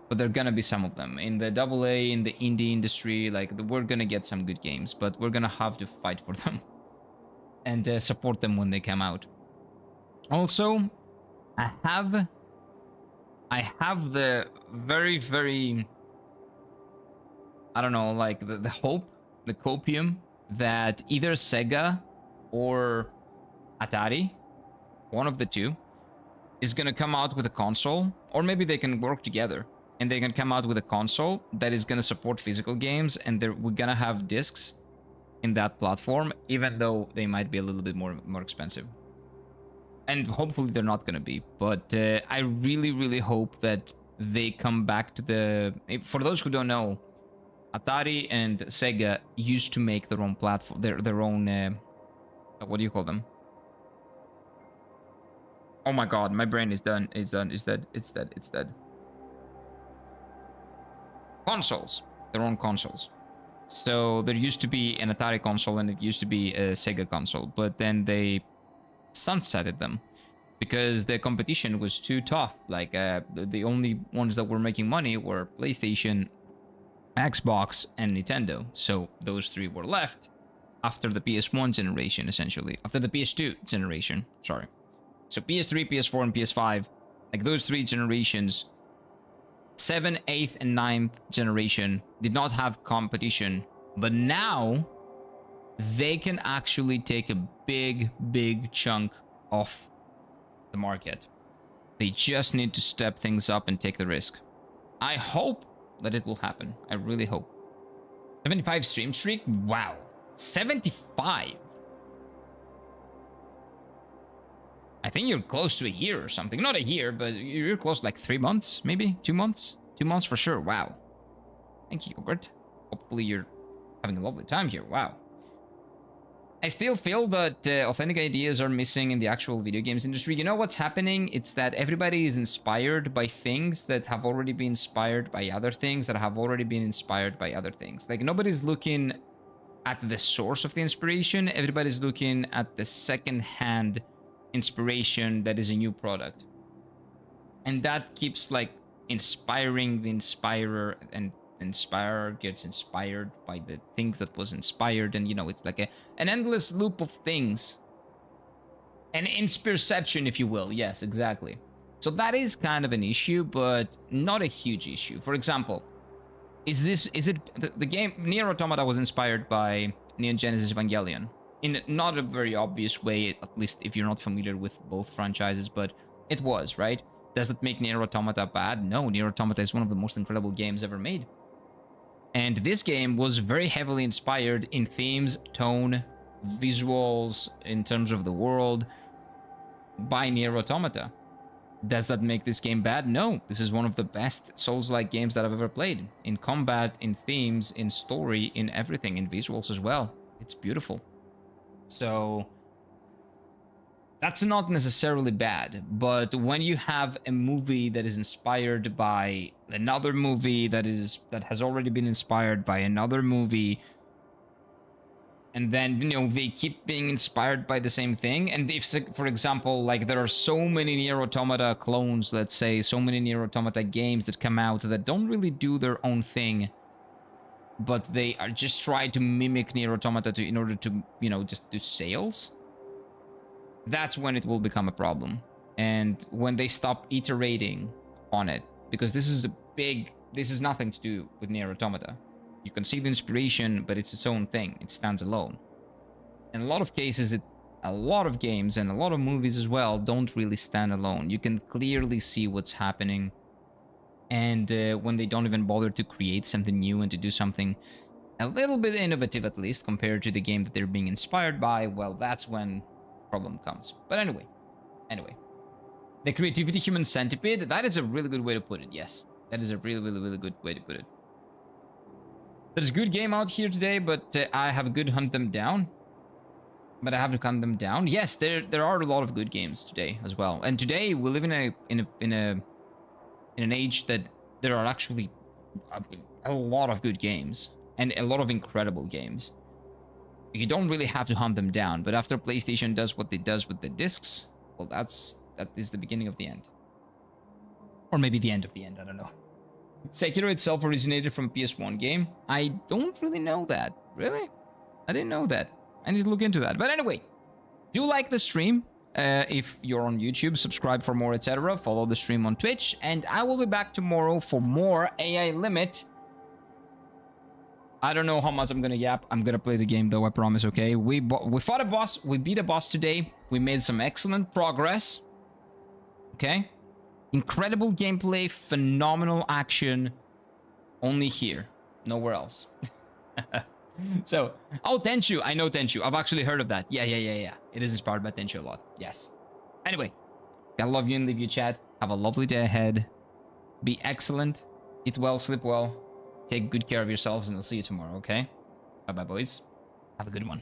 Speaker 1: but there are gonna be some of them. In the AA, in the indie industry, like, we're gonna get some good games, but we're gonna have to fight for them. And support them when they come out. Also, I have the very, very, I don't know, like the hope, the copium that either Sega or Atari, one of the two, is gonna come out with a console, or maybe they can work together and they can come out with a console that is gonna support physical games, and we're gonna have discs in that platform, even though they might be a little bit more expensive. And hopefully they're not gonna be, but I really, really hope that they come back to the... For those who don't know, Atari and Sega used to make their own platform, their own... what do you call them? Oh my god, my brain is done. It's done. It's dead. It's dead. It's dead. Consoles. Their own consoles. So there used to be an Atari console and it used to be a Sega console, but then they sunsetted them because the competition was too tough. Like the only ones that were making money were PlayStation, Xbox, and Nintendo. So those three were left after the PS1 generation, essentially. After the PS2 generation, sorry. So PS3, PS4, and PS5, like those three generations, 7th, 8th, and 9th generation did not have competition, but now they can actually take a big chunk off the market. They just need to step things up and take the risk. I hope that it will happen. I really hope. 75 stream streak? Wow. 75? I think you're close to a year or something. Not a year, but you're close to like 3 months, maybe 2 months. 2 months for sure. Wow. Thank you, Yogurt. Hopefully you're having a lovely time here. Wow. I still feel that authentic ideas are missing in the actual video games industry. You know what's happening? It's that everybody is inspired by things that have already been inspired by other things that have already been inspired by other things. Like, nobody's looking at the source of the inspiration. Everybody's looking at the second-hand inspiration that is a new product. And that keeps, like, inspiring the inspirer, and the inspirer gets inspired by the things that was inspired, and, you know, it's like an endless loop of things. An insperception, if you will. Yes, exactly. So that is kind of an issue, but not a huge issue. For example, is it the game Nier Automata was inspired by Neon Genesis Evangelion in not a very obvious way, at least if you're not familiar with both franchises, but it was, right? Does that make Nier Automata bad? No, Nier Automata is one of the most incredible games ever made. And this game was very heavily inspired in themes, tone, visuals, in terms of the world, by Nier Automata. Does that make this game bad? No. This is one of the best Souls-like games that I've ever played. In combat, in themes, in story, in everything, in visuals as well. It's beautiful. So that's not necessarily bad, but when you have a movie that is inspired by another movie that has already been inspired by another movie, and then, you know, they keep being inspired by the same thing, and if, for example, like, there are so many Nier Automata clones, let's say, so many Nier Automata games that come out that don't really do their own thing, but they are just try to mimic Nier Automata in order to, you know, just do sales, that's when it will become a problem. And when they stop iterating on it, because this is nothing to do with Nier Automata. You can see the inspiration, but it's its own thing. It stands alone. In a lot of cases, a lot of games and a lot of movies as well don't really stand alone. You can clearly see what's happening. And when they don't even bother to create something new and to do something a little bit innovative, at least, compared to the game that they're being inspired by, well, that's when problem comes. But anyway. The creativity human centipede, that is a really good way to put it, yes. That is a really, really, really good way to put it. There's a good game out here today, but I have a good hunt them down. But I have to hunt them down. Yes, there are a lot of good games today as well. And today we live in an age that there are actually a lot of good games and a lot of incredible games. You don't really have to hunt them down, but after PlayStation does what it does with the discs, well, that is the beginning of the end. Or maybe the end of the end, I don't know. Sekiro itself originated from PS1 game. I don't really know that. Really? I didn't know that. I need to look into that. But anyway, do like the stream. If you're on YouTube, subscribe for more, etc. Follow the stream on Twitch. And I will be back tomorrow for more AI Limit. I don't know how much I'm gonna yap. I'm gonna play the game though, I promise, okay? We fought a boss. We beat a boss today. We made some excellent progress. Okay? Incredible gameplay, phenomenal action. Only here. Nowhere else. So, oh, Tenchu. I know Tenchu. I've actually heard of that. Yeah. It is inspired by Tenchu a lot. Yes. Anyway, gotta love you and leave you, chat. Have a lovely day ahead. Be excellent. Eat well, sleep well. Take good care of yourselves, and I'll see you tomorrow, okay? Bye-bye, boys. Have a good one.